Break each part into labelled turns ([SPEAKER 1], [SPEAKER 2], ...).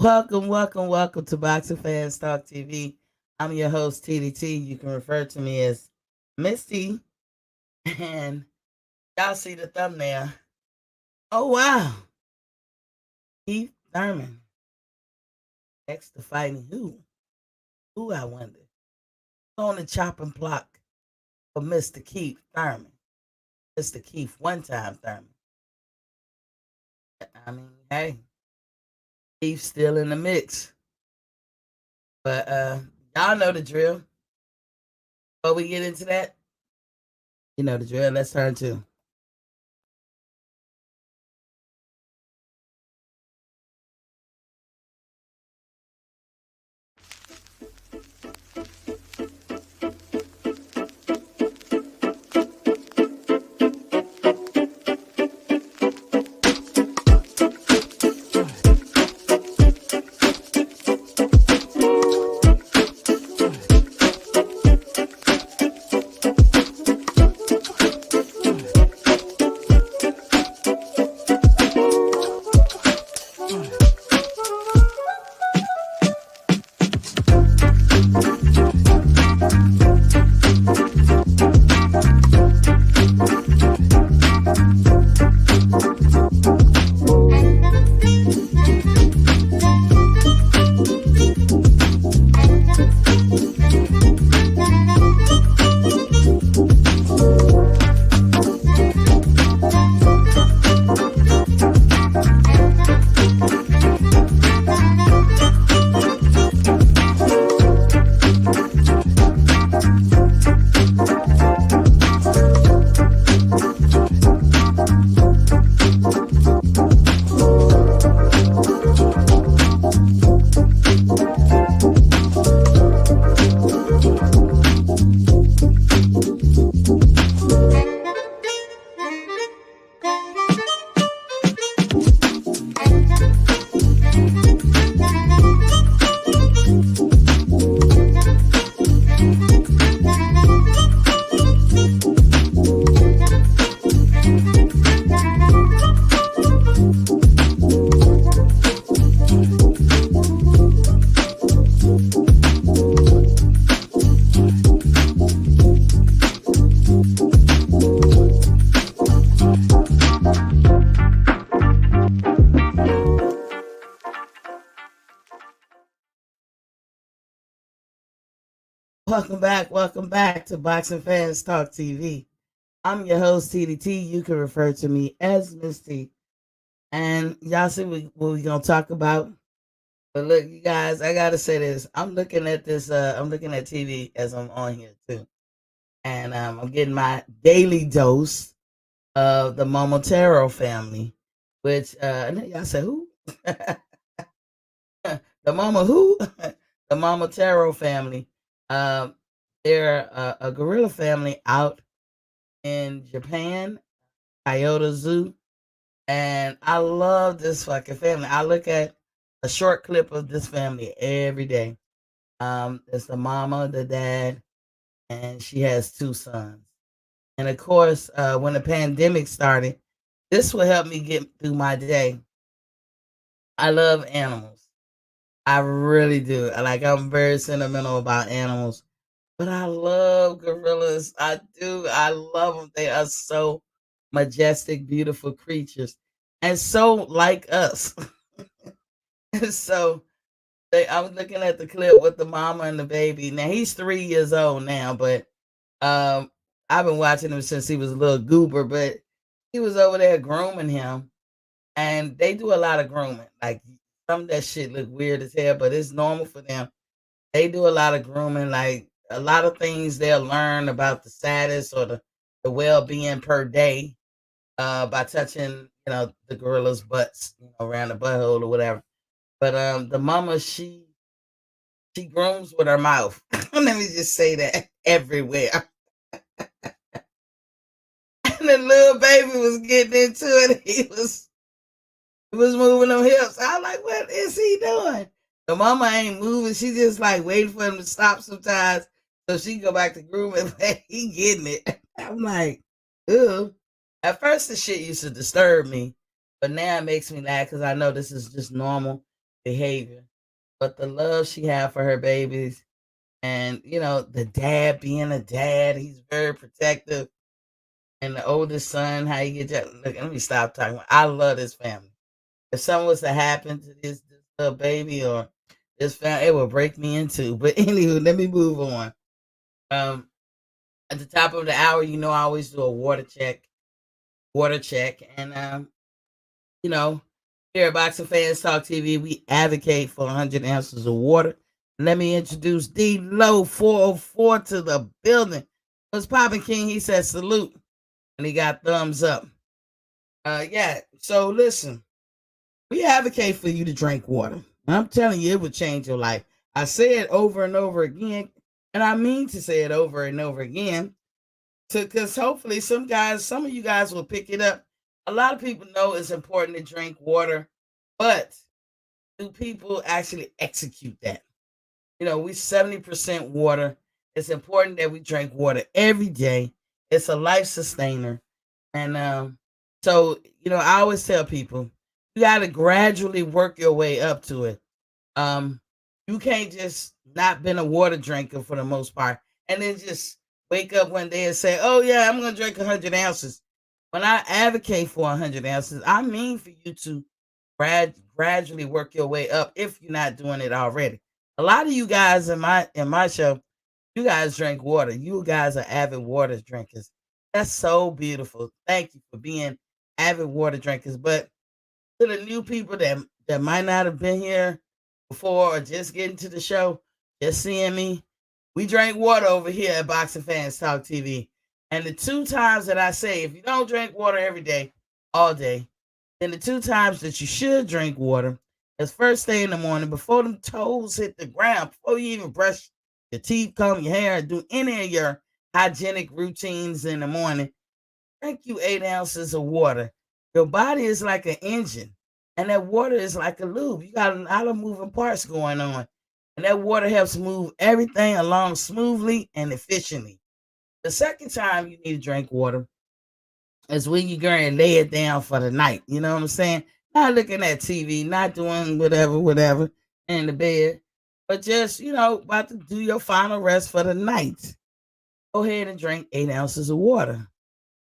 [SPEAKER 1] Welcome to Boxing Fans Talk TV. I'm your host, TDT. You can refer to me as Misty. And y'all see the thumbnail. Oh, wow. Keith Thurman. Next to fighting who? Who, I wonder. On the chopping block for Mr. Keith Thurman. Mr. Keith one-time Thurman. I mean, hey, Keith's still in the mix. But y'all know the drill. Before we get into that, you know the drill. Let's turn to. Welcome back to Boxing Fans Talk TV. I'm your host, TDT. You can refer to me as Misty. And y'all see what we gonna talk about. But look, you guys, I gotta say this. I'm looking at this, I'm looking at TV as I'm on here too. And I'm getting my daily dose of the Momotaro family, which and then y'all say who? The Mama who? The Momotaro family. Um, they're a gorilla family out in Japan, Kyoto Zoo, and I love this fucking family. I look at a short clip of this family every day. It's the mama, the dad, and she has two sons. And of course, when the pandemic started, this will help me get through my day. I love animals. I really do. I'm very sentimental about animals, but I love gorillas. I do. I love them. They are so majestic, beautiful creatures, and so like us. And so I was looking at the clip with the mama and the baby. Now he's 3 years old now, but um, I've been watching him since he was a little goober. But he was over there grooming him, and they do a lot of grooming. Like some of that shit look weird as hell, but it's normal for them. They do a lot of grooming, like a lot of things they'll learn about the status or the well being per day by touching, the gorilla's butts, around the butthole or whatever. But the mama, she grooms with her mouth. Let me just say that everywhere. And the little baby was getting into it. He was moving them hips. I was like, what is he doing? The mama ain't moving. She just like waiting for him to stop sometimes so she go back to grooming. He getting it. I'm like, ew. At first the shit used to disturb me, but now it makes me laugh because I know this is just normal. behavior, but the love she had for her babies, and the dad being a dad, he's very protective. And the oldest son, how you get that? Look, let me stop talking. I love this family. If something was to happen to this little baby or this family, it would break me in two. But anywho, let me move on. Um, at the top of the hour, I always do a water check, and you know, here at Boxing Fans Talk TV, we advocate for 100 ounces of water. Let me introduce D Low 404 to the building. What's popping, King? He said salute, and he got thumbs up. Yeah. So listen, we advocate for you to drink water. I'm telling you, it would change your life. I say it over and over again, and I mean to say it over and over again, because hopefully some of you guys will pick it up. A lot of people know it's important to drink water, but do people actually execute that? We 70% water. It's important that we drink water every day. It's a life sustainer. And so, I always tell people you got to gradually work your way up to it. Um, you can't just not been a water drinker for the most part and then just wake up one day and say, oh, yeah, I'm going to drink 100 ounces. When I advocate for 100 ounces, I mean for you to gradually work your way up if you're not doing it already. A lot of you guys in my show, you guys drink water. You guys are avid water drinkers. That's so beautiful. Thank you for being avid water drinkers. But to the new people that might not have been here before or just getting to the show, just seeing me, we drink water over here at Boxing Fans Talk TV. And the two times that I say, if you don't drink water every day, all day, then the two times that you should drink water is first thing in the morning before them toes hit the ground, before you even brush your teeth, comb your hair, do any of your hygienic routines in the morning. Drink you 8 ounces of water. Your body is like an engine, and that water is like a lube. You got a lot of moving parts going on, and that water helps move everything along smoothly and efficiently. The second time you need to drink water is when you're going to lay it down for the night. You know what I'm saying? Not looking at TV, not doing whatever in the bed, but just, about to do your final rest for the night. Go ahead and drink 8 ounces of water.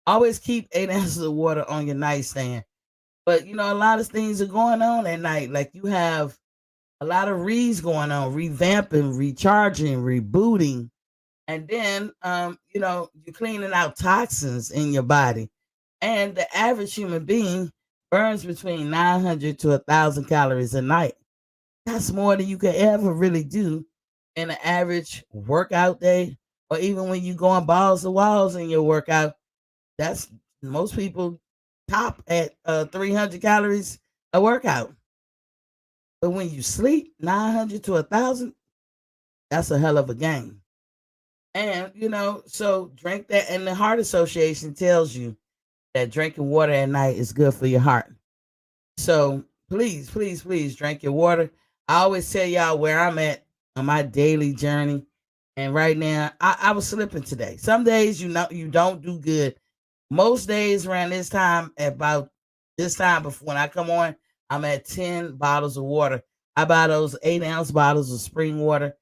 [SPEAKER 1] Always keep 8 ounces of water on your nightstand. But a lot of things are going on at night. Like you have a lot of reads going on, revamping, recharging, rebooting. And then you're cleaning out toxins in your body. And the average human being burns between 900 to 1,000 calories a night. That's more than you could ever really do in an average workout day, or even when you go on balls to walls in your workout. That's most people top at 300 calories a workout. But when you sleep 900 to 1,000, that's a hell of a game. And, so drink that. And the Heart Association tells you that drinking water at night is good for your heart. So please, please, please drink your water. I always tell y'all where I'm at on my daily journey. And right now, I was slipping today. Some days, you don't do good. Most days around this time, about this time before when I come on, I'm at 10 bottles of water. I buy those 8 ounce bottles of spring water.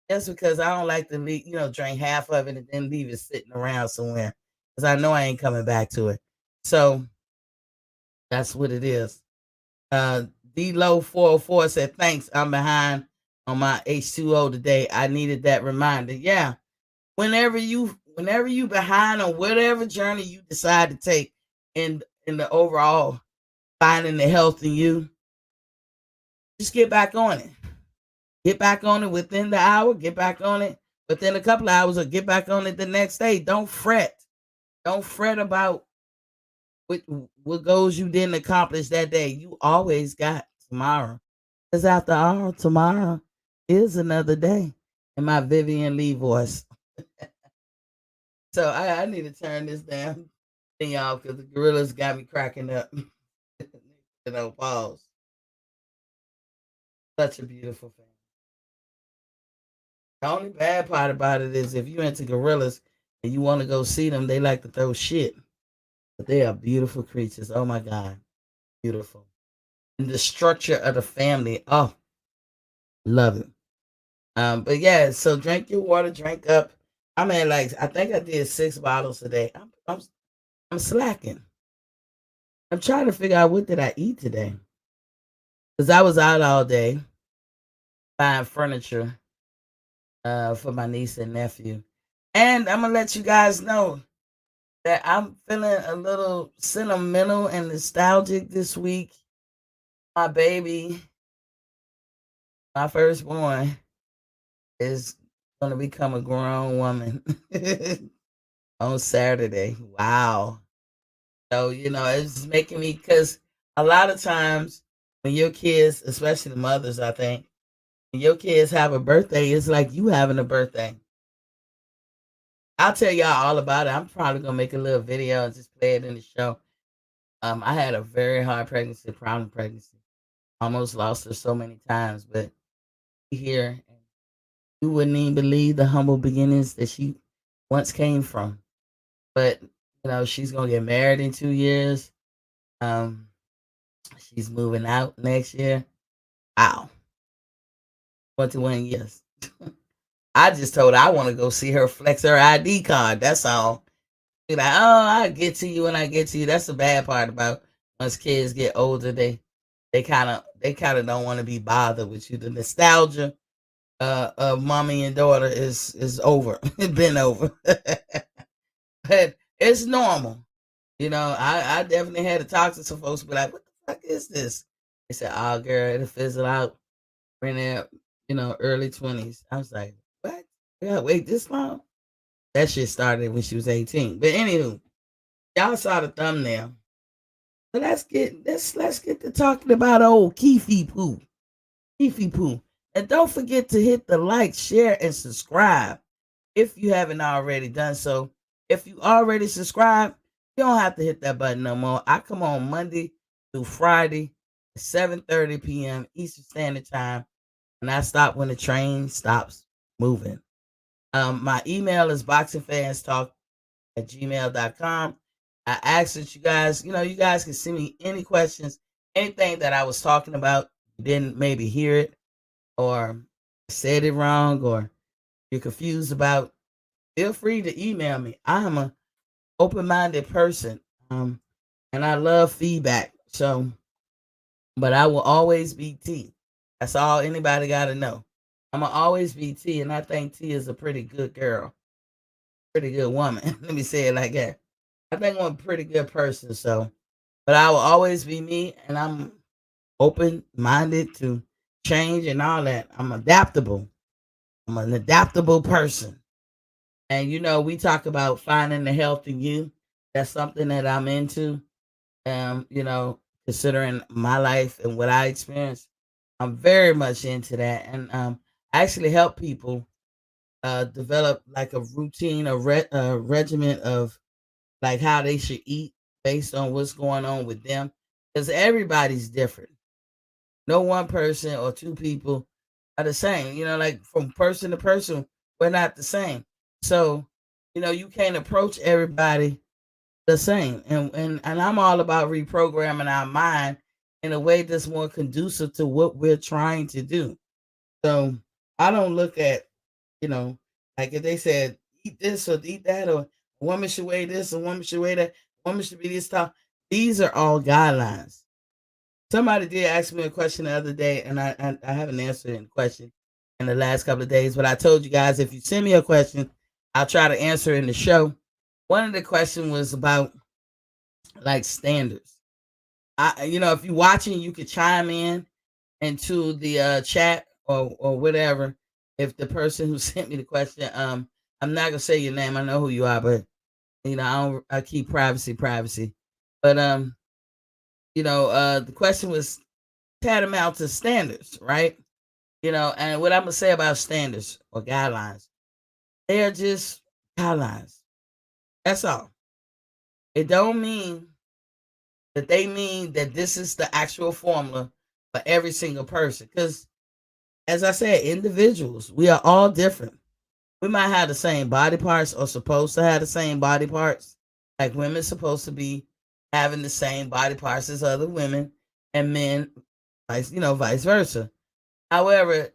[SPEAKER 1] That's because I don't like to leave, drink half of it and then leave it sitting around somewhere. Because I know I ain't coming back to it. So that's what it is. D Low 404 said, thanks. I'm behind on my H2O today. I needed that reminder. Yeah. Whenever you behind on whatever journey you decide to take in the overall finding the health in you, just get back on it. Get back on it within the hour, get back on it within a couple of hours, or get back on it the next day. Don't fret. Don't fret about what what goals you didn't accomplish that day. You always got tomorrow. Because after all, tomorrow is another day. In my Vivian Lee voice. So I need to turn this damn thing off because the gorillas got me cracking up. Pause. Such a beautiful thing. The only bad part about it is if you're into gorillas and you want to go see them, they like to throw shit. But they are beautiful creatures. Oh my God. Beautiful. and the structure of the family. Oh, love it. But yeah, so drink your water, drink up. I mean, like I think I did 6 bottles a day. I'm slacking. I'm trying to figure out what did I eat today because I was out all day buying furniture for my niece and nephew, and I'm gonna let you guys know that I'm feeling a little sentimental and nostalgic this week. My baby, my firstborn, is gonna become a grown woman on Saturday. Wow. So, it's making me because a lot of times when your kids, especially the mothers, I think, when your kids have a birthday, it's like you having a birthday. I'll tell y'all all about it. I'm probably gonna make a little video and just play it in the show. I had a very hard pregnancy, problem pregnancy. Almost lost her so many times, but here you wouldn't even believe the humble beginnings that she once came from. But she's gonna get married in 2 years. Um, she's moving out next year. Wow, 21 years. I just told her I want to go see her flex her ID card. That's all. Be like, oh, I get to you when I get to you. That's the bad part about once kids get older. They kind of don't want to be bothered with you. The nostalgia of mommy and daughter is over. It's been over. But it's normal. I definitely had to talk to some folks. Be like, what the fuck is this? They said, oh, girl, it'll fizzle out when they're early 20s. I was like, what? I gotta wait this long? That shit started when she was 18. But anywho, y'all saw the thumbnail. So let's get to talking about old Keefy Poo. Keefy Poo. And don't forget to hit the like, share, and subscribe if you haven't already done so. If you already subscribed, you don't have to hit that button no more. I come on Monday through Friday at 7:30 p.m. Eastern Standard Time, and I stop when the train stops moving. My email is boxingfanstalk@gmail.com. I ask that you guys can send me any questions, anything that I was talking about, you didn't maybe hear it, or said it wrong, or you're confused about. Feel free to email me. I am a open-minded person, and I love feedback. So, but I will always be T. That's all anybody got to know. I'm gonna always be T, and I think T is a pretty good girl, pretty good woman. Let me say it like that. I think I'm a pretty good person. So, but I will always be me, and I'm open-minded to change and all that. I'm adaptable. I'm an adaptable person. And we talk about finding the health in you. That's something that I'm into. Considering my life and what I experienced, I'm very much into that. And I actually help people develop like a routine, a regimen of like how they should eat based on what's going on with them. Because everybody's different. No one person or two people are the same. Like from person to person, we're not the same. So, you can't approach everybody the same. And I'm all about reprogramming our mind in a way that's more conducive to what we're trying to do. So I don't look at, you know, like if they said eat this or eat that, or a woman should weigh this, a woman should weigh that, a woman should be this tall. These are all guidelines. Somebody did ask me a question the other day, and I haven't answered any question in the last couple of days. But I told you guys if you send me a question, I'll try to answer in the show. One of the questions was about like standards. If you're watching, you could chime in into the chat or whatever. If the person who sent me the question, I'm not gonna say your name. I know who you are, but I keep privacy. But the question was tantamount to standards, right? And what I'm gonna say about standards or guidelines, they're just guidelines. That's all. It don't mean that they mean that this is the actual formula for every single person. Because as I said, individuals, we are all different. We might have the same body parts or supposed to have the same body parts. Like women supposed to be having the same body parts as other women. and men, vice versa. However,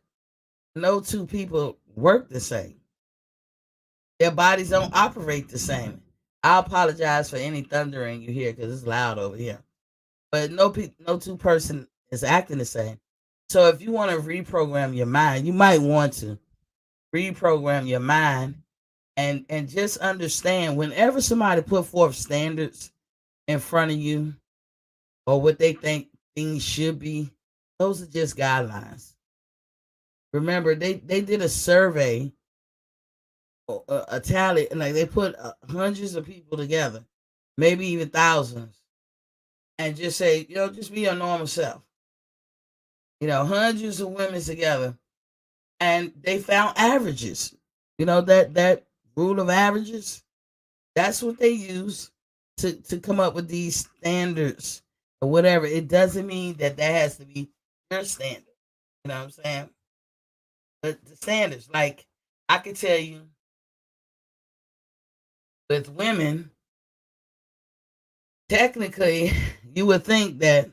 [SPEAKER 1] no two people work the same. Their bodies don't operate the same. I apologize for any thundering you hear because it's loud over here. But no two person is acting the same. So if you want to reprogram your mind, you might want to reprogram your mind and just understand whenever somebody put forth standards in front of you or what they think things should be, those are just guidelines. Remember, they did a survey, a tally, and like they put hundreds of people together, maybe even thousands, and just say, just be your normal self. Hundreds of women together, and they found averages. That rule of averages. That's what they use to come up with these standards or whatever. It doesn't mean that has to be your standard. You know what I'm saying? But the standards, like I could tell you, with women, technically, you would think that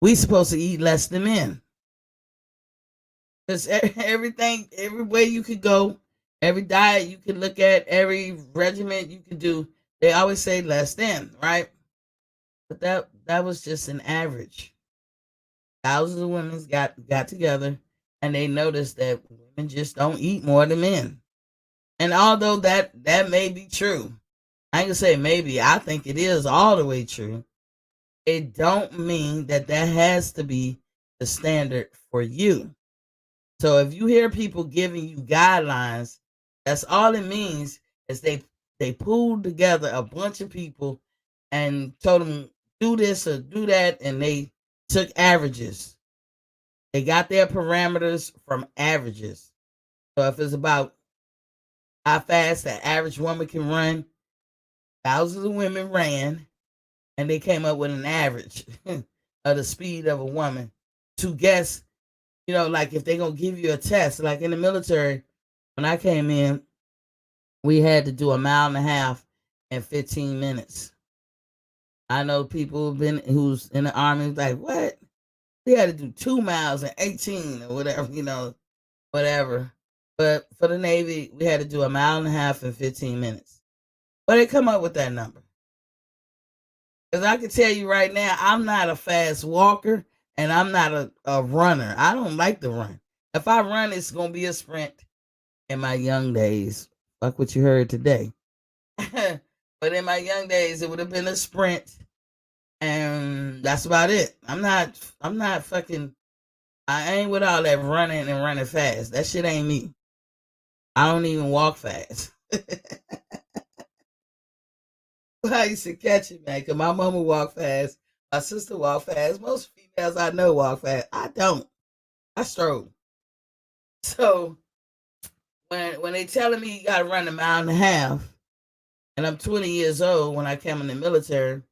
[SPEAKER 1] we supposed to eat less than men. Because every way you could go, every diet you could look at, every regimen you could do, they always say less than, right? But that was just an average. Thousands of women got together and they noticed that women just don't eat more than men. And although that may be true, I ain't gonna say maybe, I think it is all the way true. It don't mean that has to be the standard for you. So if you hear people giving you guidelines, that's all it means is they pulled together a bunch of people and told them do this or do that, and they took averages. They got their parameters from averages. So if it's about how fast the average woman can run, thousands of women ran, and they came up with an average of the speed of a woman to guess. Like if they're gonna give you a test, like in the military, when I came in, we had to do a mile and a half in 15 minutes. I know people who's in the army like, what? We had to do 2 miles in 18 or whatever, whatever. But for the Navy, we had to do a mile and a half in 15 minutes. But they come up with that number. Because I can tell you right now, I'm not a fast walker and I'm not a runner. I don't like to run. If I run, it's going to be a sprint. In my young days, fuck what you heard today. But in my young days, it would have been a sprint. And that's about it. I'm not fucking, I ain't with all that running and running fast. That shit ain't me. I don't even walk fast. I used to catch it, man, because my mama walk fast. My sister walk fast. Most females I know walk fast. I don't. I stroll. So when they telling me you gotta run a mile and a half, and I'm 20 years old when I came in the military,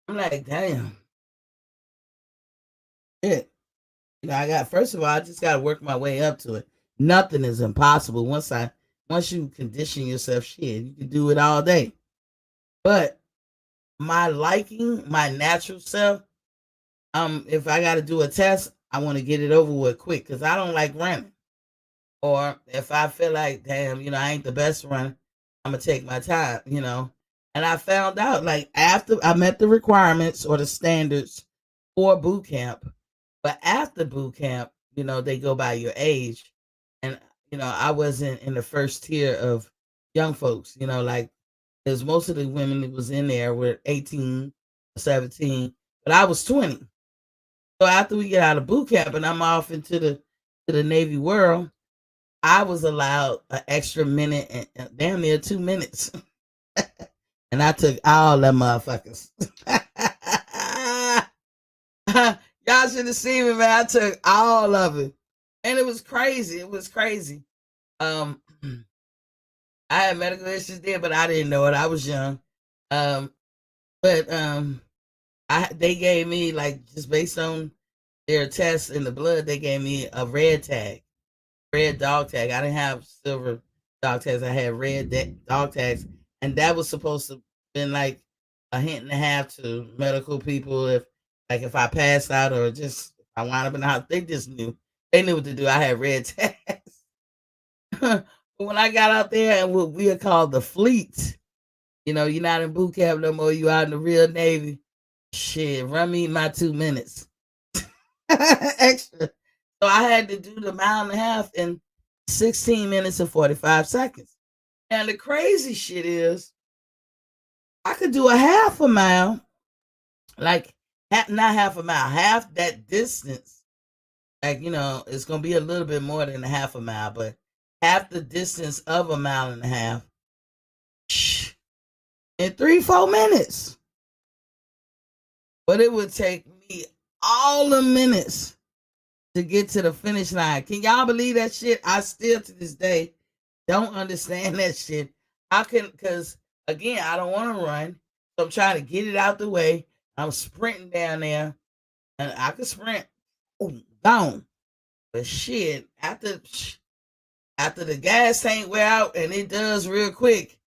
[SPEAKER 1] I'm like, damn. Shit. I got first of all, I just gotta work my way up to it. Nothing is impossible once you condition yourself, shit, you can do it all day. But my liking, my natural self, if I got to do a test, I want to get it over with quick because I don't like running. Or if I feel like, damn, I ain't the best runner, I'm gonna take my time. And I found out like after I met the requirements or the standards for boot camp, but after boot camp, they go by your age, and I wasn't in the first tier of young folks. Like because most of the women that was in there were 18, 17, but I was 20. So after we get out of boot camp and I'm off into the Navy world, I was allowed an extra minute and damn near 2 minutes. And I took all them motherfuckers. Y'all should have seen me, man. I took all of it. And it was crazy. It was crazy. Um I had medical issues there, but I didn't know it. I was young. But they gave me like just based on their tests in the blood, they gave me a red tag, red dog tag. I didn't have silver dog tags. I had red dog tags, and that was supposed to been like a hint and a half to medical people if Like if I passed out or just I wound up in the house, they just knew. They knew what to do. I had red tags. But when I got out there and what we are called the fleet, you're not in boot camp no more. You out in the real Navy. Shit, run me my 2 minutes extra. So I had to do the mile and a half in 16 minutes and 45 seconds. And the crazy shit is, I could do a half a mile, like not half a mile, half that distance. Like, it's going to be a little bit more than a half a mile, but half the distance of a mile and a half in 3, 4 minutes. But it would take me all the minutes to get to the finish line. Can y'all believe that shit? I still to this day don't understand that shit. Because again, I don't want to run. So I'm trying to get it out the way. I'm sprinting down there and I could sprint. Boom, gone. But shit, after the gas tank wear out, and it does real quick,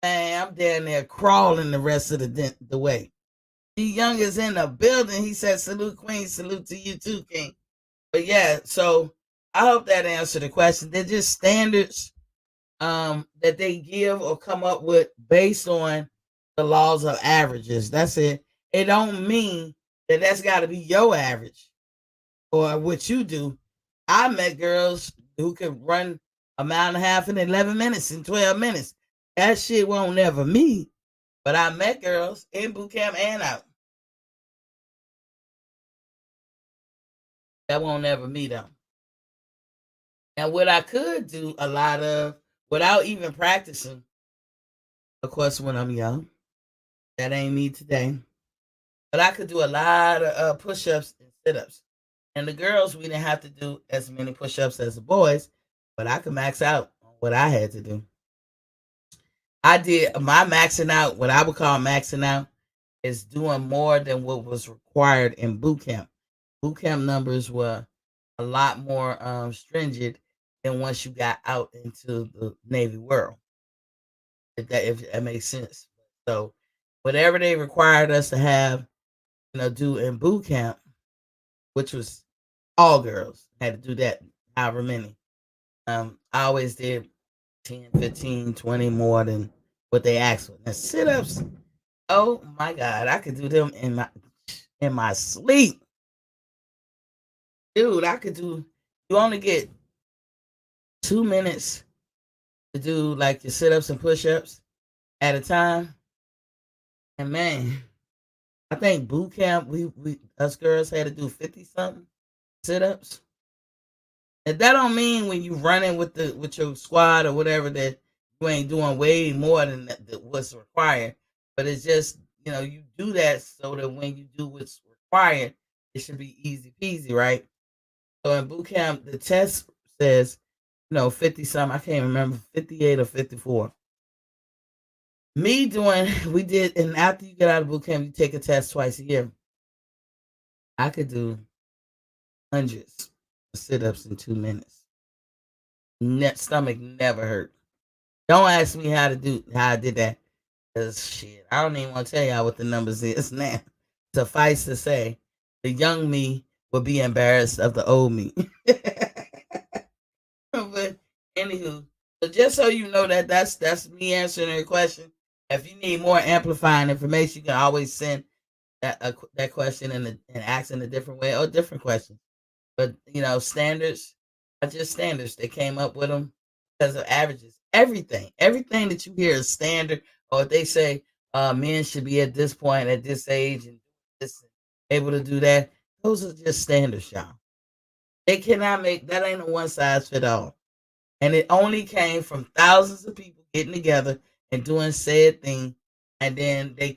[SPEAKER 1] man, I'm down there crawling the rest of the way. D Young is in the building. He said, salute, Queen. Salute to you too, King. But yeah, so I hope that answered the question. They're just standards that they give or come up with based on the laws of averages. That's it. It don't mean that that's got to be your average or what you do. I met girls who could run a mile and a half in 11 minutes and 12 minutes. That shit won't never me. But I met girls in boot camp and out. That won't never me though. And what I could do a lot of without even practicing, of course, when I'm young, that ain't me today. But I could do a lot of push ups and sit ups. And the girls, we didn't have to do as many push ups as the boys, but I could max out on what I had to do. I did my maxing out, what I would call maxing out, is doing more than what was required in boot camp. Boot camp numbers were a lot more stringent than once you got out into the Navy world. If that makes sense. So whatever they required us to have, do in boot camp, which was all girls had to do that, however many. I always did 10, 15, 20 more than what they asked for. Now sit-ups, oh my God, I could do them in my sleep. Dude, I could do you only get 2 minutes to do like your sit-ups and push-ups at a time. And man, I think boot camp, we us girls had to do 50 something sit-ups. And that don't mean when you running with your squad or whatever that you ain't doing way more than what's required. But it's just, you do that so that when you do what's required, it should be easy peasy, right? So in boot camp, the test says, 50 something. I can't remember, 58 or 54. We did, and after you get out of boot camp, you take a test twice a year. I could do hundreds of sit-ups in 2 minutes. Stomach never hurt. Don't ask me how I did that. Cause shit, I don't even want to tell y'all what the numbers is now. Suffice to say, the young me would be embarrassed of the old me. But anywho, so just so you know that's me answering your question. If you need more amplifying information, you can always send that question and ask in a different way or different questions. But standards are just standards. They came up with them because of averages. Everything that you hear is standard, or they say men should be at this point at this age and this able to do that. Those are just standards, y'all. They cannot make that ain't a one size fit all. And it only came from thousands of people getting together and doing said thing, and then they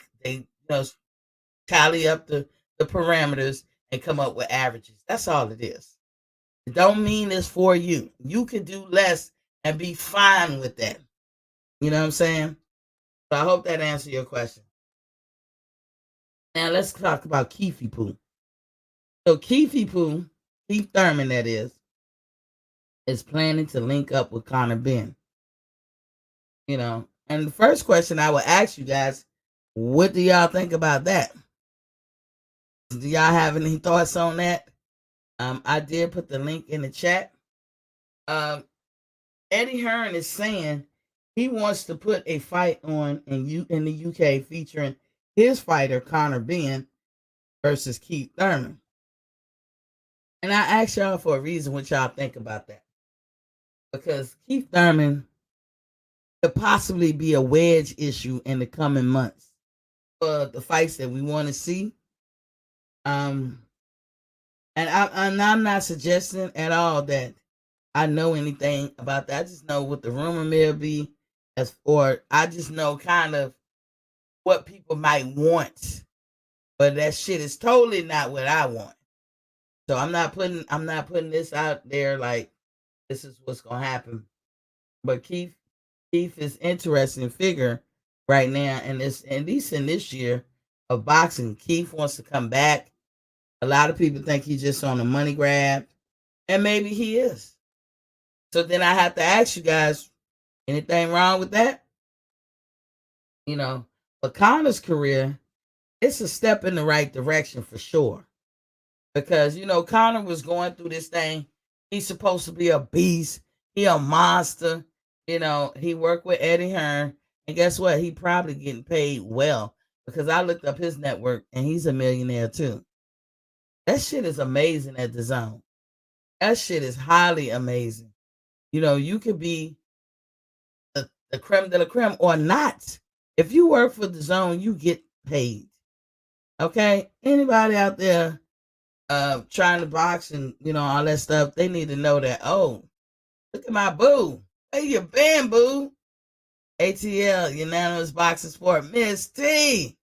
[SPEAKER 1] tally up the parameters and come up with averages. That's all it is. It don't mean it's for you. You can do less and be fine with that. You know what I'm saying? So I hope that answered your question. Now let's talk about Keefe Poo. So Keefe Poo, Keith Thurman that is planning to link up with Connor Ben. And the first question I would ask you guys, what do y'all think about that? Do y'all have any thoughts on that? I did put the link in the chat. Um, Eddie Hearn is saying he wants to put a fight on in the UK featuring his fighter Conor Benn versus Keith Thurman. And I asked y'all for a reason what y'all think about that. Because Keith Thurman could possibly be a wedge issue in the coming months for the fights that we want to see. Um, and I'm not suggesting at all that I know anything about that. I just know what the rumor mill be, or I just know kind of what people might want, but that shit is totally not what I want. So I'm not putting this out there like this is what's gonna happen. But Keith is interesting figure right now, and this at least in this year of boxing, Keith wants to come back. A lot of people think he's just on a money grab, and maybe he is. So then I have to ask you guys, anything wrong with that? You know, but Connor's career, it's a step in the right direction for sure. Because, Connor was going through this thing. He's supposed to be a beast. He a monster. He worked with Eddie Hearn. And guess what? He probably getting paid well. Because I looked up his network and he's a millionaire too. That shit is amazing at the zone. That shit is highly amazing. You could be the creme de la creme or not. If you work for the zone, you get paid. Okay? Anybody out there trying to box and all that stuff, they need to know that, oh, look at my boo. Hey, you been, boo? ATL, unanimous boxing sport. Miss T.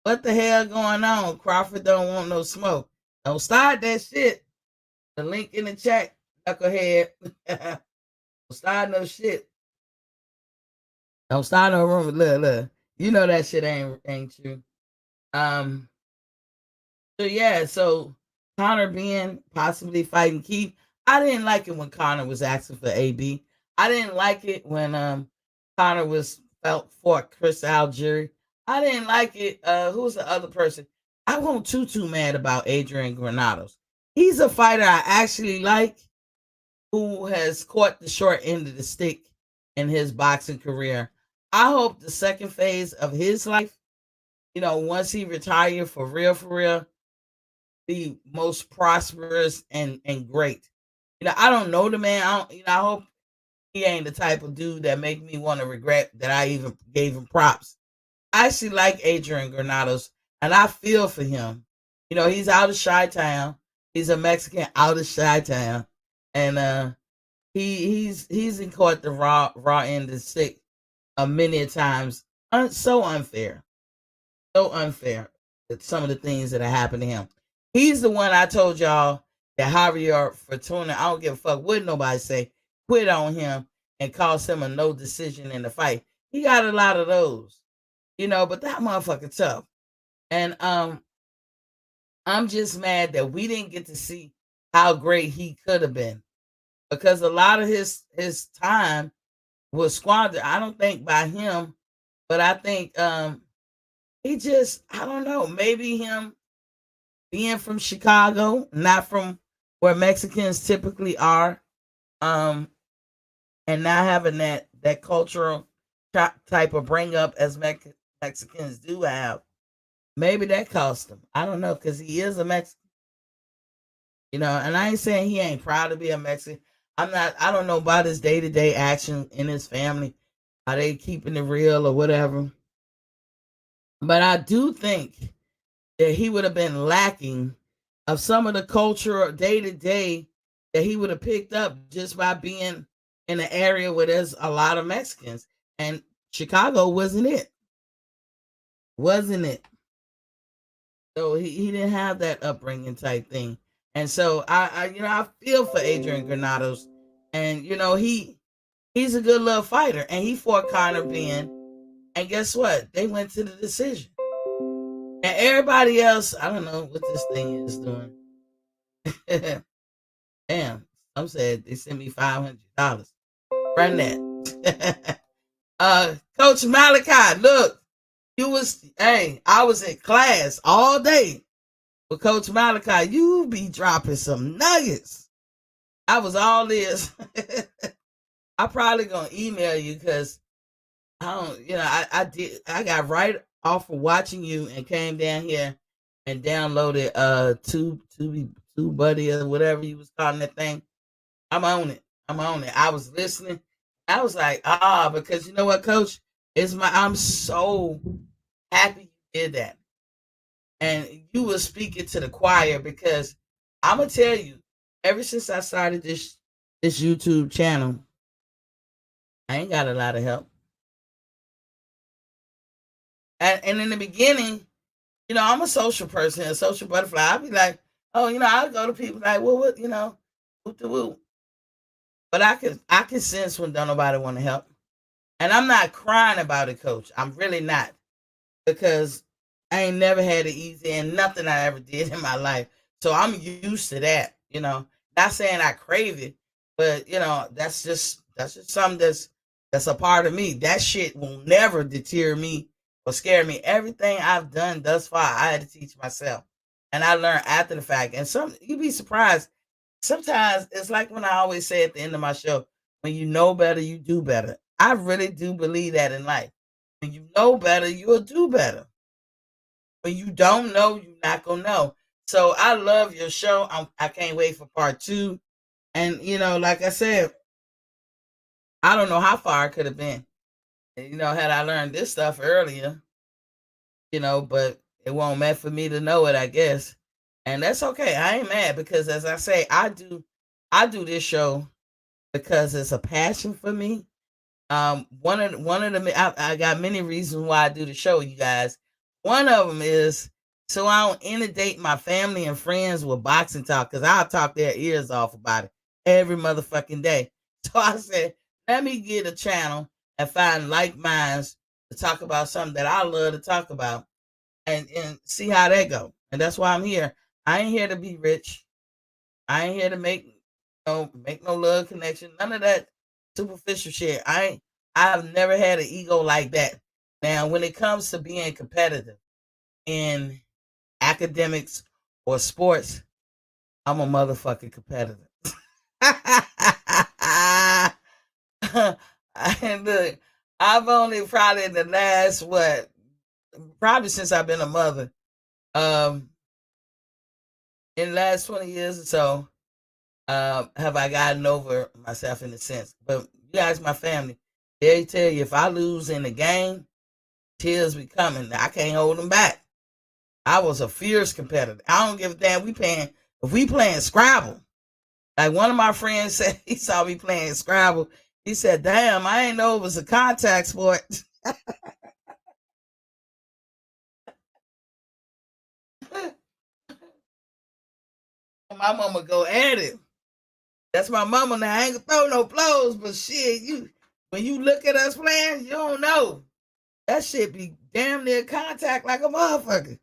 [SPEAKER 1] What the hell going on? Crawford don't want no smoke. Don't start that shit. The link in the chat, knucklehead. Don't start no shit. Don't start no rumor. Look. You know that shit ain't true. So Conor Benn possibly fighting Keith. I didn't like it when Conor was asking for AB. I didn't like it when Conor fought Chris Algieri. I didn't like it. Who's the other person? I won't too mad about Adrian Granados. He's a fighter I actually like, who has caught the short end of the stick in his boxing career. I hope the second phase of his life, once he retired for real, be most prosperous and great. I don't know the man. I hope he ain't the type of dude that make me want to regret that I even gave him props. I actually like Adrian Granados, and I feel for him. He's out of Chi-Town. He's a Mexican out of Chi-Town, and he's in caught the raw end of the stick many a times. So unfair, that some of the things that have happened to him. He's the one I told y'all that Javier Fortuna, I don't give a fuck what nobody say, quit on him and cost him a no decision in the fight. He got a lot of those, but that motherfucker tough. And I'm just mad that we didn't get to see how great he could have been, because a lot of his time was squandered. I don't think by him, but I think he just, I don't know, maybe him being from Chicago, not from where Mexicans typically are, and not having that cultural type of bring up as Mexicans do have. Maybe that cost him. I don't know, because he is a Mexican. And I ain't saying he ain't proud to be a Mexican. I don't know about his day-to-day action in his family. Are they keeping it real or whatever? But I do think that he would have been lacking of some of the culture day-to-day that he would have picked up just by being in an area where there's a lot of Mexicans. And Chicago wasn't it. So he didn't have that upbringing type thing. And so I feel for Adrian Granados. And he's a good little fighter. And he fought Conor Benn. And guess what? They went to the decision. And everybody else, I don't know what this thing is doing. Damn. Some said they sent me $500. Run that. Coach Malachi, look, I was in class all day. But Coach Malachi, you be dropping some nuggets. I was all this. I probably gonna email you because I don't, I got right off of watching you and came down here and downloaded Tube Buddy or whatever you was calling that thing. I'm on it. I'm on it. I was listening. I was like, because you know what, Coach? I'm so happy you did that. And you were speaking to the choir because I'm gonna tell you, ever since I started this YouTube channel, I ain't got a lot of help. And in the beginning, I'm a social person, a social butterfly. I'll be like, oh, I'll go to people like, well, what, whoop the whoop. But I can sense when don't nobody want to help. And I'm not crying about it, Coach. I'm really not. Because I ain't never had it easy and nothing I ever did in my life. So I'm used to that. Not saying I crave it, but that's just something that's a part of me. That shit will never deter me or scare me. Everything I've done thus far, I had to teach myself. And I learned after the fact. And you'd be surprised. Sometimes it's like when I always say at the end of my show, when you know better, you do better. I really do believe that in life. When you know better, you'll do better. When you don't know, you're not gonna know. So I love your show. I can't wait for part 2. And like I said, I don't know how far I could have been. Had I learned this stuff earlier, but it won't meant for me to know it, I guess. And that's okay. I ain't mad because as I say, I do this show because it's a passion for me. I got many reasons why I do the show, you guys. One of them is so I don't inundate my family and friends with boxing talk because I'll talk their ears off about it every motherfucking day. So I said, let me get a channel and find like minds to talk about something that I love to talk about and see how that go. And that's why I'm here. I ain't here to be rich. I ain't here to make no love connection. None of that superficial shit. I've never had an ego like that. Now, when it comes to being competitive in academics or sports, I'm a motherfucking competitor. And look, I've only probably in the last probably since I've been a mother, in the last 20 years or so, have I gotten over myself in a sense. But you guys, my family, they tell you if I lose in the game, tears be coming. I can't hold them back. I was a fierce competitor. I don't give a damn. If we playing Scrabble. Like one of my friends said, he saw me playing Scrabble. He said, damn, I ain't know it was a contact sport. My mama go at it. That's my mama now. I ain't gonna throw no blows, but shit, when you look at us playing, you don't know. That shit be damn near contact like a motherfucker.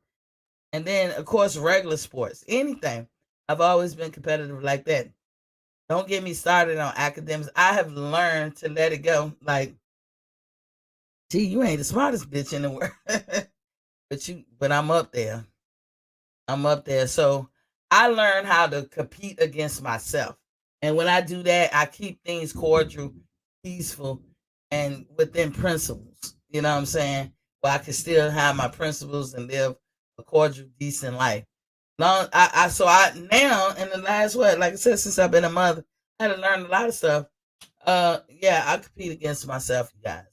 [SPEAKER 1] And then, of course, regular sports, anything. I've always been competitive like that. Don't get me started on academics. I have learned to let it go. Like, gee, you ain't the smartest bitch in the world, but I'm up there. I'm up there. So I learned how to compete against myself. And when I do that, I keep things cordial, peaceful, and within principles. You know what I'm saying? Where I can still have my principles and live a cordial, decent life. So I now in the last like I said, since I've been a mother, I had to learn a lot of stuff. Yeah, I compete against myself, you guys.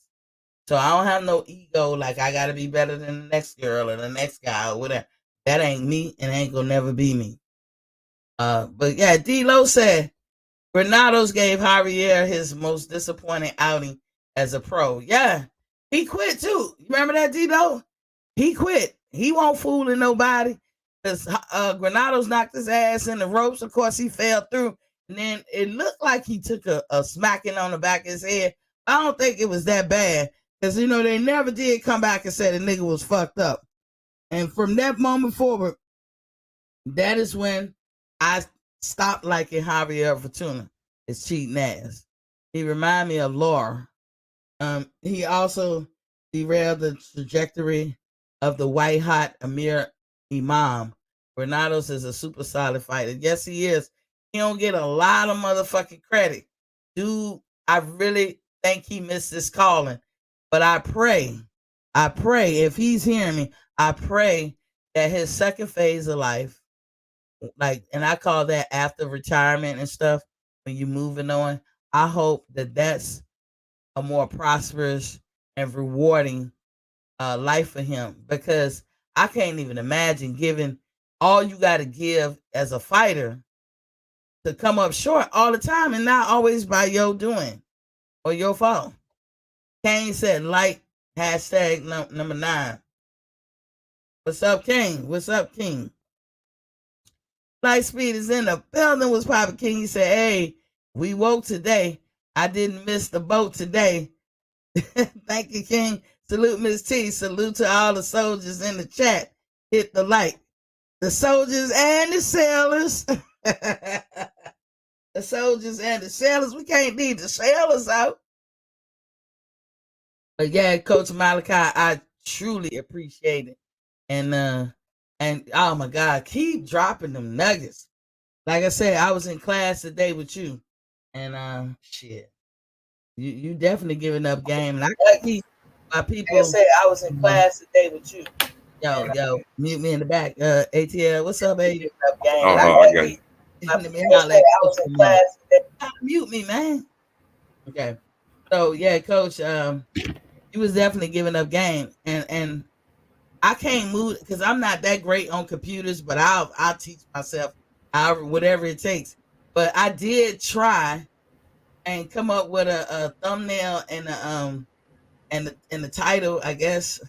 [SPEAKER 1] So I don't have no ego like I gotta be better than the next girl or the next guy or whatever. That ain't me and ain't gonna never be me. But yeah, D-Lo said Granados gave Javier his most disappointing outing as a pro. Yeah, he quit too. You remember that, D-Lo? He quit. He won't fooling nobody because Granados knocked his ass in the ropes. Of course, he fell through. And then it looked like he took a smacking on the back of his head. I don't think it was that bad because, they never did come back and say the nigga was fucked up. And from that moment forward, that is when I stopped liking Javier Fortuna, his cheating ass. He reminded me of Laura. He also derailed the trajectory of the white hot Amir Imam, Granados is a super solid fighter. Yes, he is. He don't get a lot of motherfucking credit. Dude, I really think he missed his calling. But I pray, if he's hearing me, I pray that his second phase of life, like, and I call that after retirement and stuff, when you moving on, I hope that that's a more prosperous and rewarding life for him, because I can't even imagine giving all you got to give as a fighter to come up short all the time and not always by your doing or your fault. Kane said, like, hashtag number 9. What's up, King? What's up, King? Lightspeed is in the building. Was Papa King? He said, hey, we woke today. I didn't miss the boat today. Thank you, King. Salute, Miss T. Salute to all the soldiers in the chat. Hit the like. The soldiers and the sailors. The soldiers and the sailors. We can't leave the sailors out. But yeah, Coach Malachi, I truly appreciate it. And oh my God, keep dropping them nuggets. Like I said, I was in class today with you. And shit. You definitely giving up game. And I got these my people.
[SPEAKER 2] Like I said, I was in class today with you.
[SPEAKER 1] Yo, mute me in the back. ATL, what's up, baby?
[SPEAKER 2] I was in class today.
[SPEAKER 1] Mute me, man. Okay. So yeah, Coach, you was definitely giving up game, and I can't move because I'm not that great on computers, but I'll teach myself however whatever it takes. But I did try and come up with a thumbnail and the title, I guess,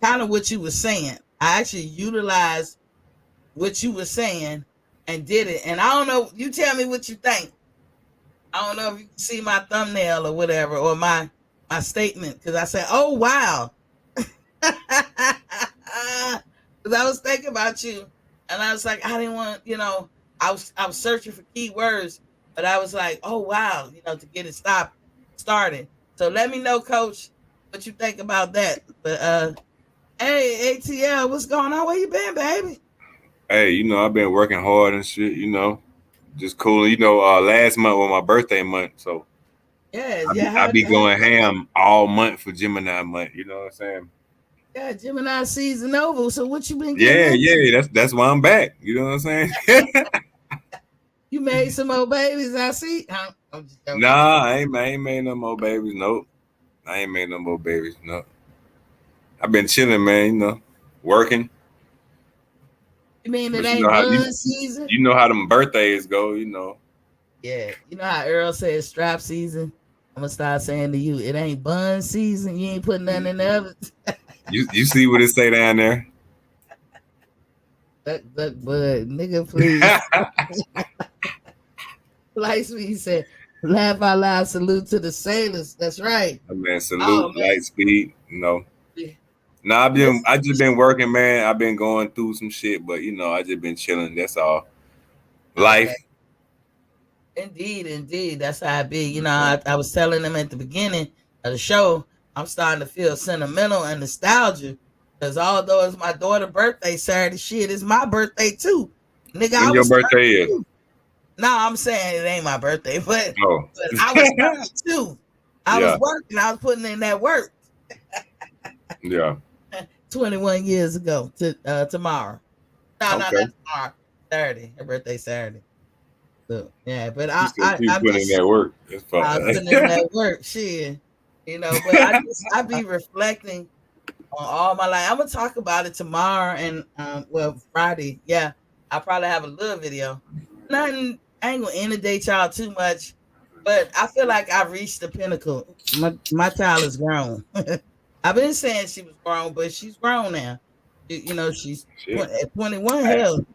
[SPEAKER 1] kind of what you were saying. I actually utilized what you were saying and did it. And I don't know, you tell me what you think. I don't know if you can see my thumbnail or whatever, or my statement, because I said, oh wow. Because I was thinking about you, and I was like, I didn't want, I was searching for keywords, but I was like, oh wow, to get it started. So let me know, Coach, what you think about that. But hey, ATL, what's going on? Where you been, baby?
[SPEAKER 3] Hey, I've been working hard and shit, just cool. Last month was my birthday month, so I be going ham all month for Gemini month. You know what I'm saying?
[SPEAKER 1] Yeah, Gemini season over. So what you been
[SPEAKER 3] getting? Yeah. That's why I'm back. You know what I'm saying?
[SPEAKER 1] You made some more babies, I see. I'm just joking.
[SPEAKER 3] Nah, I ain't made no more babies. Nope. I ain't made no more babies. No. I've been chilling, man, working.
[SPEAKER 1] You mean it ain't bun season?
[SPEAKER 3] You know how them birthdays go,
[SPEAKER 1] Yeah. You know how Earl says strap season? I'm gonna start saying to you, it ain't bun season. You ain't putting nothing in the oven.
[SPEAKER 3] You see what it say down there?
[SPEAKER 1] Duck, bud, nigga, please. Lightspeed said, laugh out loud, salute to the sailors. That's right.
[SPEAKER 3] Man, salute, Lightspeed. Nah, I just been working, man. I've been going through some shit, but I just been chilling. That's all. Life.
[SPEAKER 1] Okay. Indeed. That's how I be. I was telling them at the beginning of the show, I'm starting to feel sentimental and nostalgia. Because although it's my daughter's birthday Saturday, shit, it's my birthday too. Nigga,
[SPEAKER 3] when your birthday is?
[SPEAKER 1] No, I'm saying it ain't my birthday, but I was 32. I was working. I was putting in that work.
[SPEAKER 3] Yeah.
[SPEAKER 1] 21 years ago to tomorrow. No, not tomorrow. Saturday. Her birthday Saturday. So yeah, but I'm
[SPEAKER 3] putting in that work. It's fun.
[SPEAKER 1] I was putting in that work, shit. But I be reflecting on all my life. I'm gonna talk about it tomorrow and Friday. Yeah, I'll probably have a little video. Nothing. I ain't gonna inundate y'all too much, but I feel like I've reached the pinnacle. My child is grown. I've been saying she was grown, but she's grown now. She's at 21. Hell,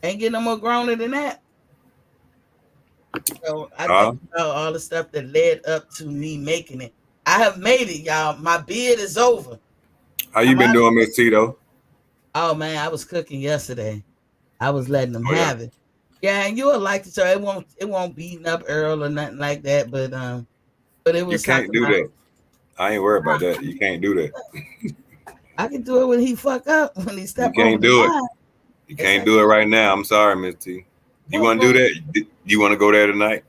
[SPEAKER 1] ain't getting no more growner than that. So I think about all the stuff that led up to me making it. I have made it, y'all. My bid is over.
[SPEAKER 3] How you been doing, Miss Tito?
[SPEAKER 1] Oh man, I was cooking yesterday. I was letting them have it. Yeah, and you'll like it. So it won't beating up Earl or nothing like that. But it was.
[SPEAKER 3] You can't do that. I ain't worried about that. You can't do that.
[SPEAKER 1] I can do it when he fuck up, when he step over
[SPEAKER 3] the line. You can't do it right now. I'm sorry, Miss T. You want to do that? You want to go there tonight?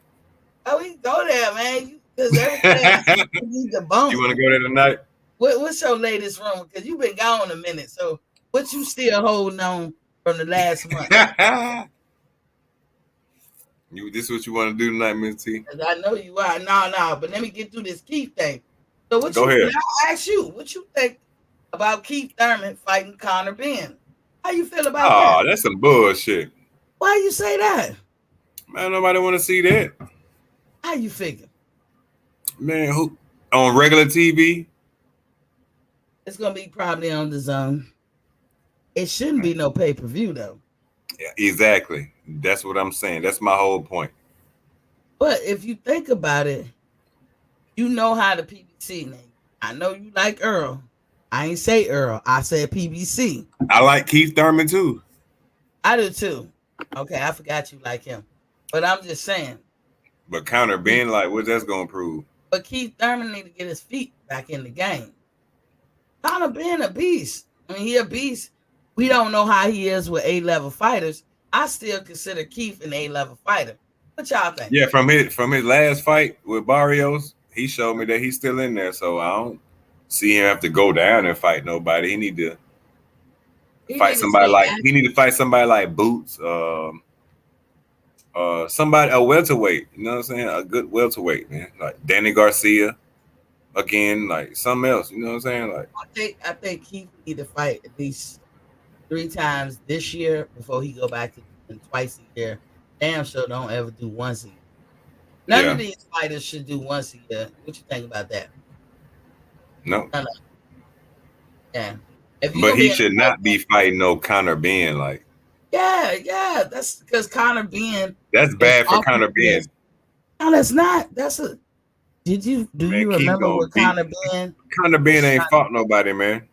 [SPEAKER 1] Oh, we can go there, man. Because everything you debunked.
[SPEAKER 3] You want to go there tonight?
[SPEAKER 1] What's your latest rumor? Because you've been gone a minute. So what you still holding on from the last month?
[SPEAKER 3] This is what you want to do tonight, Miss T?
[SPEAKER 1] I know you are. No. But let me get through this Keith thing. So
[SPEAKER 3] Go ahead.
[SPEAKER 1] I'll ask you, what you think about Keith Thurman fighting Conor Benn? How you feel about that?
[SPEAKER 3] Oh, that's some bullshit.
[SPEAKER 1] Why you say that?
[SPEAKER 3] Man, nobody want to see that.
[SPEAKER 1] How you figure?
[SPEAKER 3] Man, who on regular TV?
[SPEAKER 1] It's gonna be probably on the zone. It shouldn't be no pay-per-view though.
[SPEAKER 3] Yeah, exactly. That's what I'm saying. That's my whole point.
[SPEAKER 1] But if you think about it, you know how the PBC name. I know you like Earl. I ain't say Earl. I said PBC.
[SPEAKER 3] I like Keith Thurman too.
[SPEAKER 1] I do too. Okay, I forgot you like him. But I'm just saying.
[SPEAKER 3] But Conor Benn, like, what's that's gonna prove?
[SPEAKER 1] But Keith Thurman need to get his feet back in the game. Conor Benn a beast. I mean, he a beast. We don't know how he is with A-level fighters. I still consider Keith an A-level fighter. What y'all think?
[SPEAKER 3] Yeah, from his last fight with Barrios, he showed me that he's still in there. So I don't see him have to go down and fight nobody. He need to fight somebody like Boots, somebody a welterweight. You know what I'm saying? A good welterweight, man. Like Danny Garcia, again, like something else. You know what I'm saying? Like
[SPEAKER 1] I think Keith need to fight at least 3 times this year before he go back to twice a year. Damn sure don't ever do once a year. None of these fighters should do once a year. What you think about that?
[SPEAKER 3] No.
[SPEAKER 1] Yeah.
[SPEAKER 3] But he should not be fighting no Conor Benn. Like,
[SPEAKER 1] yeah. That's because Conor Benn.
[SPEAKER 3] That's bad for Conor Benn.
[SPEAKER 1] No, that's not. Do you remember what Conor Benn?
[SPEAKER 3] Conor Benn ain't fought nobody, man.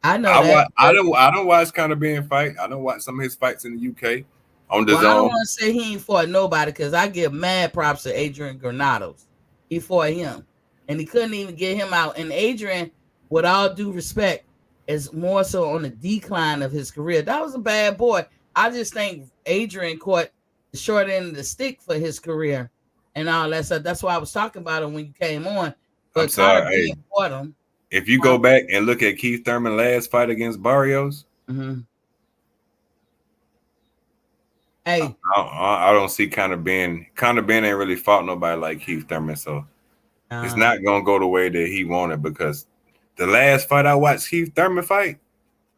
[SPEAKER 1] I know that.
[SPEAKER 3] I don't watch Conor Benn fight. I don't watch some of his fights in the UK on the zone.
[SPEAKER 1] I don't want to say he ain't fought nobody because I give mad props to Adrian Granados. He fought him, and he couldn't even get him out. And Adrian, with all due respect, is more so on the decline of his career. That was a bad boy. I just think Adrian caught the short end of the stick for his career and all that stuff. That's why I was talking about him when you came on. But
[SPEAKER 3] I'm sorry. Hey,
[SPEAKER 1] fought him.
[SPEAKER 3] If you go back and look at Keith Thurman's last fight against Barrios,
[SPEAKER 1] hey,
[SPEAKER 3] I don't see Conor Benn. Conor Benn ain't really fought nobody like Keith Thurman, so it's not gonna go the way that he wanted. Because the last fight I watched Keith Thurman fight,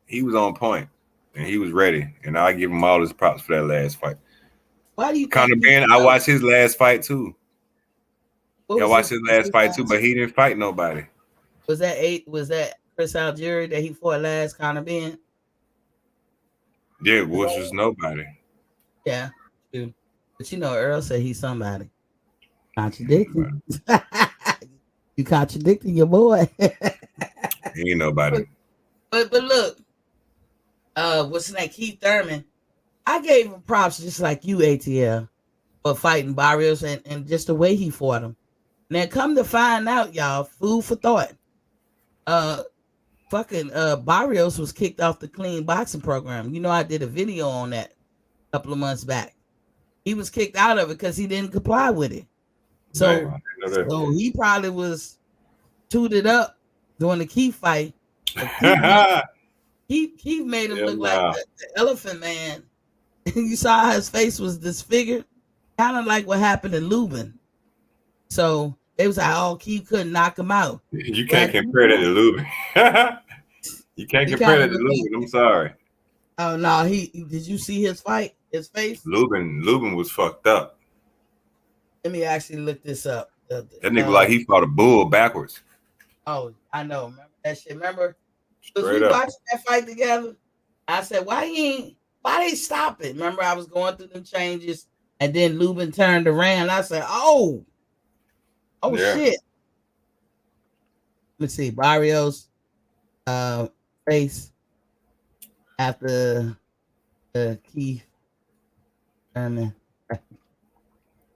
[SPEAKER 3] he was on point and he was ready, and I give him all his props for that last fight.
[SPEAKER 1] Why do you
[SPEAKER 3] Conor Benn? I watched his last fight too. I watched his last fight too, but he didn't fight nobody.
[SPEAKER 1] Was that Chris Algieri that he fought last, Conor Benn?
[SPEAKER 3] Yeah, Bush was nobody.
[SPEAKER 1] Yeah, true. But Earl said he's somebody. Contradicting. You contradicting your boy.
[SPEAKER 3] He ain't nobody.
[SPEAKER 1] But look, what's his name? Keith Thurman. I gave him props just like you, ATL, for fighting Barrios and just the way he fought him. Now come to find out, y'all, food for thought. Barrios was kicked off the clean boxing program. I did a video on that a couple of months back. He was kicked out of it because he didn't comply with it. So he probably was tooted up during the Keith fight. Keith made him look like the Elephant Man. You saw how his face was disfigured, kind of like what happened to Lubin. So they was like, "Oh, Keith couldn't knock him out."
[SPEAKER 3] You can't compare that to Lubin. You can't compare that to Lubin. I'm sorry.
[SPEAKER 1] Oh no, did you see his fight? His face?
[SPEAKER 3] Lubin was fucked up.
[SPEAKER 1] Let me actually look this up.
[SPEAKER 3] That nigga like he fought a bull backwards.
[SPEAKER 1] Oh, I know. Remember that shit? Remember?
[SPEAKER 3] Straight
[SPEAKER 1] we
[SPEAKER 3] up.
[SPEAKER 1] watched that fight together. I said, why they stop it? Remember, I was going through them changes, and then Lubin turned around. I said, oh shit. Let's see, Barrios face after the Keith Thurman.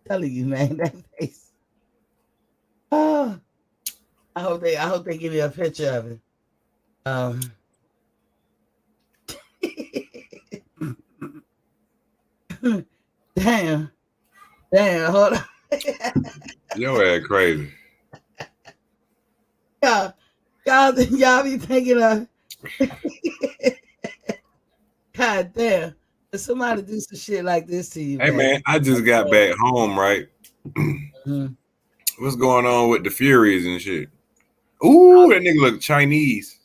[SPEAKER 1] Telling you, man, that face. Oh, I hope they give you a picture of it. Damn, hold on.
[SPEAKER 3] Your ass crazy.
[SPEAKER 1] Y'all be thinking of God damn. If somebody do some shit like this to you,
[SPEAKER 3] Hey man, I just got back home, right?
[SPEAKER 1] Mhm.
[SPEAKER 3] What's going on with the Furies and shit? Ooh, that nigga look Chinese.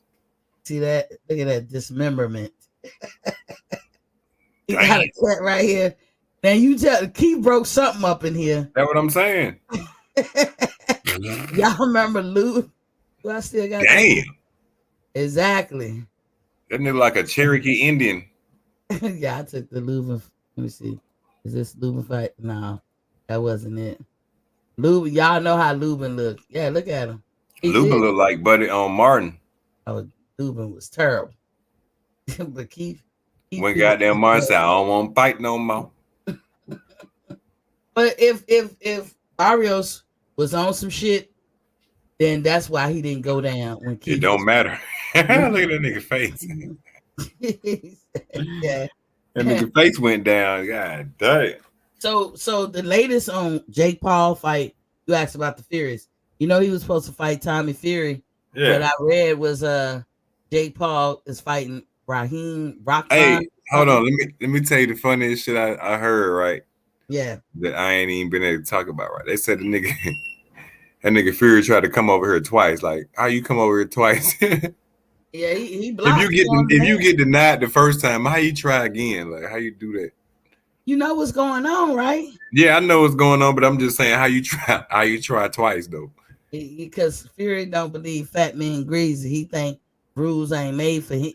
[SPEAKER 1] See that? Look at that dismemberment. He
[SPEAKER 3] Damn.
[SPEAKER 1] got a cut right here. Now you tell Keith broke something up in here.
[SPEAKER 3] That's what I'm saying.
[SPEAKER 1] Y'all remember Lou? Who I still got
[SPEAKER 3] Damn.
[SPEAKER 1] that? Exactly.
[SPEAKER 3] That nigga like a Cherokee Indian.
[SPEAKER 1] Yeah, I took the Leuven. Let me see. Is this Leuven fight? No, that wasn't it. Leuven, y'all know how Leuven looked. Yeah, look at him.
[SPEAKER 3] Lubin look like Buddy on Martin.
[SPEAKER 1] Oh, Leuven was terrible. But Keith
[SPEAKER 3] When goddamn Martin said, I don't want to fight no more.
[SPEAKER 1] But if Barrios was on some shit, then that's why he didn't go down when Keith.
[SPEAKER 3] It don't matter. Look at that nigga face.
[SPEAKER 1] Yeah.
[SPEAKER 3] That nigga face went down. God damn.
[SPEAKER 1] So the latest on Jake Paul fight, you asked about the Furies. You know he was supposed to fight Tommy Fury.
[SPEAKER 3] Yeah.
[SPEAKER 1] What I read was Jake Paul is fighting Raheem Rockman.
[SPEAKER 3] Hey, hold on. Let me tell you the funniest shit I heard, right?
[SPEAKER 1] Yeah.
[SPEAKER 3] That I ain't even been able to talk about, right? They said the nigga that nigga Fury tried to come over here twice. Like, how you come over here twice?
[SPEAKER 1] Yeah, he blocked.
[SPEAKER 3] If you get denied the first time, how you try again? Like, how you do that?
[SPEAKER 1] You know what's going on, right?
[SPEAKER 3] Yeah, I know what's going on, but I'm just saying how you try twice though.
[SPEAKER 1] Because Fury don't believe fat men greasy. He think rules ain't made for him.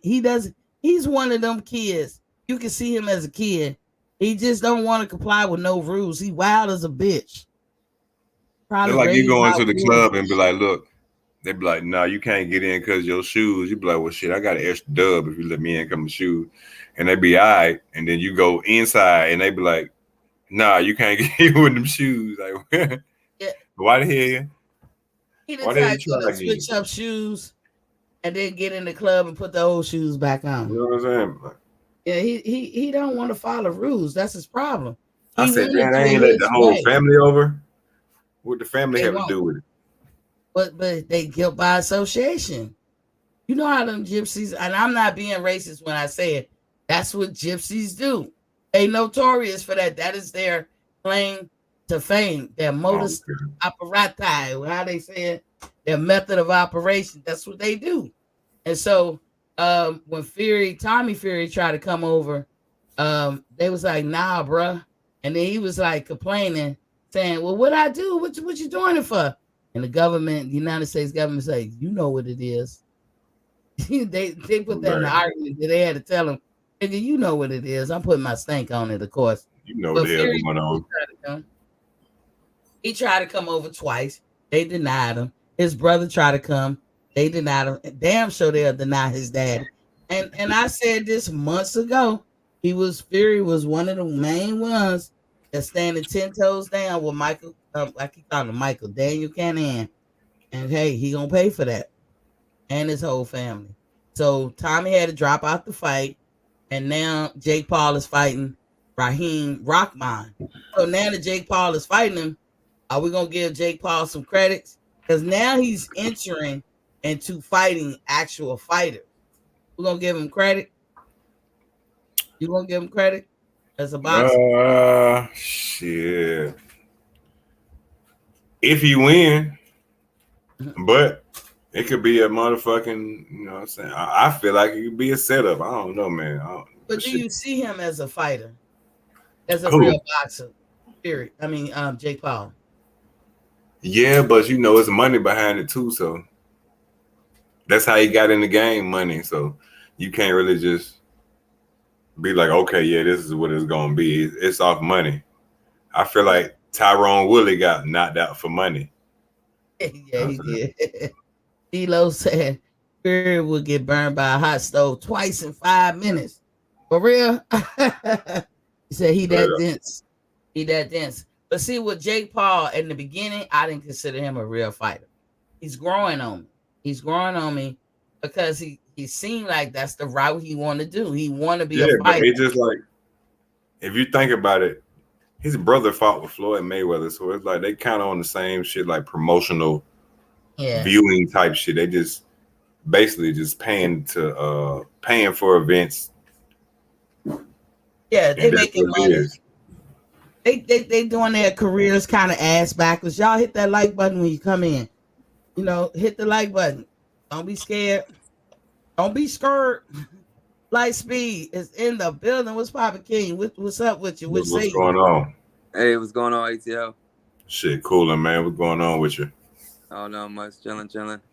[SPEAKER 1] He's one of them kids. You can see him as a kid. He just don't want to comply with no rules. He wild as a bitch.
[SPEAKER 3] Probably like you go into the club and be like, look, they be like, nah, you can't get in because your shoes. You be like, well, shit, I got an extra dub if you let me in come with shoes. And they be all right. And then you go inside and they be like, nah, you can't get in with them shoes. Like, yeah. Why the hell?
[SPEAKER 1] He decided to switch up shoes and then get in the club and put the old shoes back on.
[SPEAKER 3] You know what I'm saying?
[SPEAKER 1] Yeah, he don't want to follow rules. That's his problem.
[SPEAKER 3] I said, man, I ain't let the whole family over. What the family have to do with it?
[SPEAKER 1] But they guilt by association. You know how them gypsies, and I'm not being racist when I say it. That's what gypsies do. They notorious for that. That is their claim to fame. Their modus operandi, how they say it, their method of operation. That's what they do. And so when Tommy Fury tried to come over, they was like, nah, bruh. And then he was like complaining, saying, well, what I do? What you doing it for? And the United States government say, you know what it is. they put that in the argument that they had to tell him, nigga, you know what it is. I'm putting my stank on it, of course.
[SPEAKER 3] You know what the hell's going on.
[SPEAKER 1] He tried to come over twice. They denied him. His brother tried to come. They denied him. Damn sure they'll deny his dad. And I said this months ago. Fury was one of the main ones that's standing 10 toes down with Michael, I keep calling him Michael, Daniel Canahan. And hey, he gonna pay for that. And his whole family. So Tommy had to drop out the fight. And now Jake Paul is fighting Raheem Rockman. So now that Jake Paul is fighting him, are we gonna give Jake Paul some credits? Because now he's entering into fighting actual fighters. We're gonna give him credit. You gonna give him credit as a boxer?
[SPEAKER 3] Shit. If he win, but it could be a motherfucking, you know what I'm saying? I feel like it could be a setup. I don't know, man.
[SPEAKER 1] But do you see him as a fighter? As a real boxer? Period. I mean, Jake Paul.
[SPEAKER 3] Yeah, but you know, it's money behind it too. So that's how he got in the game, money. So you can't really just be like, okay, yeah, this is what it's gonna be. It's off money. I feel like Tyrone Woodley got knocked out for money.
[SPEAKER 1] Yeah, he did. D'Lo said Fury would get burned by a hot stove twice in 5 minutes. For real? He said he that dense. He that dense. But see, with Jake Paul in the beginning, I didn't consider him a real fighter. He's growing on me. He's growing on me because he seemed like that's the route he want to do. He want to be a fighter.
[SPEAKER 3] But it's just like if you think about it, his brother fought with Floyd Mayweather, so it's like they kind of on the same shit, like promotional viewing type shit. They just basically just paying for events.
[SPEAKER 1] Yeah, they making money. They doing their careers kind of ass backwards. Y'all hit that like button when you come in. You know, hit the like button. Don't be scared. Don't be scared. Light speed is in the building. What's poppin', King? What's up with you?
[SPEAKER 3] What's going on?
[SPEAKER 4] Hey, what's going on, ATL?
[SPEAKER 3] Shit, coolin', man. What's going on with you?
[SPEAKER 4] Oh, not much. Chilling.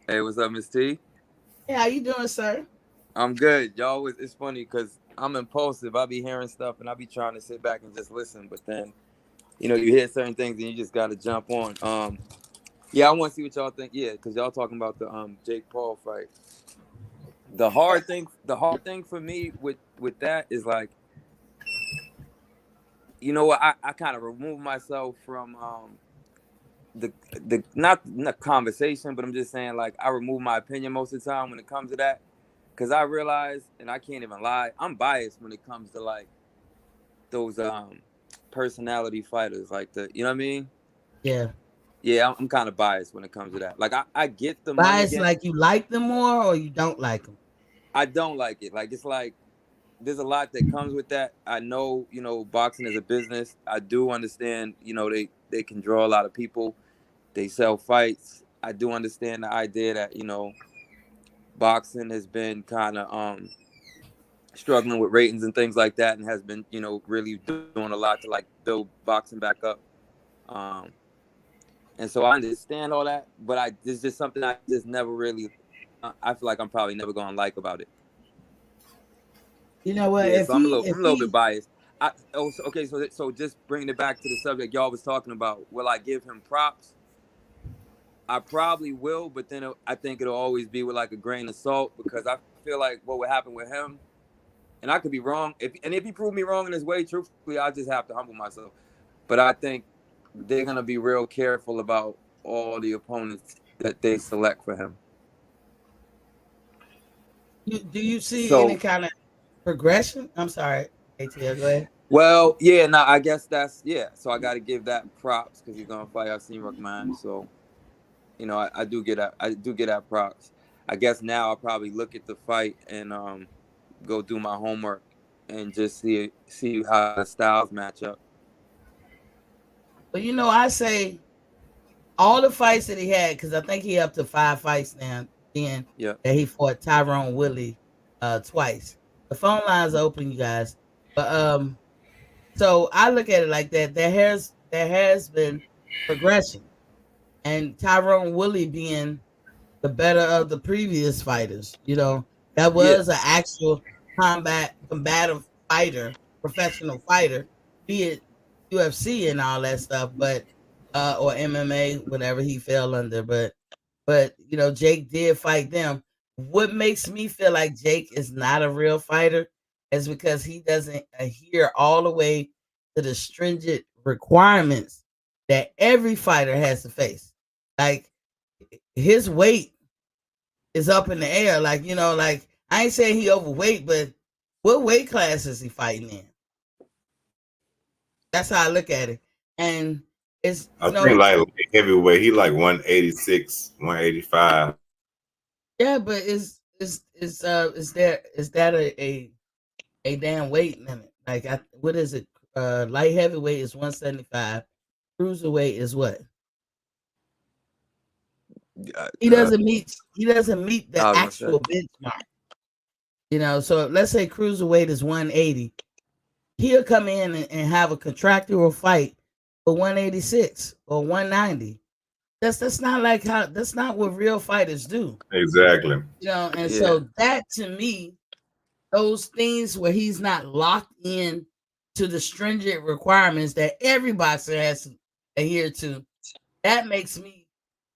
[SPEAKER 4] Hey, what's up, Miss T?
[SPEAKER 1] Hey, how you doing, sir?
[SPEAKER 4] I'm good. Y'all always, it's funny because I'm impulsive. I be hearing stuff and I be trying to sit back and just listen, but then, you hear certain things and you just got to jump on. Yeah, I want to see what y'all think. Yeah, because y'all talking about the Jake Paul fight. The hard thing for me with that is like, you know what? I kind of remove myself from the not conversation, but I'm just saying, like, I remove my opinion most of the time when it comes to that, because I realize, and I can't even lie, I'm biased when it comes to like those personality fighters, like you know what I mean? Yeah, I'm kind of biased when it comes to that. Like, I get the money.
[SPEAKER 1] Biased, like you like them more or you don't like them?
[SPEAKER 4] I don't like it. Like, it's like there's a lot that comes with that. I know, boxing is a business. I do understand, they can draw a lot of people. They sell fights. I do understand the idea that, boxing has been kind of struggling with ratings and things like that, and has been, really doing a lot to like build boxing back up. And so I understand all that, but it's just something I just never really, I feel like I'm probably never gonna like about it.
[SPEAKER 1] You know what?
[SPEAKER 4] Yeah, so I'm a little bit biased. So just bringing it back to the subject y'all was talking about, will I give him props? I probably will, but then I think it'll always be with like a grain of salt, because I feel like what would happen with him, and I could be wrong, if he proved me wrong in his way, truthfully, I just have to humble myself. But I think they're gonna be real careful about all the opponents that they select for him.
[SPEAKER 1] Do you see any kind of progression? I'm sorry, ATL, go ahead.
[SPEAKER 4] Well, yeah, no, I guess so I got to give that props, because he's gonna fight Asim Rahman. So, I do get that props. I guess now I'll probably look at the fight and go do my homework and just see how the styles match up.
[SPEAKER 1] But I say all the fights that he had, because I think he up to 5 fights now. Then that he fought Tyrone Woodley twice. The phone line's open, you guys. But so I look at it like that. There has been progression, and Tyrone Woodley being the better of the previous fighters. That was an actual combative fighter, professional fighter, be it UFC and all that stuff, but or MMA, whatever he fell under. But Jake did fight them. What makes me feel like Jake is not a real fighter is because he doesn't adhere all the way to the stringent requirements that every fighter has to face. Like, his weight is up in the air. Like, like, I ain't saying he overweight, but what weight class is he fighting in? That's how I look at it. And it's
[SPEAKER 3] I think like heavyweight, he like 186, 185.
[SPEAKER 1] Yeah, but is that a damn weight limit? Like, what is it? Light heavyweight is 175. Cruiserweight is what? He doesn't meet the actual benchmark. So let's say cruiserweight is 180. He'll come in and have a contractual fight for 186 or 190. That's not what real fighters do.
[SPEAKER 3] Exactly.
[SPEAKER 1] So that, to me, those things where he's not locked in to the stringent requirements that every boxer has to adhere to, that makes me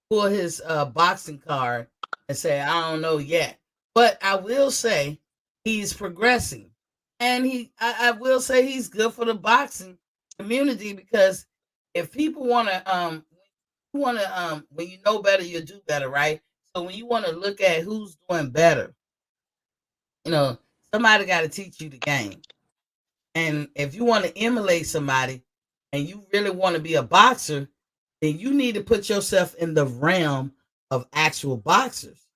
[SPEAKER 1] pull his boxing card and say, I don't know yet. But I will say he's progressing. And I will say he's good for the boxing community, because if people want to when you know better, you do better, right? So when you want to look at who's doing better, somebody got to teach you the game. And if you want to emulate somebody and you really want to be a boxer, then you need to put yourself in the realm of actual boxers.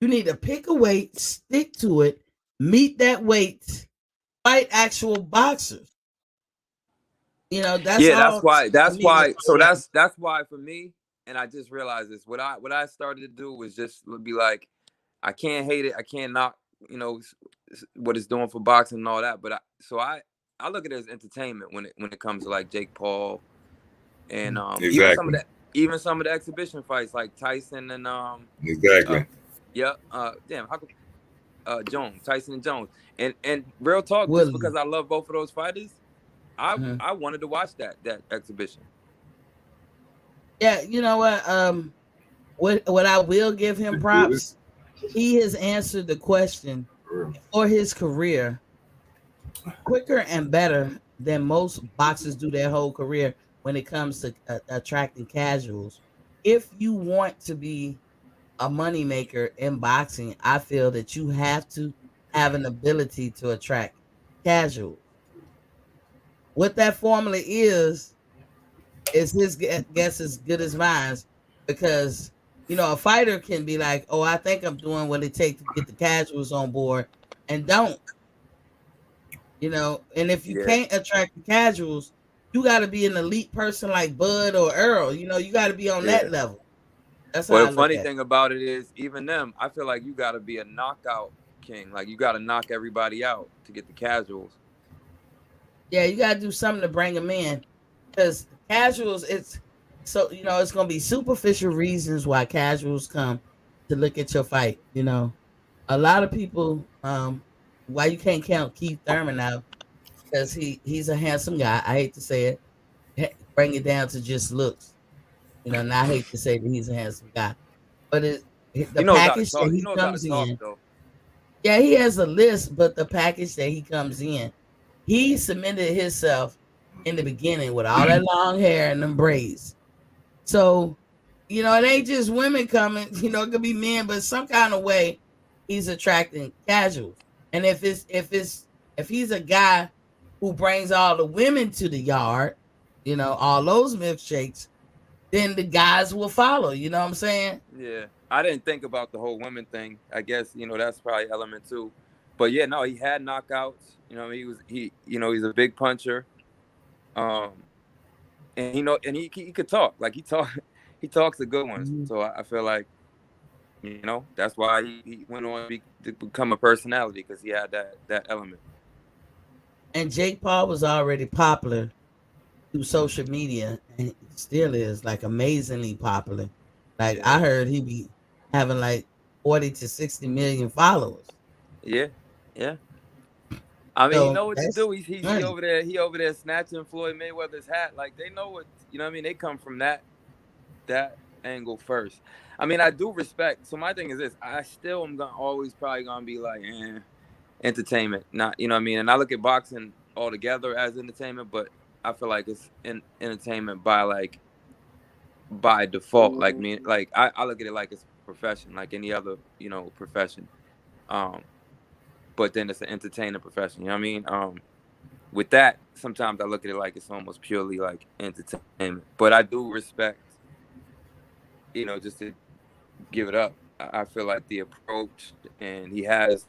[SPEAKER 1] You need to pick a weight, stick to it, meet that weight, fight actual boxers. That's
[SPEAKER 4] Yeah, that's
[SPEAKER 1] all
[SPEAKER 4] why.
[SPEAKER 1] to
[SPEAKER 4] That's
[SPEAKER 1] me.
[SPEAKER 4] why.
[SPEAKER 1] That's
[SPEAKER 4] So
[SPEAKER 1] all.
[SPEAKER 4] that's why for me, and I just realized this. What I started to do was just be like, I can't hate it. I can't knock, what it's doing for boxing and all that. But I look at it as entertainment when it comes to like Jake Paul and
[SPEAKER 3] Exactly.
[SPEAKER 4] even some of the exhibition fights like Tyson and
[SPEAKER 3] Exactly.
[SPEAKER 4] damn, how Jones, Tyson and Jones. And real talk, just
[SPEAKER 1] Willie.
[SPEAKER 4] because I love both of those fighters, I
[SPEAKER 1] Mhm.
[SPEAKER 4] I wanted to watch that exhibition.
[SPEAKER 1] Yeah, you know what? What I will give him props. He has answered the question for his career quicker and better than most boxers do their whole career when it comes to attracting casuals. If you want to be a moneymaker in boxing, I feel that you have to have an ability to attract casuals. What that formula is his guess as good as mine, because a fighter can be like, "Oh, I think I'm doing what it takes to get the casuals on board," and don't. And if you
[SPEAKER 4] Yeah.
[SPEAKER 1] can't attract the casuals, you got to be an elite person like Bud or Earl. You got to be on
[SPEAKER 4] Yeah.
[SPEAKER 1] that level. That's how
[SPEAKER 4] Well,
[SPEAKER 1] I
[SPEAKER 4] the
[SPEAKER 1] look
[SPEAKER 4] funny
[SPEAKER 1] at it.
[SPEAKER 4] thing about it is, even them, I feel like you got to be a knockout king. Like you got to knock everybody out to get the casuals.
[SPEAKER 1] Yeah, you got to do something to bring them in, because the casuals, it's going to be superficial reasons why casuals come to look at your fight. A lot of people, why you can't count Keith Thurman out, because he's a handsome guy. I hate to say it. Bring it down to just looks. And I hate to say that he's a handsome guy, but
[SPEAKER 4] He
[SPEAKER 1] the
[SPEAKER 4] knows how to
[SPEAKER 1] package that
[SPEAKER 4] talk. He
[SPEAKER 1] he
[SPEAKER 4] knows how to
[SPEAKER 1] comes
[SPEAKER 4] talk
[SPEAKER 1] in,
[SPEAKER 4] though.
[SPEAKER 1] yeah, he has a list, but the package that he comes in, he submitted himself in the beginning with all that long hair and them braids. So, it ain't just women coming, it could be men, but some kind of way he's attracting casuals. And if he's a guy who brings all the women to the yard, all those milkshakes, then the guys will follow. You know what I'm saying?
[SPEAKER 4] Yeah, I didn't think about the whole women thing. I guess that's probably element too. But yeah, no, he had knockouts. He's a big puncher. Um, and he could talk. Like he talks the good ones.
[SPEAKER 1] Mhm.
[SPEAKER 4] So I feel like that's why he went on to become a personality, because he had that element.
[SPEAKER 1] And Jake Paul was already popular through social media, and he still is like amazingly popular. Like
[SPEAKER 4] Yeah,
[SPEAKER 1] I heard he be having like 40 to 60 million followers.
[SPEAKER 4] yeah, yeah. I mean, he
[SPEAKER 1] So
[SPEAKER 4] know what to
[SPEAKER 1] that's
[SPEAKER 4] do. He
[SPEAKER 1] money.
[SPEAKER 4] over there. He over there snatching Floyd Mayweather's hat. Like they know what What I mean. They come from that angle first. I mean, I do respect. So my thing is this: I still am gonna always probably gonna be like, entertainment, not what I mean. And I look at boxing altogether as entertainment, but I feel like it's entertainment by default. Like me, like I look at it like it's a profession, like any other profession. Um, but then it's an entertainment profession. You know what I mean? With that, sometimes I look at it like it's almost purely like entertainment. But I do respect, just to give it up. I feel like the approach, and he's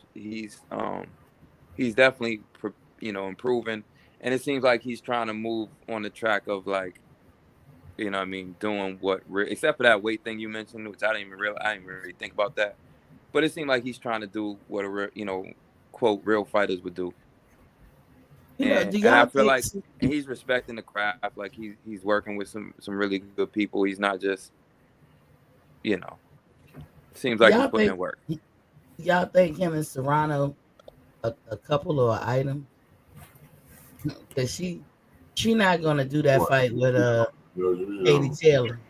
[SPEAKER 4] definitely improving, and it seems like he's trying to move on the track of like what I mean, doing except for that weight thing you mentioned, which I didn't really think about that, but it seemed like he's trying to do what a real, quote real fighters would do, and
[SPEAKER 1] Do
[SPEAKER 4] and I
[SPEAKER 1] y'all
[SPEAKER 4] feel
[SPEAKER 1] think?
[SPEAKER 4] like and he's respecting the craft, like he's working with some really good people. He's not just you know seems like he's
[SPEAKER 1] Y'all
[SPEAKER 4] putting
[SPEAKER 1] think?
[SPEAKER 4] in work.
[SPEAKER 1] Y'all think him and Serrano a couple or an item? Because she not gonna do that fight with Katie Taylor,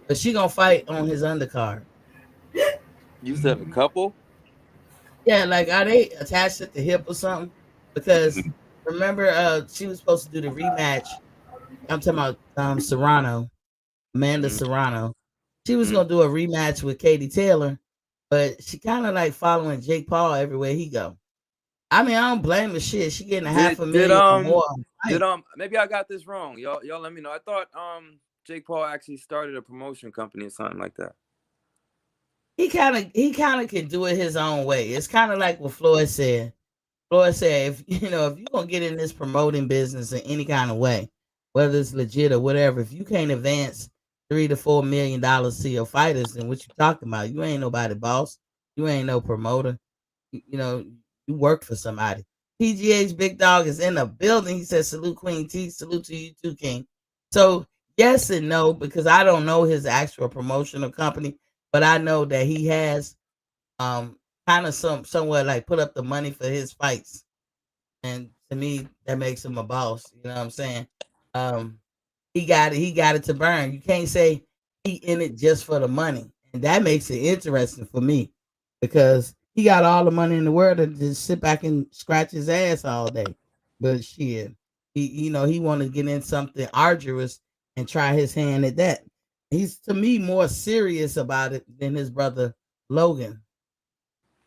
[SPEAKER 1] but she gonna fight on his undercard.
[SPEAKER 4] You said a couple.
[SPEAKER 1] Yeah, like are they attached at the hip or something? Because remember, she was supposed to do the rematch. I'm talking about Serrano, Amanda
[SPEAKER 4] Mm-hmm.
[SPEAKER 1] Serrano. She was
[SPEAKER 4] Mm-hmm.
[SPEAKER 1] gonna do a rematch with Katie Taylor, but she kind of like following Jake Paul everywhere he go. I mean, I don't blame the shit. She getting a
[SPEAKER 4] Did
[SPEAKER 1] $500,000 or more.
[SPEAKER 4] did maybe I got this wrong. Y'all let me know. I thought Jake Paul actually started a promotion company or something like that.
[SPEAKER 1] He kind of can do it his own way. It's kind of like what Floyd said. Floyd said, if if you're gonna get in this promoting business in any kind of way, whether it's legit or whatever, if you can't advance $3 to $4 million to your fighters, then what you talking about? You ain't nobody boss. You ain't no promoter. You work for somebody. PGA's big dog is in the building. He says, salute Queen T, salute to you too, King. So yes and no, because I don't know his actual promotional company, but I know that he has kind of somewhat like put up the money for his fights. And to me, that makes him a boss. You know what I'm saying? Um, he got it to burn. You can't say he in it just for the money. And that makes it interesting for me because he got all the money in the world to just sit back and scratch his ass all day. But shit, he want to get in something arduous and try his hand at that. He's to me more serious about it than his brother Logan.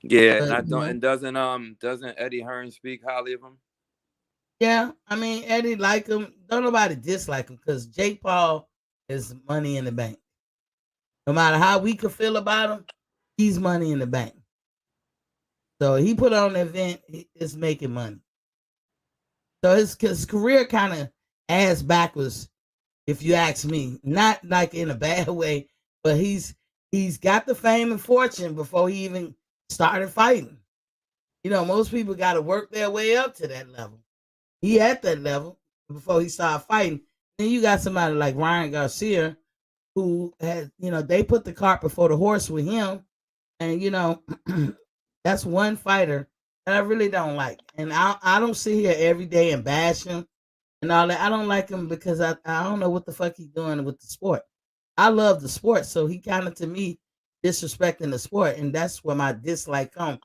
[SPEAKER 4] Yeah,
[SPEAKER 1] But,
[SPEAKER 4] and doesn't Eddie Hearn speak highly of him?
[SPEAKER 1] yeah, I mean Eddie like him. Don't nobody dislike him because Jake Paul is money in the bank. No matter how we could feel about him, he's money in the bank. So he put on an event, it's making money. So his career kind of ass backwards, if you ask me. Not like in a bad way, but he's got the fame and fortune before he even started fighting. Most people got to work their way up to that level. He at that level before he started fighting. Then you got somebody like Ryan Garcia, who has, they put the cart before the horse with him. And, that's one fighter that I really don't like. And I don't sit here every day and bash him and all that. I don't like him because I don't know what the fuck he's doing with the sport. I love the sport. So he kind of, to me, disrespecting the sport. And that's where my dislike comes.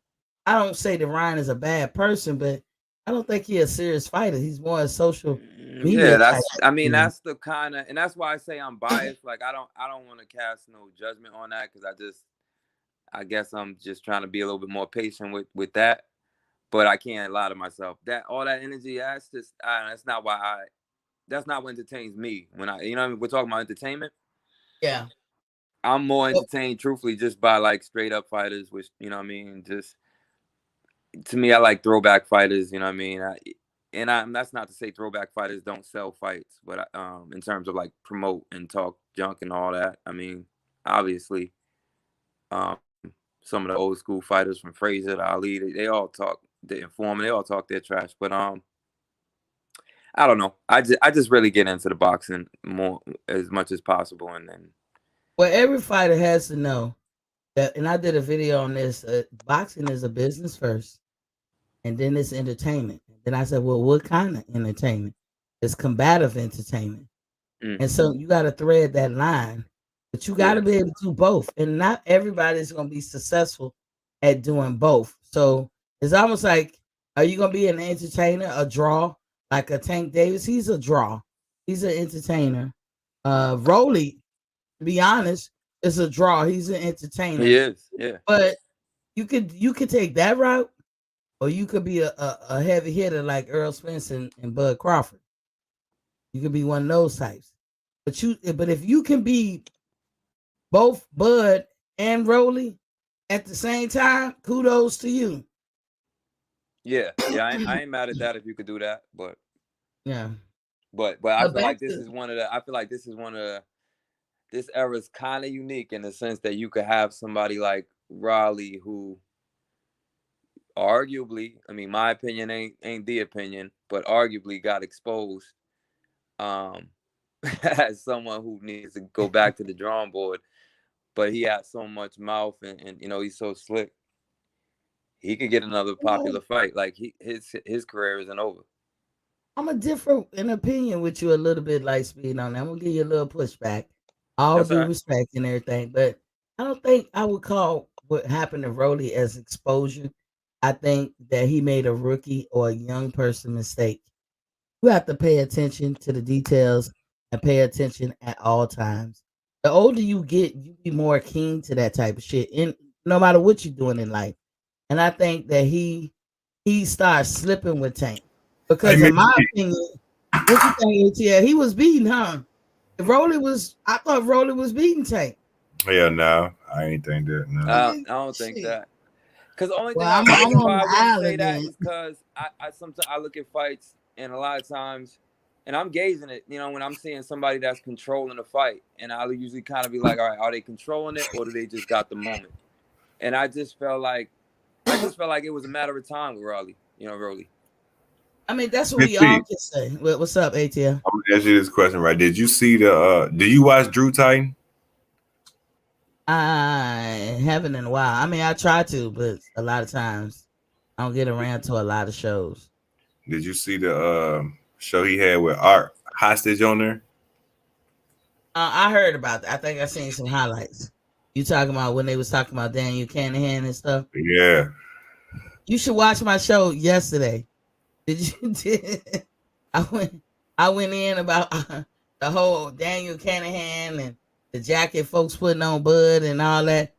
[SPEAKER 1] I don't say that Ryan is a bad person, but I don't think he's a serious fighter. He's more a social media type.
[SPEAKER 4] That's the kind of, and that's why I say I'm biased. Like I don't want to cast no judgment on that because I guess I'm just trying to be a little bit more patient with that. But I can't lie to myself. That all that energy, that's just that's not that's not what entertains me. When we're talking about entertainment.
[SPEAKER 1] Yeah.
[SPEAKER 4] I'm more entertained, truthfully, just by like straight up fighters, which just to me, I like throwback fighters. That's not to say throwback fighters don't sell fights, but in terms of like promote and talk junk and all that, obviously, some of the old school fighters from Frazier to Ali, they all talk, the Informant, they all talk their trash. But I don't know. I just really get into the boxing more as much as possible, and then.
[SPEAKER 1] Well, every fighter has to know that, and I did a video on this. Boxing is a business first, and then it's entertainment. Then I said, well, what kind of entertainment? It's combative entertainment. And so you got to thread that line, but you got to be able to do both. And not everybody's going to be successful at doing both. So it's almost like, are you going to be an entertainer, a draw, like a Tank Davis? He's a draw. He's an entertainer. Rolly, to be honest, is a draw. He's an entertainer.
[SPEAKER 4] He is, yeah.
[SPEAKER 1] But you could take that route, or you could be a heavy hitter like Earl Spence and Bud Crawford. You could be one of those types. But if you can be both Bud and Rolly at the same time, kudos to you.
[SPEAKER 4] Yeah. I ain't mad at that if you could do that, but
[SPEAKER 1] yeah.
[SPEAKER 4] But I feel like this is one of the. This era is kind of unique in the sense that you could have somebody like Raleigh who, arguably, my opinion ain't the opinion, but arguably got exposed as someone who needs to go back to the drawing board. But he had so much mouth and he's so slick. He could get another popular fight. Like his career isn't over.
[SPEAKER 1] I'm a different in opinion with you a little bit, Light Speed, on that. I'm gonna give you a little pushback. All due respect and everything, but I don't think I would call what happened to Rolly as exposure. I think that he made a rookie or a young person mistake. You have to pay attention to the details and pay attention at all times. The older you get, you be more keen to that type of shit, and no matter what you're doing in life. And I think that he he started slipping with Tank. Because in my opinion, what you think, ATL? He was beating, huh? I thought Rolly was beating Tank.
[SPEAKER 3] Yeah, no, I ain't think that. No.
[SPEAKER 4] I don't think that. Because the only thing
[SPEAKER 1] I'm on
[SPEAKER 4] why I
[SPEAKER 1] the
[SPEAKER 4] wouldn't say
[SPEAKER 1] island
[SPEAKER 4] that
[SPEAKER 1] then.
[SPEAKER 4] is because I sometimes I look at fights and a lot of times, and I'm gauging it, you know, when I'm seeing somebody that's controlling the fight, and I'll usually kind of be like, all right, are they controlling it or do they just got the moment? And I just felt like it was a matter of time with Rolly.
[SPEAKER 1] I mean, that's what we all can say. What's up, ATL?
[SPEAKER 3] I'm gonna ask you this question, right? Did you see do you watch Drew Titan?
[SPEAKER 1] I haven't in a while. I mean, I try to, but a lot of times I don't get around to a lot of shows.
[SPEAKER 3] Did you see the show he had with Art Hostage on there?
[SPEAKER 1] I heard about that. I think I seen some highlights. You talking about when they was talking about Daniel Canahan and stuff?
[SPEAKER 3] Yeah.
[SPEAKER 1] You should watch my show yesterday. Did you? I went in about the whole Daniel Canahan and the jacket folks putting on Bud and all that.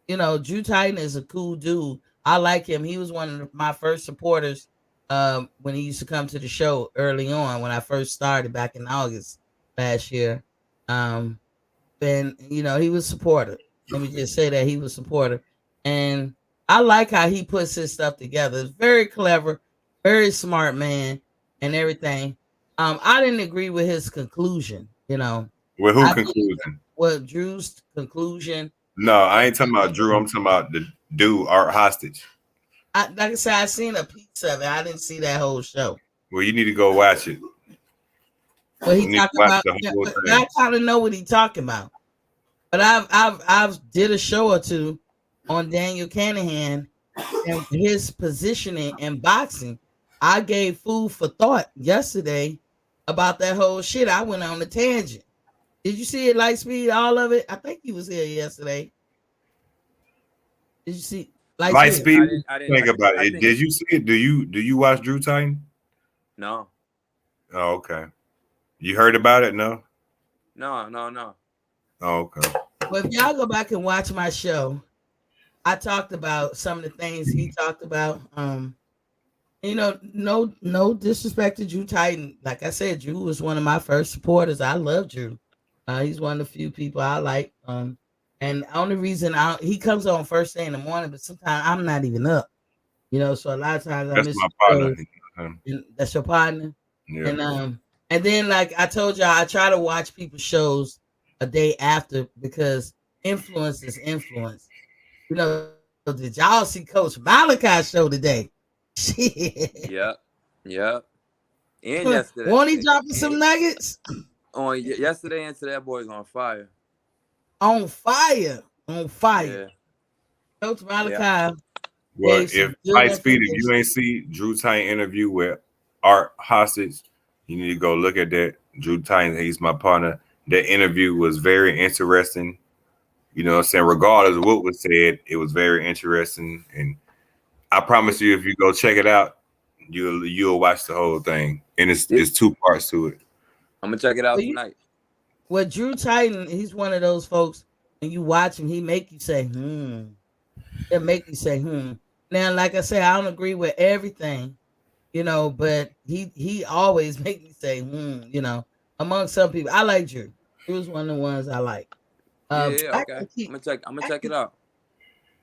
[SPEAKER 1] You know, Drew Titan is a cool dude. I like him. He was one of my first supporters when he used to come to the show early on when I first started back in August last year. And you know, he was supportive. Let me just say that he was supportive. And I like how he puts his stuff together. It's very clever, very smart man, and everything. I didn't agree with his conclusion, you know.
[SPEAKER 3] With who conclusion?
[SPEAKER 1] What Drew's conclusion.
[SPEAKER 3] No, I ain't talking about Drew. I'm talking about the dude, Art Hostage.
[SPEAKER 1] Like I said, I seen a piece of it. I didn't see that whole show.
[SPEAKER 3] Well, you need to go watch it.
[SPEAKER 1] Well, he talking about. I kind of know what he's talking about, but I've did a show or two on Daniel Canahan and his positioning in boxing. I gave food for thought yesterday about that whole shit. I went on a tangent. Did you see it, Lightspeed? All of it? I think he was here yesterday. Did you see
[SPEAKER 3] Lightspeed? I didn't think about it. Did you see it? Do you watch Drew Titan?
[SPEAKER 4] No.
[SPEAKER 3] Oh, okay. You heard about it? No.
[SPEAKER 4] No.
[SPEAKER 3] Oh, okay.
[SPEAKER 1] Well, if y'all go back and watch my show, I talked about some of the things he talked about. You know, no disrespect to Drew Titan. Like I said, Drew was one of my first supporters. I love Drew. He's one of the few people I like. And the only reason he comes on first thing in the morning, but sometimes I'm not even up. You know, so a lot of times I miss
[SPEAKER 3] my partner.
[SPEAKER 1] That's your partner.
[SPEAKER 3] Yeah.
[SPEAKER 1] And then like I told y'all, I try to watch people's shows a day after because influence is influence. You know, did y'all see Coach Malachi's show today? Shit.
[SPEAKER 4] Yep. And yesterday.
[SPEAKER 1] Won't he dropping some nuggets?
[SPEAKER 4] On yesterday and today, that boy's on fire.
[SPEAKER 1] On fire.
[SPEAKER 4] Yeah.
[SPEAKER 1] Coach Malachi.
[SPEAKER 3] Yeah. Well, if Lightspeed, if you ain't see Drew Titan interview with Art Hostage, you need to go look at that. Drew Titan, he's my partner. That interview was very interesting. You know what I'm saying? Regardless of what was said, it was very interesting. And I promise you, if you go check it out, you'll watch the whole thing. And it's 2 parts to it.
[SPEAKER 4] I'm gonna check it out tonight.
[SPEAKER 1] Well, Drew Titan, he's one of those folks, and you watch him, he make you say, He'll make you say, Now, like I said, I don't agree with everything, you know, but he always make me say, you know, among some people. I like Drew. Drew's one of the ones I like.
[SPEAKER 4] Okay. I'm gonna check it out.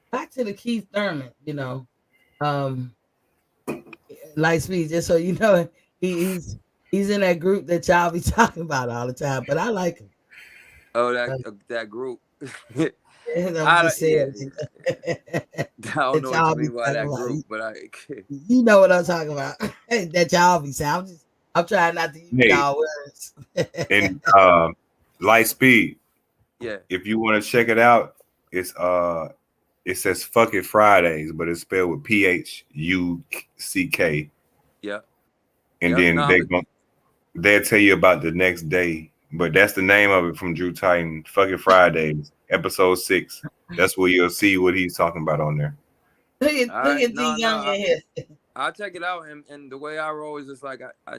[SPEAKER 1] Back to the Keith Thurman, you know, Lightspeed, just so you know, he's in that group that y'all be talking about all the time, but I like him.
[SPEAKER 4] Oh, that group. I don't know what you mean by that group, but
[SPEAKER 1] you know what I'm talking about. That y'all be saying. I'm trying not to use y'all words.
[SPEAKER 3] And Lightspeed.
[SPEAKER 4] Yeah.
[SPEAKER 3] If you want to check it out, it's it says Fuck It Fridays, but it's spelled with PHUCK.
[SPEAKER 4] Yeah.
[SPEAKER 3] And then they'll tell you about the next day. But that's the name of it from Drew Titan. Fuck It Fridays, episode 6. That's where you'll see what he's talking about on there.
[SPEAKER 1] Look at D Young in here.
[SPEAKER 4] I'll check it out, and the way I roll is just like I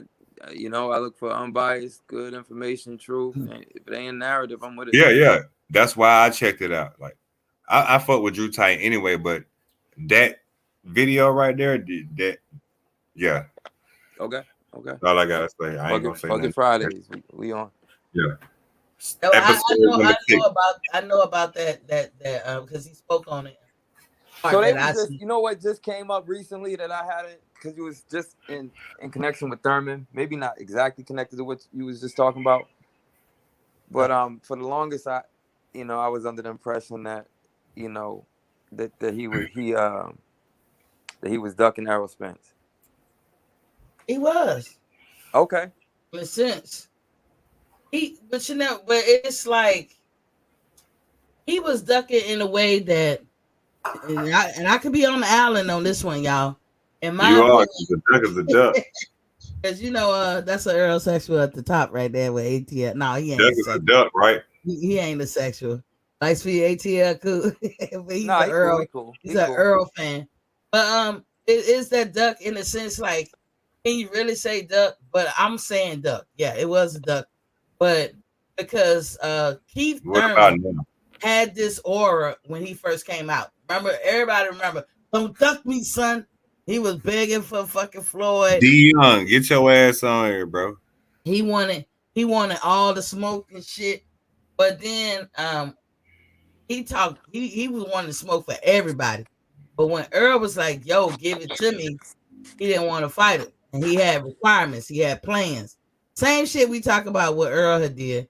[SPEAKER 4] look for unbiased, good information, truth. And if it ain't narrative, I'm with it.
[SPEAKER 3] Yeah. That's why I checked it out. Like I fuck with Drew Titan anyway, but that video right there. Did that? Yeah.
[SPEAKER 4] Okay.
[SPEAKER 3] That's all I gotta say. I ain't gonna say nothing.
[SPEAKER 4] Fridays. We on.
[SPEAKER 3] Yeah.
[SPEAKER 1] No, I know about that because he spoke on it.
[SPEAKER 4] So they was just, you know what just came up recently that I hadn't, because it was just in connection with Thurman. Maybe not exactly connected to what you was just talking about, but for the longest I was under the impression that that he was ducking Errol Spence.
[SPEAKER 1] He was.
[SPEAKER 4] Okay.
[SPEAKER 1] In a sense. But it's like he was ducking in a way that, and I could be on the island on this one, y'all. In my
[SPEAKER 3] opinion, the duck is a duck.
[SPEAKER 1] Because that's an Earl-sexual at the top right there with ATL. No, he ain't.
[SPEAKER 3] Duck is a duck, right?
[SPEAKER 1] He ain't a sexual. Nice for you, ATL, cool. But he's an Earl.
[SPEAKER 4] Cool.
[SPEAKER 1] He's an Earl fan. But it is that duck in a sense, like, can you really say duck? But I'm saying duck. Yeah, it was a duck. But because Keith Thurman had this aura when he first came out. Everybody remember, don't duck me, son. He was begging for fucking Floyd.
[SPEAKER 3] D Young, get your ass on here, bro.
[SPEAKER 1] He wanted all the smoke and shit. But then he was wanting to smoke for everybody. But when Earl was like, yo, give it to me, he didn't want to fight it. And he had requirements, he had plans. Same shit we talk about what Earl had did.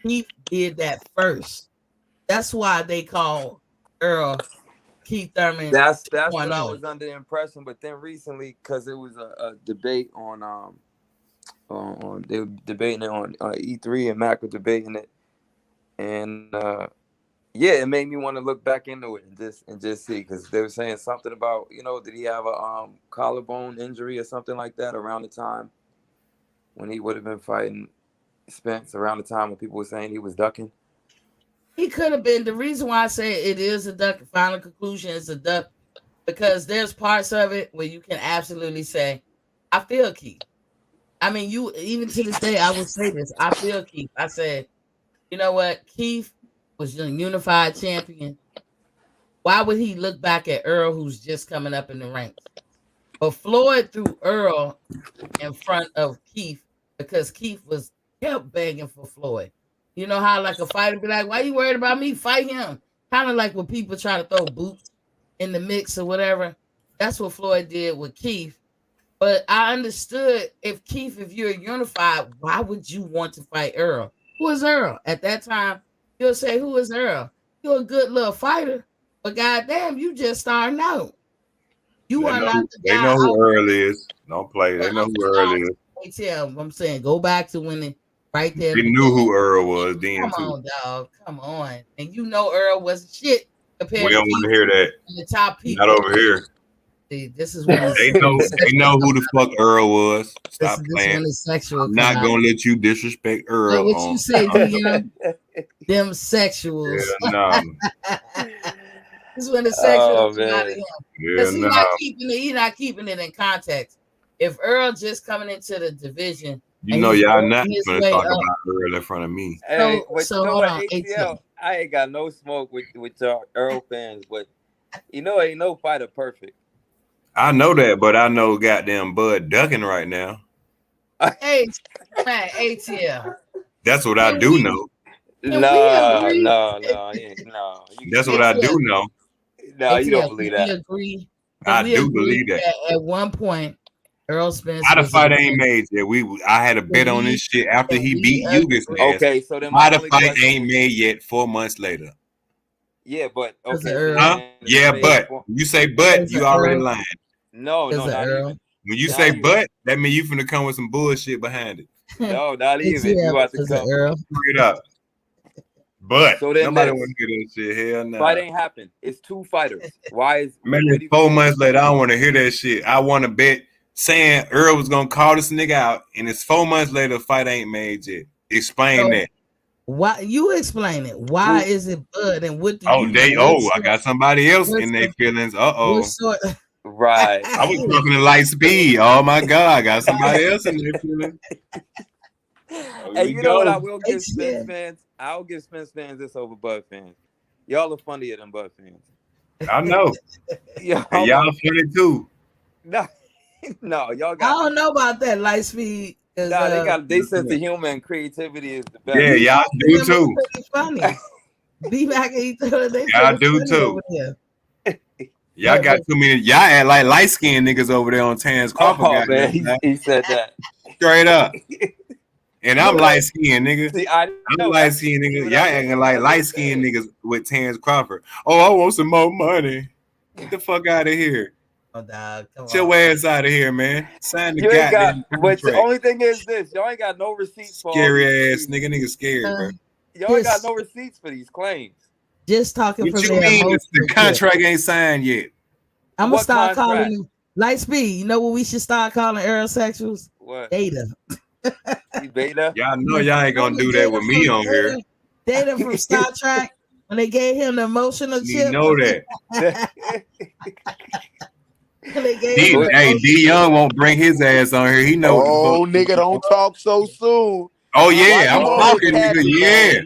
[SPEAKER 1] He did that first. That's why they call Earl Keith Thurman.
[SPEAKER 4] That's what I was under the impression. But then recently, because it was a debate on they were debating it on E3, and Mac was debating it, and it made me want to look back into it and just see, because they were saying something about did he have a collarbone injury or something like that around the time when he would have been fighting Spence, around the time when people were saying he was ducking.
[SPEAKER 1] He could have been. The reason why I say it is a duck, final conclusion is a duck, because there's parts of it where you can absolutely say, I feel Keith. I mean, even to this day, I will say this. I feel Keith. I said, you know what? Keith was a unified champion. Why would he look back at Earl, who's just coming up in the ranks? But Floyd threw Earl in front of Keith because Keith kept begging for Floyd. You know how like a fighter be like, why you worried about me? Fight him. Kind of like when people try to throw Boots in the mix or whatever. That's what Floyd did with Keith. But I understood if you're unified, why would you want to fight Earl? Who is Earl? At that time, you'll say, who is Earl? You're a good little fighter, but goddamn, you just starting out. They
[SPEAKER 3] know who Earl is. Don't play. They know who Earl is.
[SPEAKER 1] I'm saying, go back to when right there.
[SPEAKER 3] They knew who Earl was then.
[SPEAKER 1] Come on, dog. Come on. And Earl was shit compared
[SPEAKER 3] we don't want to hear that.
[SPEAKER 1] The top people.
[SPEAKER 3] Not over here.
[SPEAKER 1] See, this is when
[SPEAKER 3] they know who the fuck Earl was. Stop playing.
[SPEAKER 1] I'm
[SPEAKER 3] not gonna let you disrespect Earl.
[SPEAKER 1] What you say, them sexuals.
[SPEAKER 3] Yeah, no.
[SPEAKER 1] This is when the sexuals come out of him. Because he's not keeping it in context. If Earl just coming into the division,
[SPEAKER 3] y'all not gonna talk about Earl in front of me.
[SPEAKER 4] Hey, hold on, ATL. I ain't got no smoke with your Earl fans, but ain't no fighter perfect.
[SPEAKER 3] I know that, but I know goddamn Bud ducking right now.
[SPEAKER 1] Hey, man, ATL.
[SPEAKER 3] That's what I do know.
[SPEAKER 4] No.
[SPEAKER 3] That's what I do know.
[SPEAKER 4] No, you don't believe that.
[SPEAKER 1] Agree.
[SPEAKER 3] I do believe that.
[SPEAKER 1] At one point, Earl Spence.
[SPEAKER 3] How the fight ain't made yet? I had a bet on this shit after he beat Yugas.
[SPEAKER 4] Okay, so then
[SPEAKER 3] why the fight ain't made yet 4 months later?
[SPEAKER 4] Yeah, but okay.
[SPEAKER 3] Huh? Yeah, but you say but, you already lying.
[SPEAKER 4] No, not even.
[SPEAKER 3] When you say but, that means you finna come with some bullshit behind it.
[SPEAKER 4] No, not even. You about to come.
[SPEAKER 3] Straight up. But
[SPEAKER 4] so then
[SPEAKER 3] nobody want to hear that shit. Hell no.
[SPEAKER 4] Fight ain't happen. It's 2 fighters. Why is
[SPEAKER 3] man? 4 months later, I don't want to hear that shit. I want to bet saying Earl was gonna call this nigga out, and it's 4 months later, the fight ain't made yet. Explain that.
[SPEAKER 1] Why you explain it? Why is it Bud and what do you
[SPEAKER 3] I got somebody else in their feelings.
[SPEAKER 4] Right.
[SPEAKER 3] I was talking to light speed. Oh my god, I got somebody else in their feelings.
[SPEAKER 4] Hey, you know what I will give Spence fans? I'll give Spence fans this over Bud fans. Y'all are funnier than Bud fans.
[SPEAKER 3] I know.
[SPEAKER 4] Yo,
[SPEAKER 3] And y'all funny too.
[SPEAKER 4] no, no, y'all
[SPEAKER 1] I
[SPEAKER 4] got.
[SPEAKER 1] don't know about that Lightspeed.
[SPEAKER 4] Nah, they got they sense of humor and creativity is the best.
[SPEAKER 3] Yeah, y'all do too.
[SPEAKER 1] Pretty funny. B-Mac and each other, they
[SPEAKER 3] Y'all
[SPEAKER 1] pretty
[SPEAKER 3] do
[SPEAKER 1] funny
[SPEAKER 3] too.
[SPEAKER 1] over there.
[SPEAKER 3] Y'all got too many. Y'all act like light skinned niggas over there on Tan's Crawford.
[SPEAKER 4] Oh man, he said that
[SPEAKER 3] straight up. And I'm light skinned, nigga.
[SPEAKER 4] See,
[SPEAKER 3] I'm light skinned, nigga. Y'all acting like light skinned niggas with Tan's Crawford. Oh, I want some more money. Get the fuck out of here.
[SPEAKER 1] Oh, dog, come
[SPEAKER 3] Get your ass out of here, man. Sign the
[SPEAKER 4] you ain't got,
[SPEAKER 3] goddamn
[SPEAKER 4] but the
[SPEAKER 3] contract.
[SPEAKER 4] only thing is this: y'all ain't got no receipts for
[SPEAKER 3] Scary
[SPEAKER 4] all
[SPEAKER 3] ass nigga. Nigga scared, bro.
[SPEAKER 4] Y'all ain't got no receipts for these claims.
[SPEAKER 1] Just talking
[SPEAKER 3] What
[SPEAKER 1] from
[SPEAKER 3] you
[SPEAKER 1] their
[SPEAKER 3] mean
[SPEAKER 1] emotions.
[SPEAKER 3] the contract ain't signed yet?
[SPEAKER 1] I'm gonna start calling them Lightspeed. You know what we should start calling aerosexuals?
[SPEAKER 4] What?
[SPEAKER 1] Data.
[SPEAKER 4] Beta?
[SPEAKER 3] Y'all know y'all ain't gonna do that with me on here.
[SPEAKER 1] Data from Star Trek when they gave him the emotional chip.
[SPEAKER 3] You know that.
[SPEAKER 1] Hey,
[SPEAKER 3] D Young won't bring his ass on here. He know.
[SPEAKER 5] Oh, nigga, don't talk so soon.
[SPEAKER 3] Oh yeah, I'm talking, nigga. Yeah.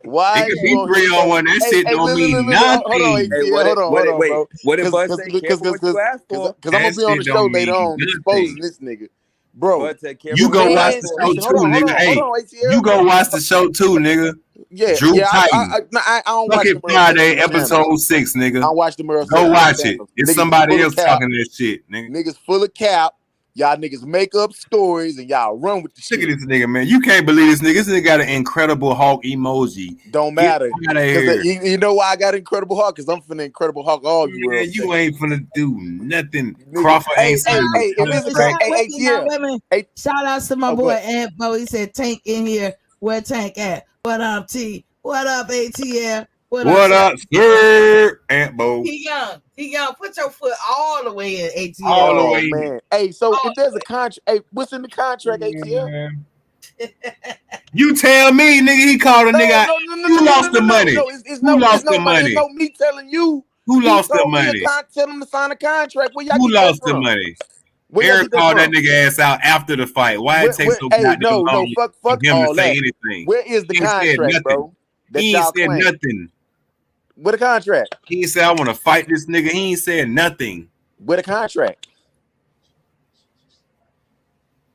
[SPEAKER 5] Why
[SPEAKER 3] it could be 3-on-1. That shit don't mean
[SPEAKER 5] look,
[SPEAKER 3] nothing.
[SPEAKER 5] Hold on, hold on, bro.
[SPEAKER 4] What if I say careful what you ask for?
[SPEAKER 5] Because I'm gonna be on the show later on exposing this nigga. Bro,
[SPEAKER 3] you go watch the show too, nigga. Hey, you go watch the show too, nigga.
[SPEAKER 5] Yeah,
[SPEAKER 3] Drew Titan.
[SPEAKER 5] I don't watch
[SPEAKER 3] it Friday, episode 6, nigga.
[SPEAKER 5] I watch the Merle.
[SPEAKER 3] Go watch it. It's somebody else talking that shit, nigga.
[SPEAKER 5] Niggas full of cap. Y'all niggas make up stories and y'all run with the shit.
[SPEAKER 3] Look at this nigga, man. You can't believe this nigga. This nigga got an Incredible Hulk emoji.
[SPEAKER 5] Don't matter. You know why I got Incredible Hulk? Because I'm finna Incredible Hulk all you.
[SPEAKER 3] Yeah, you ain't finna do nothing. Crawford ain't
[SPEAKER 5] Hey,
[SPEAKER 1] shout out to my boy Aunt Bo. He said Tank in here. Where Tank at? What up, T? What up, ATL?
[SPEAKER 3] What up, sir? Aunt Bo.
[SPEAKER 1] He young. Put your foot all the way in ATL.
[SPEAKER 3] All the way,
[SPEAKER 5] man. Hey, so if there's a contract, hey, what's in the contract, ATL?
[SPEAKER 3] You tell me, nigga. He called a nigga. Who lost the money? Who lost the money?
[SPEAKER 5] It's no me telling you.
[SPEAKER 3] Who lost the money?
[SPEAKER 5] Tell him to sign a contract.
[SPEAKER 3] Who lost the money? Eric called that nigga ass out after the fight. Why it takes so goddamn long for him to say anything?
[SPEAKER 5] Where is the contract, bro?
[SPEAKER 3] He ain't said nothing.
[SPEAKER 5] Where the contract?
[SPEAKER 3] He ain't said I want to fight this nigga. He ain't said nothing.
[SPEAKER 5] Where the contract?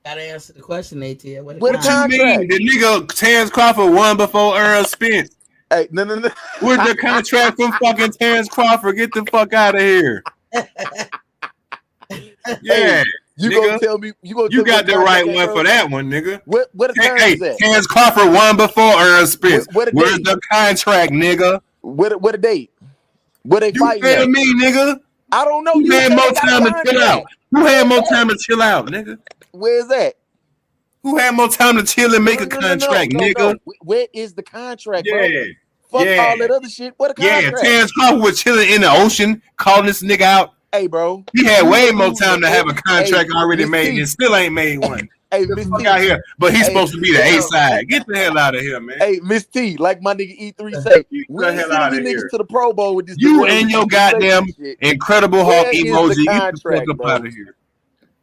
[SPEAKER 1] Gotta answer the question, ATL.
[SPEAKER 5] Where the contract?
[SPEAKER 3] The nigga Terrence Crawford won before Earl Spence.
[SPEAKER 5] Hey, no.
[SPEAKER 3] Where's the contract from fucking Terrence Crawford? Get the fuck out of here. Yeah.
[SPEAKER 5] Hey, you gonna tell me
[SPEAKER 3] you got the right one for that one, nigga.
[SPEAKER 5] What the terms at?
[SPEAKER 3] Terrence Crawford won before Earl Spence. Where's the contract, nigga?
[SPEAKER 5] What the date? What they fighting?
[SPEAKER 3] You tell me, nigga.
[SPEAKER 5] I don't know.
[SPEAKER 3] Who had more time to chill out? Who had more time to chill out, nigga?
[SPEAKER 5] Where's that?
[SPEAKER 3] Who had more time to chill and make a contract, nigga?
[SPEAKER 5] Where is the contract,
[SPEAKER 3] bro?
[SPEAKER 5] Fuck all that other shit. What a contract?
[SPEAKER 3] Yeah, Terrence Crawford was chilling in the ocean, calling this nigga out.
[SPEAKER 5] Hey, bro.
[SPEAKER 3] He had way more time to have a contract already made and still ain't made one.
[SPEAKER 5] Hey, Miss
[SPEAKER 3] T. out here, but he's supposed to be the A side. Get the hell out of here, man.
[SPEAKER 5] Hey, Miss T, like my nigga E3 say, we ain't sending you niggas to the Pro Bowl with this.
[SPEAKER 3] You and your goddamn Incredible Hulk emoji. Get the fuck up out of here.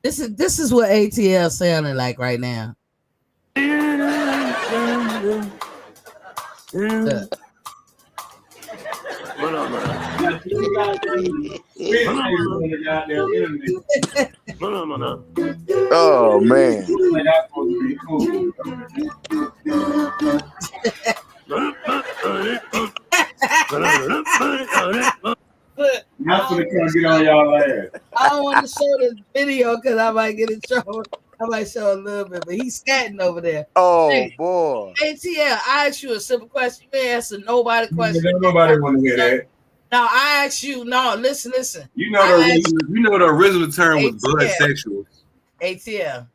[SPEAKER 1] This is what ATL sounding like right now.
[SPEAKER 5] Oh man.
[SPEAKER 3] I'm gonna come get on y'all ass.
[SPEAKER 1] I don't want to show this video because I might get in trouble. I might show a little bit, but he's scatting over there.
[SPEAKER 5] Oh boy.
[SPEAKER 1] ATL, I asked you a simple question. You ain't answer nobody question.
[SPEAKER 3] Nobody want to hear that.
[SPEAKER 1] Now I asked you. No, listen.
[SPEAKER 3] You know the original term was blood sexuals.
[SPEAKER 1] ATL.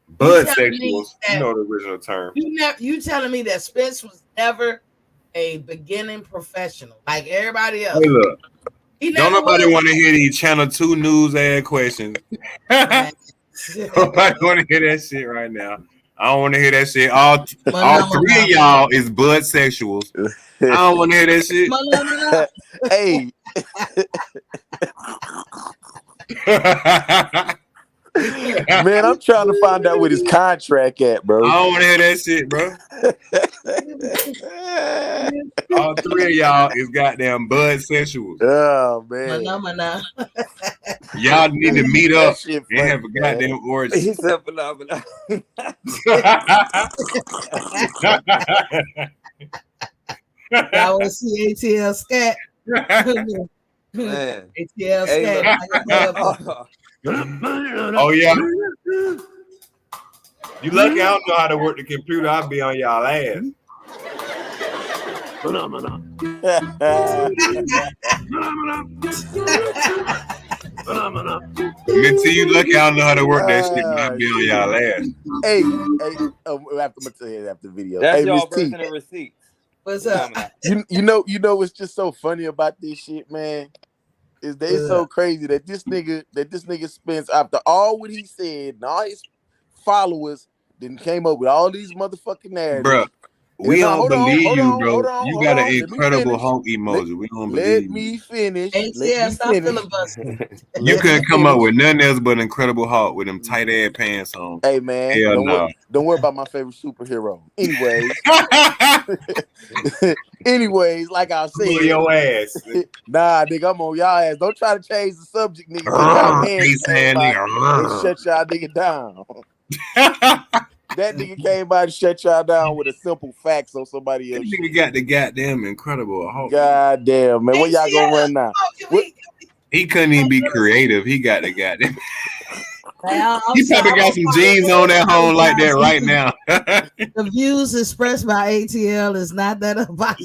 [SPEAKER 3] Blood sexuals. You know the original term.
[SPEAKER 1] You telling me that Spence was never a beginning professional like everybody else?
[SPEAKER 3] Hey, look. Don't nobody want to hear these Channel 2 news ad questions. Nobody want to hear that shit right now. I don't want to hear that shit. All three of y'all is blood sexuals. I don't want to hear that shit.
[SPEAKER 5] Hey. Man, I'm trying to find out what his contract at, bro.
[SPEAKER 3] I don't want to hear that shit, bro. All three of y'all is goddamn bud sexuals.
[SPEAKER 5] Oh man.
[SPEAKER 3] Y'all need to meet up and
[SPEAKER 5] funny,
[SPEAKER 3] have a goddamn orgy.
[SPEAKER 4] He said phenomenal.
[SPEAKER 1] Y'all want to see ATL scat?
[SPEAKER 4] Man.
[SPEAKER 1] ATL
[SPEAKER 4] Hey,
[SPEAKER 1] scat.
[SPEAKER 3] Oh yeah. You lucky I don't know how to work the computer. I'll be on y'all ass. Minty, you lucky I don't know how to work that shit, but I'll be on y'all ass.
[SPEAKER 5] Hey, I'm gonna tell you after the video.
[SPEAKER 4] That's
[SPEAKER 5] hey,
[SPEAKER 4] y'all
[SPEAKER 5] Miss T.
[SPEAKER 4] version of receipts.
[SPEAKER 1] What's up?
[SPEAKER 5] You know what's just so funny about this shit, man? Is they so crazy that this nigga spends, after all what he said and all his followers then came up with all these motherfucking narratives.
[SPEAKER 3] Bruh, we don't believe you, bro. You got an incredible Hulk emoji. We don't believe you.
[SPEAKER 5] Let me finish.
[SPEAKER 1] Stop filibustering.
[SPEAKER 3] You couldn't come up with nothing else but Incredible Hulk with them tight ass pants on.
[SPEAKER 5] Hey man, don't worry about my favorite superhero. Anyways, like I said,
[SPEAKER 3] your ass.
[SPEAKER 5] Nah, nigga, I'm on y'all ass. Don't try to change the subject, nigga. They shut y'all nigga down. That nigga came by and shut y'all down with a simple fax on somebody else.
[SPEAKER 3] That nigga got the goddamn Incredible Hulk.
[SPEAKER 5] Goddamn, man. Where y'all gonna run now?
[SPEAKER 3] He couldn't even be creative. He got the goddamn. He probably got some jeans on at home like that right now.
[SPEAKER 1] The views expressed by ATL is not that about.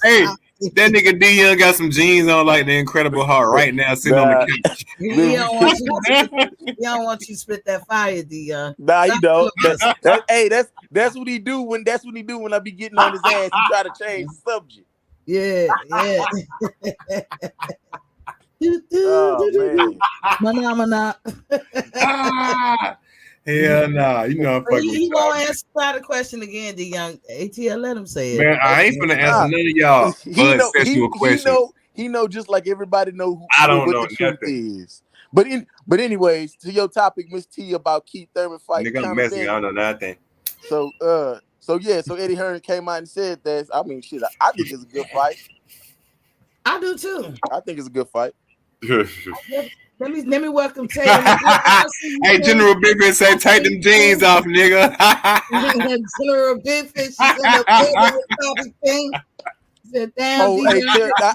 [SPEAKER 3] Hey, that nigga D Young got some jeans on like the Incredible Hulk right now, sitting on the couch.
[SPEAKER 1] He don't want you to spit that fire, D Young.
[SPEAKER 5] Nah, you don't. That's what he do when I be getting on his ass. He try to change the subject.
[SPEAKER 1] Yeah.
[SPEAKER 5] Man.
[SPEAKER 3] Hell nah, you know I'm fucking.
[SPEAKER 1] He won't answer the question again, D Young. ATL, let him say it.
[SPEAKER 3] Man, I ain't finna answer none of y'all sexual questions.
[SPEAKER 5] He know just like everybody know what the truth is. But anyways, to your topic, Miss T, about Keith Thurman fight.
[SPEAKER 3] Nigga, I'm messy. I don't know nothing.
[SPEAKER 5] So Eddie Hearn came out and said that. I mean, shit, I think it's a good fight.
[SPEAKER 1] I do too.
[SPEAKER 5] I think it's a good fight.
[SPEAKER 1] Let me welcome Taylor.
[SPEAKER 3] Hey, General Big Fish say, take them jeans off, nigga.
[SPEAKER 1] General Big Fish is in the topic thing.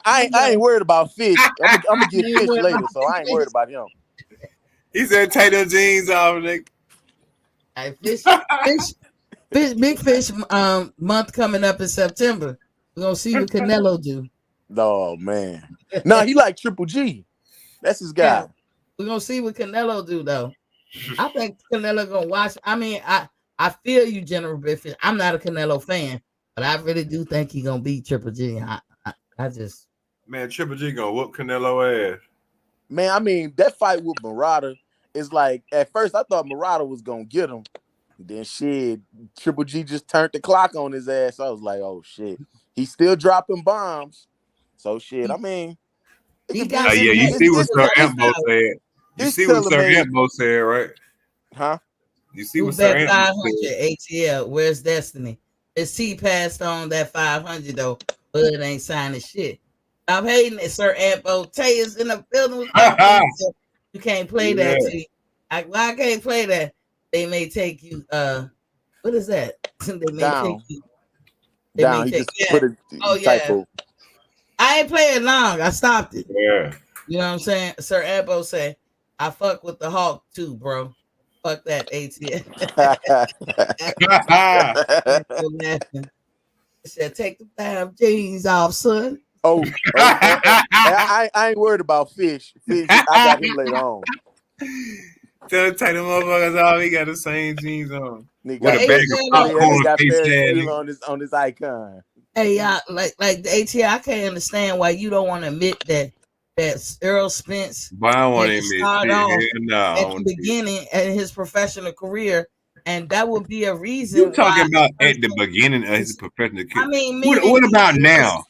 [SPEAKER 5] I ain't worried about Fish. I'm gonna get Fish later, so I ain't worried about him.
[SPEAKER 3] He said, take them jeans off, nigga.
[SPEAKER 1] Hey, Big Fish month coming up in September. We're gonna see what Canelo do.
[SPEAKER 5] Oh man. No, he like Triple G. That's his guy. Yeah.
[SPEAKER 1] We're gonna see what Canelo do though. I think Canelo gonna watch. I mean, I feel you, General Biffy. I'm not a Canelo fan, but I really do think he's gonna beat Triple G. I just
[SPEAKER 3] Triple G gonna whoop Canelo ass.
[SPEAKER 5] Man, I mean, that fight with Murata is like, at first I thought Murata was gonna get him. Then shit, Triple G just turned the clock on his ass. I was like, oh shit. He's still dropping bombs. So shit, I mean,
[SPEAKER 3] you see what Sir Ambo said. You see what Sir Ambo said, right?
[SPEAKER 5] Huh?
[SPEAKER 3] You see what Sir Ambo
[SPEAKER 1] said. ATL, where's Destiny? His T passed on that 500 though, but it ain't signing shit. I'm hating it, Sir Ambo. Tay is in the building. You can't play that. T. I can't play that. They may take you. What is that? They may
[SPEAKER 5] down.
[SPEAKER 1] Take you.
[SPEAKER 5] Down. He just put a typo.
[SPEAKER 1] I ain't playing long. I stopped it.
[SPEAKER 3] Yeah.
[SPEAKER 1] You know what I'm saying? Sir Ambo say, I fuck with the Hawk too, bro. Fuck that ATL. He said, take the damn jeans off, son.
[SPEAKER 5] I ain't worried about Fish. I got him later on.
[SPEAKER 3] Take them motherfuckers off. He got the same jeans on.
[SPEAKER 5] With a bag of popcorn on his icon.
[SPEAKER 1] Hey, like the ATL, I can't understand why you don't want to admit that Earl Spence started off at the beginning of his professional career, and that would be a reason.
[SPEAKER 3] You're talking about at the beginning of his professional career.
[SPEAKER 1] I mean,
[SPEAKER 3] what about now?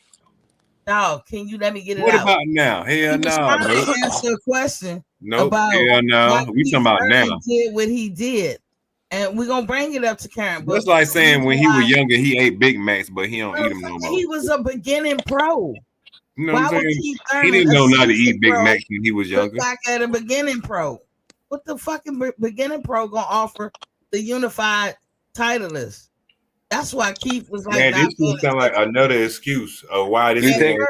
[SPEAKER 1] Dog, can you let me get it
[SPEAKER 3] out?
[SPEAKER 1] What
[SPEAKER 3] about now? Hell no, bro.
[SPEAKER 1] Answer a question.
[SPEAKER 3] Nope. Hell no. We talking about now.
[SPEAKER 1] He did what he did, And we're gonna bring it up to Karen.
[SPEAKER 3] That's like saying when he was younger, he ate Big Macs, but he don't eat them no more.
[SPEAKER 1] He was a beginning pro.
[SPEAKER 3] You know what I'm saying?
[SPEAKER 1] Keith Thurman,
[SPEAKER 3] he didn't know not to eat Big Macs when he was younger.
[SPEAKER 1] Look like at a beginning pro. What the fucking beginning pro gonna offer the unified title list? That's why Keith was like.
[SPEAKER 3] Man, this would sound like another excuse of why this.
[SPEAKER 4] You think?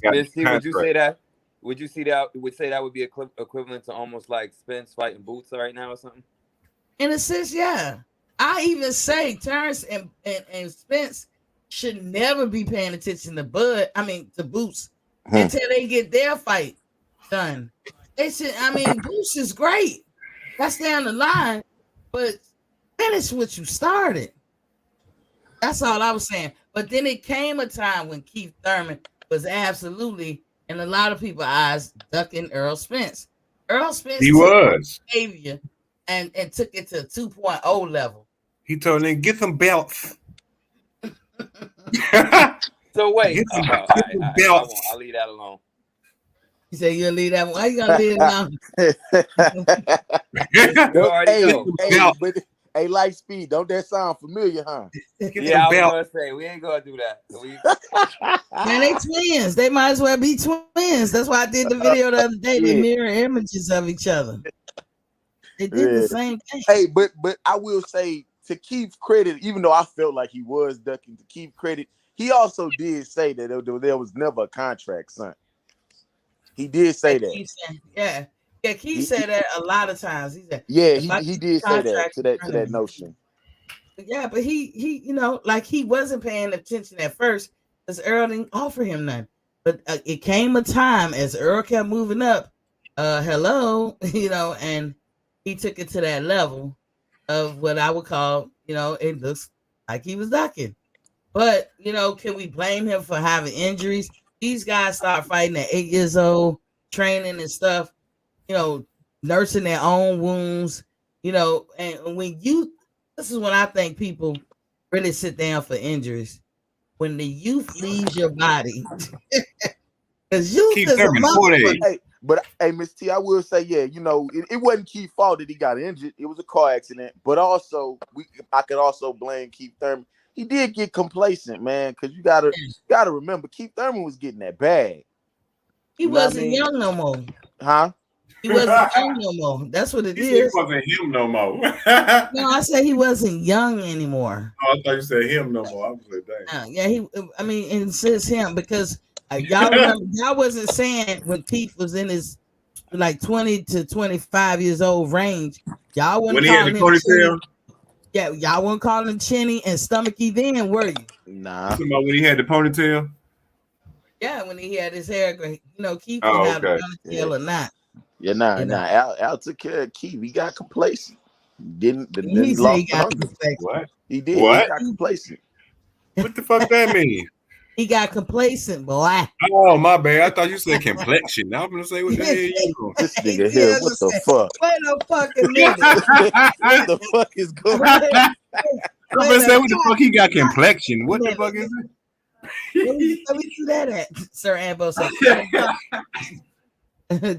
[SPEAKER 3] Miss
[SPEAKER 4] T, would you say that? Would you see that? Would say that would be equivalent to almost like Spence fighting Boots right now or something?
[SPEAKER 1] In a sense, yeah. I even say Terrence and Spence should never be paying attention to Boots until they get their fight done. They should. I mean, Boots is great. That's down the line, but finish what you started. That's all I was saying. But then it came a time when Keith Thurman was absolutely, in a lot of people's eyes, ducking Earl Spence. Earl Spence,
[SPEAKER 3] he was
[SPEAKER 1] behavior and took it to a 2.0 level.
[SPEAKER 3] He told them, get some belts.
[SPEAKER 4] So wait, I'll leave that alone.
[SPEAKER 1] He said, you'll leave that one. Why you gonna leave it alone?
[SPEAKER 5] Hey, Lightspeed, don't that sound familiar, huh?
[SPEAKER 4] Yeah, I was gonna say we ain't gonna do that.
[SPEAKER 1] Man, they twins. They might as well be twins. That's why I did the video the other day. They mirror images of each other. They did the same thing.
[SPEAKER 5] Hey, but I will say, to Keith's credit, even though I felt like he was ducking, to Keith's credit, he also did say that there was never a contract, son. He did say that.
[SPEAKER 1] Yeah. Keith said that a lot of times. He said,
[SPEAKER 5] he did say that to that notion.
[SPEAKER 1] Yeah, but he like he wasn't paying attention at first because Earl didn't offer him none. But it came a time as Earl kept moving up, and he took it to that level of what I would call, it looks like he was ducking. But, can we blame him for having injuries? These guys start fighting at 8 years old, training and stuff, nursing their own wounds, and this is when I think people really sit down for injuries. When the youth leaves your body. Because youth is a motherfucker.
[SPEAKER 5] But Miss T, I will say, it wasn't Keith's fault that he got injured. It was a car accident. But also, I could also blame Keith Thurman. He did get complacent, man, because you gotta remember, Keith Thurman was getting that bag.
[SPEAKER 1] He wasn't young no more.
[SPEAKER 5] Huh?
[SPEAKER 1] He wasn't young no more. That's what it is.
[SPEAKER 3] He wasn't him no more.
[SPEAKER 1] No, I said he wasn't young anymore.
[SPEAKER 3] Oh, I thought you said him no more. I was like, dang.
[SPEAKER 1] It says him because y'all remember, y'all wasn't saying when Keith was in his like 20 to 25 years old range. Y'all wasn't
[SPEAKER 3] when he had the ponytail.
[SPEAKER 1] Yeah, y'all weren't calling him chinny and stomachy then, were you?
[SPEAKER 5] Nah.
[SPEAKER 3] Talking about when he had the ponytail?
[SPEAKER 1] Yeah, when he had his hair, Keith didn't have the ponytail or not.
[SPEAKER 5] Yeah, Al took care of Keith. He got complacent.
[SPEAKER 1] He got complacent.
[SPEAKER 3] What?
[SPEAKER 5] He did.
[SPEAKER 3] What?
[SPEAKER 5] He got complacent.
[SPEAKER 3] What the fuck that mean?
[SPEAKER 1] He got complacent, boy.
[SPEAKER 3] Oh, my bad. I thought you said complexion. I was gonna say what the hell you doing?
[SPEAKER 5] This nigga here, what the fuck?
[SPEAKER 1] Wait a fucking minute.
[SPEAKER 5] What the fuck is going on?
[SPEAKER 3] I'm gonna say what the fuck he got complexion. What the fuck is it?
[SPEAKER 1] Let me see that at Sir Ambo said.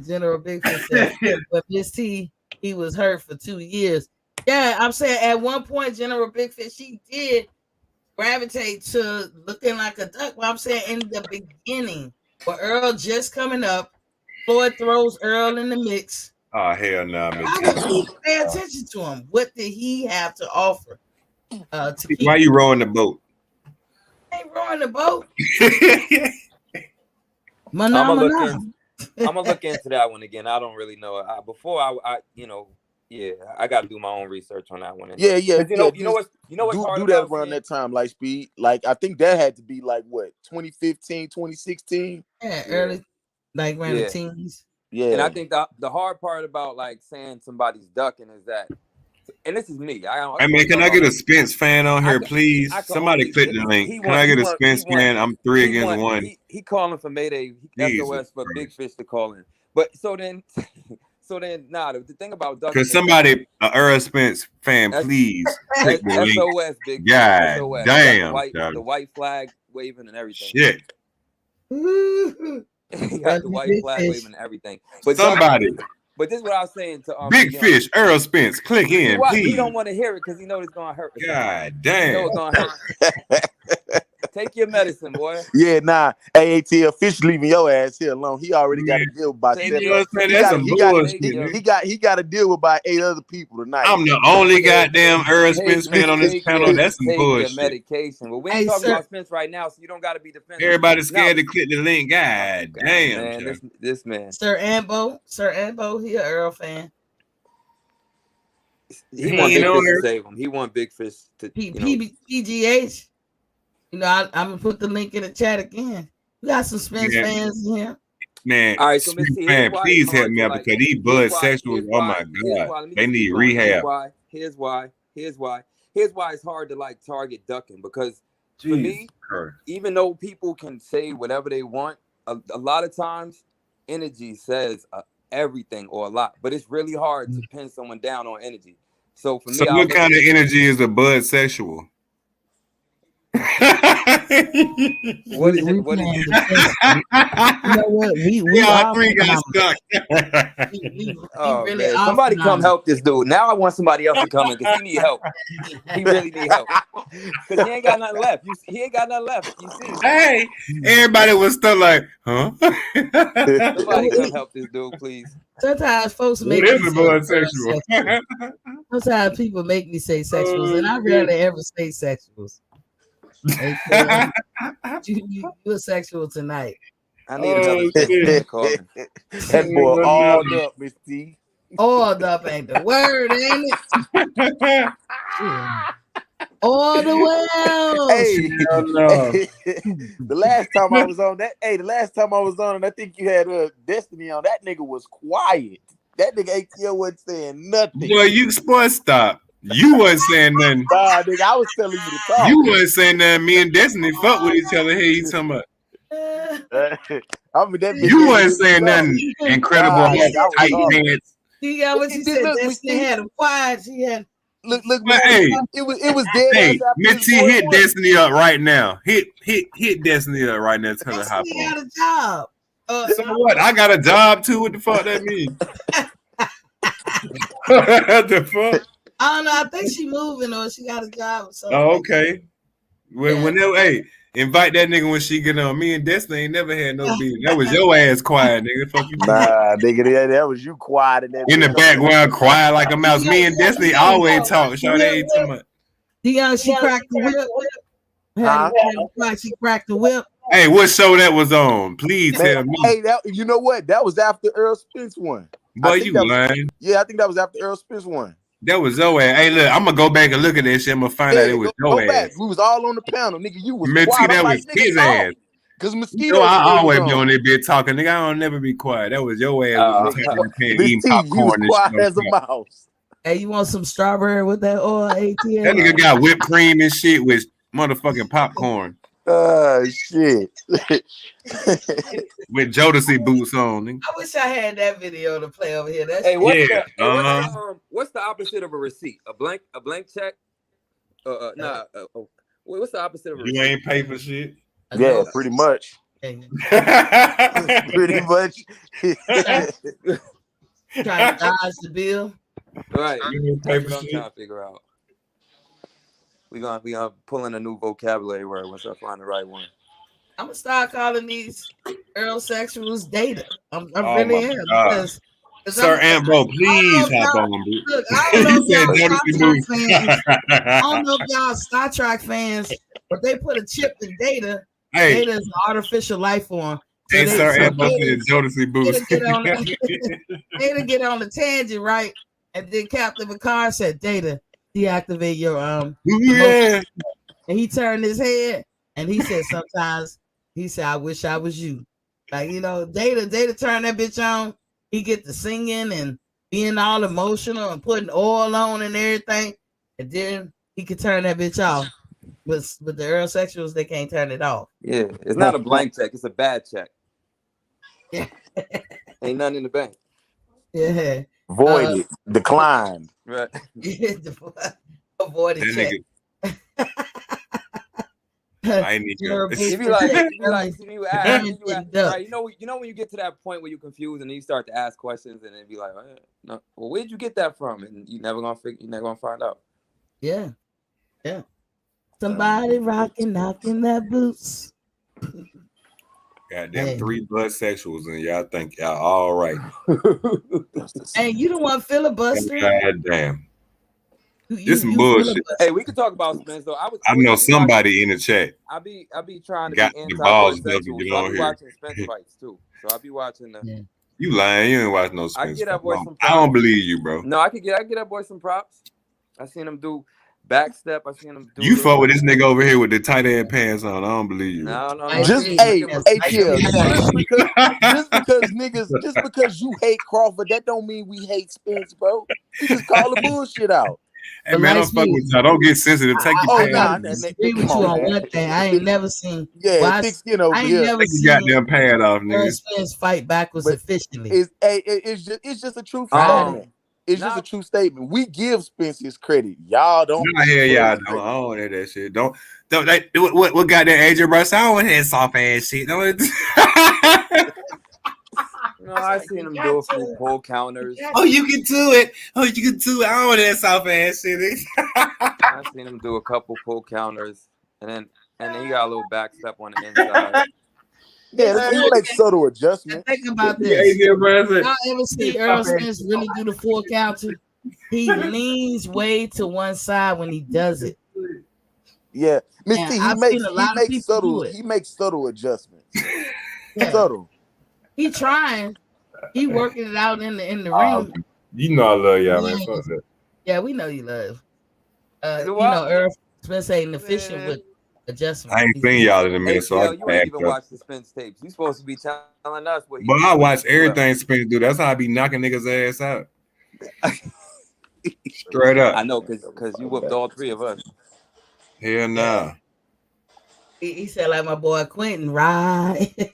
[SPEAKER 1] General Bigfoot said, but Miss T, he was hurt for 2 years. Yeah, I'm saying at one point, General Bigfoot, she did gravitate to looking like a duck. Well, I'm saying in the beginning, where Earl just coming up, Floyd throws Earl in the mix.
[SPEAKER 3] Oh, hell no,
[SPEAKER 1] I would keep pay attention to him. What did he have to offer?
[SPEAKER 3] Why you rowing the boat?
[SPEAKER 1] I ain't rowing the boat.
[SPEAKER 4] I'm gonna look into that one again. I don't really know. I got to do my own research on that one.
[SPEAKER 5] Yeah.
[SPEAKER 4] You know what's
[SPEAKER 5] do that around that time, Lightspeed. Like I think that had to be like what 2015, 2016.
[SPEAKER 1] Yeah, early, like around the teens.
[SPEAKER 5] Yeah,
[SPEAKER 4] and I think the hard part about like saying somebody's ducking is that, and this is me.
[SPEAKER 3] Hey man, can I get a Spence fan on here, please? Somebody click the link. Can I get a Spence fan? I'm 3 against 1.
[SPEAKER 4] He calling for Mayday. SOS for Big Fish to call in. But so then, the thing about ducking.
[SPEAKER 3] Could somebody, Earl Spence fan, please click the link.
[SPEAKER 4] SOS, Big
[SPEAKER 3] God
[SPEAKER 4] SOS.
[SPEAKER 3] damn.
[SPEAKER 4] The white flag waving and everything.
[SPEAKER 3] Shit.
[SPEAKER 4] He got the white flag waving and everything. But
[SPEAKER 3] somebody.
[SPEAKER 4] But this is what I was saying to
[SPEAKER 3] Big
[SPEAKER 4] Young.
[SPEAKER 3] Fish, Earl Spence, click in,
[SPEAKER 4] He
[SPEAKER 3] please.
[SPEAKER 4] don't want to hear it because he knows it's gonna hurt.
[SPEAKER 3] God
[SPEAKER 4] You know
[SPEAKER 3] damn.
[SPEAKER 4] it's gonna hurt. Take your medicine, boy.
[SPEAKER 5] Yeah, nah. AATL Fish leaving your ass here alone. He already got to deal with about
[SPEAKER 4] Take
[SPEAKER 5] 7.
[SPEAKER 3] You know what I'm saying?
[SPEAKER 5] He
[SPEAKER 3] That's
[SPEAKER 5] got,
[SPEAKER 3] some
[SPEAKER 5] he got,
[SPEAKER 3] bullshit,
[SPEAKER 5] he,
[SPEAKER 3] man.
[SPEAKER 5] he got to deal with about 8 other people tonight.
[SPEAKER 3] I'm the only goddamn Earl Spence fan on this panel. That's some
[SPEAKER 4] Take your
[SPEAKER 3] bullshit.
[SPEAKER 4] medication. Well, we ain't talking about Spence right now, so you don't got to be defensive.
[SPEAKER 3] Everybody's scared to click the link. God damn,
[SPEAKER 4] man. This man.
[SPEAKER 1] Sir Ambo, he an Earl fan.
[SPEAKER 4] He want Big Fish to save him. He want Big Fish to
[SPEAKER 1] PGH. You know, I'm gonna put the link in the chat again. We got some Spence fans in here.
[SPEAKER 3] Man,
[SPEAKER 4] all right, so
[SPEAKER 3] man, please help me out because these bud sexuals, oh my god, they need rehab.
[SPEAKER 4] Here's why it's hard to like target ducking because for me, even though people can say whatever they want, a lot of times energy says everything or a lot, but it's really hard to pin someone down on energy. So for me,
[SPEAKER 3] so what kind of energy is a bud sexual?
[SPEAKER 4] What is it?
[SPEAKER 1] You know what? We
[SPEAKER 3] three got stuck.
[SPEAKER 4] Man. Somebody come help this dude. Now I want somebody else to come in because he need help. He really need help. Because he ain't got nothing left. He ain't got nothing left. You see?
[SPEAKER 3] Hey, everybody was still like, huh?
[SPEAKER 4] Somebody come help this dude, please.
[SPEAKER 1] Sometimes folks make me say sexual. Sometimes people make me say sexuals, and I rarely ever say sexuals. You're sexual tonight.
[SPEAKER 4] I need another calling.
[SPEAKER 5] That boy all up, Miss T.
[SPEAKER 1] All up ain't the word, ain't it? All the way.
[SPEAKER 5] Hey, the last time I was on, and I think you had Destiny on. That nigga was quiet. That nigga ATL wasn't saying nothing.
[SPEAKER 3] Well, you sports stop. You wasn't saying nothing.
[SPEAKER 5] Nah, nigga, I was telling you to talk.
[SPEAKER 3] You wasn't saying nothing. Me and Destiny fuck with each other. Hey, you talking about? You wasn't saying nothing. Incredible, tight pants.
[SPEAKER 1] You got what you said. Destiny had him quiet. She had.
[SPEAKER 5] Look, man,
[SPEAKER 3] hey,
[SPEAKER 5] it was dead.
[SPEAKER 3] Hey, Mitzi, hit Destiny up right now. Hit Destiny up right now. Tell her how far.
[SPEAKER 1] Got a job.
[SPEAKER 3] So what? I got a job too. What the fuck that mean? What the fuck?
[SPEAKER 1] I don't know. I think she moving or she got a job or something.
[SPEAKER 3] Oh, okay. Whenever, hey, invite that nigga when she get on. Me and Destiny ain't never had no beef. That was your ass quiet, nigga. Fuck you.
[SPEAKER 5] Nah, nigga, that was you quiet in
[SPEAKER 3] the background, quiet like a mouse. Me and Destiny always talk. Show they ain't too much.
[SPEAKER 1] She cracked the whip. She cracked the whip.
[SPEAKER 3] Hey, what show that was on? Please tell me.
[SPEAKER 5] Hey, you know what? That was after Earl Spence one.
[SPEAKER 3] Boy, you lying.
[SPEAKER 5] Yeah, I think that was after Earl Spence one.
[SPEAKER 3] That was your ass. Hey, look, I'm gonna go back and look at that shit. I'm gonna find out it was your ass.
[SPEAKER 5] Back. We was all on the panel, nigga. You was
[SPEAKER 3] quiet.
[SPEAKER 5] That
[SPEAKER 3] was his ass.
[SPEAKER 5] Cause Mosquito.
[SPEAKER 3] I always be on that bit talking, nigga. I don't never be quiet. That was your ass. Eating popcorn
[SPEAKER 5] and quiet as a mouse.
[SPEAKER 1] Hey, you want some strawberry with that oil? ATL?
[SPEAKER 3] That nigga got whipped cream and shit with motherfucking popcorn.
[SPEAKER 5] Shit.
[SPEAKER 3] With Jodeci boots on. Nigga.
[SPEAKER 1] I wish I had that video to play over here.
[SPEAKER 4] Hey, what's the opposite of a receipt? A blank check? What's the opposite of a receipt?
[SPEAKER 3] You ain't pay for shit.
[SPEAKER 5] Yeah, pretty much. Pretty much.
[SPEAKER 1] Trying to dodge the bill.
[SPEAKER 4] Right. That's what I'm trying to figure out. We gonna pull in a new vocabulary word once I find the right one.
[SPEAKER 1] I'm gonna start calling these Earl sexuals data. I'm really am because
[SPEAKER 3] Sir Ambo, please hop on, dude.
[SPEAKER 1] Look, I don't know if y'all Star Trek fans, but they put a chip in data.
[SPEAKER 3] Hey.
[SPEAKER 1] Data is an artificial life form.
[SPEAKER 3] So hey, Sir Ambo said Jodeci boots.
[SPEAKER 1] Data get on the tangent, right? And then Captain Picard said, "Data, deactivate your
[SPEAKER 3] yeah."
[SPEAKER 1] And he turned his head and he said, "Sometimes he said, I wish I was you." Like, you know, Data turn that bitch on. He get to singing and being all emotional and putting oil on and everything, and then he could turn that bitch off. With the Earl sexuals, they can't turn it off.
[SPEAKER 4] Yeah, it's not a blank check; it's a bad check.
[SPEAKER 1] Yeah,
[SPEAKER 4] ain't nothing in the bank.
[SPEAKER 1] Yeah,
[SPEAKER 5] voided, declined.
[SPEAKER 4] Right.
[SPEAKER 1] Avoided check.
[SPEAKER 3] I ain't even.
[SPEAKER 1] General Bush
[SPEAKER 4] You be like,
[SPEAKER 1] family
[SPEAKER 4] see, you ask,
[SPEAKER 1] getting ducked.
[SPEAKER 4] right? You know when you get to that point where you're confused and then you start to ask questions and then be like, no, well, where'd you get that from? And you're never gonna find out.
[SPEAKER 1] Yeah. Somebody rocking, knocking that boots.
[SPEAKER 3] Goddamn 3 bisexuals and y'all think y'all all right.
[SPEAKER 1] Hey, you don't want filibuster.
[SPEAKER 3] Goddamn. This some bullshit.
[SPEAKER 4] Hey, we could talk about Spence though.
[SPEAKER 3] I know somebody in the chat.
[SPEAKER 4] I be trying to
[SPEAKER 3] got
[SPEAKER 4] be
[SPEAKER 3] the balls
[SPEAKER 4] anti-bisexual, so I be watching Spence fights too. So I be watching the.
[SPEAKER 3] Yeah. You lying? You ain't watch no Spence.
[SPEAKER 4] I get that boy some props.
[SPEAKER 3] I don't believe you, bro.
[SPEAKER 4] No, I get that boy some props. I seen him do backstep. I seen him do.
[SPEAKER 3] You fuck with this nigga over here with the tight ass pants on. I don't believe you.
[SPEAKER 4] No.
[SPEAKER 5] Just just because you hate Crawford, that don't mean we hate Spence, bro. You just call the bullshit out.
[SPEAKER 3] Hey man, don't fuck with y'all. Don't get sensitive. Take your pants.
[SPEAKER 1] I agree with you on one thing. I ain't never seen.
[SPEAKER 5] Thick skin over here.
[SPEAKER 1] Never
[SPEAKER 3] seen goddamn pad off, nigga.
[SPEAKER 1] Spence fight backwards efficiently.
[SPEAKER 5] It's just a true statement. It's just a true statement. We give Spence his credit. Y'all don't.
[SPEAKER 3] Nah, hell y'all don't. I don't hear that shit. Don't what got that Adrian Bryce? I don't want that soft ass shit.
[SPEAKER 4] No, I seen him do a few pull counters.
[SPEAKER 3] Oh, you can do it. I don't want that soft ass shit.
[SPEAKER 4] I seen him do a couple pull counters, and then he got a little back step on the inside.
[SPEAKER 5] Yeah, he makes subtle adjustments.
[SPEAKER 1] Think about this. Y'all ever see Earl Spence really do the full counter? He leans way to one side when he does it.
[SPEAKER 5] Yeah, he makes subtle adjustments.
[SPEAKER 1] Yeah.
[SPEAKER 5] Subtle.
[SPEAKER 1] He trying. He working it out in the ring.
[SPEAKER 3] You know I love y'all, man. Fuck that.
[SPEAKER 1] Yeah, we know you love. Earl Spence ain't efficient with adjustments.
[SPEAKER 3] I ain't seen y'all in a minute, so
[SPEAKER 4] you ain't even watch the Spence tapes. You supposed to be telling us what.
[SPEAKER 3] But I watch everything Spence do. That's how I be knocking niggas' ass out. Straight up.
[SPEAKER 4] I know, because you whooped all 3 of us.
[SPEAKER 3] Hell nah.
[SPEAKER 1] He said like my boy Quentin, right?
[SPEAKER 3] Hit a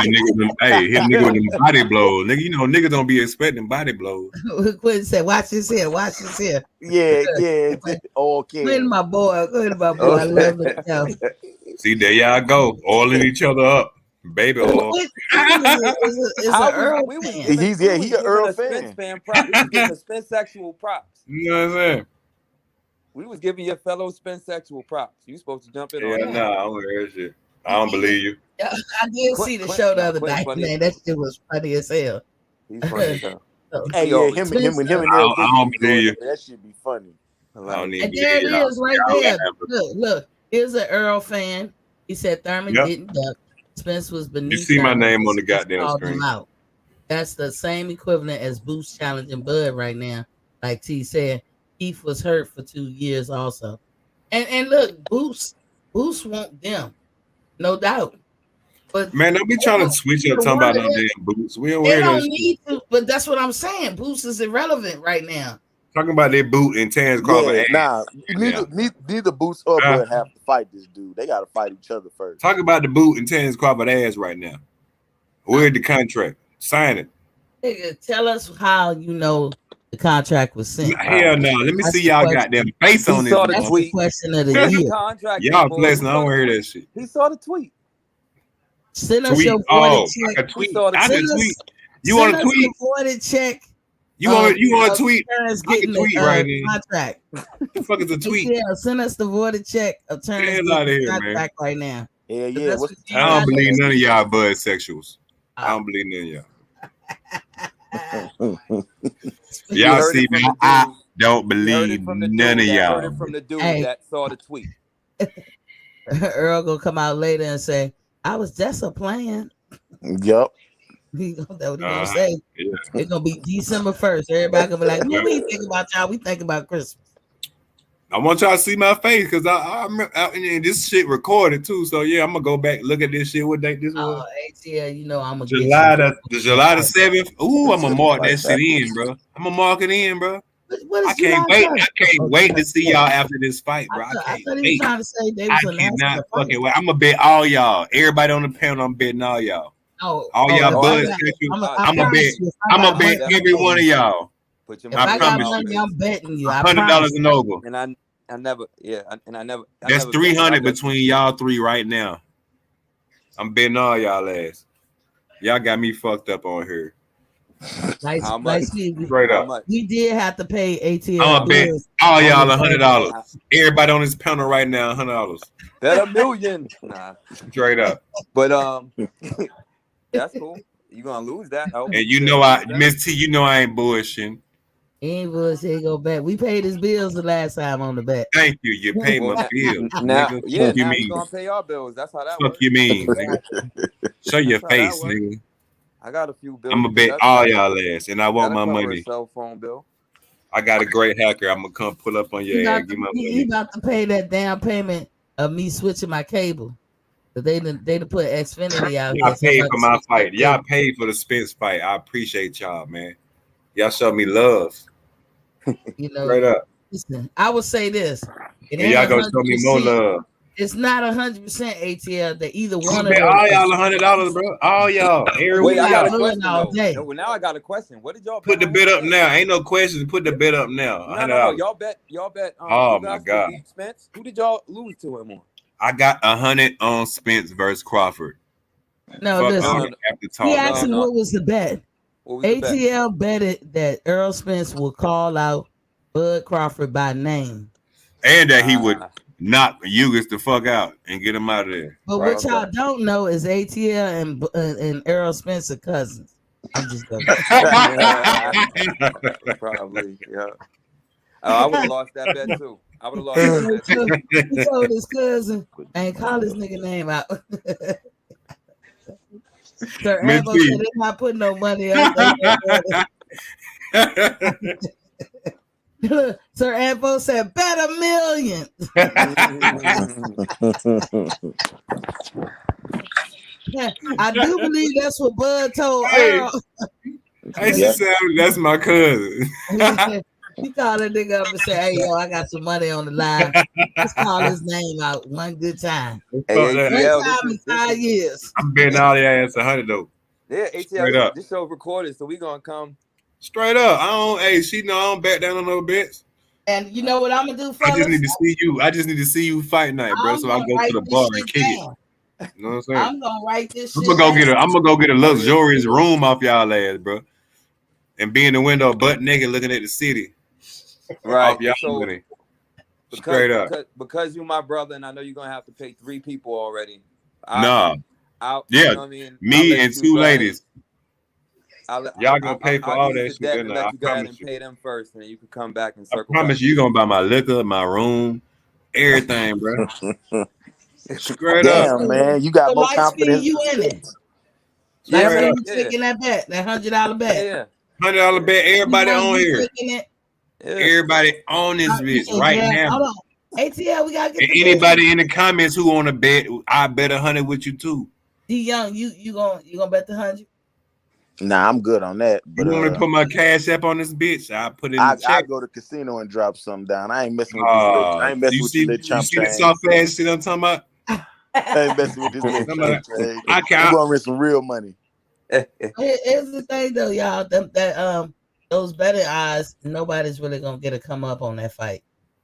[SPEAKER 3] nigga with them body blows. Nigga, you know niggas don't be expecting body blows.
[SPEAKER 1] Quentin said, watch this here.
[SPEAKER 5] Yeah. Okay.
[SPEAKER 1] Quentin, my boy. I love it.
[SPEAKER 3] See, there y'all go. Oiling each other up. Baby oil.
[SPEAKER 1] He's an Earl fan.
[SPEAKER 5] He's an Earl fan.
[SPEAKER 4] We was giving a Spence sexual props.
[SPEAKER 3] You know what I'm saying?
[SPEAKER 4] We was giving your fellow Spence sexual props. You supposed to jump in on that.
[SPEAKER 3] Nah, I don't hear shit. I don't believe you.
[SPEAKER 1] I did see the show the other night, man. That shit was funny as hell.
[SPEAKER 4] He's funny as hell.
[SPEAKER 5] Hey, yeah, him and
[SPEAKER 3] I don't believe you.
[SPEAKER 5] That should be funny.
[SPEAKER 1] And there it is right there. Look. Here's an Earl fan. He said Thurman didn't duck. Spence was beneath.
[SPEAKER 3] You see my name on the goddamn screen.
[SPEAKER 1] That's the same equivalent as Boost challenging Bud right now. Like T said, Keith was hurt for 2 years also. And look, Boost want them. No doubt. But
[SPEAKER 3] man, don't be trying to switch up talking about no damn Boots. We don't wear that
[SPEAKER 1] need to, but that's what I'm saying. Boost is irrelevant right now.
[SPEAKER 3] Talking about their boot and Terrence Crawford.
[SPEAKER 5] Neither Boots or Bud have to fight this dude. They got to fight each other first.
[SPEAKER 3] Talk about the boot and Terrence Crawford ass right now. Where's the contract? Sign it.
[SPEAKER 1] Nigga, tell us how you know the contract was sent.
[SPEAKER 3] Hell no. Let me see y'all goddamn face on this.
[SPEAKER 1] That's the question of the year.
[SPEAKER 3] Y'all blessing. I don't hear that shit.
[SPEAKER 4] He saw the tweet.
[SPEAKER 1] Send us your voided check.
[SPEAKER 3] I can tweet. You want to tweet?
[SPEAKER 1] Voided check.
[SPEAKER 3] You want to tweet? I can tweet right now.
[SPEAKER 1] Contract.
[SPEAKER 3] The fuck is a tweet?
[SPEAKER 1] Yeah, send us the voided check of Terrence contract right now.
[SPEAKER 5] Yeah. I
[SPEAKER 3] don't believe none of y'all bisexuals. I don't believe none of y'all. Y'all see me? I don't believe none of y'all.
[SPEAKER 4] Heard it from the dude that saw the tweet.
[SPEAKER 1] Earl gonna come out later and say, "I was just a plan."
[SPEAKER 5] Yep.
[SPEAKER 1] That's what he gonna say. Yeah. It's gonna be December 1st. Everybody gonna be like, "What we think about y'all? We think about Christmas."
[SPEAKER 3] I want y'all to see my face because I and this shit recorded too. So yeah, I'm gonna go back look at this shit. What date this was?
[SPEAKER 1] Yeah, you know I'm gonna
[SPEAKER 3] July the 7th. Ooh, I'm gonna mark that shit in, bro. I'm gonna mark it in, bro. I can't wait. I can't wait to see y'all after this fight, bro. I can't wait.
[SPEAKER 1] Trying to say they was
[SPEAKER 3] I cannot fucking wait. I'm gonna bet all y'all. Everybody on the panel, I'm betting all y'all. All y'all buzz. I'm gonna bet every one of y'all.
[SPEAKER 1] If I got money, I'm betting you.
[SPEAKER 3] $100 and over.
[SPEAKER 4] And
[SPEAKER 3] That's 300 between y'all three right now. I'm betting all y'all ass. Y'all got me fucked up on here.
[SPEAKER 1] Nice,
[SPEAKER 4] How much?
[SPEAKER 3] Straight up.
[SPEAKER 1] We did have to pay ATL.
[SPEAKER 3] I'm gonna bet all y'all $100. Everybody on this panel right now, $100.
[SPEAKER 4] Bet $1 million. Nah.
[SPEAKER 3] Straight up.
[SPEAKER 4] But that's cool. You gonna lose that.
[SPEAKER 3] And you know Miss T, you know I ain't bullshitting.
[SPEAKER 1] Ain't bullshit, go back. We paid his bills the last time on the bet.
[SPEAKER 3] Thank you. You paid my bills.
[SPEAKER 4] Now,
[SPEAKER 3] nigga.
[SPEAKER 4] yeah,
[SPEAKER 3] Fuck you
[SPEAKER 4] now
[SPEAKER 3] mean?
[SPEAKER 4] we gonna pay our bills. That's how that
[SPEAKER 3] Fuck
[SPEAKER 4] works.
[SPEAKER 3] you mean, nigga. Show your face, nigga.
[SPEAKER 4] I got a few bills.
[SPEAKER 3] I'm gonna bet all y'all ass, and I want my money.
[SPEAKER 4] A cell phone bill.
[SPEAKER 3] I got a great hacker. I'm gonna come pull up on your ass. Give my money.
[SPEAKER 1] He about to pay that down payment of me switching my cable. But they done put Xfinity out.
[SPEAKER 3] Y'all paid for my fight. Y'all paid for the Spence fight. I appreciate y'all, man. Y'all show me love.
[SPEAKER 1] You know,
[SPEAKER 3] straight up.
[SPEAKER 1] Listen, I would say this.
[SPEAKER 3] And y'all gonna show me more love.
[SPEAKER 1] It's not 100% ATL that either one of
[SPEAKER 3] them. All y'all $100, bro. All y'all.
[SPEAKER 4] Wait, I got a question. No, now I got a question. What did y'all
[SPEAKER 3] put the bet up now? Ain't no questions. Put the bet up now.
[SPEAKER 4] No. Y'all bet.
[SPEAKER 3] Oh my God.
[SPEAKER 4] Spence. Who did y'all lose to him on?
[SPEAKER 3] I got 100 on Spence versus Crawford.
[SPEAKER 1] No, listen. He asked me what was the bet. ATL betted that Earl Spence will call out Bud Crawford by name,
[SPEAKER 3] and that he would knock Ugas the fuck out and get him out of there.
[SPEAKER 1] But what y'all don't know is ATL and Earl Spence are cousins. I'm just going.
[SPEAKER 4] Probably, yeah. I would have lost that bet too. I would have lost that bet too.
[SPEAKER 1] He told his cousin, "Ain't call his nigga name out." Sir Ambo said they're not putting no money up. Sir Ambo said, bet $1 million. I do believe that's what Bud told Earl.
[SPEAKER 3] That's my cousin.
[SPEAKER 1] He called that nigga up and said, "Hey, yo, I got some money on the line. Let's call his name out one good time.
[SPEAKER 4] Hey,
[SPEAKER 1] one time in 5 years.
[SPEAKER 3] I'm betting all your ass 100 though.
[SPEAKER 4] Yeah, ATL, this show recorded, so we gonna come
[SPEAKER 3] straight up. I don't back down on no bets.
[SPEAKER 1] And you know what I'm gonna do, fellas?
[SPEAKER 3] I just need to see you. I just need to see you fight night, bro. So I go to the bar and kick it. You know what I'm saying?
[SPEAKER 1] I'm gonna write this shit.
[SPEAKER 3] I'm gonna go get a luxurious room off y'all ass, bro. And be in the window butt naked looking at the city.
[SPEAKER 4] Right.
[SPEAKER 3] So, straight up.
[SPEAKER 4] Because you're my brother and I know you're gonna have to pay 3 people already.
[SPEAKER 3] Yeah.
[SPEAKER 4] You know what I mean?
[SPEAKER 3] Me and 2 ladies. Y'all gonna pay for all that shit.
[SPEAKER 4] I go ahead and pay them first, and then you can come back and circle.
[SPEAKER 3] I promise you gonna buy my liquor, my room, everything, bro. Straight up.
[SPEAKER 5] Damn, man, you got more confidence.
[SPEAKER 1] You in it? Yeah, you taking that bet, that $100 bet.
[SPEAKER 4] Yeah,
[SPEAKER 3] $100 bet. Everybody on here. Everybody on this bitch right now.
[SPEAKER 1] Hold on. ATL, we gotta get.
[SPEAKER 3] And anybody in the comments who want to bet, I bet 100 with you too.
[SPEAKER 1] D Young, you gonna bet the 100?
[SPEAKER 5] Nah, I'm good on that. But
[SPEAKER 3] you want me to put my cash app on this bitch? I put it in the check.
[SPEAKER 5] I go to casino and drop something down. I ain't messing with this. I ain't messing with this little chump
[SPEAKER 3] thing. You see the soft ass shit I'm talking about?
[SPEAKER 5] I ain't messing with this little chump thing. I'm gonna win some real money.
[SPEAKER 1] Here's the thing though, y'all. Those betting odds, nobody's really gonna get a come up on that fight.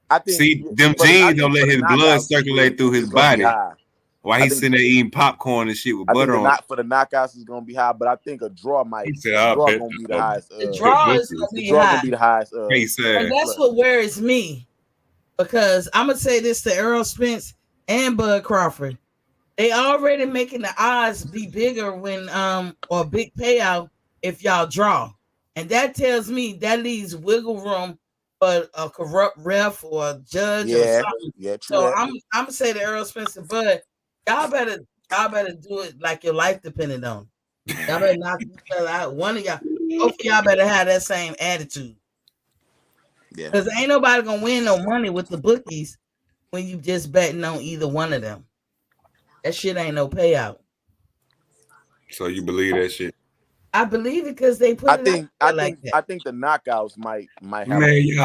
[SPEAKER 5] I think
[SPEAKER 3] them jeans don't let his blood circulate through his body. While he's sitting there eating popcorn and shit with butter on.
[SPEAKER 5] Not for the knockouts is gonna be high, but I think a draw might. Draw gonna be the highest.
[SPEAKER 1] The draw is gonna be high.
[SPEAKER 5] The highest.
[SPEAKER 1] And that's what worries me, because I'm gonna say this to Earl Spence and Bud Crawford. They already making the odds be bigger when or big payout if y'all draw, and that tells me that leaves wiggle room for a corrupt ref or a judge or something.
[SPEAKER 5] Yeah, true.
[SPEAKER 1] So I'm gonna say to Earl Spence and Bud, y'all better do it like your life depended on it. Y'all better knock each other out. One of y'all, both of y'all better have that same attitude.
[SPEAKER 5] Yeah.
[SPEAKER 1] Because ain't nobody gonna win no money with the bookies when you just betting on either one of them. That shit ain't no payout.
[SPEAKER 3] So you believe that shit?
[SPEAKER 1] I believe it because they put
[SPEAKER 5] I think the knockouts might have.
[SPEAKER 3] Man, is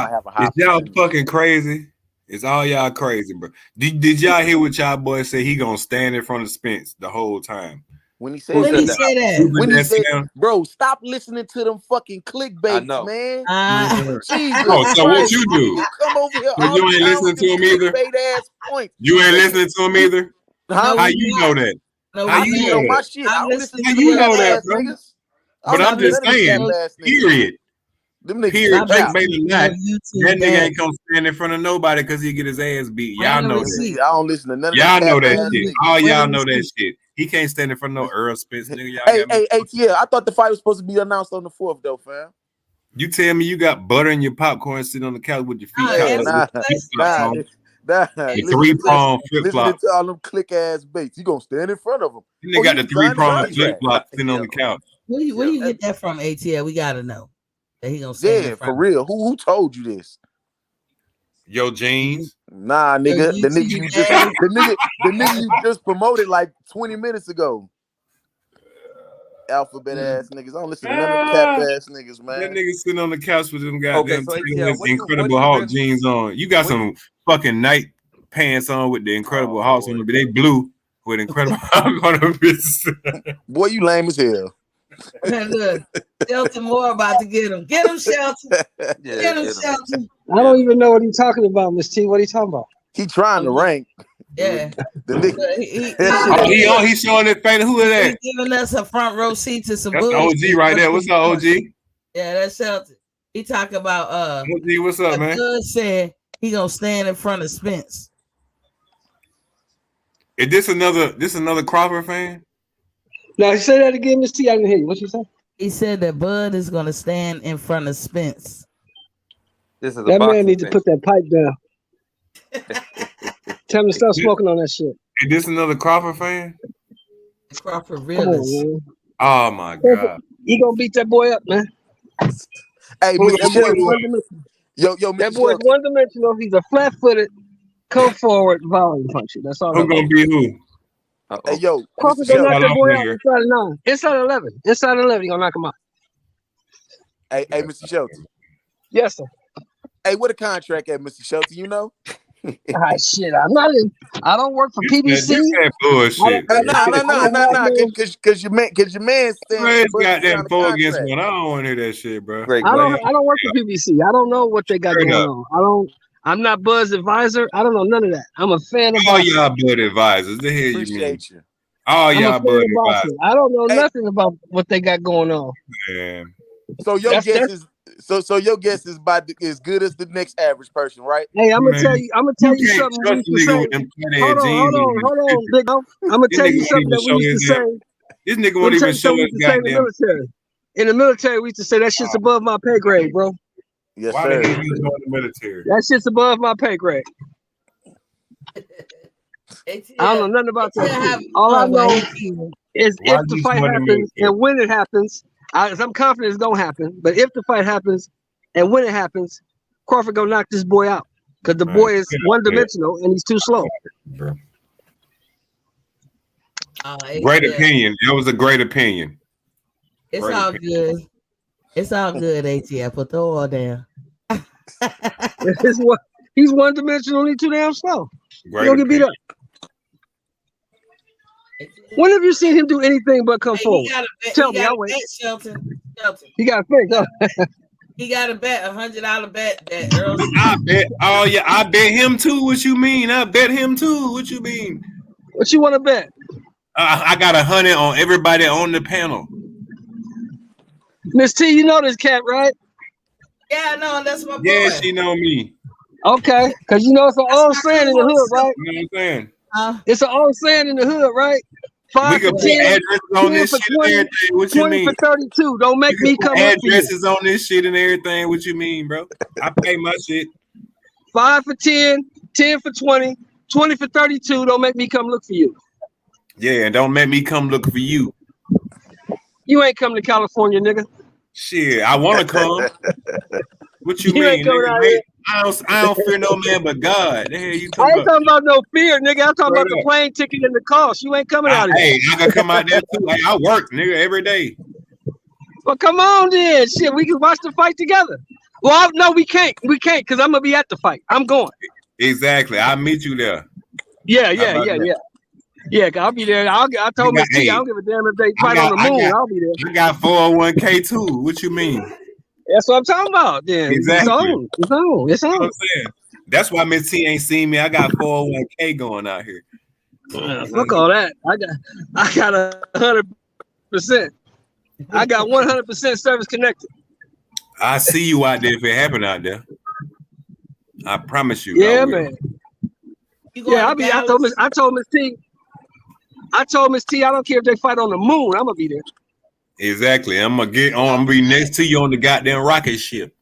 [SPEAKER 3] y'all fucking crazy? It's all y'all crazy, bro. Did y'all hear what y'all boy say? He gonna stand in front of Spence the whole time?
[SPEAKER 5] When he said
[SPEAKER 1] When he
[SPEAKER 5] that.
[SPEAKER 1] said that.
[SPEAKER 5] When he said, bro, stop listening to them fucking clickbaits, man. Jesus
[SPEAKER 3] so what
[SPEAKER 5] Christ.
[SPEAKER 3] you do?
[SPEAKER 5] You come over here
[SPEAKER 3] So
[SPEAKER 5] all
[SPEAKER 3] you
[SPEAKER 5] the
[SPEAKER 3] ain't
[SPEAKER 5] time
[SPEAKER 3] listening
[SPEAKER 5] with
[SPEAKER 3] to
[SPEAKER 5] them
[SPEAKER 3] him either?
[SPEAKER 5] clickbait ass points.
[SPEAKER 3] You ain't listening to him either?
[SPEAKER 5] Huh?
[SPEAKER 3] How you know that?
[SPEAKER 1] No,
[SPEAKER 3] How
[SPEAKER 5] I
[SPEAKER 3] you
[SPEAKER 5] see it
[SPEAKER 3] know
[SPEAKER 5] on my
[SPEAKER 3] that?
[SPEAKER 5] shit. I don't listen
[SPEAKER 3] How
[SPEAKER 5] to them
[SPEAKER 3] you
[SPEAKER 5] cap
[SPEAKER 3] know that,
[SPEAKER 5] ass
[SPEAKER 3] bro?
[SPEAKER 5] niggas.
[SPEAKER 3] But I'm just saying, period.
[SPEAKER 5] Them niggas
[SPEAKER 3] Period. Made a lot.
[SPEAKER 1] YouTube
[SPEAKER 3] That nigga ain't come stand in front of nobody because he get his ass beat. Y'all know that.
[SPEAKER 5] I don't listen to none of them
[SPEAKER 3] Y'all know
[SPEAKER 5] cap
[SPEAKER 3] that
[SPEAKER 5] ass
[SPEAKER 3] shit.
[SPEAKER 5] niggas.
[SPEAKER 3] All y'all know that shit. He can't stand in front of no Earl Spence, nigga. Y'all
[SPEAKER 5] Hey,
[SPEAKER 3] got me.
[SPEAKER 5] ATL, I thought the fight was supposed to be announced on the 4th, though, fam.
[SPEAKER 3] You tell me you got butter in your popcorn sitting on the couch with your feet
[SPEAKER 5] Nah.
[SPEAKER 3] The 3-prong flip
[SPEAKER 5] Listening
[SPEAKER 3] flop.
[SPEAKER 5] to all them click ass baits. You gonna stand in front of them.
[SPEAKER 3] They got the 3-prong flip flop sitting on the couch.
[SPEAKER 1] Where you get that from, ATL? We gotta know that he gonna stand in front.
[SPEAKER 5] For real. Who told you this?
[SPEAKER 3] Yo, jeans.
[SPEAKER 5] Nah, nigga. The nigga you just promoted like 20 minutes ago. Alphabet ass niggas. I don't listen to none of the cap ass niggas, man.
[SPEAKER 3] That nigga sitting on the couch with them goddamn
[SPEAKER 4] so ATL,
[SPEAKER 3] Incredible Hulk jeans on. You got some fucking night pants on with the Incredible Hulk on, but they blue with Incredible Hulk on them bitches.
[SPEAKER 5] Boy, you lame as hell.
[SPEAKER 1] Look, Shelton Moore about to get him. Get him, Shelton. Get him, Shelton.
[SPEAKER 6] I don't even know what he's talking about, Miss T. What are you talking about?
[SPEAKER 5] He trying to rank.
[SPEAKER 1] Yeah.
[SPEAKER 5] The
[SPEAKER 3] nigga. He's showing it faded. Who is that?
[SPEAKER 1] He's giving us a front row seat to some
[SPEAKER 3] That's
[SPEAKER 1] bullshit.
[SPEAKER 3] OG right there. What's up, OG?
[SPEAKER 1] Yeah, that's Shelton. He talking about
[SPEAKER 3] OG, what's up, man?
[SPEAKER 1] Bud said he gonna stand in front of Spence.
[SPEAKER 3] Is this another Crawford fan?
[SPEAKER 6] Now say that again, Miss T. I didn't hear you. What you say?
[SPEAKER 1] He said that Bud is gonna stand in front of Spence.
[SPEAKER 4] This is
[SPEAKER 6] that man needs to put that pipe down. Tell him to stop smoking on that shit.
[SPEAKER 3] Is this another Crawford fan?
[SPEAKER 1] Crawford realist.
[SPEAKER 3] Oh my god.
[SPEAKER 6] He gonna beat that boy up, man.
[SPEAKER 5] Hey,
[SPEAKER 6] that boy's one-dimensional.
[SPEAKER 5] Yo,
[SPEAKER 6] that boy's one-dimensional. He's a flat-footed, come forward volley puncher. That's all.
[SPEAKER 3] Who's gonna be who?
[SPEAKER 5] Hey, yo,
[SPEAKER 6] Crawford gonna knock that boy out inside of 9. Inside of 11. Inside of 11, he gonna knock him out.
[SPEAKER 5] Hey, Mr. Shelton.
[SPEAKER 6] Yes, sir.
[SPEAKER 5] Hey, what a contract at, Mr. Shelton, you know?
[SPEAKER 6] Shit, I'm not in. I don't work for PBC.
[SPEAKER 3] That bullshit.
[SPEAKER 5] Nah. Cause your man stands.
[SPEAKER 3] Got that 4 against 1. I don't want to hear that shit, bro.
[SPEAKER 6] I don't work for PBC. I don't know what they got going on. I'm not Buzz advisor. I don't know none of that. I'm a fan of
[SPEAKER 3] all y'all Bud advisors. The hell you mean?
[SPEAKER 5] Appreciate you.
[SPEAKER 3] All y'all Bud advisors.
[SPEAKER 6] I don't know nothing about what they got going on.
[SPEAKER 3] Man.
[SPEAKER 5] So your guess is so your guess is about as good as the next average person, right?
[SPEAKER 6] Hey, I'm gonna tell you something we used to say. Hold on, big dog. I'm gonna tell you something that we used to say.
[SPEAKER 3] This nigga won't even show his goddamn.
[SPEAKER 6] In the military, we used to say that shit's above my pay grade, bro.
[SPEAKER 5] Yes,
[SPEAKER 3] Why
[SPEAKER 5] sir.
[SPEAKER 3] did you join the military?
[SPEAKER 6] That shit's above my pay grade. I don't know nothing about that. All I know is if the fight happens and when it happens, I'm confident it's gonna happen. But if the fight happens and when it happens, Crawford gonna knock this boy out because the boy is one-dimensional and he's too slow.
[SPEAKER 3] Great opinion. It was a great opinion.
[SPEAKER 1] It's all good. It's all good, ATF. Put the oil down.
[SPEAKER 6] He's one-dimensional. He's too damn slow. He's gonna get beat up. When have you seen him do anything but come forward? Tell me, I'll wait.
[SPEAKER 1] Shelton.
[SPEAKER 6] He got a bet.
[SPEAKER 1] He got a bet, $100 bet that Earl.
[SPEAKER 3] I bet. Oh yeah, I bet him too. What you mean? I bet him too. What you mean?
[SPEAKER 6] What you want to bet?
[SPEAKER 3] I got 100 on everybody on the panel.
[SPEAKER 6] Miss T, you know this cat, right?
[SPEAKER 1] Yeah, no, that's my boy.
[SPEAKER 3] Yeah, she know me.
[SPEAKER 6] Okay, because you know it's an old saying in the hood, right?
[SPEAKER 3] You know what I'm saying?
[SPEAKER 6] It's an old saying in the hood, right? 5 for 10,
[SPEAKER 3] addresses on this
[SPEAKER 6] for
[SPEAKER 3] shit
[SPEAKER 6] 20,
[SPEAKER 3] and everything. What you
[SPEAKER 6] 20
[SPEAKER 3] mean?
[SPEAKER 6] for 32. Don't make me come up for you.
[SPEAKER 3] Addresses on this shit and everything. What you mean, bro? I pay my shit.
[SPEAKER 6] 5 for 10, 10 for 20, 20 for 32. Don't make me come look for you.
[SPEAKER 3] Yeah, and don't make me come look for you.
[SPEAKER 6] You ain't coming to California, nigga.
[SPEAKER 3] Shit, I want to come. What you mean,
[SPEAKER 6] ain't coming
[SPEAKER 3] nigga?
[SPEAKER 6] out here.
[SPEAKER 3] I don't fear no man but God. The hell you
[SPEAKER 6] I ain't talking about no fear, nigga. I'm talking about the plane ticket and the cost. You ain't coming out here.
[SPEAKER 3] Hey, I gotta come out there too. Hey, I work, nigga, every day.
[SPEAKER 6] Well, come on then. Shit, we can watch the fight together. Well, no, we can't. We can't because I'm going to be at the fight. I'm going.
[SPEAKER 3] Exactly. I'll meet you there.
[SPEAKER 6] Yeah. Yeah, I'll be there. I told Miss T, I don't give a damn if they fight on the moon. I'll be there.
[SPEAKER 3] I got 401k too. What you mean?
[SPEAKER 6] That's what I'm talking about. Yeah,
[SPEAKER 3] Exactly.
[SPEAKER 6] It's on.
[SPEAKER 3] That's what I'm saying. That's why Miss T ain't seen me. I got 401k going out here.
[SPEAKER 6] Fuck all that. I got 100%. I got 100% service connected.
[SPEAKER 3] I see you out there if it happen out there. I promise you.
[SPEAKER 6] Yeah, man. Yeah, I told Miss T. I don't care if they fight on the moon. I'm gonna be there.
[SPEAKER 3] Exactly. I'm gonna be next to you on the goddamn rocket ship.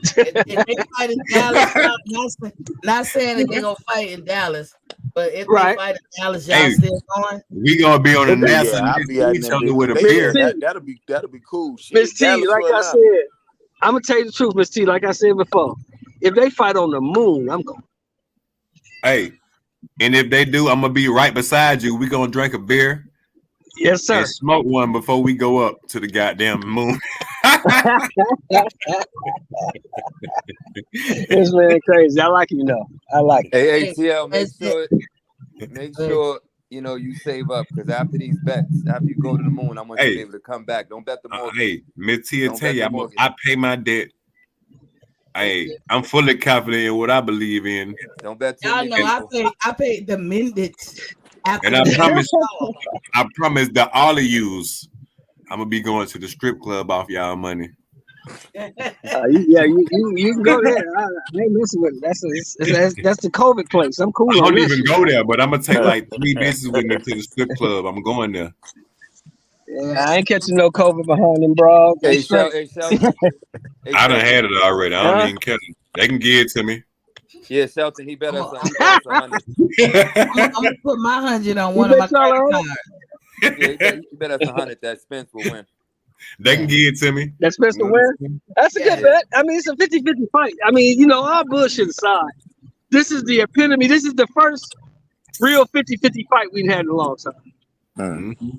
[SPEAKER 1] If they fight in Dallas, not saying that they're gonna fight in Dallas, but if they fight in Dallas, y'all still going?
[SPEAKER 3] We gonna be on the NASA
[SPEAKER 5] I'll be out
[SPEAKER 3] each other with a beer.
[SPEAKER 5] That'll be cool.
[SPEAKER 6] Miss T, like I said, I'm gonna tell you the truth, Miss T. Like I said before, if they fight on the moon, I'm going.
[SPEAKER 3] Hey, and if they do, I'm gonna be right beside you. We gonna drink a beer.
[SPEAKER 6] Yes, sir.
[SPEAKER 3] And smoke one before we go up to the goddamn moon.
[SPEAKER 6] This man crazy. I like you though. I like it.
[SPEAKER 4] Hey, ATL, make sure you know you save up, because after these bets, after you go to the moon, I want you to be able to come back. Don't bet the mortgage.
[SPEAKER 3] Hey, Miss T will tell you, I pay my debt. Hey, I'm fully confident in what I believe in.
[SPEAKER 4] Don't bet.
[SPEAKER 1] Y'all know I paid the minutes.
[SPEAKER 3] And I promise that all of yous, I'm gonna be going to the strip club off y'all money.
[SPEAKER 6] You can go there. I ain't messing with it. That's the COVID place. I'm cool.
[SPEAKER 3] I don't even go there, but I'm gonna take like 3 bitches with me to the strip club. I'm going there.
[SPEAKER 6] Yeah, I ain't catching no COVID behind them, bro.
[SPEAKER 4] Hey,
[SPEAKER 3] I done had it already. I don't even care. They can give it to me.
[SPEAKER 4] Yeah, Shelton, he bet us 100.
[SPEAKER 1] I'm gonna put my 100 on one of my credit cards.
[SPEAKER 4] Yeah, he bet us 100 that Spence will win.
[SPEAKER 3] They can give it to me.
[SPEAKER 6] That Spence will win? That's a good bet. I mean, it's a 50-50 fight. I mean, all bullshit aside, this is the epitome. This is the first real 50-50 fight we've had in a long time.
[SPEAKER 3] Mm-hmm.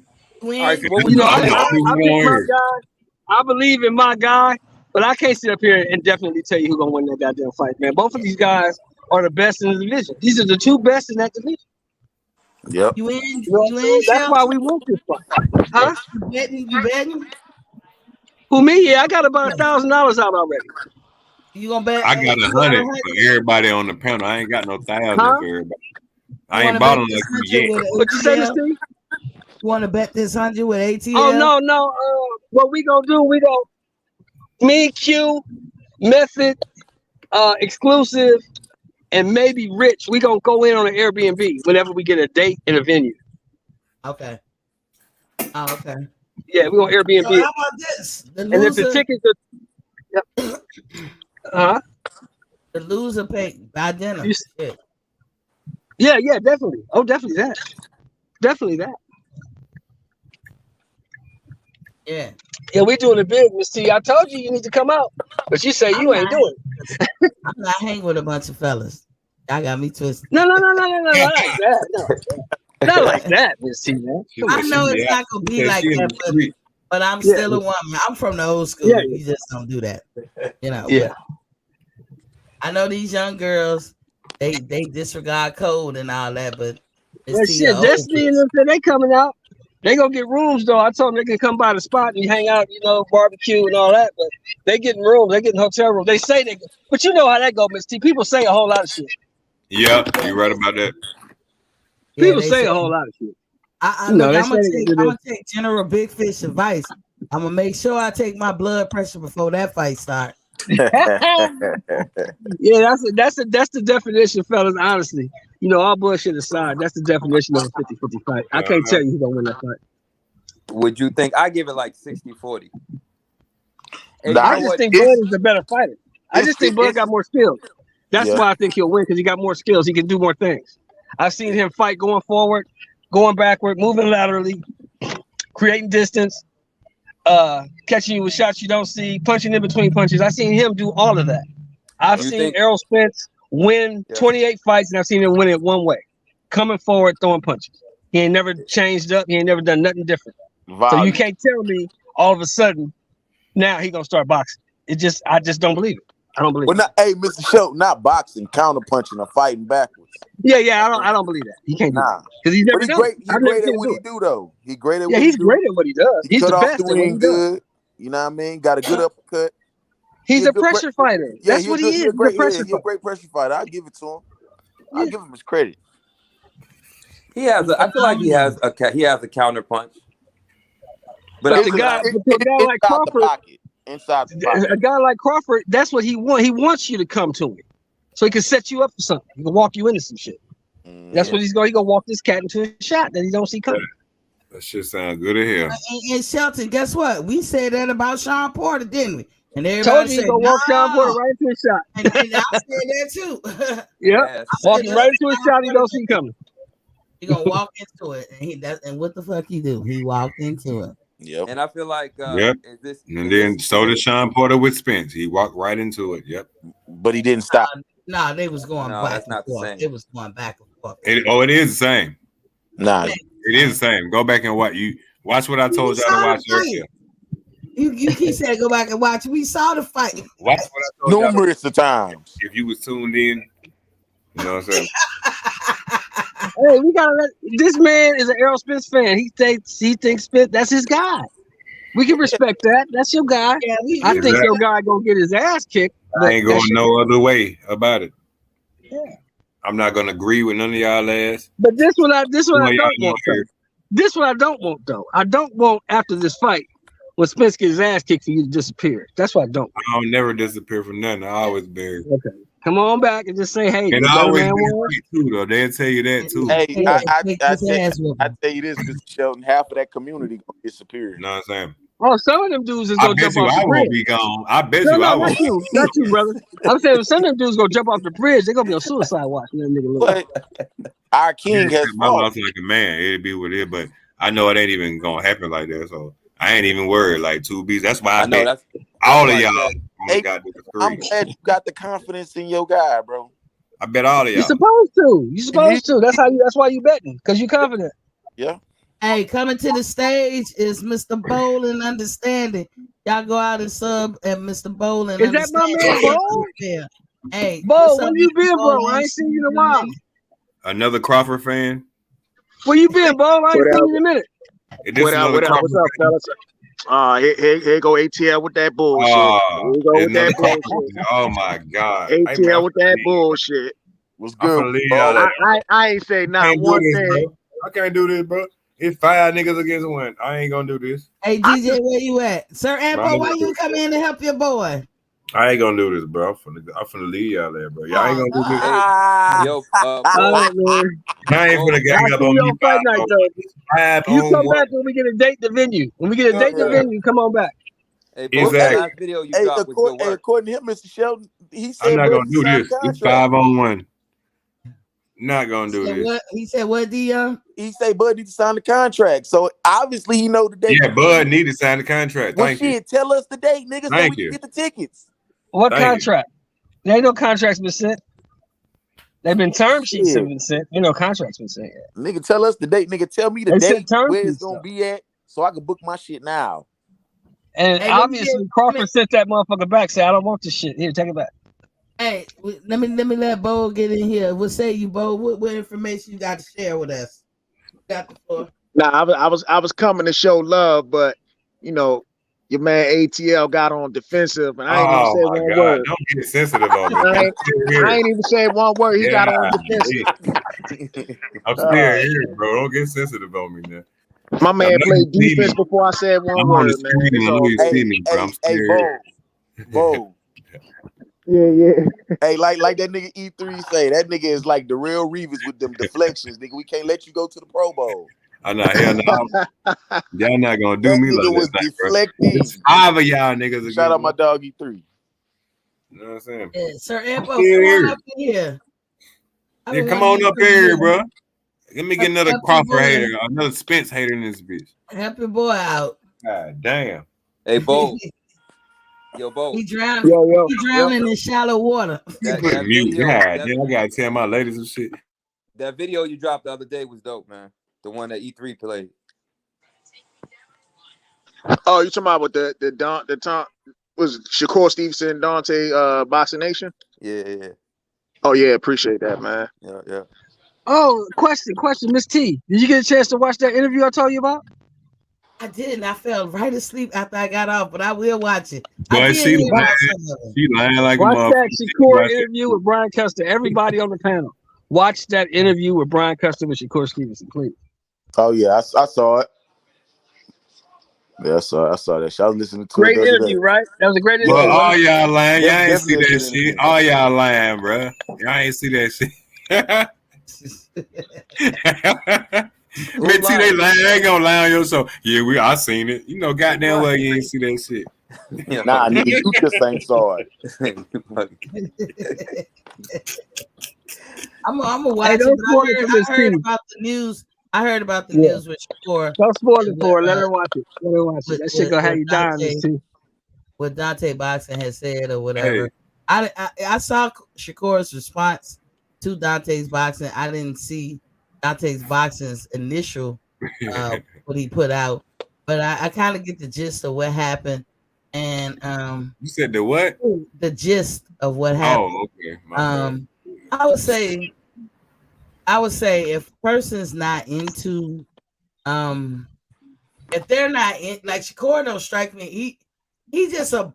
[SPEAKER 4] All right, so
[SPEAKER 6] I believe in my guy, but I can't sit up here and definitely tell you who's gonna win that goddamn fight, man. Both of these guys are the best in the division. These are the two best in that division.
[SPEAKER 5] Yep.
[SPEAKER 1] You in?
[SPEAKER 6] That's why we want this fight. Huh?
[SPEAKER 1] You betting?
[SPEAKER 6] Who, me? Yeah, I got about $1,000 out already.
[SPEAKER 1] You gonna bet?
[SPEAKER 3] I got 100 for everybody on the panel. I ain't got no 1,000 for everybody. I ain't bought on like you yet.
[SPEAKER 6] What you say, Steve?
[SPEAKER 1] You want to bet this 100 with ATL?
[SPEAKER 6] Oh no. What we gonna do? Me, Q, Method, Exclusive, and maybe Rich. We gonna go in on an Airbnb whenever we get a date and a venue.
[SPEAKER 1] Okay. Oh, okay.
[SPEAKER 6] Yeah, we gonna Airbnb.
[SPEAKER 1] So how about this?
[SPEAKER 6] And if the tickets are,
[SPEAKER 1] the loser pay by dinner.
[SPEAKER 6] Yeah, definitely. Oh, definitely that. Definitely that.
[SPEAKER 1] Yeah.
[SPEAKER 6] Yeah, we doing it big, Miss T. I told you need to come out, but you say you ain't doing it.
[SPEAKER 1] I'm not hanging with a bunch of fellas. I got me twisted.
[SPEAKER 6] No, not like that. No. Not like that, Miss T, man.
[SPEAKER 1] I know it's not gonna be like that, but I'm still a woman. I'm from the old school.
[SPEAKER 6] Yeah.
[SPEAKER 1] You just don't do that.
[SPEAKER 6] Yeah.
[SPEAKER 1] I know these young girls, they disregard code and all that, but
[SPEAKER 6] Destiny and them, they coming out. They gonna get rooms though. I told them they can come by the spot and hang out, barbecue and all that. But they getting rooms, they getting hotel rooms. They say but you know how that go, Miss T. People say a whole lot of shit.
[SPEAKER 3] Yeah, you're right about that.
[SPEAKER 6] People say a whole lot of shit.
[SPEAKER 1] I'm gonna take General Big Fish advice. I'm gonna make sure I take my blood pressure before that fight starts.
[SPEAKER 6] Yeah, that's the definition, fellas. Honestly, all bullshit aside, that's the definition of a 50-50 fight. I can't tell you who's gonna win that fight.
[SPEAKER 4] Would you think? I give it like 60-40.
[SPEAKER 6] I just think Bud is the better fighter. I just think Bud got more skills. That's why I think he'll win, because he got more skills. He can do more things. I've seen him fight going forward, going backward, moving laterally, creating distance, catching you with shots you don't see, punching in between punches. I've seen him do all of that. I've seen Errol Spence win 28 fights, and I've seen him win it one way, coming forward, throwing punches. He ain't never changed up. He ain't never done nothing different. So you can't tell me all of a sudden now he gonna start boxing. I just don't believe it. I don't believe it.
[SPEAKER 5] Hey, Mr. Schultz, not boxing, counter punching or fighting backwards.
[SPEAKER 6] Yeah. I don't believe that. He can't do that because he's never
[SPEAKER 5] But he's
[SPEAKER 6] done
[SPEAKER 5] great.
[SPEAKER 6] it.
[SPEAKER 5] He's
[SPEAKER 6] I've never
[SPEAKER 5] great
[SPEAKER 6] seen
[SPEAKER 5] at
[SPEAKER 6] him
[SPEAKER 5] what
[SPEAKER 6] do
[SPEAKER 5] he
[SPEAKER 6] it.
[SPEAKER 5] do, though. He's great at
[SPEAKER 6] Yeah,
[SPEAKER 5] what
[SPEAKER 6] he's
[SPEAKER 5] he
[SPEAKER 6] great
[SPEAKER 5] do.
[SPEAKER 6] at what he does.
[SPEAKER 5] He
[SPEAKER 6] He's
[SPEAKER 5] cut
[SPEAKER 6] the
[SPEAKER 5] off the
[SPEAKER 6] best at what he
[SPEAKER 5] ring
[SPEAKER 6] does.
[SPEAKER 5] good. You know what I mean? Got a good uppercut.
[SPEAKER 6] He's a pressure fighter.
[SPEAKER 5] Yeah,
[SPEAKER 6] That's what he is. He's a pressure
[SPEAKER 5] He a
[SPEAKER 6] fighter.
[SPEAKER 5] great pressure fighter. I'll give it to him.
[SPEAKER 6] Yeah.
[SPEAKER 5] I'll give him his credit.
[SPEAKER 4] He has. I feel like he has a counter punch. But
[SPEAKER 6] to a guy like Crawford,
[SPEAKER 5] inside the pocket.
[SPEAKER 6] a guy like Crawford, that's what he wants. He wants you to come to him, so he can set you up for something. He can walk you into some shit. That's what he's going. He gonna walk this cat into a shot that he don't see coming.
[SPEAKER 3] That shit sounds good to hear.
[SPEAKER 1] And Shelton, guess what? We said that about Sean Porter, didn't we? And
[SPEAKER 6] Told
[SPEAKER 1] everybody
[SPEAKER 6] you
[SPEAKER 1] said,
[SPEAKER 6] he gonna walk Sean Porter right into a shot.
[SPEAKER 1] And I said that too.
[SPEAKER 6] Yeah, walking right into a shot he don't see coming.
[SPEAKER 1] He gonna walk into it, and what the fuck he do? He walked into it.
[SPEAKER 5] Yep.
[SPEAKER 4] And I feel like
[SPEAKER 3] and then so did Sean Porter with Spence. He walked right into it. Yep.
[SPEAKER 5] But he didn't stop.
[SPEAKER 1] Nah, they was going back
[SPEAKER 4] that's not
[SPEAKER 1] and forth.
[SPEAKER 4] the same.
[SPEAKER 1] It was going back and forth.
[SPEAKER 3] It is the same.
[SPEAKER 5] Nah,
[SPEAKER 3] it is the same. Go back and watch what I told y'all to watch earlier.
[SPEAKER 1] You keep saying go back and watch. We saw the fight.
[SPEAKER 3] Watch what I told
[SPEAKER 5] numerous of times.
[SPEAKER 3] If you was tuned in, you know what I'm saying.
[SPEAKER 6] Hey, we gotta let this man is an Errol Spence fan. He thinks Spence, that's his guy. We can respect that. That's your guy. Yeah, I think your guy gonna get his ass kicked.
[SPEAKER 3] I ain't going no other way about it.
[SPEAKER 6] Yeah.
[SPEAKER 3] I'm not gonna agree with none of y'all ass.
[SPEAKER 6] But this one I don't want though. This one I don't want though. I don't want after this fight when Spence gets his ass kicked for you to disappear. That's what I don't want.
[SPEAKER 3] I'll never disappear from nothing. I always bury.
[SPEAKER 6] Okay. Come on back and just say, hey,
[SPEAKER 3] and I always too, though. They'll tell you that too.
[SPEAKER 5] Hey, I tell you this, Mr. Shelton, half of that community gonna disappear.
[SPEAKER 3] You know what I'm saying?
[SPEAKER 6] Oh, some of them dudes is gonna jump off the bridge.
[SPEAKER 3] I won't be gone. I bet you I won't.
[SPEAKER 6] Not you, brother. I'm saying some of them dudes gonna jump off the bridge. They're gonna be on suicide watch.
[SPEAKER 5] But our king has
[SPEAKER 3] my loss like a man. It'd be what it is, but I know it ain't even gonna happen like that. So I ain't even worried. Like 2Bs. That's why I know bet all of y'all.
[SPEAKER 5] Hey, I'm glad you got the confidence in your guy, bro.
[SPEAKER 3] I bet all of y'all.
[SPEAKER 6] You're supposed to. You're supposed to. That's why you betting, because you're confident.
[SPEAKER 5] Yeah.
[SPEAKER 1] Hey, coming to the stage is Mr. Bowling Understanding. Y'all go out and sub at Mr. Bowling.
[SPEAKER 6] Is that my man, Bo?
[SPEAKER 1] Yeah. Hey,
[SPEAKER 6] Bo, where you been, bro? I ain't seen you in a while.
[SPEAKER 3] Another Crawford fan.
[SPEAKER 6] Where you been, Bo? I ain't seen you in a minute.
[SPEAKER 7] What up, fellas? Here go ATL with that bullshit. Here go with that bullshit.
[SPEAKER 3] Oh my God.
[SPEAKER 7] ATL with that bullshit.
[SPEAKER 5] What's good?
[SPEAKER 7] I ain't say not one thing.
[SPEAKER 3] I can't do this, bro. It's 5 niggas against 1. I ain't gonna do this.
[SPEAKER 1] Hey, DJ, where you at? Sir Ambo, why you come in to help your boy?
[SPEAKER 3] I ain't gonna do this, bro. I'm finna leave y'all there, bro. Y'all ain't gonna do this.
[SPEAKER 4] Yo,
[SPEAKER 3] I ain't finna gang up on me.
[SPEAKER 6] Fight night, though. You come back when we get a date the venue. When we get a date the venue, come on back.
[SPEAKER 4] Hey, exactly. Last video you dropped was good work.
[SPEAKER 5] According to him, Mr. Sheldon, he said
[SPEAKER 3] I'm not gonna do this. It's 5-on-1. Not gonna do this.
[SPEAKER 1] What? He said what, Dion?
[SPEAKER 5] He said Bud need to sign the contract. So obviously he know the date.
[SPEAKER 3] Yeah, Bud need to sign the contract.
[SPEAKER 5] Well,
[SPEAKER 3] Thank you.
[SPEAKER 5] Tell us the date, nigga, so we can get the tickets.
[SPEAKER 6] What contract? There ain't no contracts been sent. They've been term sheets have been sent. Ain't no contracts been sent yet.
[SPEAKER 5] Nigga, tell us the date. Nigga, tell me the date where it's gonna be at, so I can book my shit now.
[SPEAKER 6] And obviously Crawford sent that motherfucker back. Say, I don't want this shit. Here, take it back.
[SPEAKER 1] Hey, let me let Bo get in here. What say you, Bo? What information you got to share with us? Got the floor.
[SPEAKER 7] Nah, I was coming to show love, but you know, your man ATL got on defensive, and I ain't even say one word.
[SPEAKER 3] Don't get sensitive on me.
[SPEAKER 7] I ain't even say one word. He got on defensive.
[SPEAKER 3] I'm still here, bro. Don't get sensitive on me, man.
[SPEAKER 7] My man played defense before I said one word, man.
[SPEAKER 5] Hey, Bo.
[SPEAKER 7] Yeah.
[SPEAKER 5] Hey, like that nigga E3 say, that nigga is like the real Reeves with them deflections, nigga. We can't let you go to the Pro Bowl.
[SPEAKER 3] I'm not here now. Y'all not gonna do me like
[SPEAKER 5] was
[SPEAKER 3] that.
[SPEAKER 5] Deflecting.
[SPEAKER 3] 5 of y'all niggas.
[SPEAKER 5] Shout out my dog E3.
[SPEAKER 3] You know what I'm saying?
[SPEAKER 1] Yeah, Sir Ampo, come on up here.
[SPEAKER 3] Yeah, come on up here, bro. Let me get another Crawford hater, another Spence hater in this bitch.
[SPEAKER 1] Help your boy out.
[SPEAKER 3] God damn.
[SPEAKER 4] Hey, Bo. Yo, Bo.
[SPEAKER 1] He drowning in shallow water.
[SPEAKER 3] That mute. I gotta tell my ladies and shit.
[SPEAKER 4] That video you dropped the other day was dope, man. The one that E3 played.
[SPEAKER 7] Oh, you talking about with the Tom was Shakur Stevenson, Dante Bossa Nation?
[SPEAKER 4] Yeah.
[SPEAKER 7] Oh yeah, appreciate that, man.
[SPEAKER 4] Yeah.
[SPEAKER 6] Oh, question, Miss T. Did you get a chance to watch that interview I told you about?
[SPEAKER 1] I didn't. I fell right asleep after I got off, but I will watch it.
[SPEAKER 3] Boy,
[SPEAKER 1] I did
[SPEAKER 3] she
[SPEAKER 1] hear
[SPEAKER 3] lying.
[SPEAKER 1] about some of it.
[SPEAKER 3] She lying like a
[SPEAKER 6] Watch
[SPEAKER 3] motherfucker.
[SPEAKER 6] that Shakur interview with Brian Custer. Everybody on the panel, watch that interview with Brian Custer with Shakur Stevenson, please.
[SPEAKER 5] Oh yeah, I saw it. Yeah, I saw that. I was listening to
[SPEAKER 6] Great
[SPEAKER 5] it.
[SPEAKER 6] interview, right? That was a great interview.
[SPEAKER 3] Well, all
[SPEAKER 6] Right?
[SPEAKER 3] y'all lying. Y'all ain't see
[SPEAKER 5] Definitely a
[SPEAKER 3] that
[SPEAKER 5] good
[SPEAKER 3] shit.
[SPEAKER 5] interview.
[SPEAKER 3] All y'all lying, bro. Y'all ain't see that shit. Mitty, they lying. They ain't gonna lie on your show. Yeah, I seen it. You know, goddamn well you ain't see that shit.
[SPEAKER 5] Nah, nigga, you just ain't saw it.
[SPEAKER 1] I'm gonna watch it, but I heard about the news. I heard about the news with Shakur.
[SPEAKER 6] Don't spoil it for her. Let her watch it. Let her watch it. That shit gonna have you dying, Miss T.
[SPEAKER 1] What Dante Boxing has said or whatever. Hey. I saw Shakur's response to Dante's boxing. I didn't see Dante's boxing's initial what he put out, but I kind of get the gist of what happened. And
[SPEAKER 3] you said the what?
[SPEAKER 1] The gist of what happened.
[SPEAKER 3] Oh, okay.
[SPEAKER 1] I would say if a person's not into if they're not in, like Shakur don't strike me. He's just a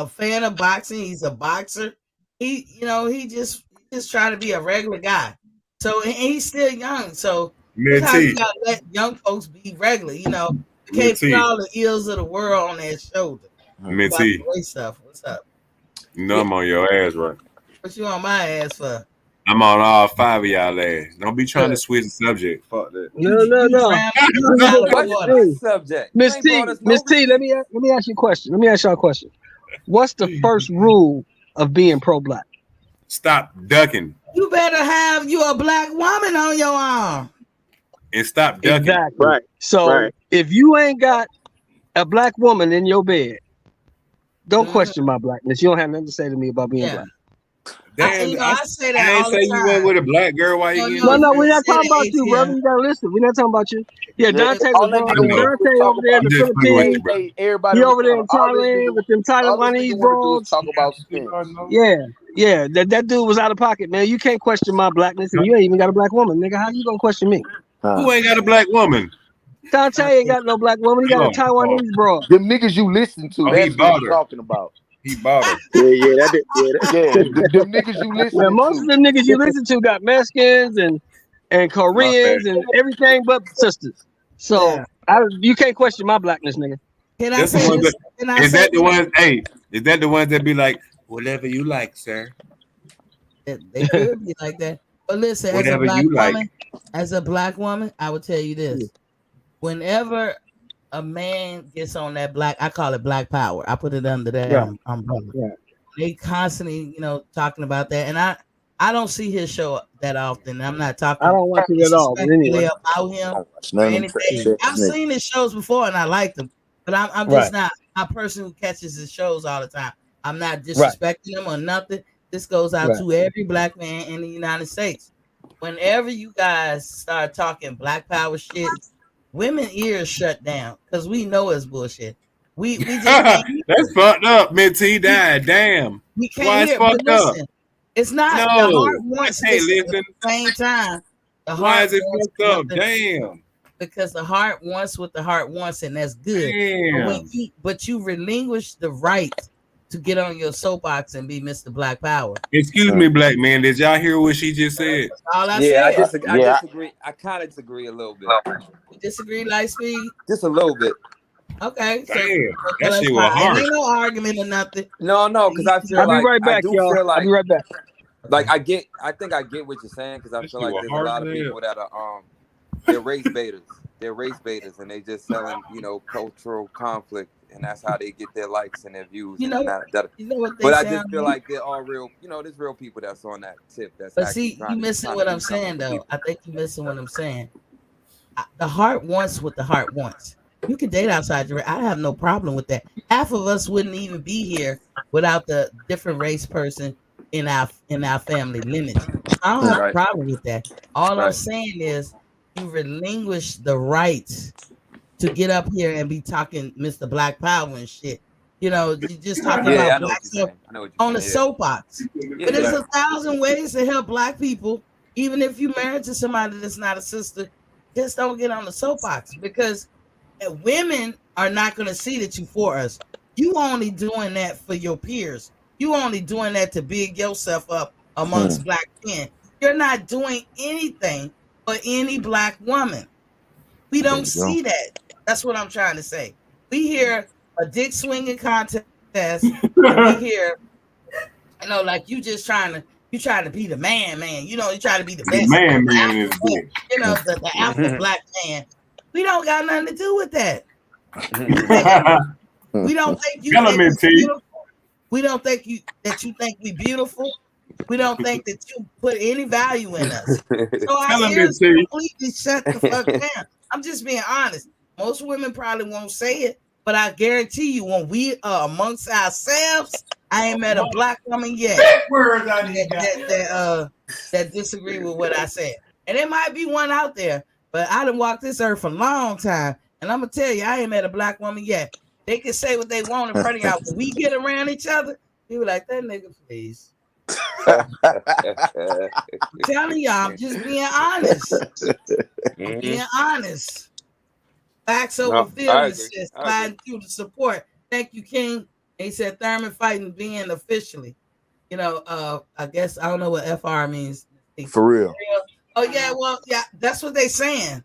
[SPEAKER 1] fan of boxing. He's a boxer. He just trying to be a regular guy. So and he's still young. So sometimes you gotta let young folks be regular. You can't put all the ills of the world on their shoulder. Stuff. What's up?
[SPEAKER 3] I'm on your ass, right?
[SPEAKER 1] What you on my ass for?
[SPEAKER 3] I'm on all 5 of y'all ass. Don't be trying to switch the subject. Fuck that.
[SPEAKER 6] No.
[SPEAKER 4] What subject?
[SPEAKER 6] Miss T, let me ask you a question. Let me ask y'all a question. What's the first rule of being pro-black?
[SPEAKER 3] Stop ducking.
[SPEAKER 1] You better have you a black woman on your arm.
[SPEAKER 3] And stop ducking.
[SPEAKER 6] Exactly. Right. So if you ain't got a black woman in your bed, don't question my blackness. You don't have nothing to say to me about being black.
[SPEAKER 3] Damn,
[SPEAKER 1] I say that
[SPEAKER 3] I ain't
[SPEAKER 1] all
[SPEAKER 3] say
[SPEAKER 1] the time.
[SPEAKER 3] you went with a black girl while you getting
[SPEAKER 6] No, we're not talking about you, brother. You gotta listen. We're not talking about you. Yeah, Dante was Dante over there in the Philippines. He over there in Thailand with them Taiwanese bros.
[SPEAKER 5] Talk about spins.
[SPEAKER 6] Yeah. That dude was out of pocket, man. You can't question my blackness, and you ain't even got a black woman, nigga. How you gonna question me?
[SPEAKER 3] Who ain't got a black woman?
[SPEAKER 6] Dante ain't got no black woman. He got a Taiwanese bro.
[SPEAKER 5] Them niggas you listen to, that's what I'm talking about.
[SPEAKER 3] He bought her.
[SPEAKER 7] Yeah,
[SPEAKER 5] them niggas you listen to.
[SPEAKER 6] Most of the niggas you listen to got Mexicans and Koreans and everything but sisters. So you can't question my blackness, nigga.
[SPEAKER 1] Can I say this?
[SPEAKER 3] Is that the ones? Hey, is that the ones that be like, whatever you like, sir?
[SPEAKER 1] They could be like that. But listen, as a black woman, I would tell you this: whenever a man gets on that black, I call it black power. I put it under that umbrella. Yeah. They constantly, talking about that, and I don't see his show that often. I'm not talking.
[SPEAKER 6] I don't watch it at all. But anyway,
[SPEAKER 1] about him or anything. I've seen his shows before, and I liked them, but I'm just not a person who catches his shows all the time. I'm not disrespecting him or nothing. This goes out to every black man in the United States. Whenever you guys start talking black power shit, women ears shut down because we know it's bullshit. We just
[SPEAKER 3] that's fucked up. Mitty died. Damn.
[SPEAKER 1] We can't hear. But listen, it's not. The heart wants this at the same time.
[SPEAKER 3] Why is it fucked up? Damn.
[SPEAKER 1] Because the heart wants what the heart wants, and that's good. But you relinquish the right to get on your soapbox and be Mr. Black Power.
[SPEAKER 3] Excuse me, black man. Did y'all hear what she just said?
[SPEAKER 1] All I said.
[SPEAKER 4] I disagree. I kind of disagree a little bit.
[SPEAKER 1] You disagree, Lightspeed?
[SPEAKER 4] Just a little bit.
[SPEAKER 1] Okay.
[SPEAKER 3] Damn, that shit was hard.
[SPEAKER 1] Ain't no argument or nothing.
[SPEAKER 4] No, because I feel
[SPEAKER 6] I'll be right back, y'all. I'll be right back.
[SPEAKER 4] Like I think I get what you're saying because I feel like there's a lot of people that are they're race baiters. They're race baiters and they just selling, cultural conflict, and that's how they get their likes and their views. But I just feel like they're all real. There's real people that's on that tip.
[SPEAKER 1] But see, you missing what I'm saying though. I think you're missing what I'm saying. The heart wants what the heart wants. You can date outside your race. I have no problem with that. Half of us wouldn't even be here without the different race person in our family lineage. I don't have a problem with that. All I'm saying is you relinquish the right to get up here and be talking Mr. Black Power and shit. You're just talking about black stuff on the soapbox. But there's 1,000 ways to help black people Even if you married to somebody that's not a sister, just don't get on the soapbox because women are not going to see that you for us. You only doing that for your peers. You only doing that to big yourself up amongst black men. You're not doing anything for any black woman. We don't see that. That's what I'm trying to say. We hear a dick swinging contest, and we hear, like you just trying to be the man. You know, you try to be the best.
[SPEAKER 3] The man
[SPEAKER 1] alpha,
[SPEAKER 3] is big.
[SPEAKER 1] you know, the alpha black man. We don't got nothing to do with that. We don't think you think we beautiful. We don't think that you think we beautiful. We don't think that you put any value in us. So our ears completely shut the fuck down. I'm just being honest. Most women probably won't say it, but I guarantee you, when we are amongst ourselves, I ain't met a black woman yet that disagree with what I said. And there might be one out there, but I done walked this earth for a long time, and I'm gonna tell you, I ain't met a black woman yet. They can say what they want in front of y'all. When we get around each other, people like, that nigga, please. I'm telling y'all, I'm just being honest. Being honest. Facts over feelings, says sliding through the support. Thank you, King. And he said Thurman fighting being officially. You know, I guess I don't know what FR means.
[SPEAKER 5] For real.
[SPEAKER 1] Oh yeah, well, yeah, that's what they saying.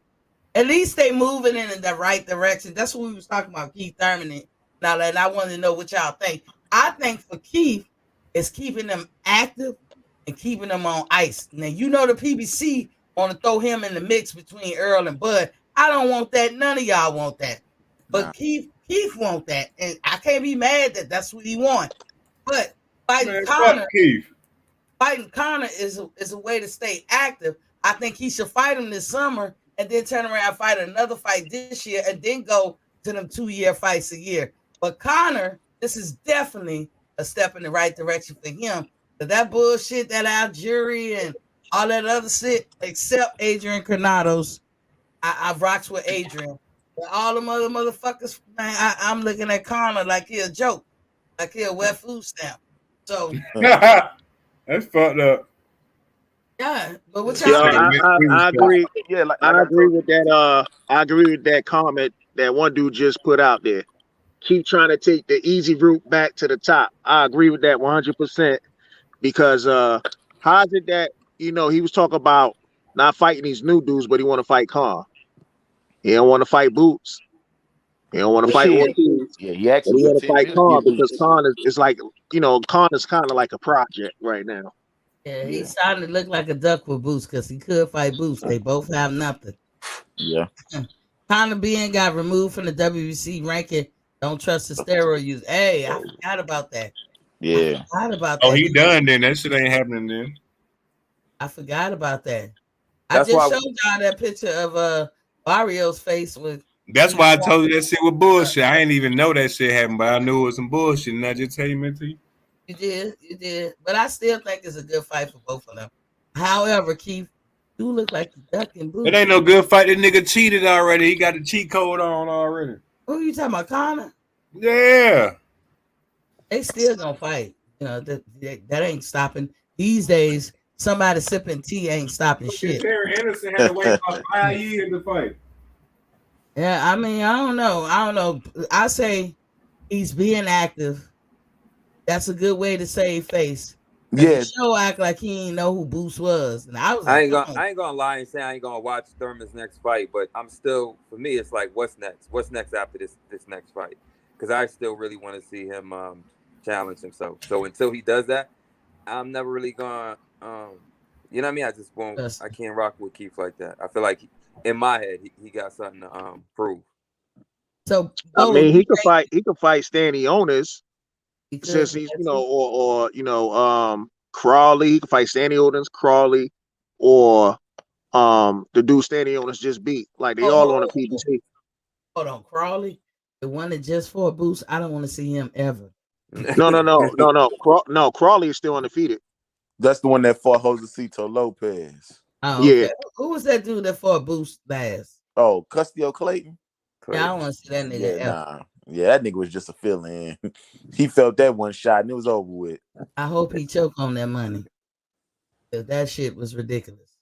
[SPEAKER 1] At least they moving in the right direction. That's what we was talking about, Keith Thurman. And I wanted to know what y'all think. I think for Keith, it's keeping them active and keeping them on ice. Now, you know the PBC want to throw him in the mix between Earl and Bud. I don't want that. None of y'all want that. But Keith want that. And I can't be mad that that's what he want. But fighting Connor is a way to stay active. I think he should fight him this summer and then turn around and fight another fight this year and then go to them 2-year fights a year. But Connor, this is definitely a step in the right direction for him. But that bullshit, that Algeria and all that other shit, except Adrian Granados, I've rocked with Adrian. But all them other motherfuckers, man, I'm looking at Connor like he a joke, like he a wet food stamp. So
[SPEAKER 3] that's fucked up.
[SPEAKER 1] Yeah, but what y'all
[SPEAKER 7] I agree. Yeah, I agree with that. I agree with that comment that one dude just put out there. Keep trying to take the easy route back to the top. I agree with that 100% because how is it that he was talking about not fighting these new dudes, but he want to fight Khan. He don't want to fight Boots. He don't want to fight Ortiz.
[SPEAKER 5] Yeah, he actually
[SPEAKER 7] want to fight Khan because Khan is like Khan is kind of like a project right now.
[SPEAKER 1] Yeah, he's starting to look like a duck with Boots because he could fight Boots. They both have nothing.
[SPEAKER 5] Yeah.
[SPEAKER 1] Conor being got removed from the WBC ranking. Don't trust the steroid use. Hey, I forgot about that.
[SPEAKER 5] Yeah.
[SPEAKER 1] I forgot about that.
[SPEAKER 3] Oh, he done then. That shit ain't happening then.
[SPEAKER 1] I forgot about that. I just showed y'all that picture of Barrio's face with.
[SPEAKER 3] That's why I told you that shit was bullshit. I didn't even know that shit happened, but I knew it was some bullshit, and I just tell you, man, to you.
[SPEAKER 1] You did. But I still think it's a good fight for both of them. However, Keith, you look like the duck and Boots.
[SPEAKER 3] It ain't no good fight. That nigga cheated already. He got the cheat code on already.
[SPEAKER 1] Who you talking about, Conor?
[SPEAKER 3] Yeah.
[SPEAKER 1] They still gonna fight. You know, that ain't stopping. These days, somebody sipping tea ain't stopping shit.
[SPEAKER 3] Terry Anderson had to wait about 5 years to fight.
[SPEAKER 1] Yeah, I mean, I don't know. I say he's being active. That's a good way to save face.
[SPEAKER 5] Yeah.
[SPEAKER 1] The show act like he ain't know who Boots was. And
[SPEAKER 4] I ain't gonna lie and say I ain't gonna watch Thurman's next fight, but I'm still, for me, it's like, what's next? What's next after this next fight? Because I still really want to see him challenge himself. So until he does that, I'm never really gonna you know what I mean? I just won't. I can't rock with Keith like that. I feel like in my head he got something to prove.
[SPEAKER 1] So
[SPEAKER 7] I mean, he could fight. He could fight Stanley Onis. Since he's or Crawley, he could fight Stanley Onis, Crawley, or the dude Stanley Onis just beat. Like they all on the PBC.
[SPEAKER 1] Hold on, Crawley, the one that just fought Boots. I don't want to see him ever.
[SPEAKER 7] No. Crawley is still undefeated.
[SPEAKER 5] That's the one that fought Josecito Lopez.
[SPEAKER 1] Oh, okay. Yeah. Who was that dude that fought Boots last?
[SPEAKER 5] Oh, Custio Clayton.
[SPEAKER 1] Yeah, I don't want to see that nigga ever.
[SPEAKER 5] Nah. Yeah, that nigga was just a fill-in. He felt that one shot and it was over with.
[SPEAKER 1] I hope he choked on that money. That shit was ridiculous.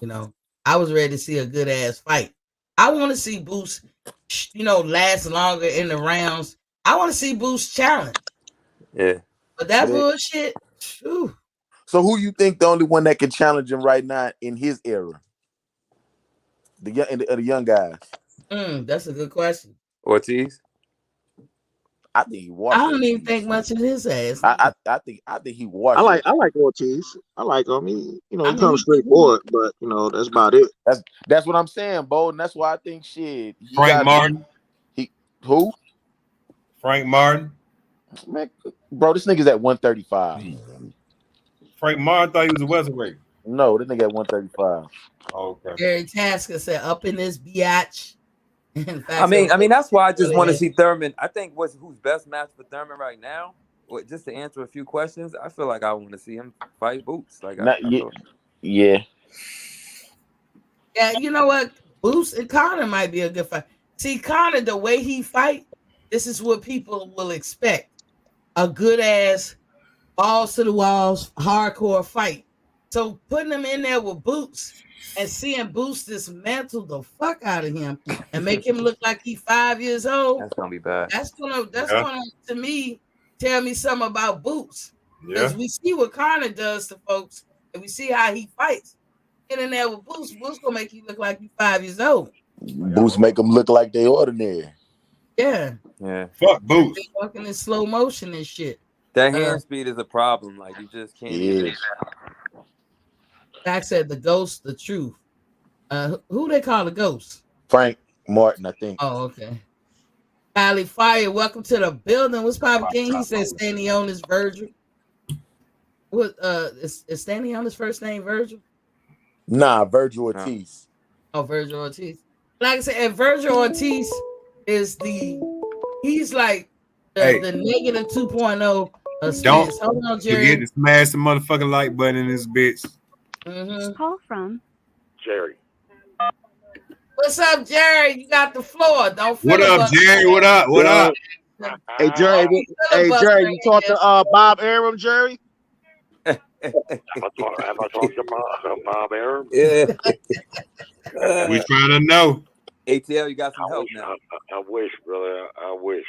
[SPEAKER 1] You know, I was ready to see a good ass fight. I want to see Boots, last longer in the rounds. I want to see Boots challenge.
[SPEAKER 4] Yeah.
[SPEAKER 1] But that bullshit. Whew.
[SPEAKER 5] So who you think the only one that can challenge him right now in his era? The young guys.
[SPEAKER 1] That's a good question.
[SPEAKER 4] Ortiz.
[SPEAKER 5] I think he
[SPEAKER 1] I
[SPEAKER 5] washed.
[SPEAKER 1] don't even think much of his ass.
[SPEAKER 5] I think he washed.
[SPEAKER 7] I like Ortiz. I like him. He comes
[SPEAKER 1] he
[SPEAKER 7] straightforward, but that's about it.
[SPEAKER 5] That's what I'm saying, Bo, and that's why I think shit.
[SPEAKER 3] Frank Martin.
[SPEAKER 5] Who?
[SPEAKER 3] Frank Martin.
[SPEAKER 5] Man, bro, this nigga's at 135.
[SPEAKER 3] Frank Martin thought he was a welterweight.
[SPEAKER 5] No, this nigga at 135.
[SPEAKER 3] Okay.
[SPEAKER 1] Gary Tasker said, "Up in this biatch."
[SPEAKER 4] I mean, that's why I just want to see Thurman. I think who's best match for Thurman right now. Just to answer a few questions, I feel like I want to see him fight Boots. Like,
[SPEAKER 5] yeah.
[SPEAKER 1] Yeah, you know what? Boots and Connor might be a good fight. See, Connor, the way he fight, this is what people will expect. A good ass, balls to the walls, hardcore fight. So putting him in there with Boots and seeing Boots dismantle the fuck out of him and make him look like he's 5 years old.
[SPEAKER 4] That's gonna be bad.
[SPEAKER 1] That's gonna to me tell me something about Boots. Because we see what Connor does to folks and we see how he fights. Get in there with Boots gonna make you look like you 5 years old.
[SPEAKER 5] Boots make them look like they ordinary.
[SPEAKER 1] Yeah.
[SPEAKER 3] Fuck Boots.
[SPEAKER 1] They walking in slow motion and shit.
[SPEAKER 4] That hand speed is a problem. Like, you just can't even.
[SPEAKER 1] Zach said the ghost, the truth. Who they call the ghost?
[SPEAKER 5] Frank Martin, I think.
[SPEAKER 1] Oh, okay. Kylie Fire, welcome to the building. What's Papa King? He said standing on his Virgil. What is standing on his first name Virgil?
[SPEAKER 5] Nah, Virgil Ortiz.
[SPEAKER 1] Oh, Virgil Ortiz. Like I said, and Virgil Ortiz is he's like the negative 2.0 of Spence. Hold on, Jerry.
[SPEAKER 3] Forget to smash the motherfucking like button in this bitch.
[SPEAKER 8] Call from
[SPEAKER 7] Jerry.
[SPEAKER 1] What's up, Jerry? You got the floor. Don't.
[SPEAKER 3] What up, Jerry? What up? What up?
[SPEAKER 7] Hey, Jerry. Jerry, you talked to Bob Arum, Jerry?
[SPEAKER 9] Have I talked to Bob Arum?
[SPEAKER 4] Yeah.
[SPEAKER 3] We trying to know.
[SPEAKER 4] ATL, you got some help now.
[SPEAKER 9] I wish, brother. I wish.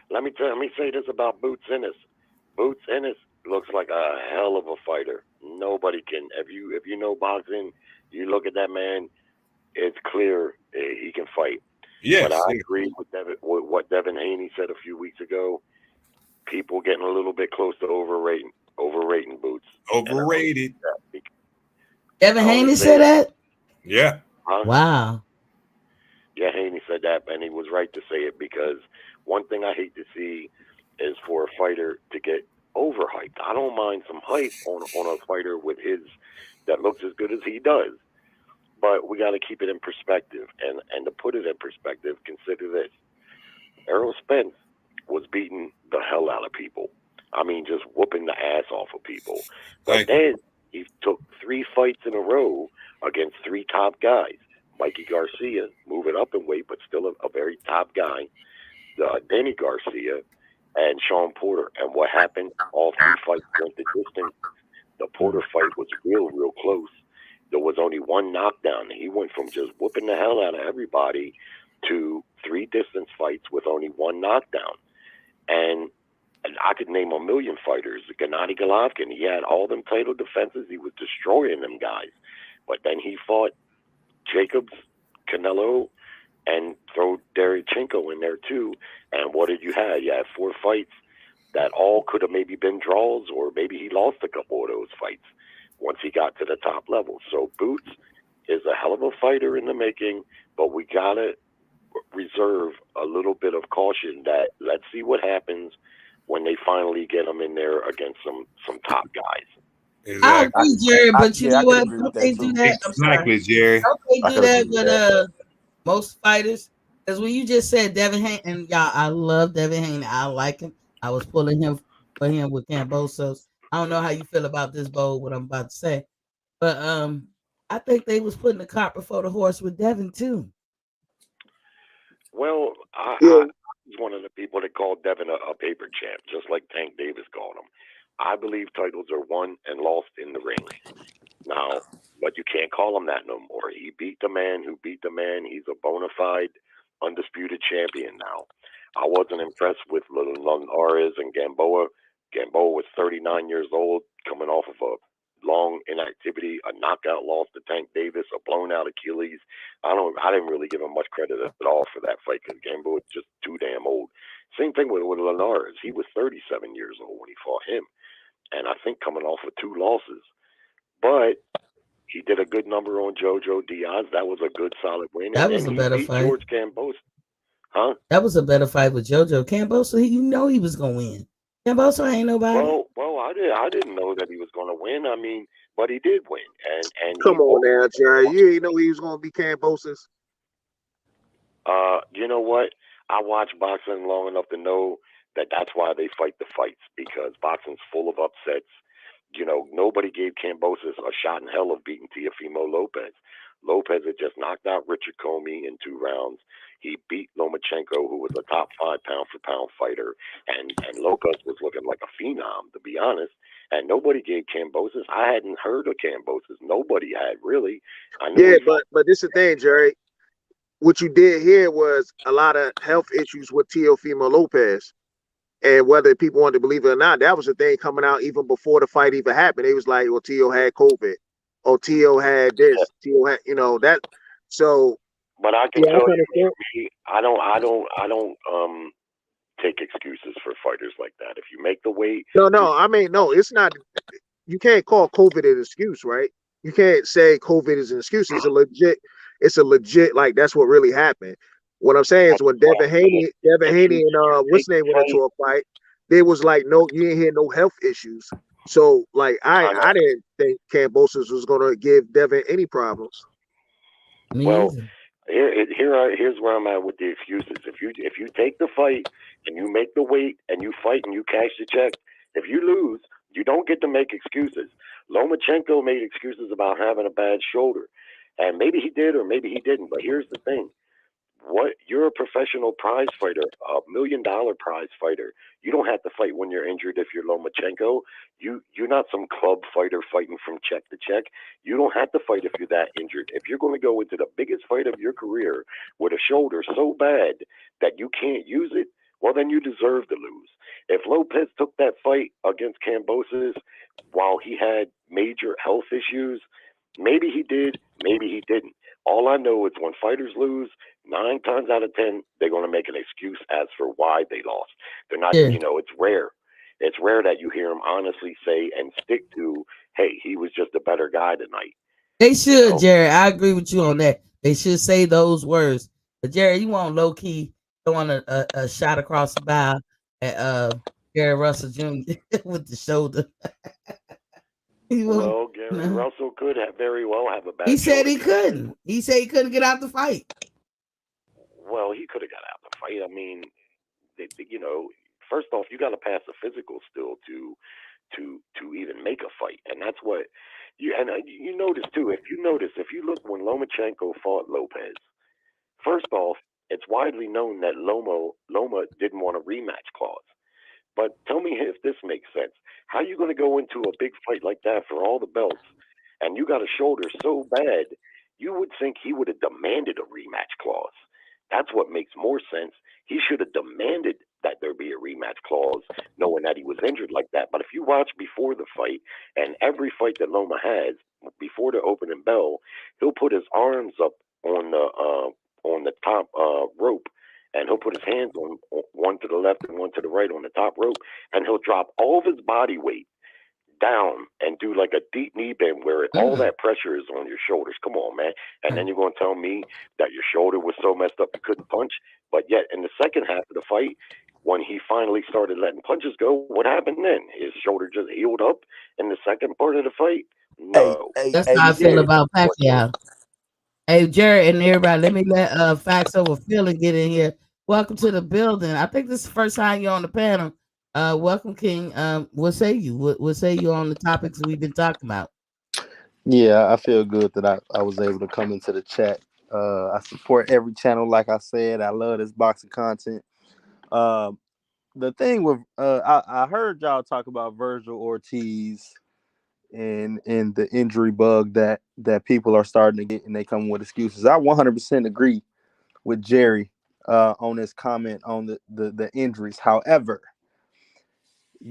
[SPEAKER 9] Let me say this about Boots Ennis. Boots Ennis looks like a hell of a fighter. Nobody can. If you know boxing, you look at that man. It's clear he can fight.
[SPEAKER 3] Yes.
[SPEAKER 9] But I agree with what Devin Haney said a few weeks ago. People getting a little bit close to overrating Boots.
[SPEAKER 3] Overrated.
[SPEAKER 1] Devin Haney said that?
[SPEAKER 3] Yeah.
[SPEAKER 9] Huh?
[SPEAKER 1] Wow.
[SPEAKER 9] Yeah, Haney said that, and he was right to say it, because one thing I hate to see is for a fighter to get overhyped. I don't mind some hype on a fighter that looks as good as he does. But we got to keep it in perspective. And to put it in perspective, consider this. Errol Spence was beating the hell out of people. I mean, just whooping the ass off of people. But then he took 3 fights in a row against 3 top guys. Mikey Garcia, moving up in weight, but still a very top guy. Danny Garcia and Sean Porter. And what happened? All 3 fights went the distance. The Porter fight was real close. There was only 1 knockdown. He went from just whooping the hell out of everybody to 3 distance fights with only 1 knockdown. And I could name a million fighters. Gennady Golovkin, he had all them title defenses. He was destroying them guys. But then he fought Jacobs, Canelo, and throw Derevchenko in there too. And what did you have? You had 4 fights that all could have maybe been draws, or maybe he lost a couple of those fights once he got to the top level. So Boots is a hell of a fighter in the making, but we got to reserve a little bit of caution that let's see what happens when they finally get him in there against some top guys.
[SPEAKER 3] Exactly.
[SPEAKER 1] I agree, Jerry, but you know what? Don't they do that?
[SPEAKER 3] Exactly, Jerry.
[SPEAKER 1] Don't they do that with most fighters? Because when you just said Devin Haney, and y'all, I love Devin Haney. I like him. I was pulling him for him with Cambosos. I don't know how you feel about this, Bo, what I'm about to say. But I think they was putting the cart before the horse with Devin too.
[SPEAKER 9] Well, I was one of the people that called Devin a paper champ, just like Tank Davis called him. I believe titles are won and lost in the ring. Now, but you can't call him that no more. He beat the man who beat the man. He's a bona fide, undisputed champion now. I wasn't impressed with Linares and Gamboa. Gamboa was 39 years old, coming off of a long inactivity, a knockout loss to Tank Davis, a blown out Achilles. I didn't really give him much credit at all for that fight because Gamboa was just too damn old. Same thing with Linares. He was 37 years old when he fought him, and I think coming off of 2 losses. But he did a good number on Jojo Diaz. That was a good, solid win.
[SPEAKER 1] That was a better fight.
[SPEAKER 9] George Cambosa. Huh?
[SPEAKER 1] That was a better fight with Jojo Cambosa. He was gonna win. Cambosa ain't nobody.
[SPEAKER 9] Well, I didn't know that he was gonna win. I mean, but he did win. And
[SPEAKER 7] come on now, Jerry. You didn't know he was gonna be Cambosa's.
[SPEAKER 9] You know what? I watch boxing long enough to know that that's why they fight the fights, because boxing's full of upsets. You know, nobody gave Cambosis a shot in hell of beating Teofimo Lopez. Lopez had just knocked out Richard Comey in 2 rounds. He beat Lomachenko, who was a top 5 pound-for-pound fighter, and Lopez was looking like a phenom, to be honest. And nobody gave Cambosis. I hadn't heard of Cambosis. Nobody had, really. I knew
[SPEAKER 7] but this is the thing, Jerry. What you did here was a lot of health issues with Teofimo Lopez. And whether people wanted to believe it or not, that was the thing coming out even before the fight even happened. It was like, well, Teo had COVID. Or Teo had this. Teo had, that. So.
[SPEAKER 9] But I can tell you, I don't take excuses for fighters like that. If you make the weight.
[SPEAKER 7] No, it's not. You can't call COVID an excuse, right? You can't say COVID is an excuse. It's a legit, like, that's what really happened. What I'm saying is when Devin Haney and what's his name went into a fight, there was like no, you didn't hear no health issues. So like I didn't think Cambosis was gonna give Devin any problems.
[SPEAKER 9] Well, here's where I'm at with the excuses. If you take the fight and you make the weight and you fight and you cash the check, if you lose, you don't get to make excuses. Lomachenko made excuses about having a bad shoulder. And maybe he did or maybe he didn't. But here's the thing. You're a professional prize fighter, $1 million prize fighter. You don't have to fight when you're injured if you're Lomachenko. You're not some club fighter fighting from check to check. You don't have to fight if you're that injured. If you're going to go into the biggest fight of your career with a shoulder so bad that you can't use it, well, then you deserve to lose. If Lopez took that fight against Cambosis while he had major health issues, maybe he did, maybe he didn't. All I know is when fighters lose, 9 times out of 10, they're going to make an excuse as for why they lost. They're not, it's rare. It's rare that you hear them honestly say and stick to, hey, he was just a better guy tonight.
[SPEAKER 1] They should, Jerry. I agree with you on that. They should say those words. But Jerry, you want low key throwing a shot across the bow at Gary Russell Jr. with the shoulder.
[SPEAKER 9] Well, Gary Russell could very well have a bad.
[SPEAKER 1] He said he couldn't. He said he couldn't get out the fight.
[SPEAKER 9] Well, he could have got out the fight. I mean, first off, you got to pass a physical still to even make a fight, and that's what you notice too. If you look when Lomachenko fought Lopez, first off, it's widely known that Loma didn't want a rematch clause. But tell me if this makes sense. How are you going to go into a big fight like that for all the belts, and you got a shoulder so bad, you would think he would have demanded a rematch clause. That's what makes more sense. He should have demanded that there be a rematch clause, knowing that he was injured like that. But if you watch before the fight, and every fight that Loma has, before the opening bell, he'll put his arms up on the top rope, and he'll put his hands on one to the left and one to the right on the top rope, and he'll drop all of his body weight down and do like a deep knee bend where all that pressure is on your shoulders. Come on, man. And then you're going to tell me that your shoulder was so messed up you couldn't punch? But yet in the second half of the fight, when he finally started letting punches go, what happened then? His shoulder just healed up in the second part of the fight? No.
[SPEAKER 1] That's how I feel about Pacquiao. Hey, Jared and everybody, let me let Facts Over Feeling get in here. Welcome to the building. I think this is the first time you're on the panel. Welcome, King. What say you? What say you on the topics we've been talking about?
[SPEAKER 5] Yeah, I feel good that I was able to come into the chat. I support every channel, like I said. I love this boxing content. the thing with I heard y'all talk about Virgil Ortiz and the injury bug that people are starting to get, and they come with excuses. I 100% agree with Jerry on his comment on the injuries. However,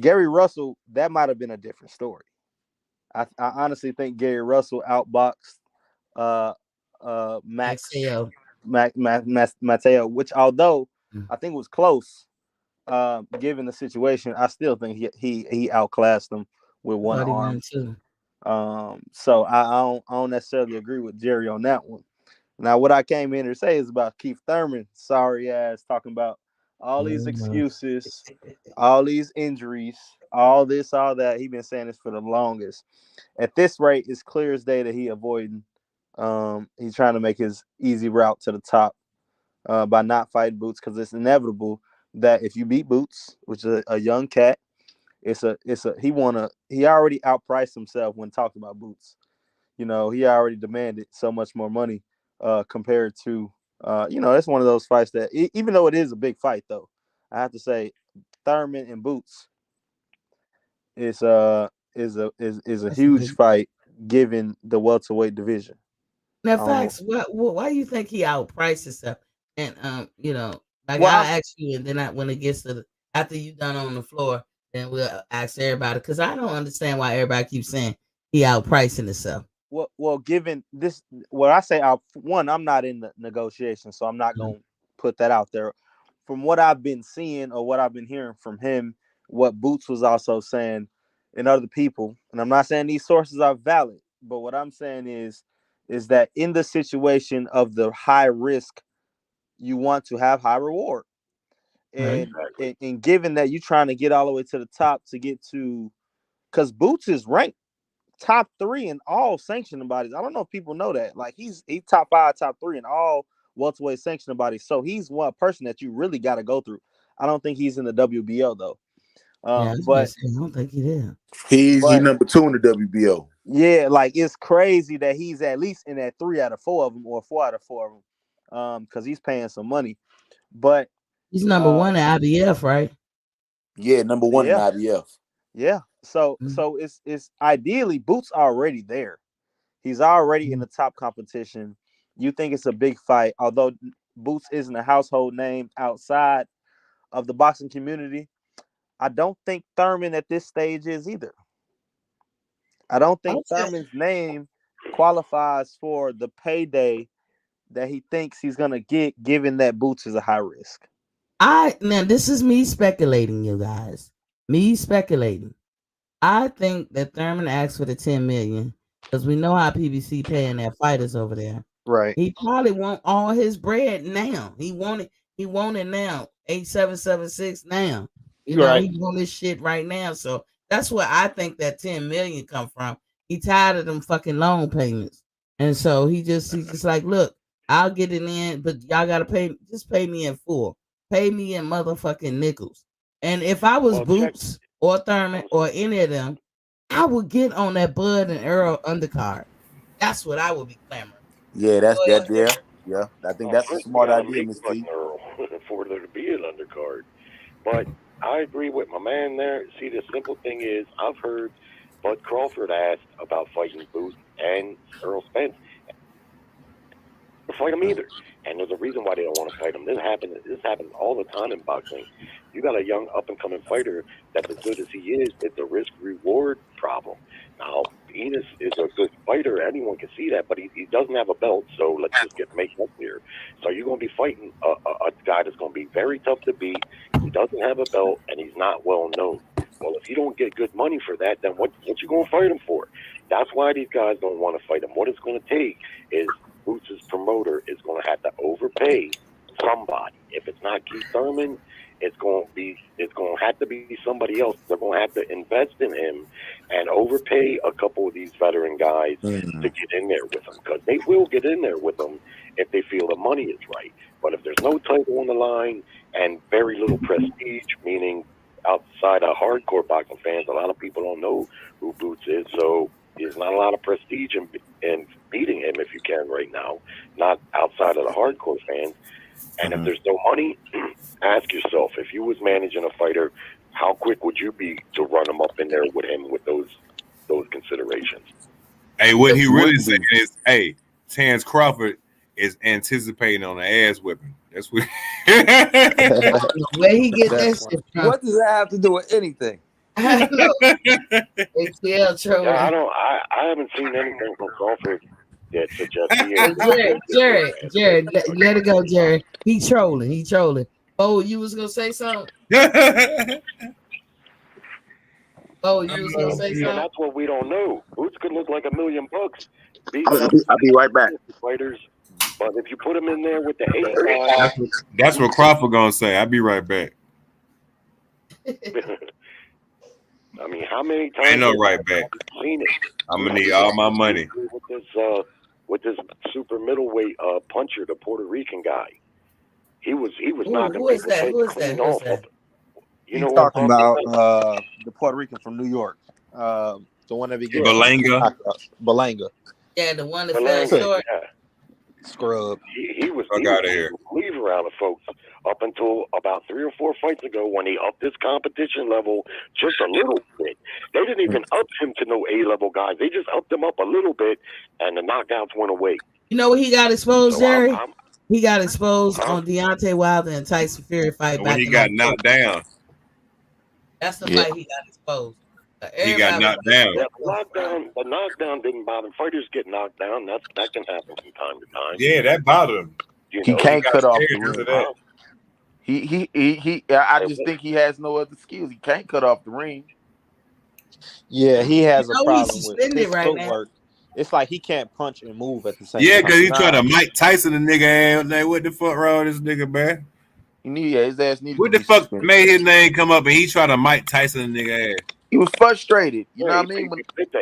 [SPEAKER 5] Gary Russell, that might have been a different story. I honestly think Gary Russell outboxed Mateo, which although I think was close, given the situation, I still think he outclassed him with one arm. So I don't necessarily agree with Jerry on that one. Now, what I came in to say is about Keith Thurman, sorry ass, talking about all these excuses, all these injuries, all this, all that. He been saying this for the longest. At this rate, it's clear as day that he avoiding. He's trying to make his easy route to the top by not fighting Boots, because it's inevitable that if you beat Boots, which is a young cat, he already outpriced himself when talking about Boots. You know, he already demanded so much more money compared to it's one of those fights that even though it is a big fight, though, I have to say Thurman and Boots is a huge fight given the welterweight division.
[SPEAKER 1] Now, facts. Why do you think he outpriced himself? And I'll ask you, and then when it gets to after you done on the floor, then we'll ask everybody, because I don't understand why everybody keeps saying he outpricing himself.
[SPEAKER 5] Well, given this, what I say, I'm not in the negotiation, so I'm not gonna put that out there. From what I've been seeing or what I've been hearing from him, what Boots was also saying, and other people, and I'm not saying these sources are valid, but what I'm saying is that in the situation of the high risk, you want to have high reward, and given that you're trying to get all the way to the top to get to, because Boots is ranked top 3 in all sanctioning bodies. I don't know if people know that. Like he's top 5, top 3 in all welterweight sanctioning bodies. So he's one person that you really got to go through. I don't think he's in the WBO though. But
[SPEAKER 1] I don't think he is.
[SPEAKER 5] He's
[SPEAKER 7] number 2 in the WBO.
[SPEAKER 5] Yeah, like it's crazy that he's at least in that 3 out of 4 of them, or 4 out of 4 of them, because he's paying some money. But
[SPEAKER 1] he's number 1 at IBF, right?
[SPEAKER 7] Yeah, number 1 in IBF.
[SPEAKER 5] Yeah. So it's ideally Boots already there. He's already in the top competition. You think it's a big fight, although Boots isn't a household name outside of the boxing community. I don't think Thurman at this stage is either. I don't think Thurman's name qualifies for the payday that he thinks he's gonna get, given that Boots is a high risk.
[SPEAKER 1] Now this is me speculating, you guys. Me speculating. I think that Thurman asked for the 10 million because we know how PBC paying their fighters over there.
[SPEAKER 5] Right.
[SPEAKER 1] He probably want all his bread now. He want it now. 8776 now. He want this shit right now. So that's where I think that 10 million come from. He tired of them fucking loan payments. And so he's just like, look, I'll get it in, but y'all gotta pay me in full. Pay me in motherfucking nickels. And if I was Boots or Thurman or any of them, I would get on that Bud and Earl undercard. That's what I would be clamoring.
[SPEAKER 7] Yeah, that's that there. Yeah, I think that's a smart idea, Mr.
[SPEAKER 9] Like Earl, for there to be an undercard. But I agree with my man there. See, the simple thing is, I've heard Bud Crawford asked about fighting Boots and Earl Spence. Fight him either, and there's a reason why they don't want to fight him. This happens all the time in boxing. You got a young up and coming fighter that's as good as he is. It's a risk reward problem. Now Enos is a good fighter. Anyone can see that, but he doesn't have a belt. So let's just make that clear. So you're going to be fighting a guy that's going to be very tough to beat. He doesn't have a belt, and he's not well known. Well, if you don't get good money for that, then what you going to fight him for? That's why these guys don't want to fight him. What it's going to take is Boots' promoter is going to have to overpay somebody. If it's not Keith Thurman, it's going to have to be somebody else. They're going to have to invest in him and overpay a couple of these veteran guys to get in there with them, because they will get in there with them if they feel the money is right. But if there's no title on the line and very little prestige, meaning outside of hardcore boxing fans, a lot of people don't know who Boots is, so there's not a lot of prestige in beating him if you can right now, not outside of the hardcore fans. And if there's no money, ask yourself, if you was managing a fighter, how quick would you be to run him up in there with him with those considerations?
[SPEAKER 3] Hey, what he really saying is, hey, Terrence Crawford is anticipating on an ass whipping. That's what.
[SPEAKER 1] Where he get that shit from?
[SPEAKER 4] What does that have to do with anything?
[SPEAKER 1] ATL trolling.
[SPEAKER 9] Yeah, I haven't seen anything from Crawford that suggests he is.
[SPEAKER 1] Jared, let it go, Jared. He trolling. Oh, you was gonna say something? Oh, you was gonna say something?
[SPEAKER 9] That's what we don't know. Boots could look like $1 million.
[SPEAKER 7] I'll be right back.
[SPEAKER 9] Fighters, but if you put him in there with the 8 guys,
[SPEAKER 3] that's what Crawford gonna say. I'll be right back.
[SPEAKER 9] I mean, how many times?
[SPEAKER 3] Ain't no right back.
[SPEAKER 9] Seen it.
[SPEAKER 3] I'm gonna need all my money.
[SPEAKER 9] With this super middleweight puncher, the Puerto Rican guy. He was knocking
[SPEAKER 1] who is
[SPEAKER 9] people's heads clean off. You know what
[SPEAKER 10] talking about? The Puerto Rican from New York, the one that began Belanga.
[SPEAKER 1] Yeah, the one that fell short.
[SPEAKER 10] Scrub.
[SPEAKER 9] He was a believer out of folks up until about 3 or 4 fights ago when he upped his competition level just a little bit. They didn't even up him to no A-level guys. They just upped him up a little bit, and the knockouts went away.
[SPEAKER 1] You know what he got exposed, Jerry? He got exposed on Deontay Wilder and Tyson Fury fight
[SPEAKER 3] when he got knocked down.
[SPEAKER 1] That's the fight he got exposed.
[SPEAKER 3] He got knocked down.
[SPEAKER 9] Yeah, the knockdown didn't bother him. Fighters get knocked down. That can happen from time to time.
[SPEAKER 3] Yeah, that bothered him.
[SPEAKER 5] He can't cut off the ring. I just think he has no other skills. He can't cut off the ring.
[SPEAKER 10] Yeah, he has a problem with his
[SPEAKER 1] right
[SPEAKER 10] footwork. It's like he can't punch and move at the same
[SPEAKER 3] time. Yeah, because he tried to Mike Tyson the nigga ass. Like, what the fuck wrong with this nigga, man?
[SPEAKER 5] His ass needed.
[SPEAKER 3] What the fuck made his name come up and he tried to Mike Tyson the nigga ass?
[SPEAKER 5] He was frustrated. You know what I mean?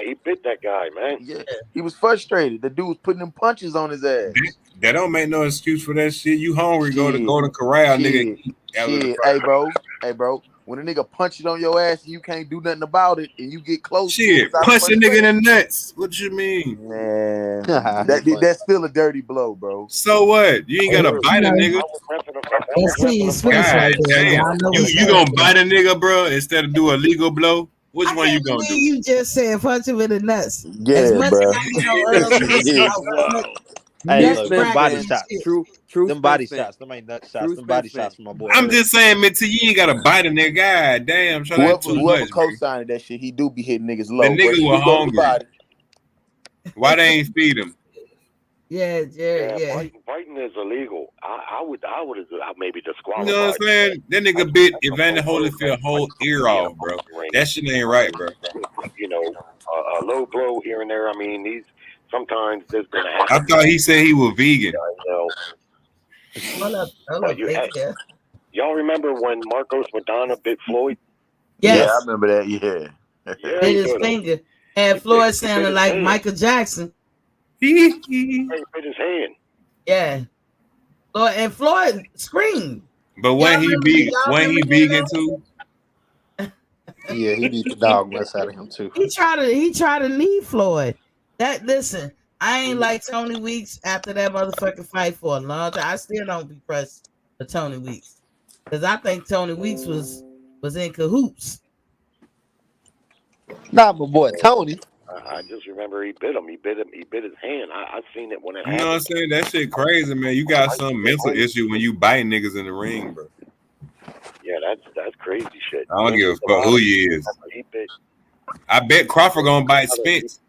[SPEAKER 9] He bit that guy, man.
[SPEAKER 5] Yeah, he was frustrated. The dude was putting them punches on his ass.
[SPEAKER 3] That don't make no excuse for that shit. You hungry, go to Golden Corral, nigga.
[SPEAKER 5] Hey, bro. When a nigga punches on your ass and you can't do nothing about it and you get close.
[SPEAKER 3] Shit, punch a nigga in the nuts. What you mean?
[SPEAKER 5] Man, that's still a dirty blow, bro.
[SPEAKER 3] So what? You ain't gonna bite a nigga. God damn. You gonna bite a nigga, bro, instead of do a legal blow? Which one you gonna do?
[SPEAKER 1] You just said punch him in the nuts.
[SPEAKER 5] Yeah,
[SPEAKER 1] as much
[SPEAKER 5] bro.
[SPEAKER 1] as I
[SPEAKER 10] Hey, look, them body shots. Them body shots. Them ain't nut shots. Them body shots from my boy.
[SPEAKER 3] I'm just saying, man, you ain't gotta bite a nigga. God damn.
[SPEAKER 5] Whoever co-signed that shit, he do be hitting niggas low.
[SPEAKER 3] The nigga was hungry. Why they ain't feed him?
[SPEAKER 1] Yeah.
[SPEAKER 9] Biting is illegal. I would maybe disqualify.
[SPEAKER 3] You know what I'm saying? That nigga bit Evander Holyfield whole ear off, bro. That shit ain't right, bro.
[SPEAKER 9] You know, a low blow here and there. I mean, sometimes there's been.
[SPEAKER 3] I thought he said he was vegan.
[SPEAKER 1] Hold up,
[SPEAKER 9] y'all remember when Marcos Madonna bit Floyd?
[SPEAKER 1] Yes.
[SPEAKER 5] Yeah, I remember that. Yeah.
[SPEAKER 1] Bit his finger. Had Floyd sounding like Michael Jackson.
[SPEAKER 9] He bit his hand.
[SPEAKER 1] Yeah. Floyd screamed.
[SPEAKER 3] But when he vegan too?
[SPEAKER 10] Yeah, he beat the dog mess out of him too.
[SPEAKER 1] He tried to leave Floyd. Listen, I ain't like Tony Weeks after that motherfucking fight for a long time. I still don't be pressed for Tony Weeks. Because I think Tony Weeks was in cahoots.
[SPEAKER 10] Not my boy Tony.
[SPEAKER 9] I just remember he bit him. He bit his hand. I seen it when it happened.
[SPEAKER 3] You know what I'm saying? That shit crazy, man. You got some mental issue when you bite niggas in the ring, bro.
[SPEAKER 9] Yeah, that's crazy shit.
[SPEAKER 3] I don't give a fuck who he is. I bet Crawford gonna bite Spence.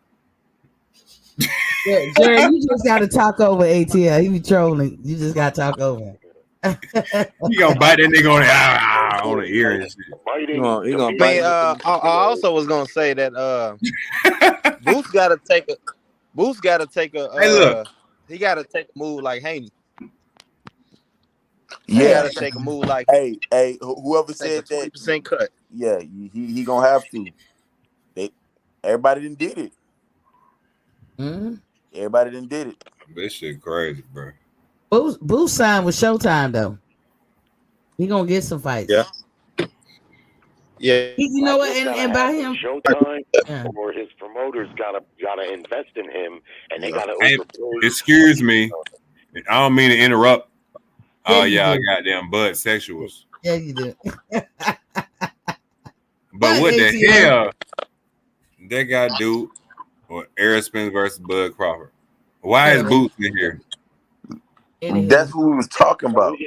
[SPEAKER 1] Yeah, Jerry, you just gotta talk over ATL. He be trolling. You just gotta talk over him.
[SPEAKER 3] You gonna bite that nigga on the ear and shit.
[SPEAKER 10] He gonna bite. I also was gonna say that Boots gotta take a.
[SPEAKER 3] Hey, look.
[SPEAKER 10] He gotta take a move like Haney.
[SPEAKER 5] Yeah,
[SPEAKER 10] he gotta take a move like.
[SPEAKER 5] Hey, whoever said that
[SPEAKER 10] 20% cut.
[SPEAKER 5] Yeah, he gonna have to. Everybody done did it.
[SPEAKER 1] Mm-hmm.
[SPEAKER 5] Everybody done did it.
[SPEAKER 3] This shit crazy, bro.
[SPEAKER 1] Booth signed with Showtime though. He gonna get some fights.
[SPEAKER 10] Yeah.
[SPEAKER 1] You know what? And by him,
[SPEAKER 9] Showtime or his promoters gotta invest in him, and they gotta.
[SPEAKER 3] Hey, excuse me, I don't mean to interrupt. Oh yeah, I got them bud sexuals.
[SPEAKER 1] Yeah, you do.
[SPEAKER 3] But what the hell that guy do with Aerosmith versus Bud Crawford? Why is Boots in here?
[SPEAKER 5] That's what we was talking about.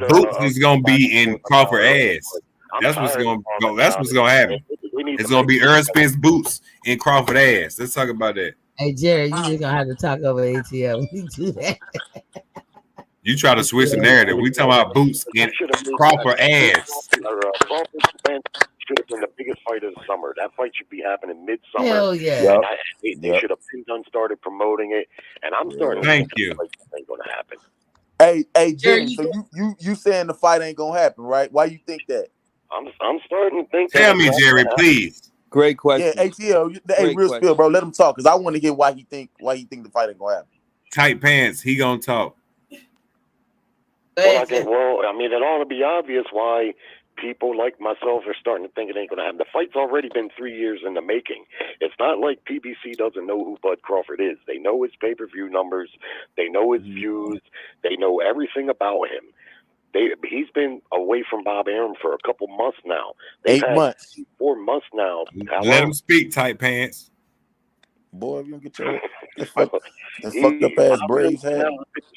[SPEAKER 3] Boots is gonna be in Crawford ass. That's what's gonna go. That's what's gonna happen. It's gonna be Aerosmith's Boots in Crawford ass. Let's talk about that.
[SPEAKER 1] Hey Jerry, you just gonna have to talk over ATL when you do that.
[SPEAKER 3] You try to switch the narrative. We talking about Boots in Crawford ass.
[SPEAKER 9] Should have been the biggest fight of the summer. That fight should be happening midsummer.
[SPEAKER 1] Hell yeah.
[SPEAKER 9] They should have been done started promoting it. And I'm starting to think the fight ain't gonna happen.
[SPEAKER 5] Hey, Jerry. So you saying the fight ain't gonna happen, right? Why you think that?
[SPEAKER 9] I'm starting to think.
[SPEAKER 3] Tell me, Jerry, please.
[SPEAKER 4] Great question.
[SPEAKER 5] Yeah, ATL. Hey, real spill, bro. Let him talk because I want to hear why he think the fight ain't gonna happen.
[SPEAKER 3] Tight pants. He gonna talk.
[SPEAKER 9] Well, I mean, it ought to be obvious why people like myself are starting to think it ain't going to happen. The fight's already been 3 years in the making. It's not like PBC doesn't know who Bud Crawford is. They know his pay-per-view numbers. They know his views. They know everything about him. He's been away from Bob Arum for a couple months now.
[SPEAKER 5] 8 months.
[SPEAKER 9] 4 months now.
[SPEAKER 3] Let him speak, tight pants.
[SPEAKER 5] Boy, if you don't get your fucked up ass Braves hat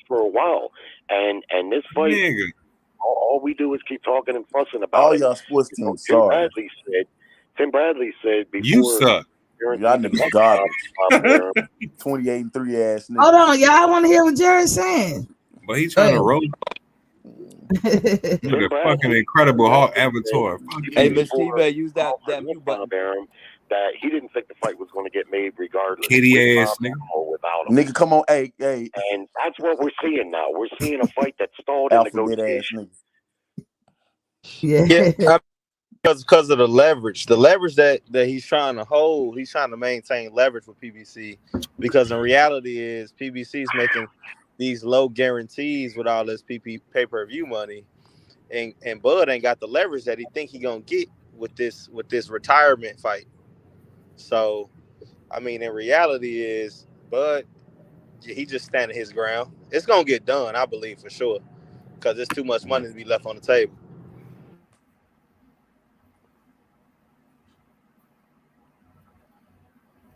[SPEAKER 9] for a while, and this fight, all we do is keep talking and fussing about
[SPEAKER 5] all
[SPEAKER 9] it.
[SPEAKER 5] y'all sports teams. Sorry,
[SPEAKER 9] Tim Bradley said before
[SPEAKER 3] you suck.
[SPEAKER 5] Y'all niggas garbage. 28-3 ass niggas.
[SPEAKER 1] Hold on, y'all. I want to hear what Jerry's saying.
[SPEAKER 3] But he's trying to roll. The fucking Incredible Hulk avatar.
[SPEAKER 4] Hey, Miss T-Bay, use that mute button.
[SPEAKER 9] That he didn't think the fight was going to get made regardless.
[SPEAKER 3] Kitty ass nigga.
[SPEAKER 9] Or without him.
[SPEAKER 5] Nigga, come on, hey.
[SPEAKER 9] And that's what we're seeing now. We're seeing a fight that stalled in negotiation.
[SPEAKER 10] Yeah. Because of the leverage that he's trying to hold, he's trying to maintain leverage with PBC. Because in reality, is PBC is making these low guarantees with all this pay-per-view money, and Bud ain't got the leverage that he think he gonna get with this retirement fight. So, I mean, in reality, is Bud, he just standing his ground. It's gonna get done, I believe for sure, because there's too much money to be left on the table.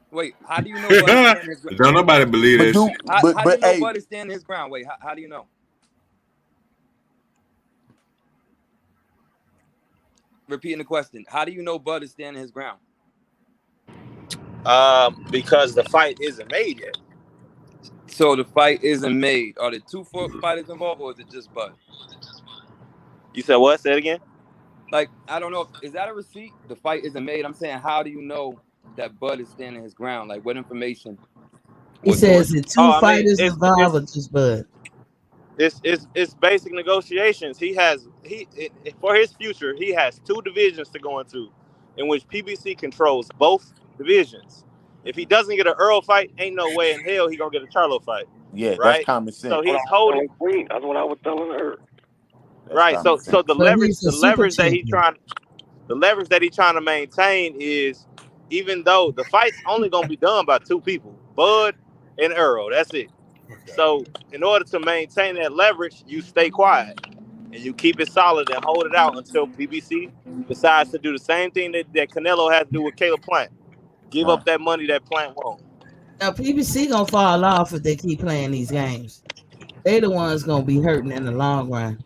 [SPEAKER 4] Wait, how do you know Bud is standing his ground?
[SPEAKER 3] Don't nobody believe this.
[SPEAKER 4] How do you know Bud is standing his ground? Wait, how do you know? Repeating the question. How do you know Bud is standing his ground?
[SPEAKER 10] Because the fight isn't made yet.
[SPEAKER 4] So the fight isn't made. Are there two fighters involved, or is it just Bud?
[SPEAKER 10] You said what? Say it again.
[SPEAKER 4] Like, I don't know. Is that a receipt? The fight isn't made. I'm saying, how do you know that Bud is standing his ground? Like, what information?
[SPEAKER 1] He says the two fighters involved, or just Bud?
[SPEAKER 10] It's basic negotiations. He for his future, he has 2 divisions to go into, in which PBC controls both divisions. If he doesn't get an Earl fight, ain't no way in hell he gonna get a Charlo fight.
[SPEAKER 5] Yeah,
[SPEAKER 10] right?
[SPEAKER 5] That's common sense.
[SPEAKER 10] So he's holding.
[SPEAKER 9] That's what I was telling her.
[SPEAKER 10] Right. So the leverage that he's trying to maintain is, even though the fight's only gonna be done by 2 people, Bud and Earl. That's it. So in order to maintain that leverage, you stay quiet and you keep it solid and hold it out until PBC decides to do the same thing that Canelo has to do with Caleb Plant. Give up that money that Plant won't.
[SPEAKER 1] Now PBC gonna fall off if they keep playing these games. They the ones gonna be hurting in the long run,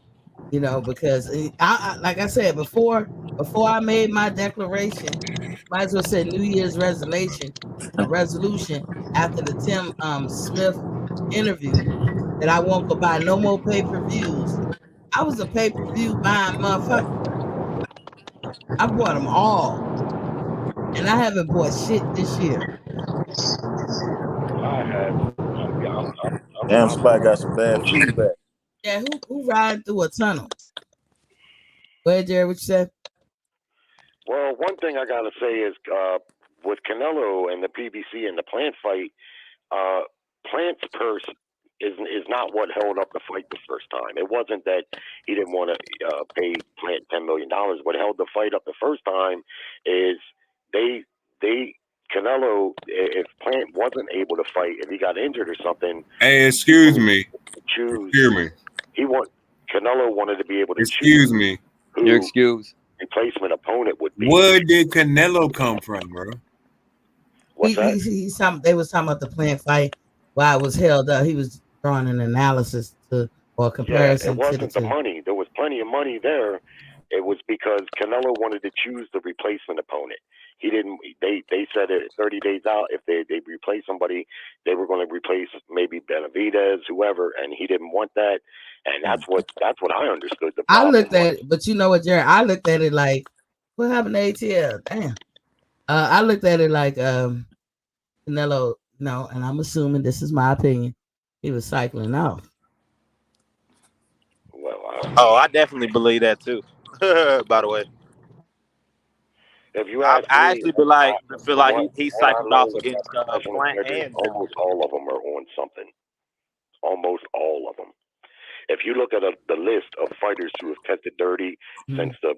[SPEAKER 1] because I like I said before I made my declaration, might as well say New Year's resolution after the Tim Smith interview, that I won't go buy no more pay-per-views. I was a pay-per-view buying motherfucker. I bought them all, and I haven't bought shit this year.
[SPEAKER 9] I have.
[SPEAKER 5] Damn, somebody got some bad feedback.
[SPEAKER 1] Yeah, who riding through a tunnel? Go ahead, Jerry, what you said?
[SPEAKER 9] Well, one thing I gotta say is with Canelo and the PBC and the Plant fight, Plant's purse is not what held up the fight the first time. It wasn't that he didn't want to pay Plant $10 million. What held the fight up the first time is Canelo, if Plant wasn't able to fight, if he got injured or something.
[SPEAKER 3] Hey, excuse me.
[SPEAKER 9] Choose.
[SPEAKER 3] Hear me.
[SPEAKER 9] He want. Canelo wanted to be able to
[SPEAKER 3] Excuse
[SPEAKER 9] choose
[SPEAKER 3] me.
[SPEAKER 9] who
[SPEAKER 4] You're excused.
[SPEAKER 9] replacement opponent would be.
[SPEAKER 3] Where did Canelo come from, bro?
[SPEAKER 9] What's that?
[SPEAKER 1] They was talking about the planned fight while it was held up. He was drawing an analysis to or comparison
[SPEAKER 9] it wasn't
[SPEAKER 1] to the
[SPEAKER 9] the
[SPEAKER 1] two.
[SPEAKER 9] money. There was plenty of money there. It was because Canelo wanted to choose the replacement opponent. He didn't. They said it 30 days out. If they replace somebody, they were going to replace maybe Benavidez, whoever, and he didn't want that. And that's what I understood. The
[SPEAKER 1] I
[SPEAKER 9] problem
[SPEAKER 1] looked at it, but you know what, Jerry? I looked at it like, what happened to ATL? Damn. I looked at it like Canelo, no, and I'm assuming this is my opinion. He was cycling off.
[SPEAKER 9] Well,
[SPEAKER 10] I definitely believe that too. By the way,
[SPEAKER 9] if you
[SPEAKER 10] I
[SPEAKER 9] ask me,
[SPEAKER 10] actually feel like he
[SPEAKER 9] what I
[SPEAKER 10] cycled off
[SPEAKER 9] learned
[SPEAKER 10] against
[SPEAKER 9] about professional
[SPEAKER 10] Plant
[SPEAKER 9] fighters,
[SPEAKER 10] and
[SPEAKER 9] almost all of them are on something. Almost all of them. If you look at the list of fighters who have tested dirty since the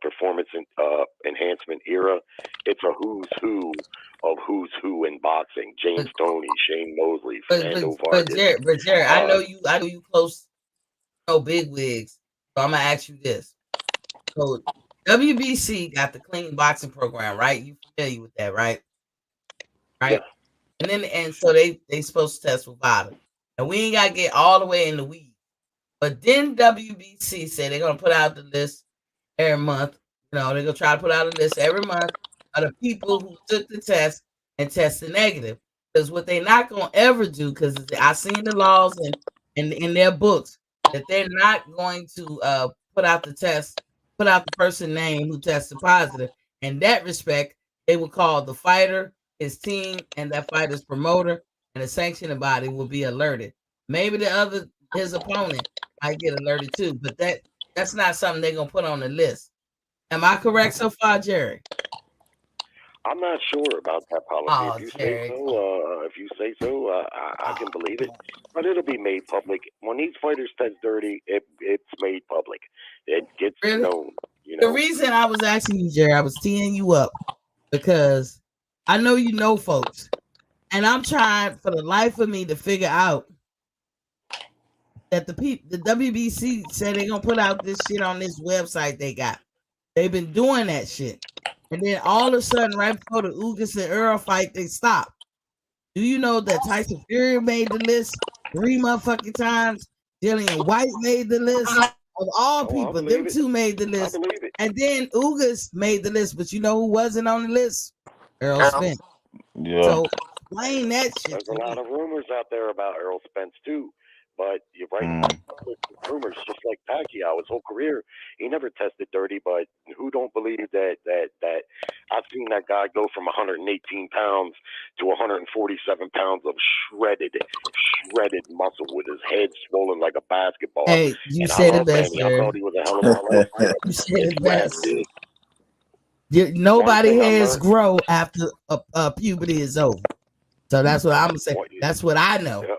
[SPEAKER 9] performance enhancement era, it's a who's who of who's who in boxing. James Toney, Shane Mosley, Fernando Vargas.
[SPEAKER 1] But Jerry, I know you close, big wigs. So I'm gonna ask you this. So WBC got the clean boxing program, right? You familiar with that, right? Right. Yeah. And so they supposed to test for VADA. And we ain't gotta get all the way in the weeds. But then WBC said they're gonna put out the list every month. They're gonna try to put out a list every month of the people who took the test and tested negative. Because what they're not gonna ever do, because I seen the laws and in their books that they're not going to put out the person name who tested positive. In that respect, they will call the fighter, his team, and that fighter's promoter, and the sanctioning body will be alerted. Maybe his opponent might get alerted too, but that's not something they're gonna put on the list. Am I correct so far, Jerry?
[SPEAKER 9] I'm not sure about that policy. If you say so, I can believe it. But it'll be made public when these fighters test dirty. It's made public. It gets known.
[SPEAKER 1] The reason I was asking you, Jerry, I was teeing you up because I know you know folks, and I'm trying for the life of me to figure out that the WBC said they're gonna put out this shit on this website they got. They've been doing that shit. And then all of a sudden, right before the Ugas and Earl fight, they stopped. Do you know that Tyson Fury made the list 3 motherfucking times? Dillian White made the list. Of all people, them two made the list. And then Ugas made the list. But you know who wasn't on the list? Earl Spence.
[SPEAKER 5] Yeah.
[SPEAKER 1] So explain that shit.
[SPEAKER 9] There's a lot of rumors out there about Earl Spence too. But you're right. Rumors, just like Pacquiao, his whole career, he never tested dirty. But who don't believe that I've seen that guy go from 118 pounds to 147 pounds of shredded muscle with his head swollen like a basketball.
[SPEAKER 1] Hey, you
[SPEAKER 9] and
[SPEAKER 1] said it best,
[SPEAKER 9] Manny. I thought he was a hell of a fighter.
[SPEAKER 1] You said it best. Nobody heads grow after puberty is over. So that's what I'm saying. That's what I know.
[SPEAKER 9] Yeah.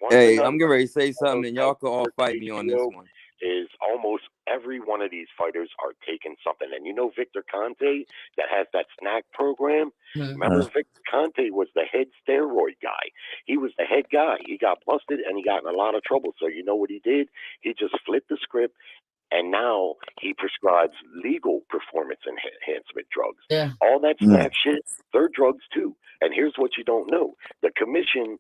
[SPEAKER 4] Hey, I'm getting ready to say something, and y'all can all fight me on this one.
[SPEAKER 9] Is almost every one of these fighters are taking something. And Victor Conte that has that snack program? Remember, Victor Conte was the head steroid guy. He was the head guy. He got busted and he got in a lot of trouble. So you know what he did? He just flipped the script. And now he prescribes legal performance enhancement drugs.
[SPEAKER 1] Yeah.
[SPEAKER 9] All that snack shit, they're drugs too. And here's what you don't know. The commission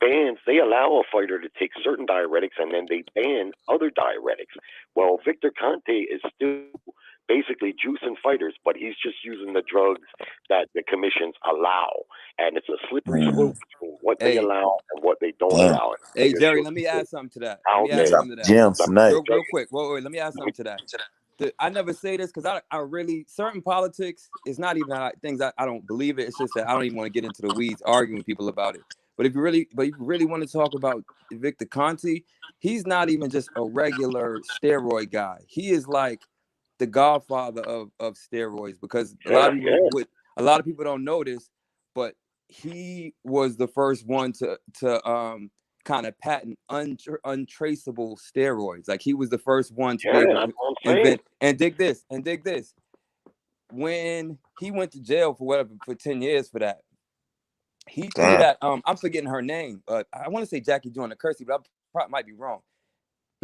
[SPEAKER 9] bans, they allow a fighter to take certain diuretics and then they ban other diuretics. Well, Victor Conte is still basically juicing fighters, but he's just using the drugs that the commissions allow. And it's a slippery slope between what they allow and what they don't allow.
[SPEAKER 4] Hey, Jerry, let me add something to that. Real quick. Wait, let me add something to that. I never say this because I really, certain politics is not even things I don't believe it. It's just that I don't even want to get into the weeds arguing with people about it. But if you really want to talk about Victor Conte, he's not even just a regular steroid guy. He is like the godfather of steroids because a lot of people don't know this, but he was the first one to kind of patent untraceable steroids. Like he was the first one to be able to invent. And dig this. When he went to jail for 10 years for that, he threw that. I'm forgetting her name, but I want to say Jackie Joyner Kersey, but I probably might be wrong.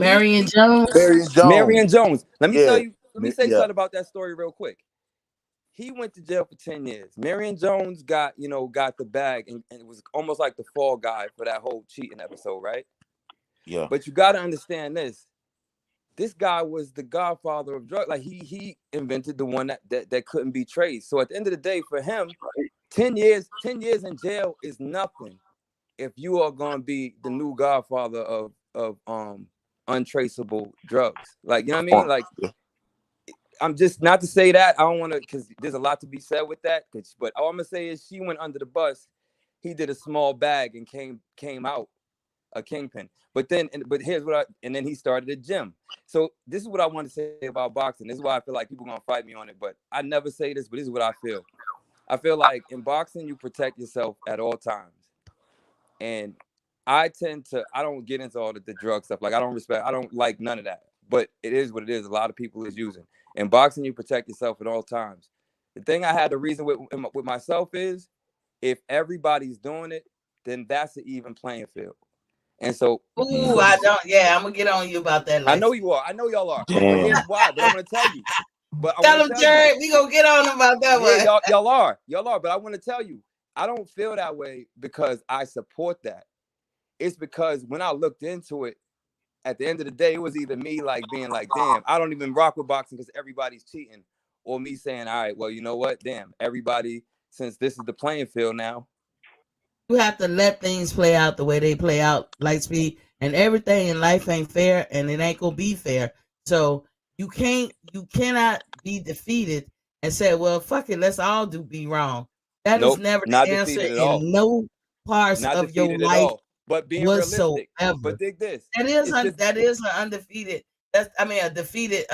[SPEAKER 1] Marion Jones.
[SPEAKER 4] Marion Jones. Let me tell you. Let me say
[SPEAKER 5] Yeah.
[SPEAKER 4] something about that story real quick. He went to jail for 10 years. Marion Jones got the bag, and it was almost like the fall guy for that whole cheating episode, right?
[SPEAKER 5] Yeah.
[SPEAKER 4] But you got to understand this. This guy was the godfather of drugs. Like he invented the one that couldn't be traced. So at the end of the day, for him, 10 years in jail is nothing if you are going to be the new godfather of untraceable drugs. Like, you know what I mean? Like, I'm just, not to say that, I don't want to, because there's a lot to be said with that. But all I'm gonna say is she went under the bus. He did a small bag and came out a kingpin. But here's what and then he started a gym. So this is what I want to say about boxing. This is why I feel like people gonna fight me on it. But I never say this, but this is what I feel. I feel like in boxing, you protect yourself at all times. And I don't get into all the drug stuff. Like, I don't like none of that. But it is what it is. A lot of people is using. In boxing, you protect yourself at all times. The thing I had to reason with myself is, if everybody's doing it, then that's an even playing field. And so,
[SPEAKER 1] I don't. Yeah, I'm gonna get on you about that.
[SPEAKER 4] I know you are. I know y'all are.
[SPEAKER 5] Damn.
[SPEAKER 4] But here's why. But I'm gonna tell you.
[SPEAKER 1] Tell him, Jared. We gonna get on him about that one.
[SPEAKER 4] Y'all are. But I want to tell you, I don't feel that way because I support that. It's because when I looked into it, at the end of the day, it was either me like being like, damn, I don't even rock with boxing because everybody's cheating, or me saying, all right, well, you know what, damn, everybody, since this is the playing field now.
[SPEAKER 1] You have to let things play out the way they play out, Lightspeed, and everything in life ain't fair, and it ain't gonna be fair. So you cannot be defeated and say, well, fuck it, let's all be wrong. That is never the answer in no parts of your life.
[SPEAKER 4] But being
[SPEAKER 1] whatsoever.
[SPEAKER 4] realistic. But dig this.
[SPEAKER 1] That is an undefeated. A defeated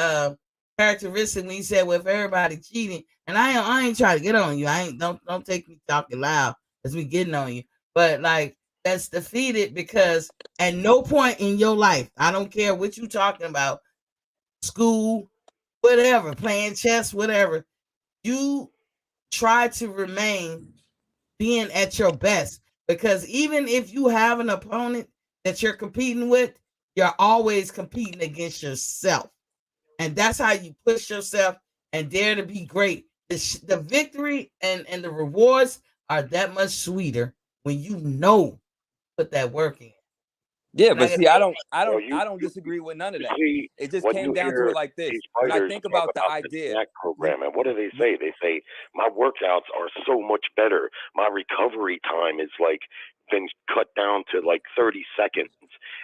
[SPEAKER 1] characteristic when you said, well, if everybody cheating, and I ain't trying to get on you. Don't take me talking loud as we getting on you. But like, that's defeated because at no point in your life, I don't care what you talking about, school, whatever, playing chess, whatever, you try to remain being at your best. Because even if you have an opponent that you're competing with, you're always competing against yourself. And that's how you push yourself and dare to be great. The victory and the rewards are that much sweeter when you put that work in.
[SPEAKER 4] Yeah, but see, I don't disagree with none of that. It just came down to it like this. When I think about the idea
[SPEAKER 9] program, and what do they say? They say my workouts are so much better. My recovery time is like been cut down to like 30 seconds,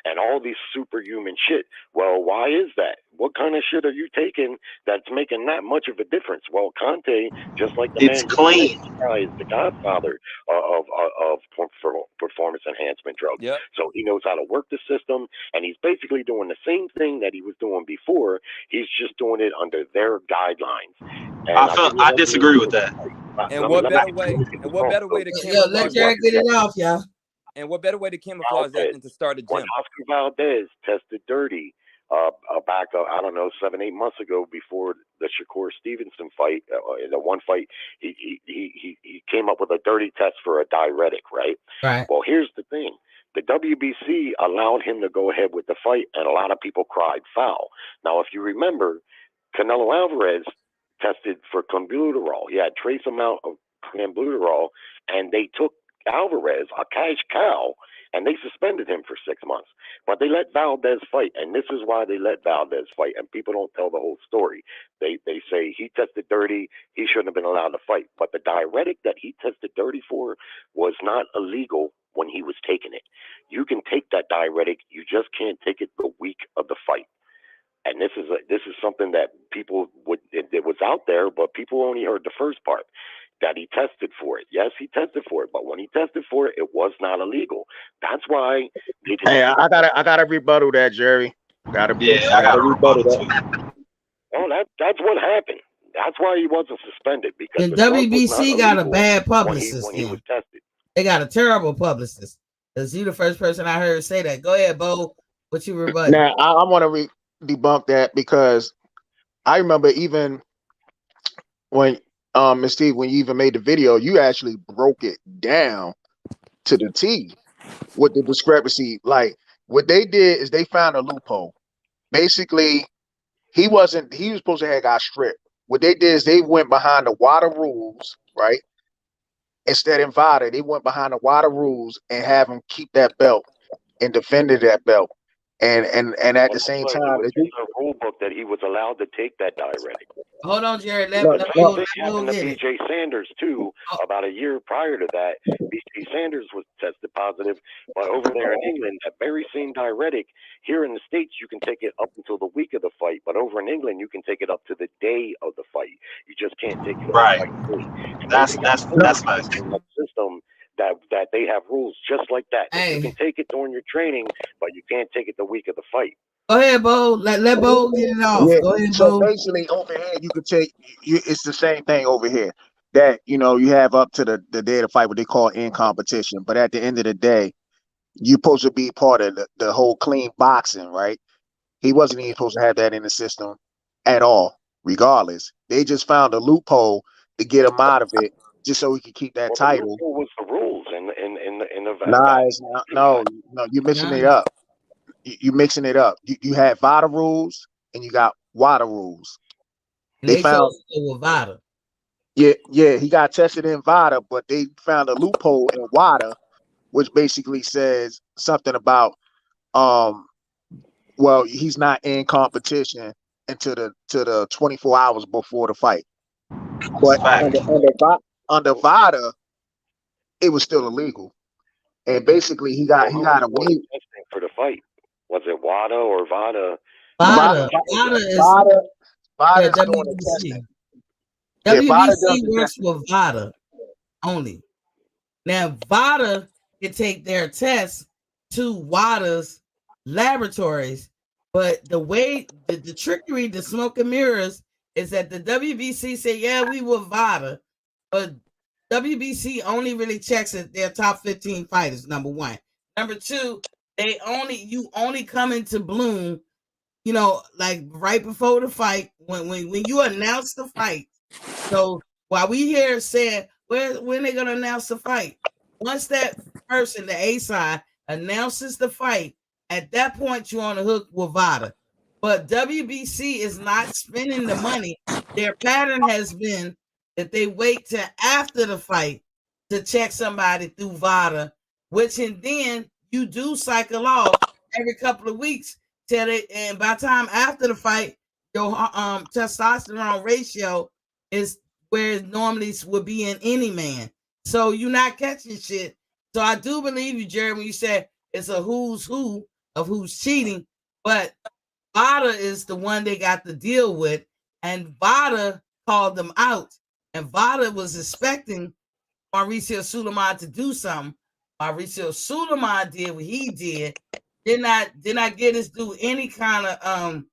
[SPEAKER 9] and all these superhuman shit. Well, why is that? What kind of shit are you taking that's making that much of a difference? Well, Conte, just like the
[SPEAKER 7] it's clean.
[SPEAKER 9] Is the godfather of performance enhancement drugs.
[SPEAKER 4] Yep.
[SPEAKER 9] So he knows how to work the system, and he's basically doing the same thing that he was doing before. He's just doing it under their guidelines. And
[SPEAKER 7] I disagree with that.
[SPEAKER 4] And what better way to camouflage?
[SPEAKER 1] Let Jared get it off, y'all.
[SPEAKER 4] And what better way to camouflage that than to start a gym?
[SPEAKER 9] When Oscar Valdez tested dirty back, I don't know, 7-8 months ago, before the Shakur Stevenson fight, in the one fight, he came up with a dirty test for a diuretic, right?
[SPEAKER 1] Right.
[SPEAKER 9] Well, here's the thing. The WBC allowed him to go ahead with the fight, and a lot of people cried foul. Now, if you remember, Canelo Alvarez tested for clenbuterol. He had trace amount of clenbuterol, and they took Alvarez, a cash cow, and they suspended him for 6 months. But they let Valdez fight, and this is why they let Valdez fight, and people don't tell the whole story. They say he tested dirty, he shouldn't have been allowed to fight. But the diuretic that he tested dirty for was not illegal when he was taking it. You can take that diuretic, you just can't take it the week of the fight. And this is something that people it was out there, but people only heard the first part, that he tested for it. Yes, he tested for it, but when he tested for it, it was not illegal. That's why.
[SPEAKER 7] Hey, I gotta rebuttal that, Jerry. I gotta rebuttal that.
[SPEAKER 9] Oh, that's what happened. That's why he wasn't suspended, because
[SPEAKER 1] the WBC got a bad publicist.
[SPEAKER 9] When he was tested,
[SPEAKER 1] they got a terrible publicist. Is you the first person I heard say that? Go ahead, Bo. What you rebutting?
[SPEAKER 7] Now I want to debunk that, because I remember even when Ms. Steve, when you even made the video, you actually broke it down to the T with the discrepancy. Like, what they did is they found a loophole. basically he was supposed to have got stripped. What they did is they went behind the water rules, right? Instead of Vada, they went behind the water rules and have him keep that belt and defended that belt. And at the same time,
[SPEAKER 9] it was in the rule book that he was allowed to take that diuretic.
[SPEAKER 1] Hold on, Jared.
[SPEAKER 9] Let thing happened to B.J. Sanders too. About a year prior to that, B.J. Sanders was tested positive, but over there in England, that very same diuretic. Here in the States, you can take it up until the week of the fight, but over in England, you can take it up to the day of the fight. You just can't take it on the fight day.
[SPEAKER 11] That's nice.
[SPEAKER 9] In the system that they have rules just like that. Hey. You can take it during your training, but you can't take it the week of the fight.
[SPEAKER 1] Go ahead, Bo. Let Bo get it off.
[SPEAKER 7] Yeah.
[SPEAKER 1] Go ahead,
[SPEAKER 7] so
[SPEAKER 1] Bo.
[SPEAKER 7] basically, over here you could take. It's the same thing over here. That you have up to the day of the fight, what they call in competition. But at the end of the day, you're supposed to be part of the whole clean boxing, right? He wasn't even supposed to have that in the system at all. Regardless, they just found a loophole to get him out of it, just so he could keep that title.
[SPEAKER 9] The was the rules in the
[SPEAKER 7] lies. No, you're mixing it up. You're mixing it up. You had VADA rules and you got WADA rules.
[SPEAKER 1] They found with VADA.
[SPEAKER 7] Yeah, he got tested in VADA, but they found a loophole in WADA, which basically says something about well, he's not in competition until the 24 hours before the fight. But under VADA, it was still illegal. And basically he got away
[SPEAKER 9] for the fight. Was it WADA or VADA?
[SPEAKER 1] VADA is doing the testing. WBC works with VADA only. Now VADA can take their tests to WADA's laboratories, but the way the trickery, the smoke and mirrors, is that the WBC say, yeah, we were VADA, but WBC only really checks their top 15 fighters. Number one. Number two, you only come into bloom, like right before the fight when you announce the fight. So while we here saying when they gonna announce the fight, once that person, the A side, announces the fight, at that point you're on the hook with VADA. But WBC is not spending the money. Their pattern has been that they wait till after the fight to check somebody through VADA, which and then you do cycle off every couple of weeks till and by the time after the fight, your testosterone ratio is where it normally would be in any man. So you're not catching shit. So I do believe you, Jerry, when you said it's a who's who of who's cheating, but VADA is the one they got to deal with, and VADA called them out, and VADA was expecting Mauricio Sulaiman to do something. Mauricio Sulaiman did what he did. Did not get us do any kind of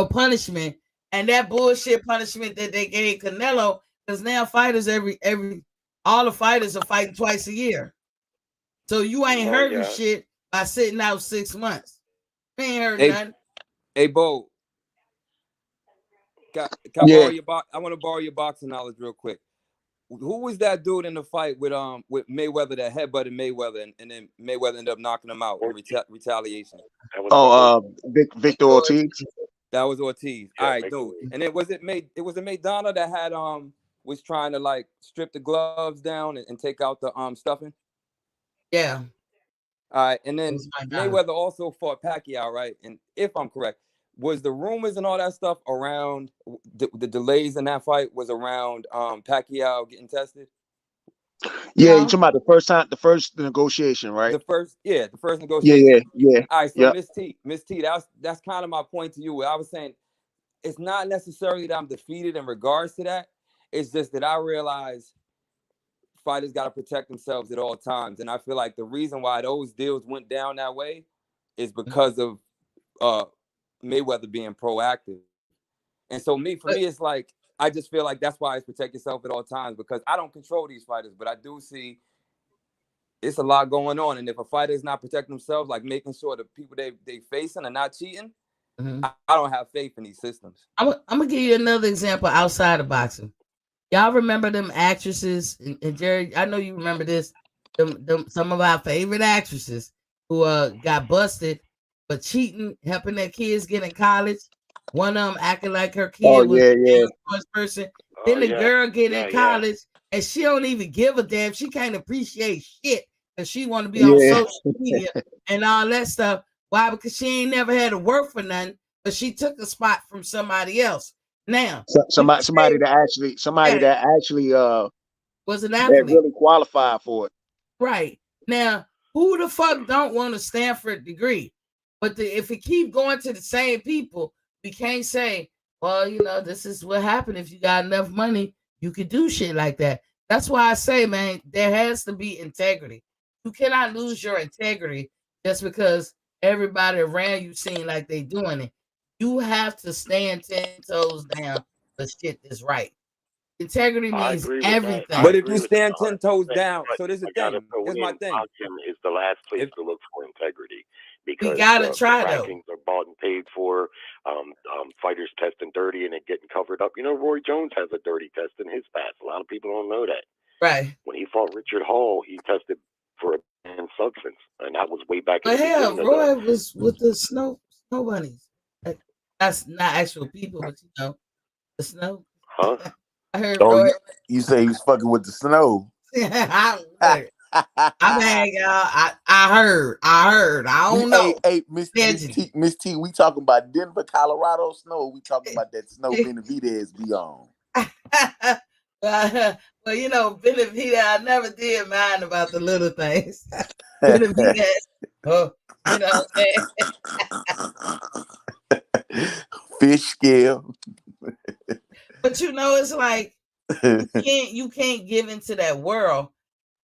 [SPEAKER 1] punishment, and that bullshit punishment that they gave Canelo, because now fighters all the fighters are fighting twice a year. So you ain't hurting shit by sitting out 6 months. You ain't hurting nothing.
[SPEAKER 4] Hey, Bo. Can I borrow your I want to borrow your boxing knowledge real quick. Who was that dude in the fight with Mayweather that headbutted Mayweather and then Mayweather ended up knocking him out in retaliation?
[SPEAKER 7] Victor Ortiz.
[SPEAKER 4] That was Ortiz. All right, dude. And it was Maidana that had was trying to like strip the gloves down and take out the stuffing.
[SPEAKER 1] Yeah.
[SPEAKER 4] All right, and then Mayweather also fought Pacquiao, right? And if I'm correct, was the rumors and all that stuff around the delays in that fight was around Pacquiao getting tested?
[SPEAKER 7] Yeah, you're talking about the first negotiation, right?
[SPEAKER 4] The first negotiation.
[SPEAKER 7] Yeah.
[SPEAKER 4] All right, so Miss T, that's kind of my point to you. I was saying it's not necessarily that I'm defeated in regards to that. It's just that I realize fighters got to protect themselves at all times, and I feel like the reason why those deals went down that way is because of Mayweather being proactive. And so for me, it's like I just feel like that's why it's protect yourself at all times, because I don't control these fighters, but I do see it's a lot going on. And if a fighter is not protecting themselves, like making sure the people they facing are not cheating, I don't have faith in these systems.
[SPEAKER 1] I'm gonna give you another example outside of boxing. Y'all remember them actresses, and Jerry, I know you remember this. Some of our favorite actresses who got busted but cheating, helping their kids get in college. One of them acting like her kid
[SPEAKER 7] Oh
[SPEAKER 1] was
[SPEAKER 7] yeah,
[SPEAKER 1] a
[SPEAKER 7] yeah.
[SPEAKER 1] dangerous person. Then the girl get in college and she don't even give a damn. She can't appreciate shit because she want to be on
[SPEAKER 7] Yeah.
[SPEAKER 1] social media and all that stuff. Why? Because she ain't never had to work for nothing, but she took a spot from somebody else. Now,
[SPEAKER 7] Somebody that actually
[SPEAKER 1] was an
[SPEAKER 7] that
[SPEAKER 1] athlete.
[SPEAKER 7] really qualified for it.
[SPEAKER 1] Right. Now, who the fuck don't want a Stanford degree? But if we keep going to the same people, we can't say, well, you know, this is what happened. If you got enough money, you could do shit like that. That's why I say, man, there has to be integrity. You cannot lose your integrity just because everybody around you seem like they doing it. You have to stand 10 toes down for shit is right. Integrity means everything.
[SPEAKER 4] But if you stand 10 toes down, so there's a thing. Here's my thing.
[SPEAKER 9] Boxing is the last place to look for integrity because
[SPEAKER 1] we gotta
[SPEAKER 9] the
[SPEAKER 1] try though.
[SPEAKER 9] rankings are bought and paid for. Fighters testing dirty and it getting covered up. You know, Roy Jones has a dirty test in his past. A lot of people don't know that.
[SPEAKER 1] Right.
[SPEAKER 9] When he fought Richard Hall, he tested for a banned substance, and that was way back in
[SPEAKER 1] But
[SPEAKER 9] the
[SPEAKER 1] hell,
[SPEAKER 9] beginning.
[SPEAKER 1] Roy was with the snow bunnies. That's not actual people, but you know, the snow.
[SPEAKER 9] Huh?
[SPEAKER 1] I heard
[SPEAKER 5] Oh,
[SPEAKER 1] Roy.
[SPEAKER 5] you say he was fucking with the snow.
[SPEAKER 1] I mean, I heard. I don't know.
[SPEAKER 5] Hey, Miss T, we talking about Denver, Colorado snow. We talking about that snow Benavidez be on.
[SPEAKER 1] Well, you know, Benavidez, I never did mind about the little things. Benavidez, you know what I'm saying?
[SPEAKER 5] Fish scale.
[SPEAKER 1] But you know, it's like you can't give into that world.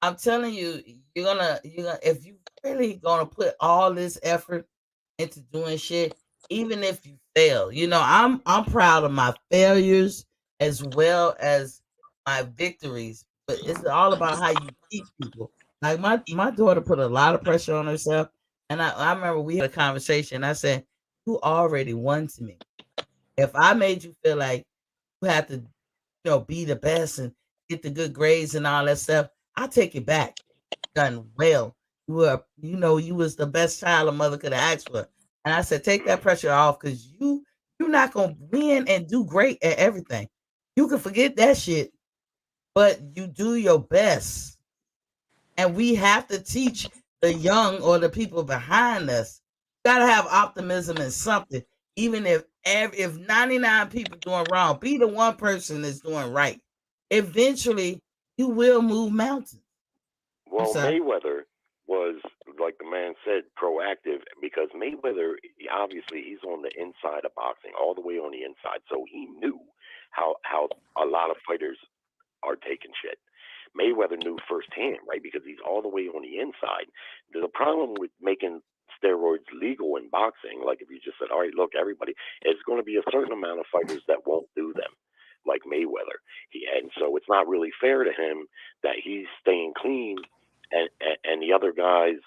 [SPEAKER 1] I'm telling you, you're gonna if you really gonna put all this effort into doing shit, even if you fail, you know, I'm proud of my failures as well as my victories. But it's all about how you teach people. Like my daughter put a lot of pressure on herself, and I remember we had a conversation. I said, "You already won to me. If I made you feel like you have to, be the best and get the good grades and all that stuff, I'll take it back. Done well. You was the best child a mother could have asked for." And I said, take that pressure off because you're not gonna win and do great at everything. You can forget that shit, but you do your best. And we have to teach the young or the people behind us. You gotta have optimism in something, even if 99 people doing wrong, be the one person that's doing right. Eventually, you will move mountains.
[SPEAKER 9] Well, Mayweather was, like the man said, proactive because Mayweather, obviously, he's on the inside of boxing, all the way on the inside. So he knew how a lot of fighters are taking shit. Mayweather knew firsthand, right? Because he's all the way on the inside. The problem with making steroids legal in boxing, like if you just said, all right, look, everybody, it's going to be a certain amount of fighters that won't do them, like Mayweather. And so it's not really fair to him that he's staying clean and the other guys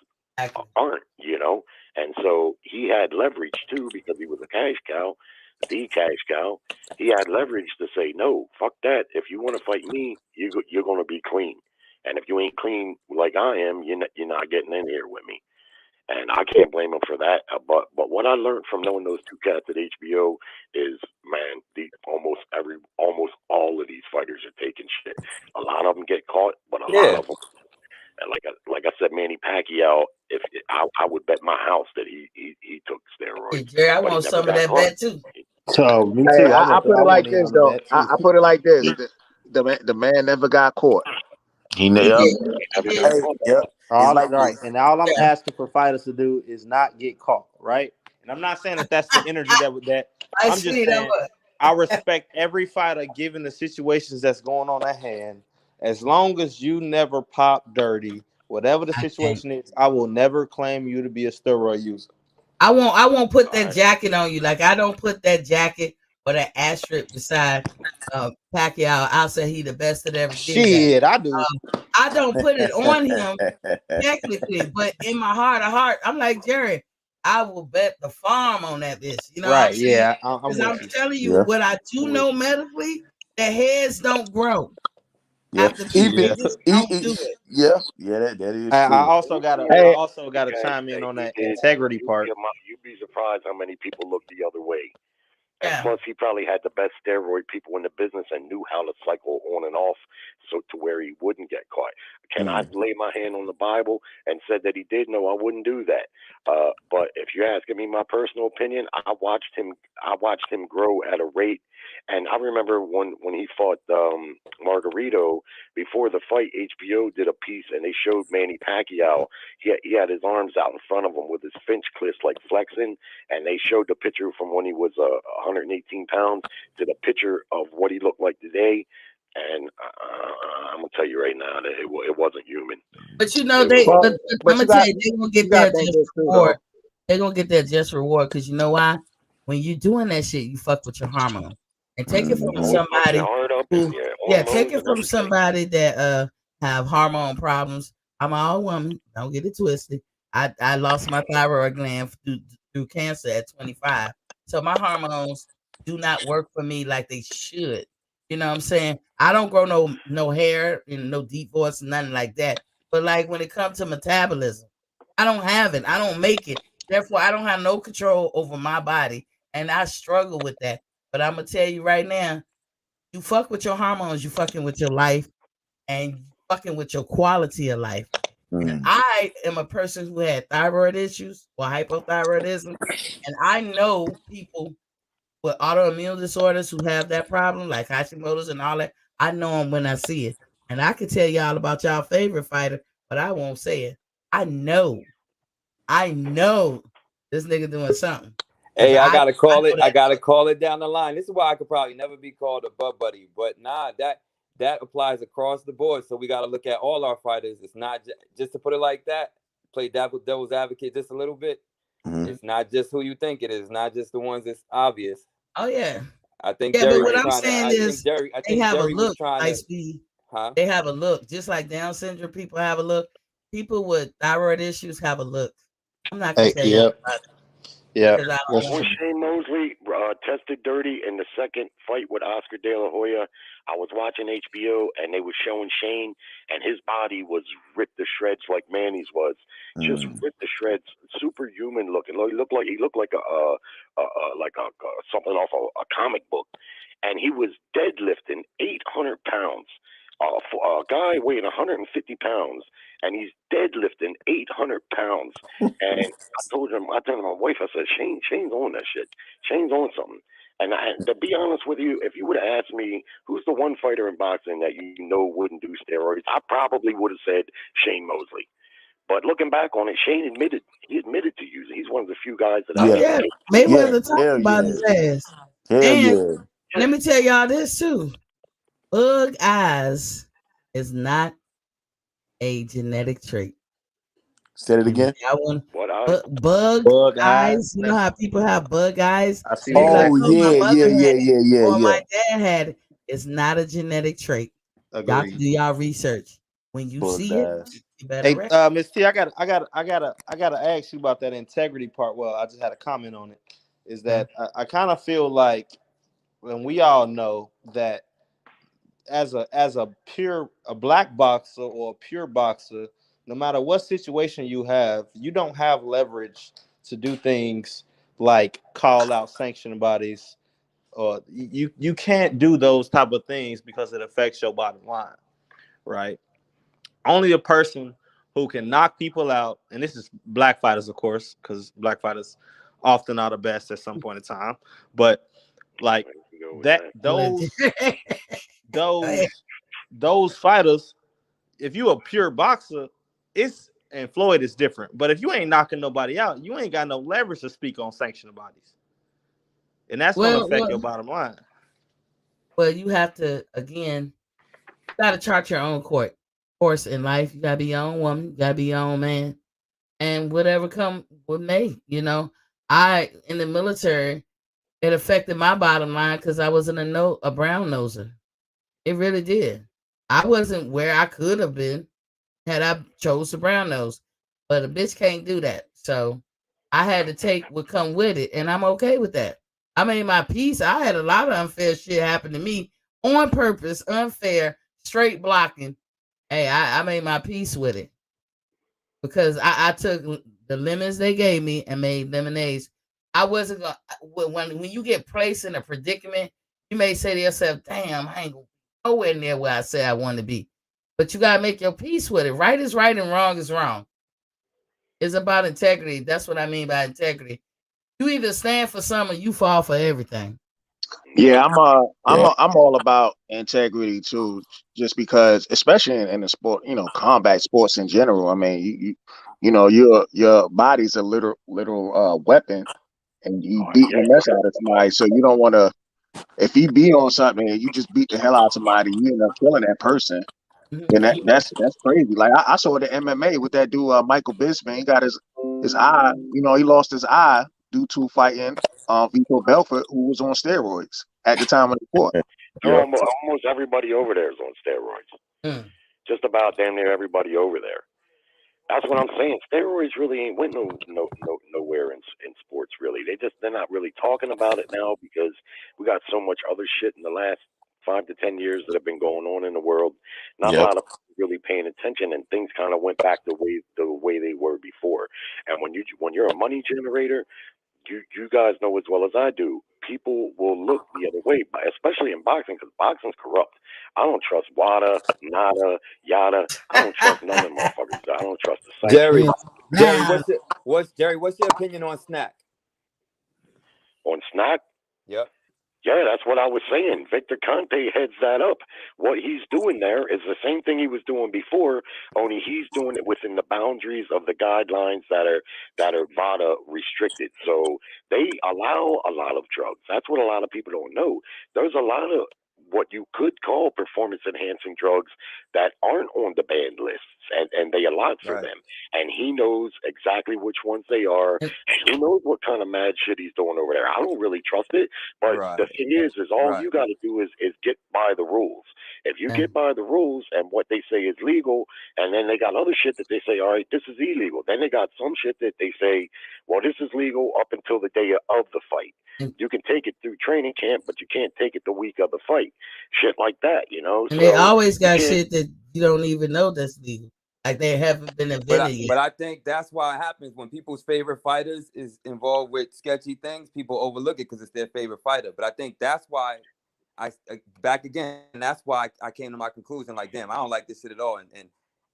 [SPEAKER 9] aren't, And so he had leverage too because he was a cash cow, the cash cow. He had leverage to say, no, fuck that. If you want to fight me, you're going to be clean. And if you ain't clean like I am, you're not getting in here with me. And I can't blame him for that. But what I learned from knowing those two cats at HBO is, man, almost all of these fighters are taking shit. A lot of them get caught, but a lot of them. And like I said, Manny Pacquiao, I would bet my house that he took steroids.
[SPEAKER 1] Hey, Jerry, I want some of that bet too.
[SPEAKER 10] So me
[SPEAKER 7] Hey,
[SPEAKER 10] too.
[SPEAKER 7] I put it like this though. I put it like this:
[SPEAKER 5] Yeah.
[SPEAKER 7] the man never got caught.
[SPEAKER 5] He never.
[SPEAKER 10] Right. And all I'm asking for fighters to do is not get caught, right? And I'm not saying that that's the energy that I'm just saying I respect every fighter given the situations that's going on at hand. As long as you never pop dirty, whatever the situation is, I will never claim you to be a steroid user.
[SPEAKER 1] I won't put that jacket on you. Like I don't put that jacket or that asterisk beside Pacquiao. I'll say he the best that ever did that.
[SPEAKER 10] I do.
[SPEAKER 1] I don't put it on him technically, but in my heart of heart, I'm like Jerry. I will bet the farm on that bitch. You know what I'm saying?
[SPEAKER 10] Yeah,
[SPEAKER 1] I'm telling you what I do know medically, the heads don't grow.
[SPEAKER 5] Yeah,
[SPEAKER 1] after people
[SPEAKER 5] even
[SPEAKER 1] just don't do it.
[SPEAKER 5] yeah, that is
[SPEAKER 10] I
[SPEAKER 5] true.
[SPEAKER 10] also gotta
[SPEAKER 7] Hey,
[SPEAKER 10] chime in on that
[SPEAKER 9] He did.
[SPEAKER 10] integrity part.
[SPEAKER 9] You'd be surprised how many people look the other way. And
[SPEAKER 1] Yeah.
[SPEAKER 9] plus, he probably had the best steroid people in the business and knew how to cycle on and off, so to where he wouldn't get caught. Can I lay my hand on the Bible and said that he did? No, I wouldn't do that. But if you're asking me my personal opinion, I watched him grow at a rate. And I remember when he fought Margarito before the fight, HBO did a piece and they showed Manny Pacquiao. He had his arms out in front of him with his finch clips like flexing, and they showed the picture from when he was 118 pounds to the picture of what he looked like today. And I'm gonna tell you right now that it wasn't human.
[SPEAKER 1] But you know
[SPEAKER 9] It
[SPEAKER 1] they.
[SPEAKER 9] was,
[SPEAKER 1] But I'm gonna tell you, they're gonna get
[SPEAKER 7] you got
[SPEAKER 1] their
[SPEAKER 7] that
[SPEAKER 1] just
[SPEAKER 7] good too,
[SPEAKER 1] reward.
[SPEAKER 7] though.
[SPEAKER 1] They're gonna get their just reward because you know why? When you're doing that shit, you fuck with your hormones. And take it from somebody
[SPEAKER 9] hard up,
[SPEAKER 1] who, take
[SPEAKER 9] hormones
[SPEAKER 1] it
[SPEAKER 9] and
[SPEAKER 1] from
[SPEAKER 9] everything.
[SPEAKER 1] somebody that have hormone problems. I'm an all woman. Don't get it twisted. I lost my thyroid gland through cancer at 25. So my hormones do not work for me like they should. You know what I'm saying? I don't grow no hair and no deep voice, nothing like that. But like when it comes to metabolism, I don't have it. I don't make it. Therefore, I don't have no control over my body. And I struggle with that. But I'm gonna tell you right now, you fuck with your hormones, you fucking with your life, and you fucking with your quality of life. And I am a person who had thyroid issues or hypothyroidism, and I know people with autoimmune disorders who have that problem, like Hashimoto's and all that. I know them when I see it, and I can tell y'all about y'all favorite fighter, but I won't say it. I know this nigga doing something.
[SPEAKER 4] Hey, I gotta call it.
[SPEAKER 1] know
[SPEAKER 4] I
[SPEAKER 1] that.
[SPEAKER 4] gotta call it down the line. This is why I could probably never be called a butt buddy. But nah, that applies across the board. So we gotta look at all our fighters. It's not just to put it like that. Play devil's advocate just a little bit. It's not just who you think it is. Not just the ones that's obvious.
[SPEAKER 1] Oh yeah.
[SPEAKER 4] I think
[SPEAKER 1] Yeah,
[SPEAKER 4] Derry
[SPEAKER 1] but what
[SPEAKER 4] was
[SPEAKER 1] I'm
[SPEAKER 4] trying to.
[SPEAKER 1] saying
[SPEAKER 4] I
[SPEAKER 1] is they
[SPEAKER 4] think
[SPEAKER 1] have a
[SPEAKER 4] Derry was
[SPEAKER 1] look,
[SPEAKER 4] trying
[SPEAKER 1] high
[SPEAKER 4] to.
[SPEAKER 1] speed.
[SPEAKER 4] Huh?
[SPEAKER 1] They have a look, just like Down syndrome people have a look. People with thyroid issues have a look. I'm not gonna tell you about it because I don't
[SPEAKER 9] When
[SPEAKER 1] want to.
[SPEAKER 9] Shane Mosley tested dirty in the second fight with Oscar De La Hoya, I was watching HBO and they were showing Shane, and his body was ripped to shreds like Manny's was, just ripped to shreds, superhuman looking. He looked like a something off a comic book, and he was deadlifting 800 pounds. For a guy weighing 150 pounds, and he's deadlifting 800 pounds. And I told my wife, I said, Shane's on that shit. Shane's on something. And to be honest with you, if you would have asked me who's the one fighter in boxing that you know wouldn't do steroids, I probably would have said Shane Mosley. But looking back on it, Shane admitted to using. He's one of the few guys that
[SPEAKER 1] Oh yeah, Mayweather talked about his ass. And let me tell y'all this too: bug eyes is not a genetic trait.
[SPEAKER 5] Say it again.
[SPEAKER 9] What eyes?
[SPEAKER 1] Bug eyes. You know how people have bug eyes?
[SPEAKER 10] I see.
[SPEAKER 1] They be like,
[SPEAKER 5] Oh
[SPEAKER 1] oh, my mother had it, or
[SPEAKER 5] yeah.
[SPEAKER 1] my dad had it. It's not a genetic trait. Y'all can
[SPEAKER 10] Agreed.
[SPEAKER 1] do y'all research. When you
[SPEAKER 5] Bug
[SPEAKER 1] see it,
[SPEAKER 5] eyes.
[SPEAKER 1] you better
[SPEAKER 10] Hey,
[SPEAKER 1] recognize.
[SPEAKER 10] Miss T, I gotta ask you about that integrity part. Well, I just had a comment on it. Is that I kind of feel like, and we all know that as a black boxer or a pure boxer, no matter what situation you have, you don't have leverage to do things like call out sanctioning bodies, or you can't do those type of things because it affects your bottom line, right? Only a person who can knock people out, and this is black fighters, of course, because black fighters often are the best at some point in time, but like that those fighters, if you a pure boxer, and Floyd is different. But if you ain't knocking nobody out, you ain't got no leverage to speak on sanctioned bodies, and that's going to affect your bottom line.
[SPEAKER 1] Well, you have to again. You got to chart your own course in life. You got to be your own woman. You got to be your own man, and whatever come with me. You know, I in the military, it affected my bottom line because I wasn't a brown noser. It really did. I wasn't where I could have been had I chose the brown nose, but a bitch can't do that. So I had to take what come with it, and I'm okay with that. I made my peace. I had a lot of unfair shit happen to me on purpose, unfair straight blocking. Hey, I made my peace with it because I took the lemons they gave me and made lemonades. I wasn't gonna when you get placed in a predicament, you may say to yourself, "Damn, I ain't nowhere near where I said I want to be." But you gotta make your peace with it. Right is right and wrong is wrong. It's about integrity. That's what I mean by integrity. You either stand for something or you fall for everything.
[SPEAKER 7] Yeah, I'm all about integrity too, just because, especially in the sport, combat sports in general. I mean, your body's a literal weapon, and you beating the mess out of somebody. So you don't want to. If you be on something and you just beat the hell out of somebody, you end up killing that person. Then that's crazy. Like I saw the MMA with that dude Michael Bisping. He got his eye. He lost his eye due to fighting Vitor Belfort, who was on steroids at the time of the court.
[SPEAKER 9] No, almost everybody over there is on steroids. Just about damn near everybody over there. That's what I'm saying. Steroids really ain't went nowhere in sports. Really, they're not really talking about it now because we got so much other shit in the last 5 to 10 years that have been going on in the world. Not a lot of people really paying attention, and things kind of went back the way they were before. And when you're a money generator, you guys know as well as I do, people will look the other way, especially in boxing, because boxing's corrupt. I don't trust WADA, NADA, YADA. I don't trust none of them motherfuckers. I don't trust the
[SPEAKER 4] Jerry, what's your opinion on Snack?
[SPEAKER 9] On Snack?
[SPEAKER 4] Yep.
[SPEAKER 9] Yeah, that's what I was saying. Victor Conte heads that up. What he's doing there is the same thing he was doing before, only he's doing it within the boundaries of the guidelines that are VADA restricted. So they allow a lot of drugs. That's what a lot of people don't know. There's a lot of what you could call performance enhancing drugs that aren't on the banned lists, and they allot for them. And he knows exactly which ones they are, and who knows what kind of mad shit he's doing over there. I don't really trust it, but the thing is all you got to do is get by the rules. If you get by the rules and what they say is legal, and then they got other shit that they say, all right, this is illegal. Then they got some shit that they say, well, this is legal up until the day of the fight. You can take it through training camp, but you can't take it the week of the fight. Shit like that,
[SPEAKER 1] And so they always got shit that you don't even know that's legal. Like they haven't been invented yet.
[SPEAKER 4] But I think that's why it happens when people's favorite fighters is involved with sketchy things. People overlook it because it's their favorite fighter. But I think that's why that's why I came to my conclusion. Like, damn, I don't like this shit at all, and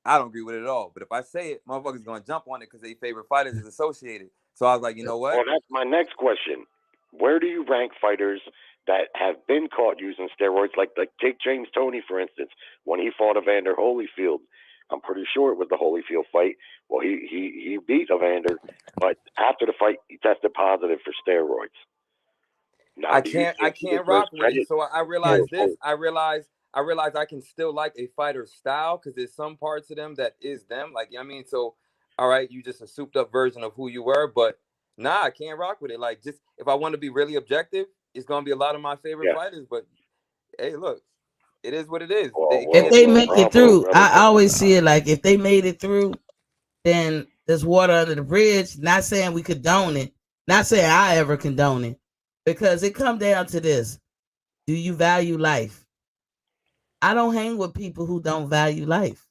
[SPEAKER 4] I don't agree with it at all. But if I say it, motherfuckers gonna jump on it because their favorite fighters is associated. So I was like, you know what?
[SPEAKER 9] Well, that's my next question. Where do you rank fighters that have been caught using steroids, like take James Toney, for instance, when he fought Evander Holyfield? I'm pretty sure it was the Holyfield fight. Well, he beat Evander, but after the fight, he tested positive for steroids. Now,
[SPEAKER 4] I can't rock with it. So I realized this. I realized I can still like a fighter's style because there's some parts of them that is them. Like, you know what I mean? So, all right, you just a souped up version of who you were, but nah, I can't rock with it. Like, just if I want to be really objective, it's gonna be a lot of my favorite fighters. But hey, look, it is what it is.
[SPEAKER 1] If they make it through, I always see it like if they made it through, then there's water under the bridge. Not saying we condone it. Not saying I ever condone it. Because it comes down to this. Do you value life? I don't hang with people who don't value life.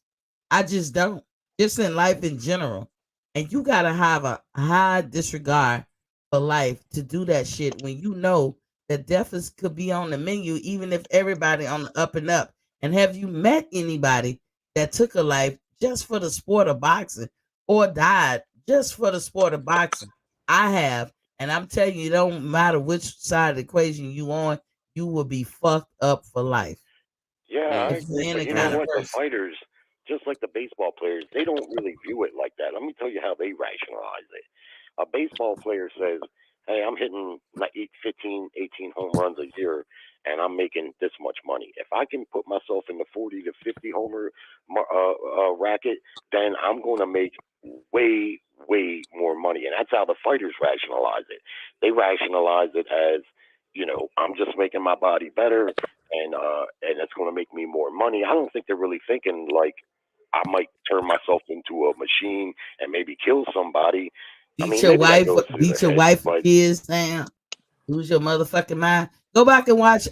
[SPEAKER 1] I just don't. Just in life in general. And you got to have a high disregard for life to do that shit when you know that death could be on the menu, even if everybody on the up and up. And have you met anybody that took a life just for the sport of boxing or died just for the sport of boxing? I have. And I'm telling you, it don't matter which side of the equation you on, you will be fucked up for life.
[SPEAKER 9] Yeah, I agree. But you know what? The fighters, just like the baseball players, they don't really view it like that. Let me tell you how they rationalize it. A baseball player says, hey, I'm hitting like 15, 18 home runs a year, and I'm making this much money. If I can put myself in the 40 to 50 homer racket, then I'm going to make way, way more money. And that's how the fighters rationalize it. They rationalize it as, I'm just making my body better, and it's going to make me more money. I don't think they're really thinking like I might turn myself into a machine and maybe kill somebody.
[SPEAKER 1] Beat your wife, kids down. Lose your motherfucking mind. Go back and watch.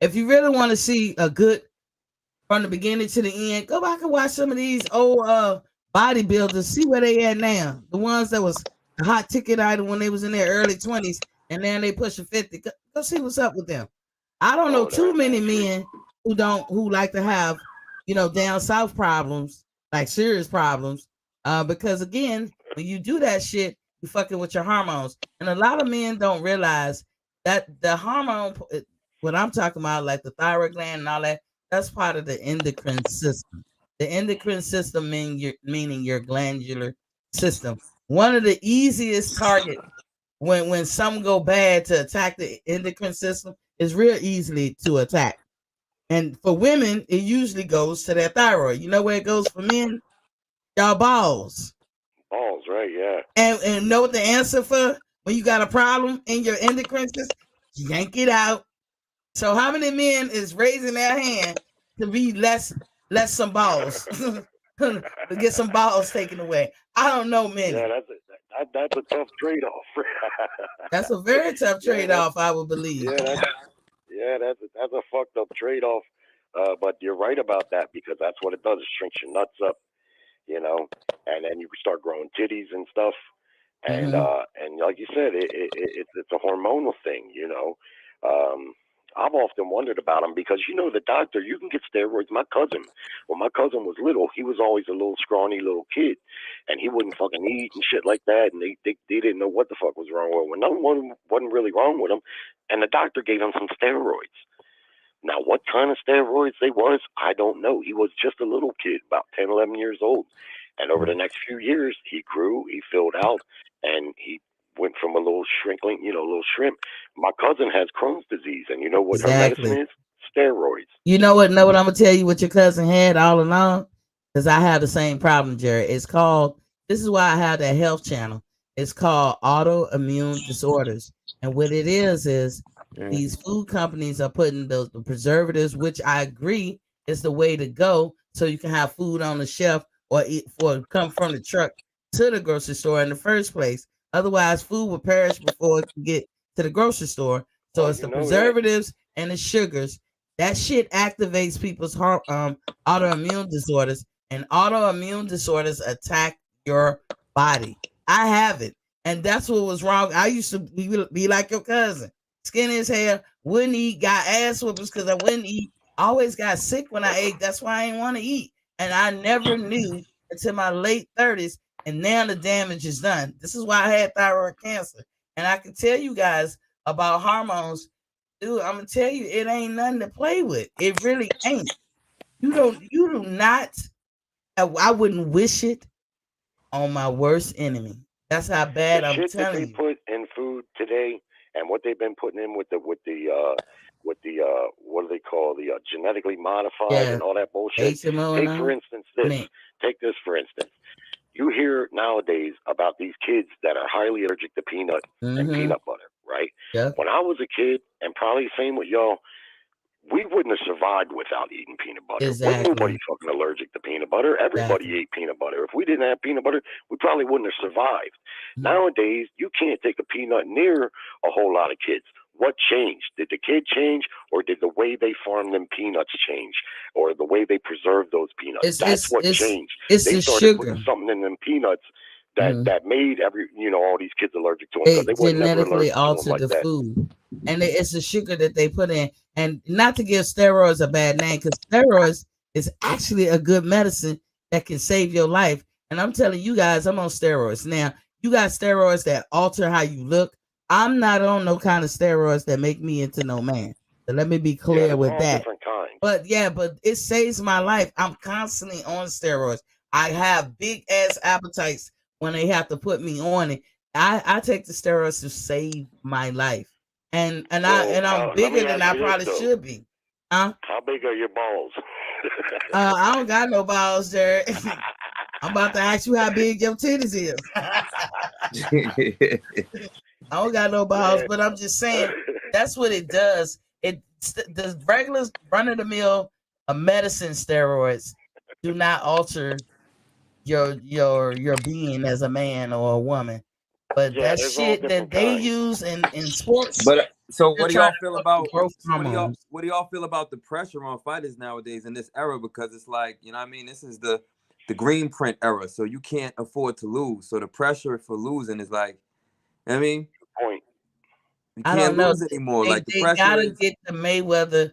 [SPEAKER 1] If you really want to see a good from the beginning to the end. Go back and watch some of these old bodybuilders. See where they at now. The ones that was a hot ticket item when they was in their early 20s, and then they pushing 50. Go see what's up with them. I don't know too many men who like to have, down south problems, like serious problems. Because again, when you do that shit, you fucking with your hormones. And a lot of men don't realize that the hormone, what I'm talking about, like the thyroid gland and all that, that's part of the endocrine system. The endocrine system meaning your glandular system. One of the easiest targets when some go bad to attack the endocrine system is real easily to attack. And for women, it usually goes to their thyroid. You know where it goes for men? Y'all balls.
[SPEAKER 9] Balls, right? Yeah.
[SPEAKER 1] And know what the answer for when you got a problem in your endocrine system? Yank it out. So how many men is raising their hand to be less some balls? To get some balls taken away? I don't know many.
[SPEAKER 9] Yeah, that's a tough trade-off.
[SPEAKER 1] That's a very tough trade-off, I would believe.
[SPEAKER 9] That's a fucked up trade-off. But you're right about that, because that's what it does. It shrinks your nuts up, and then you start growing titties and stuff. And and like you said, it's a hormonal thing, I've often wondered about them because, the doctor, you can get steroids. When my cousin was little, he was always a little scrawny little kid, and he wouldn't fucking eat and shit like that. And they didn't know what the fuck was wrong with him. When nothing wasn't really wrong with him, and the doctor gave him some steroids. Now, what kind of steroids they was, I don't know. He was just a little kid, about 10, 11 years old. And over the next few years, he grew, he filled out, and he went from a little shrinkling, little shrimp. My cousin has Crohn's disease, and you know what her medicine is? Steroids.
[SPEAKER 1] You know what I'm going to tell you what your cousin had all along? Because I have the same problem, Jared. This is why I have that health channel. It's called autoimmune disorders. And what it is these food companies are putting the preservatives, which I agree is the way to go, so you can have food on the shelf or come from the truck to the grocery store in the first place. Otherwise, food will perish before it can get to the grocery store. So it's the preservatives and the sugars. That shit activates people's autoimmune disorders, and autoimmune disorders attack your body. I have it, and that's what was wrong. I used to be like your cousin, skinny as hell, wouldn't eat, got ass whoopers because I wouldn't eat. Always got sick when I ate. That's why I didn't want to eat, and I never knew until my late 30s. And now the damage is done. This is why I had thyroid cancer. And I can tell you guys about hormones. Dude, I'm going to tell you, it ain't nothing to play with. It really ain't. You do not, I wouldn't wish it on my worst enemy. That's how bad I'm telling you. The shit that they
[SPEAKER 9] put in food today and what they've been putting in with the what do they call, the genetically modified and all that bullshit. Take for instance this. Take this for instance. You hear nowadays about these kids that are highly allergic to peanut and peanut butter, right?
[SPEAKER 1] Yeah.
[SPEAKER 9] When I was a kid, and probably same with y'all, we wouldn't have survived without eating peanut butter.
[SPEAKER 1] Exactly.
[SPEAKER 9] Wasn't nobody fucking allergic to peanut butter. Everybody ate peanut butter. If we didn't have peanut butter, we probably wouldn't have survived. Nowadays, you can't take a peanut near a whole lot of kids. What changed? Did the kid change, or did the way they farm them peanuts change, or the way they preserve those peanuts? That's what changed. They started putting something in them peanuts that made all these kids allergic to them because they weren't
[SPEAKER 1] genetically
[SPEAKER 9] never
[SPEAKER 1] altered
[SPEAKER 9] like
[SPEAKER 1] the
[SPEAKER 9] that.
[SPEAKER 1] food, and it's the sugar that they put in. And not to give steroids a bad name, because steroids is actually a good medicine that can save your life. And I'm telling you guys, I'm on steroids now. You got steroids that alter how you look. I'm not on no kind of steroids that make me into no man. So let me be clear with that. But it saves my life. I'm constantly on steroids. I have big ass appetites when they have to put me on it. I take the steroids to save my life. And I'm bigger than I probably should be. Huh?
[SPEAKER 9] How big are your balls?
[SPEAKER 1] I don't got no balls, Jared. I'm about to ask you how big your titties is. I don't got no balls, but I'm just saying that's what it does. The regular run-of-the-mill medicine steroids do not alter your being as a man or a woman. But that shit that they use in sports,
[SPEAKER 4] So what do y'all feel about
[SPEAKER 1] growth
[SPEAKER 4] what do y'all
[SPEAKER 1] hormones.
[SPEAKER 4] what do y'all feel about the pressure on fighters nowadays in this era? Because it's like, you know what I mean, this is the green print era, so you can't afford to lose. So the pressure for losing is like, I mean,
[SPEAKER 9] Point.
[SPEAKER 4] you
[SPEAKER 1] I
[SPEAKER 4] can't
[SPEAKER 1] don't know.
[SPEAKER 4] lose anymore. Like the
[SPEAKER 1] They
[SPEAKER 4] pressure
[SPEAKER 1] gotta
[SPEAKER 4] is
[SPEAKER 1] get the Mayweather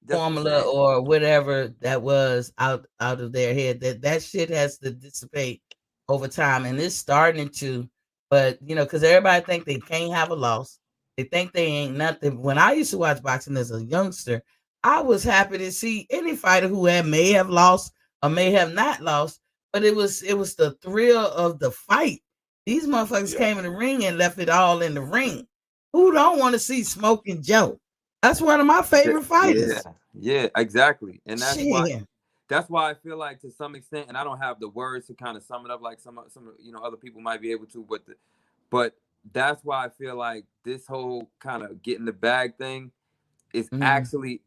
[SPEAKER 4] that's what I'm
[SPEAKER 1] formula
[SPEAKER 4] saying.
[SPEAKER 1] or whatever that was out of their head. That shit has to dissipate over time, and it's starting to. But because everybody think they can't have a loss. They think they ain't nothing. When I used to watch boxing as a youngster, I was happy to see any fighter who may have lost or may have not lost, but it was the thrill of the fight. These motherfuckers came in the ring and left it all in the ring. Who don't want to see Smoking Joe? That's one of my favorite fighters.
[SPEAKER 4] Yeah, exactly. And
[SPEAKER 1] Shit.
[SPEAKER 4] that's why I feel like to some extent, and I don't have the words to kind of sum it up like some other people might be able to, but that's why I feel like this whole kind of getting the bag thing is actually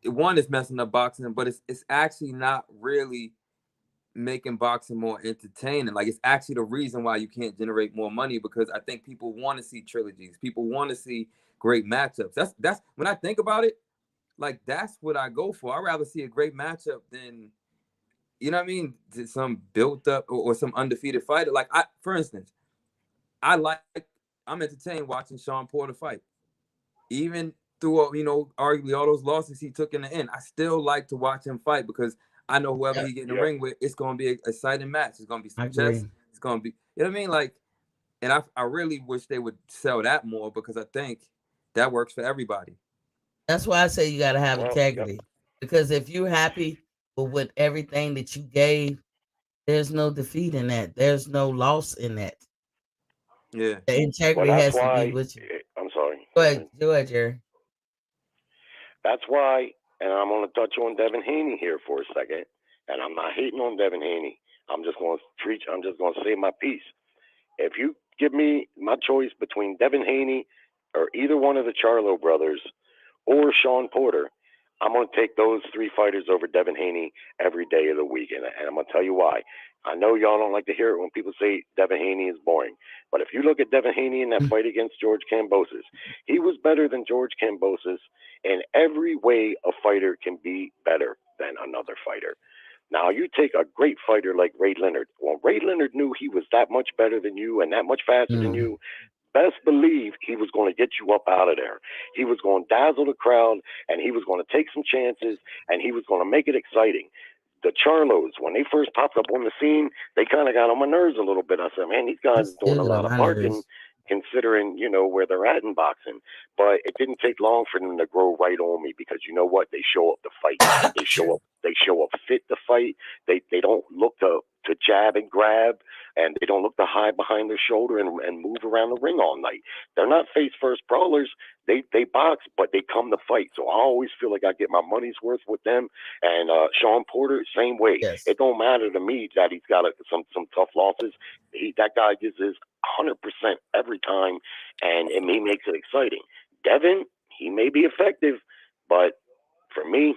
[SPEAKER 4] one is messing up boxing, but it's actually not really making boxing more entertaining. Like it's actually the reason why you can't generate more money, because I think people want to see trilogies. People want to see great matchups. That's when I think about it, like that's what I go for. I'd rather see a great matchup than, you know what I mean, some built up or some undefeated fighter. Like for instance, I'm entertained watching Sean Porter fight. Even through arguably all those losses he took in the end, I still like to watch him fight because I know whoever he get in the ring with, it's gonna be a exciting match. It's gonna be some chess. It's gonna be, you know what I mean? Like, and I really wish they would sell that more because I think that works for everybody.
[SPEAKER 1] That's why I say you gotta have integrity. Because if you're happy with everything that you gave, there's no defeat in that. There's no loss in that.
[SPEAKER 4] Yeah.
[SPEAKER 1] The integrity
[SPEAKER 9] Well,
[SPEAKER 1] has to be with you.
[SPEAKER 9] I'm sorry.
[SPEAKER 1] Go ahead, Jerry.
[SPEAKER 9] That's why, and I'm going to touch on Devin Haney here for a second, and I'm not hating on Devin Haney. I'm just going to say my piece. If you give me my choice between Devin Haney or either one of the Charlo brothers or Sean Porter, I'm going to take those three fighters over Devin Haney every day of the week, and I'm going to tell you why. I know y'all don't like to hear it when people say Devin Haney is boring, but if you look at Devin Haney in that fight against George Kambosos, he was better than George Kambosos in every way a fighter can be better than another fighter. Now, you take a great fighter like Ray Leonard. Well, Ray Leonard knew he was that much better than you and that much faster than you. Best believe he was going to get you up out of there. He was going to dazzle the crowd, and he was going to take some chances, and he was going to make it exciting. The Charlos, when they first popped up on the scene, they kind of got on my nerves a little bit. I said, man, these guys are doing a lot of barking, considering, where they're at in boxing. But it didn't take long for them to grow right on me, because you know what? They show up to fight. They show up fit to fight. They don't look to jab and grab, and they don't look to hide behind their shoulder and move around the ring all night. They're not face first brawlers. They box, but they come to fight. So I always feel like I get my money's worth with them. And Sean Porter, same way.
[SPEAKER 1] Yes.
[SPEAKER 9] It don't matter to me that he's got some tough losses. That guy gives his 100% every time, and he makes it exciting. Devin, he may be effective, but for me,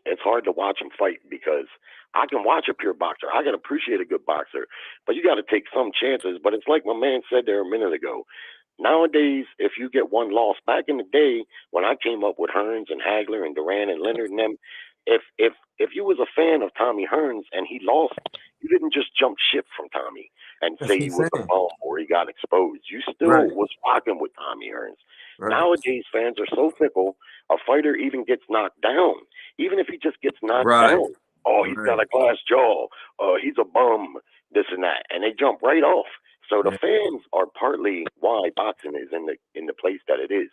[SPEAKER 9] it's hard to watch him fight, because I can watch a pure boxer. I can appreciate a good boxer, but you got to take some chances. But it's like my man said there a minute ago. Nowadays, if you get one loss, back in the day when I came up with Hearns and Hagler and Duran and Leonard and them, if you was a fan of Tommy Hearns and he lost, you didn't just jump ship from Tommy and say he was a bum or he got exposed. You still was rocking with Tommy Hearns.
[SPEAKER 4] Right.
[SPEAKER 9] Nowadays, fans are so fickle. A fighter even gets knocked down. Even if he just gets knocked down, oh, he's got a glass jaw. He's a bum. This and that, and they jump right off. So the fans are partly why boxing is in the place that it is.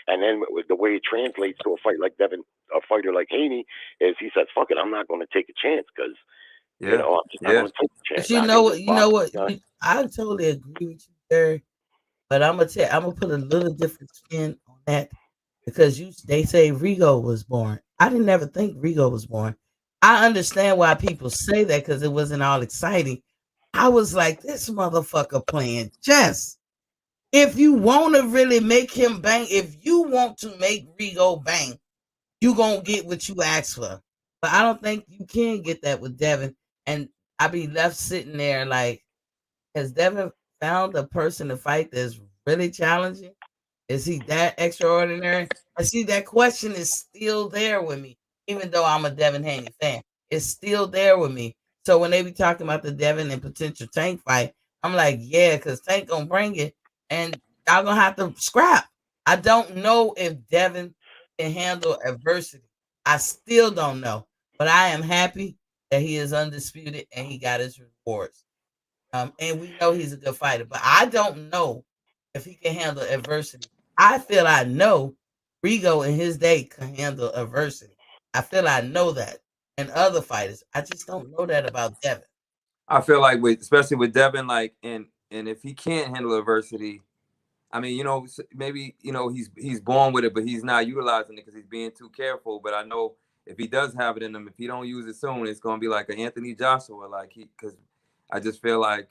[SPEAKER 9] And then the way it translates to a fighter like Haney is he says, "Fuck it, I'm not going to take a chance because I'm just not going to take a chance."
[SPEAKER 1] But you know what? I totally agree with you there. But I'm gonna put a little different spin on that, because they say Rigo was born. I didn't ever think Rigo was born. I understand why people say that, because it wasn't all exciting. I was like, this motherfucker playing chess. If you want to really make him bang, if you want to make Rigo bang, you gonna get what you ask for. But I don't think you can get that with Devin. And I be left sitting there like, has Devin found a person to fight that's really challenging? Is he that extraordinary? And see, that question is still there with me, even though I'm a Devin Haney fan. It's still there with me. So when they be talking about the Devin and potential Tank fight, I'm like, yeah, because Tank gonna bring it, and y'all gonna have to scrap. I don't know if Devin can handle adversity. I still don't know, but I am happy that he is undisputed and he got his rewards. And we know he's a good fighter, but I don't know if he can handle adversity. I feel I know Rigo in his day can handle adversity. I feel I know that. And other fighters, I just don't know that about Devin.
[SPEAKER 4] I feel like especially with Devin, like, and if he can't handle adversity, I mean, maybe he's born with it, but he's not utilizing it because he's being too careful. But I know if he does have it in him, if he don't use it soon, it's gonna be like an Anthony Joshua, because I just feel like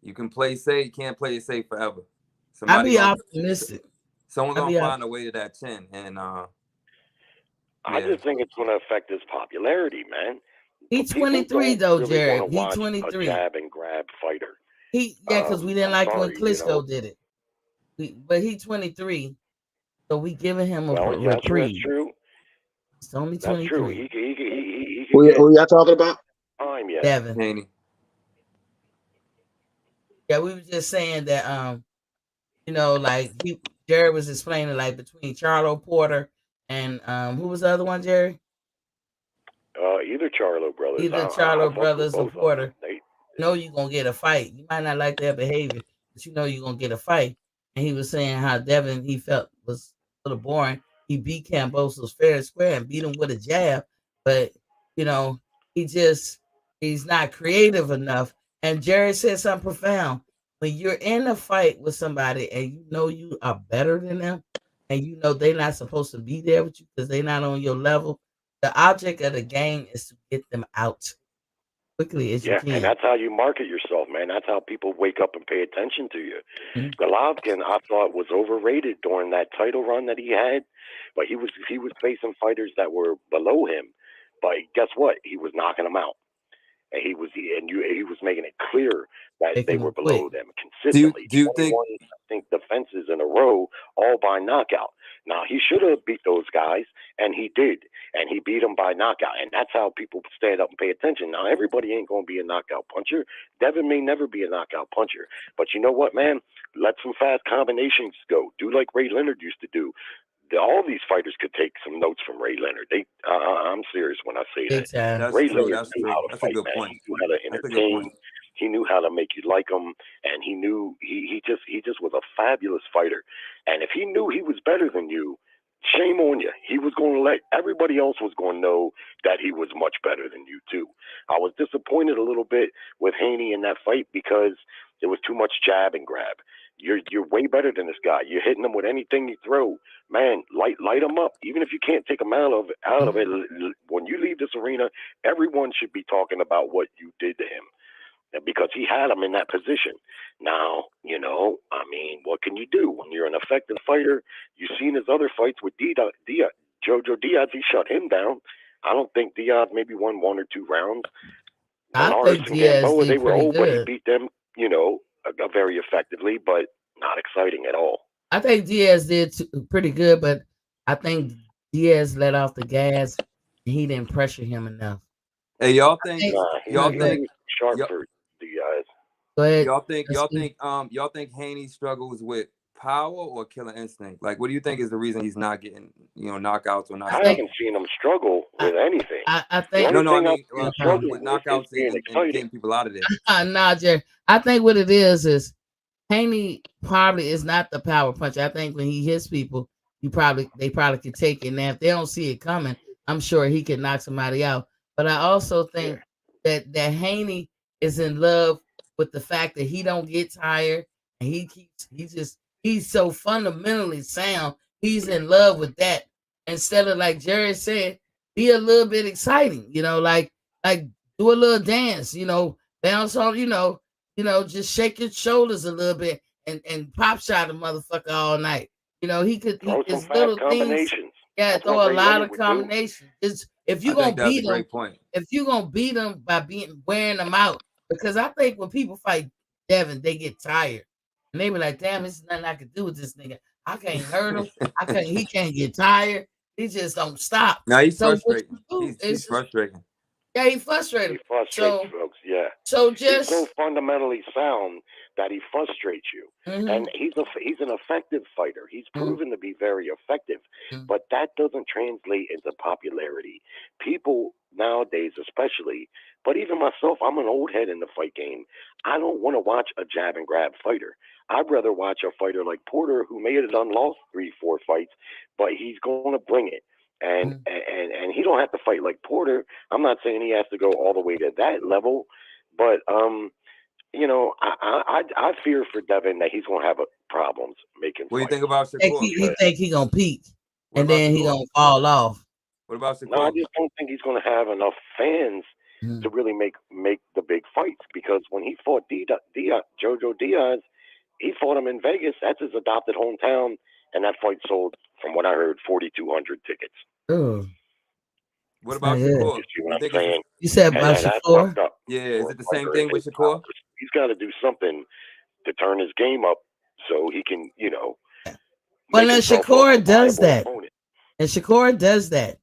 [SPEAKER 4] you can play safe, you can't play it safe forever.
[SPEAKER 1] I'll be optimistic.
[SPEAKER 4] Someone's gonna find a way to that chin, and
[SPEAKER 9] I just think it's gonna affect his popularity, man.
[SPEAKER 1] He's 23 though,
[SPEAKER 9] really
[SPEAKER 1] Jared. He's 23.
[SPEAKER 9] A jab and grab fighter.
[SPEAKER 1] Because we didn't like when Klitschko did it. But he's 23, so we giving him a reprieve.
[SPEAKER 9] That's true.
[SPEAKER 1] It's only 23.
[SPEAKER 9] That's true. He
[SPEAKER 7] who y'all talking about?
[SPEAKER 9] Time yet.
[SPEAKER 1] Devin
[SPEAKER 4] Haney.
[SPEAKER 1] Yeah, we were just saying that like Jared was explaining like between Charlo Porter and who was the other one, Jerry?
[SPEAKER 9] Either Charlo brothers.
[SPEAKER 1] Either Charlo brothers or Porter. Know you're gonna get a fight. You might not like their behavior, but you know you're gonna get a fight. And he was saying how Devin he felt was a little boring. He beat Kambosos fair and square and beat him with a jab, but he's not creative enough. And Jerry said something profound. When you're in a fight with somebody and you know you are better than them, and you know they're not supposed to be there with you because they're not on your level, the object of the game is to get them out quickly as you can.
[SPEAKER 9] And that's how you market yourself, man. That's how people wake up and pay attention to you. Golovkin, I thought, was overrated during that title run that he had, but he was facing fighters that were below him. But guess what? He was knocking them out, and he was making it clear that they were below them consistently.
[SPEAKER 4] Do you think?
[SPEAKER 9] I think defenses in a row, all by knockout. Now he should have beat those guys, and he did, and he beat them by knockout, and that's how people stand up and pay attention. Now everybody ain't gonna be a knockout puncher. Devin may never be a knockout puncher, but you know what, man? Let some fast combinations go. Do like Ray Leonard used to do. All these fighters could take some notes from Ray Leonard. I'm serious when I say that. Ray Leonard knew how to fight, man. He knew how to entertain. He knew how to make you like him, and he knew he just was a fabulous fighter. And if he knew he was better than you, shame on you. He was going to let everybody else was going to know that he was much better than you too. I was disappointed a little bit with Haney in that fight because there was too much jab and grab. You're way better than this guy. You're hitting him with anything you throw, man. Light him up. Even if you can't take him out of it, when you leave this arena, everyone should be talking about what you did to him, because he had him in that position. Now, I mean, what can you do when you're an effective fighter? You've seen his other fights with Jojo Diaz. He shut him down. I don't think Diaz maybe won 1 or 2 rounds.
[SPEAKER 1] I think Diaz Gamboa,
[SPEAKER 9] they were old,
[SPEAKER 1] good.
[SPEAKER 9] But he beat them, very effectively, but not exciting at all.
[SPEAKER 1] I think Diaz did pretty good, but I think Diaz let off the gas and he didn't pressure him enough.
[SPEAKER 4] Hey, y'all think
[SPEAKER 9] sharp for Diaz?
[SPEAKER 1] Go ahead.
[SPEAKER 4] Y'all think Haney struggles with power or killer instinct? Like, what do you think is the reason he's not getting knockouts or knockouts?
[SPEAKER 9] I haven't seen him struggle with anything.
[SPEAKER 1] I think
[SPEAKER 4] with knockouts and getting people out of there.
[SPEAKER 1] Nah, Jerry. I think what it is Haney probably is not the power puncher. I think when he hits people, they probably could take it. Now, if they don't see it coming, I'm sure he can knock somebody out. But I also think that Haney is in love with the fact that he don't get tired, and he's so fundamentally sound. He's in love with that. Instead of, like Jerry said, be a little bit exciting, like do a little dance, bounce on, just shake your shoulders a little bit and pop shot a motherfucker all night. He could
[SPEAKER 9] throw
[SPEAKER 1] his
[SPEAKER 9] some
[SPEAKER 1] little
[SPEAKER 9] combinations.
[SPEAKER 1] Things. Yeah, throw a lot of combinations. If you're gonna beat them, if you're gonna beat them by wearing them out, because I think when people fight Devin, they get tired and they be like, "Damn, there's nothing I can do with this nigga. I can't hurt him. He can't get tired. He just don't stop.
[SPEAKER 4] No, he's
[SPEAKER 1] So
[SPEAKER 4] frustrating. He's frustrating.
[SPEAKER 1] Yeah, he's frustrated.
[SPEAKER 9] He frustrates folks. Yeah.
[SPEAKER 1] So
[SPEAKER 9] he's so fundamentally sound that he frustrates you, and he's an effective fighter. He's proven to be very effective, but that doesn't translate into popularity. People nowadays, especially, but even myself, I'm an old head in the fight game. I don't want to watch a jab and grab fighter. I'd rather watch a fighter like Porter, who may have done lost 3-4 fights, but he's going to bring it. And he don't have to fight like Porter. I'm not saying he has to go all the way to that level, but you know, I fear for Devin that he's gonna have problems making.
[SPEAKER 4] What do you think about Shakur?
[SPEAKER 1] He think he gonna peak, and then he gonna fall off.
[SPEAKER 4] What about Shakur?
[SPEAKER 9] No, I just don't think he's gonna have enough fans to really make the big fights, because when he fought Jojo Diaz, he fought him in Vegas. That's his adopted hometown, and that fight sold, from what I heard, 4,200 tickets.
[SPEAKER 1] Oh.
[SPEAKER 4] What about Shakur?
[SPEAKER 9] You see what I'm saying?
[SPEAKER 1] You said about Shakur?
[SPEAKER 4] Yeah, is it the same thing with Shakur?
[SPEAKER 9] He's got to do something to turn his game up so he can, you know.
[SPEAKER 1] Well, then Shakur does that. And Shakur does that.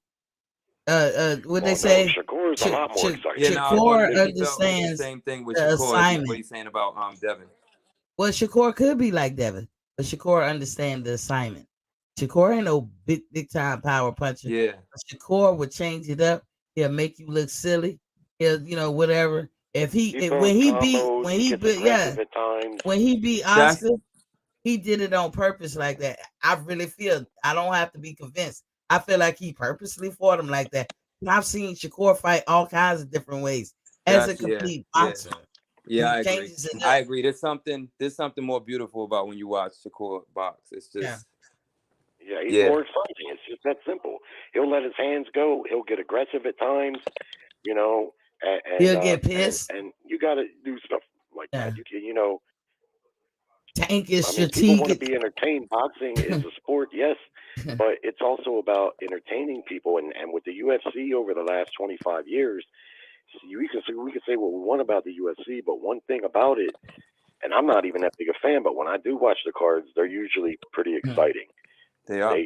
[SPEAKER 1] What they say?
[SPEAKER 9] Shakur's a lot more exciting.
[SPEAKER 4] Yeah,
[SPEAKER 1] Shakur
[SPEAKER 4] no,
[SPEAKER 1] understands
[SPEAKER 4] the same thing with
[SPEAKER 1] the
[SPEAKER 4] Shakur.
[SPEAKER 1] assignment.
[SPEAKER 4] What he's saying about Devin.
[SPEAKER 1] Well, Shakur could be like Devin, but Shakur understands the assignment. Shakur ain't no big time power puncher.
[SPEAKER 4] Yeah.
[SPEAKER 1] But Shakur would change it up. He'll make you look silly. He'll, whatever. If when he beat Oscar, he did it on purpose like that. I really feel, I don't have to be convinced. I feel like he purposely fought him like that. And I've seen Shakur fight all kinds of different ways as a complete boxer.
[SPEAKER 4] Yeah, I agree. I agree. There's something more beautiful about when you watch Shakur box. It's just
[SPEAKER 9] he's more exciting. It's just that simple. He'll let his hands go. He'll get aggressive at times, you know. And
[SPEAKER 1] he'll get pissed.
[SPEAKER 9] And you got to do stuff like that. You can, you know.
[SPEAKER 1] Tank is strategic.
[SPEAKER 9] People want to be entertained. Boxing is a sport, yes, but it's also about entertaining people. And with the UFC over the last 25 years, we can say what we want about the UFC, but one thing about it, and I'm not even that big a fan, but when I do watch the cards, they're usually pretty exciting.
[SPEAKER 4] They are.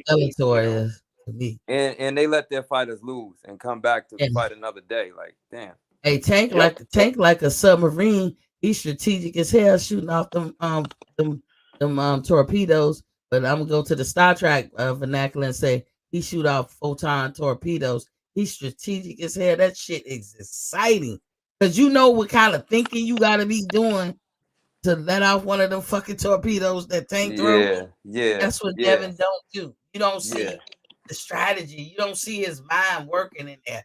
[SPEAKER 4] And they let their fighters lose and come back to fight another day. Like, damn.
[SPEAKER 1] Hey, Tank like a submarine. He's strategic as hell, shooting off them torpedoes. But I'm gonna go to the Star Trek vernacular and say he shoot off photon torpedoes. He's strategic as hell. That shit is exciting, because you know what kind of thinking you got to be doing to let off one of them fucking torpedoes that Tank throws.
[SPEAKER 4] Yeah.
[SPEAKER 1] That's what Devin don't do. You don't see the strategy. You don't see his mind working in there.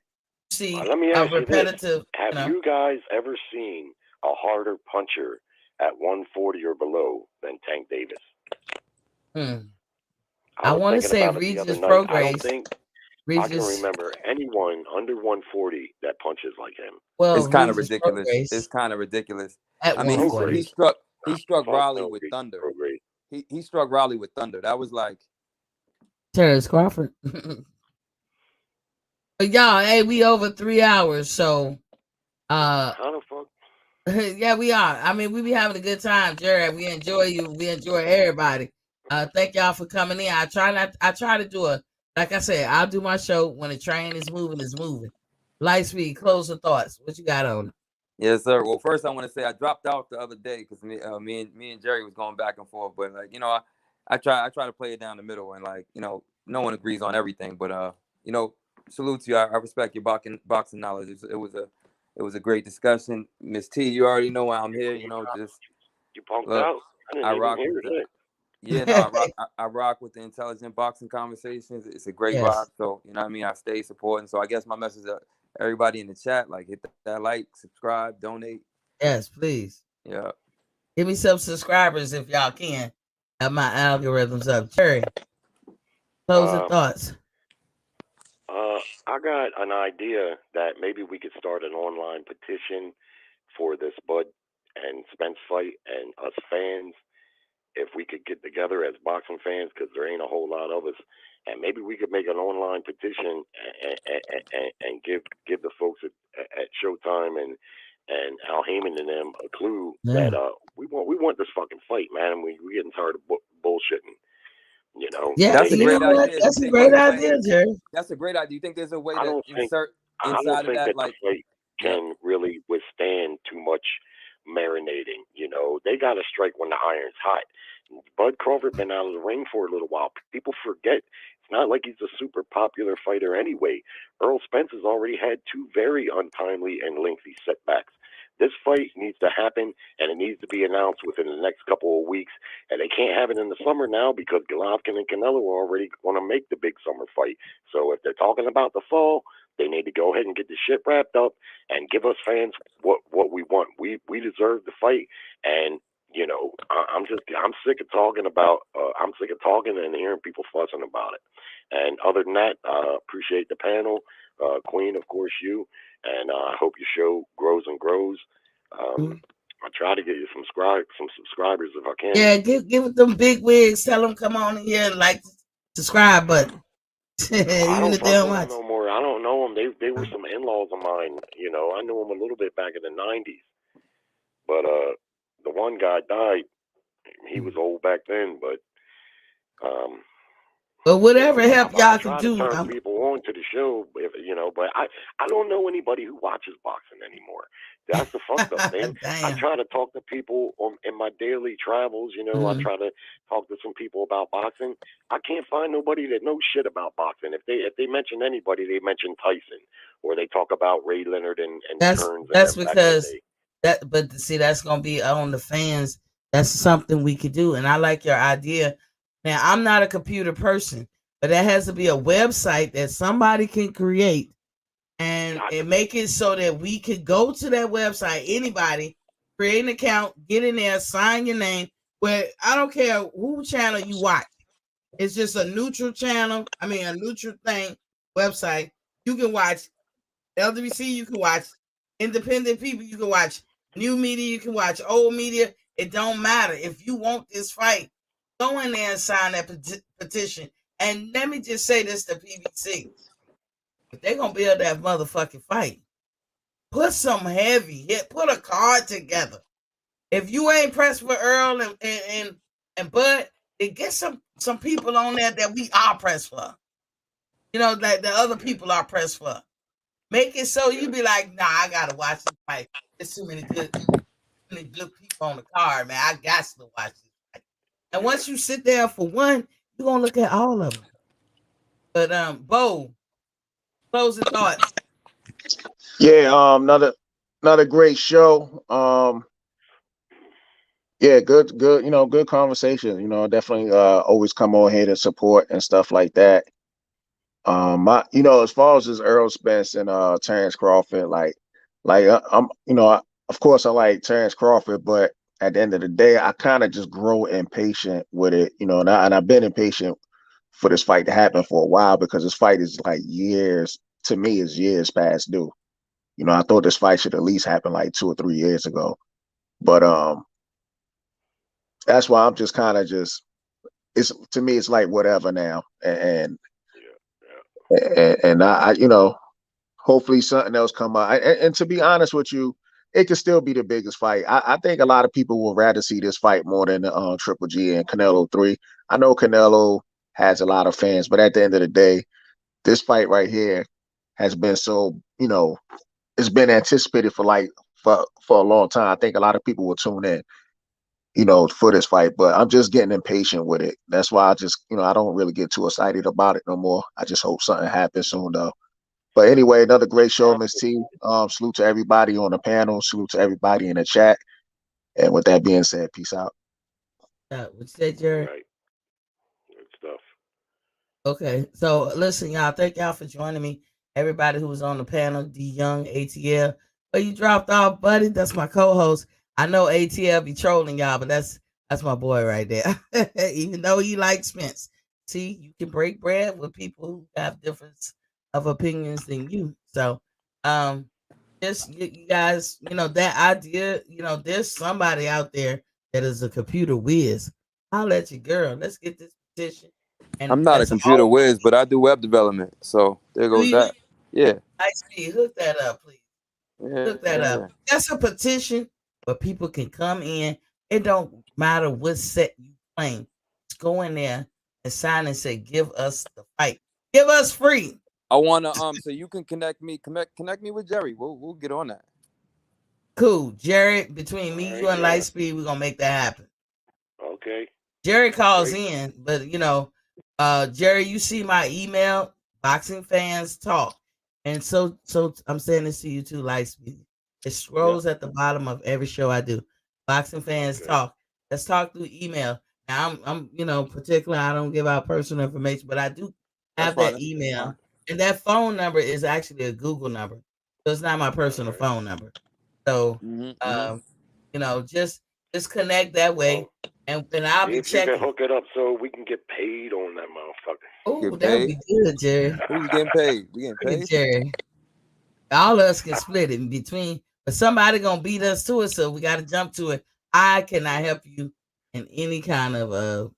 [SPEAKER 1] You see,
[SPEAKER 9] let me ask
[SPEAKER 1] repetitive.
[SPEAKER 9] You this. Have you guys ever seen a harder puncher at 140 or below than Tank Davis?
[SPEAKER 1] I want to say Regis Prograis.
[SPEAKER 9] I don't think I can remember anyone under 140 that punches like him.
[SPEAKER 4] Well, it's kind of ridiculous. It's kind of ridiculous.
[SPEAKER 1] I mean,
[SPEAKER 4] he struck Raleigh with thunder. He struck Raleigh with thunder. That was like
[SPEAKER 1] Terrence Crawford. But y'all, hey, we over 3 hours, so
[SPEAKER 9] how the fuck?
[SPEAKER 1] yeah, we are. I mean, we be having a good time, Jared. We enjoy you. We enjoy everybody. Thank y'all for coming in. I try to do like I said, I'll do my show when the train is moving, Lightspeed, closing thoughts. What you got on?
[SPEAKER 4] Yes, sir. Well, first I want to say I dropped out the other day because me and Jerry was going back and forth. But like, I try to play it down the middle, and like, no one agrees on everything. But salute to you. I respect your boxing knowledge. It was a great discussion. Miss T, you already know why I'm here. Just
[SPEAKER 9] you punked out.
[SPEAKER 4] I rock with it. Yeah, no, I rock with the intelligent boxing conversations. It's a great rock. So, you know what I mean? I stay supporting. So I guess my message to everybody in the chat, like, hit that like, subscribe, donate.
[SPEAKER 1] Yes, please.
[SPEAKER 4] Yeah.
[SPEAKER 1] Give me some subscribers if y'all can. Have my algorithms up. Jerry, closing thoughts.
[SPEAKER 9] I got an idea that maybe we could start an online petition for this Bud and Spence fight, and us fans, if we could get together as boxing fans, because there ain't a whole lot of us, and maybe we could make an online petition and give the folks at Showtime and Al Heyman and them a clue that we want this fucking fight, man. And we getting tired of bullshitting. You know,
[SPEAKER 1] Yeah,
[SPEAKER 4] that's a great idea.
[SPEAKER 1] That's a great idea, Jerry.
[SPEAKER 4] That's a great idea. Do you think there's a way
[SPEAKER 9] I
[SPEAKER 4] to
[SPEAKER 9] don't think
[SPEAKER 4] insert
[SPEAKER 9] I
[SPEAKER 4] inside
[SPEAKER 9] don't
[SPEAKER 4] of
[SPEAKER 9] think
[SPEAKER 4] that,
[SPEAKER 9] that the
[SPEAKER 4] like,
[SPEAKER 9] fight can really withstand too much marinating. You know, they got to strike when the iron's hot. Bud Crawford been out of the ring for a little while. People forget it's not like he's a super popular fighter anyway. Earl Spence has already had two very untimely and lengthy setbacks. This fight needs to happen, and it needs to be announced within the next couple of weeks. And they can't have it in the summer now because Golovkin and Canelo are already going to make the big summer fight. So if they're talking about the fall, they need to go ahead and get the shit wrapped up and give us fans what we want. We deserve the fight, and you know, I'm sick of talking about. I'm sick of talking and hearing people fussing about it. And other than that, appreciate the panel, Queen, of course, you, and I hope your show grows and grows. I try to get you some subscribers if I can.
[SPEAKER 1] Yeah, give them big wigs. Tell them come on in here and like subscribe button.
[SPEAKER 9] I don't fuck with them no more. I don't know them. They were some in-laws of mine. You know, I knew them a little bit back in the '90s, but the one guy died. He was old back then, but
[SPEAKER 1] but whatever help y'all can
[SPEAKER 9] try
[SPEAKER 1] do.
[SPEAKER 9] to turn people on to the show, if, you know, but I don't know anybody who watches boxing anymore. That's the fucked up thing. I try to talk to people in my daily travels. You know, I try to talk to some people about boxing. I can't find nobody that knows shit about boxing. If they mention anybody, they mention Tyson, or they talk about Ray Leonard and Kearns.
[SPEAKER 1] That's because that. But see, that's gonna be on the fans. That's something we could do, and I like your idea. Now, I'm not a computer person, but there has to be a website that somebody can create and make it so that we could go to that website. Anybody create an account, get in there, sign your name. Where I don't care who channel you watch. It's just a neutral channel. I mean, a neutral thing website. You can watch LWC. You can watch independent people. You can watch new media. You can watch old media. It don't matter. If you want this fight, go in there and sign that petition. And let me just say this to PBC. If they're going to build that motherfucking fight, put some heavy hit, put a card together. If you ain't pressed for Earl and Bud, then get some people on there that we are pressed for. You know, like the other people are pressed for. Make it so you be like, nah, I got to watch this fight. There's too many good people on the card, man. I got to watch this fight. And once you sit there for one, you're going to look at all of them. But, Bo, closing thoughts.
[SPEAKER 7] Yeah, another great show. Yeah, good, you know, good conversation. You know, definitely always come on here to support and stuff like that. You know, as far as this Earl Spence and Terrence Crawford, I'm, you know, of course I like Terrence Crawford, but at the end of the day, I kind of just grow impatient with it, you know, and I've been impatient for this fight to happen for a while because this fight is like years, to me, is years past due. You know, I thought this fight should at least happen like 2 or 3 years ago, but that's why I'm just kind of it's, to me, it's like whatever now, and I, you know, hopefully something else come out. And to be honest with you, it could still be the biggest fight. I think a lot of people would rather see this fight more than the Triple G and Canelo 3. I know Canelo has a lot of fans, but at the end of the day, this fight right here has been so, you know, it's been anticipated for a long time. I think a lot of people will tune in, you know, for this fight, but I'm just getting impatient with it. That's why I just, you know, I don't really get too excited about it no more. I just hope something happens soon though. But anyway, another great show, Miss T. Salute to everybody on the panel. Salute to everybody in the chat. And with that being said, peace out.
[SPEAKER 1] What you said, Jerry?
[SPEAKER 9] Right. Good stuff.
[SPEAKER 1] Okay, so listen, y'all. Thank y'all for joining me. Everybody who was on the panel, D Young, ATL. But you dropped off, buddy. That's my co-host. I know ATL be trolling y'all, but that's my boy right there. Even though he likes Spence. See, you can break bread with people who have difference of opinions than you. So just you guys, you know, that idea, you know, there's somebody out there that is a computer whiz. I'll let you, girl. Let's get this petition. And
[SPEAKER 4] I'm not a computer whiz, but I do web development. So there goes that. Yeah.
[SPEAKER 1] Nice speed. Hook that up, please.
[SPEAKER 4] Yeah,
[SPEAKER 1] Hook that up. That's a petition where people can come in. It don't matter what set you claim. Just go in there and sign and say, "Give us the fight. Give us free."
[SPEAKER 4] I wanna so you can connect me with Jerry. We'll get on that.
[SPEAKER 1] Cool, Jerry. Between me, you, and Lightspeed, we're gonna make that happen.
[SPEAKER 9] Okay.
[SPEAKER 1] Jerry calls in, but Jerry, you see my email, Boxing Fans Talk, and so I'm saying this to you too, Lightspeed. It scrolls at the bottom of every show I do. Boxing Fans Talk. Let's talk through email. Now I'm particular. I don't give out personal information, but I do have that email, and that phone number is actually a Google number, so it's not my personal phone number. So, just connect that way, and I'll be
[SPEAKER 9] If you
[SPEAKER 1] checking.
[SPEAKER 9] can hook it up so we can get paid on that motherfucker.
[SPEAKER 1] Oh, that would be good, Jerry.
[SPEAKER 4] Who's getting paid? We getting paid?
[SPEAKER 1] Jerry. All of us can split it in between, but somebody gonna beat us to it, so we got to jump to it. I cannot help you in any kind of
[SPEAKER 9] All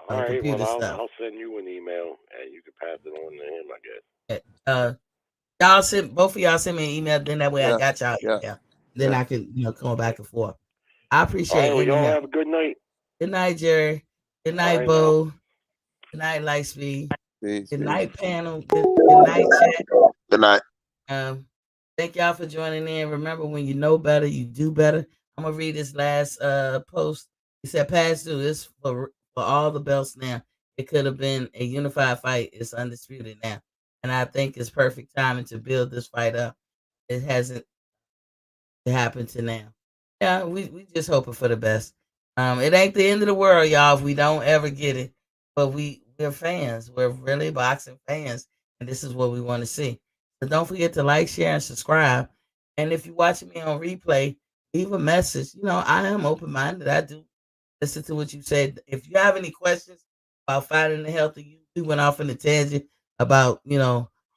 [SPEAKER 9] right,
[SPEAKER 1] computer
[SPEAKER 9] well,
[SPEAKER 1] stuff.
[SPEAKER 9] I'll send you an email and you can pass it on to him, I guess.
[SPEAKER 1] Y'all both of y'all send me an email, then that way I got y'all email. Then I can come back and forth. I appreciate
[SPEAKER 9] it. Y'all
[SPEAKER 1] help.
[SPEAKER 9] have a good night.
[SPEAKER 1] Good night, Jerry. Good night, Bo. Good night, Lightspeed. Good night, panel. Good night, chat.
[SPEAKER 7] Good night.
[SPEAKER 1] Thank y'all for joining in. Remember, when you know better, you do better. I'm gonna read this last post. He said, "Past due. This for all the belts now. It could have been a unified fight. It's undisputed now, and I think it's perfect timing to build this fight up. It hasn't happened to now. Yeah, we just hoping for the best. It ain't the end of the world, y'all, if we don't ever get it. But we're fans. We're really boxing fans, and this is what we want to see. So don't forget to like, share, and subscribe. And if you're watching me on replay, leave a message. I am open-minded. I do listen to what you said. If you have any questions about fighting the health of you, we went off in a tangent about,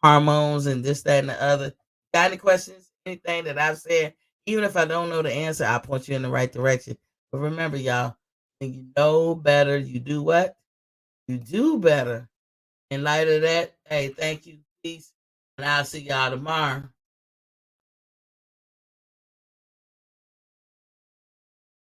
[SPEAKER 1] hormones and this, that, and the other. Got any questions? Anything that I've said? Even if I don't know the answer, I'll point you in the right direction. But remember, y'all, when you know better, you do what? You do better. In light of that, hey, thank you. Peace. And I'll see y'all tomorrow.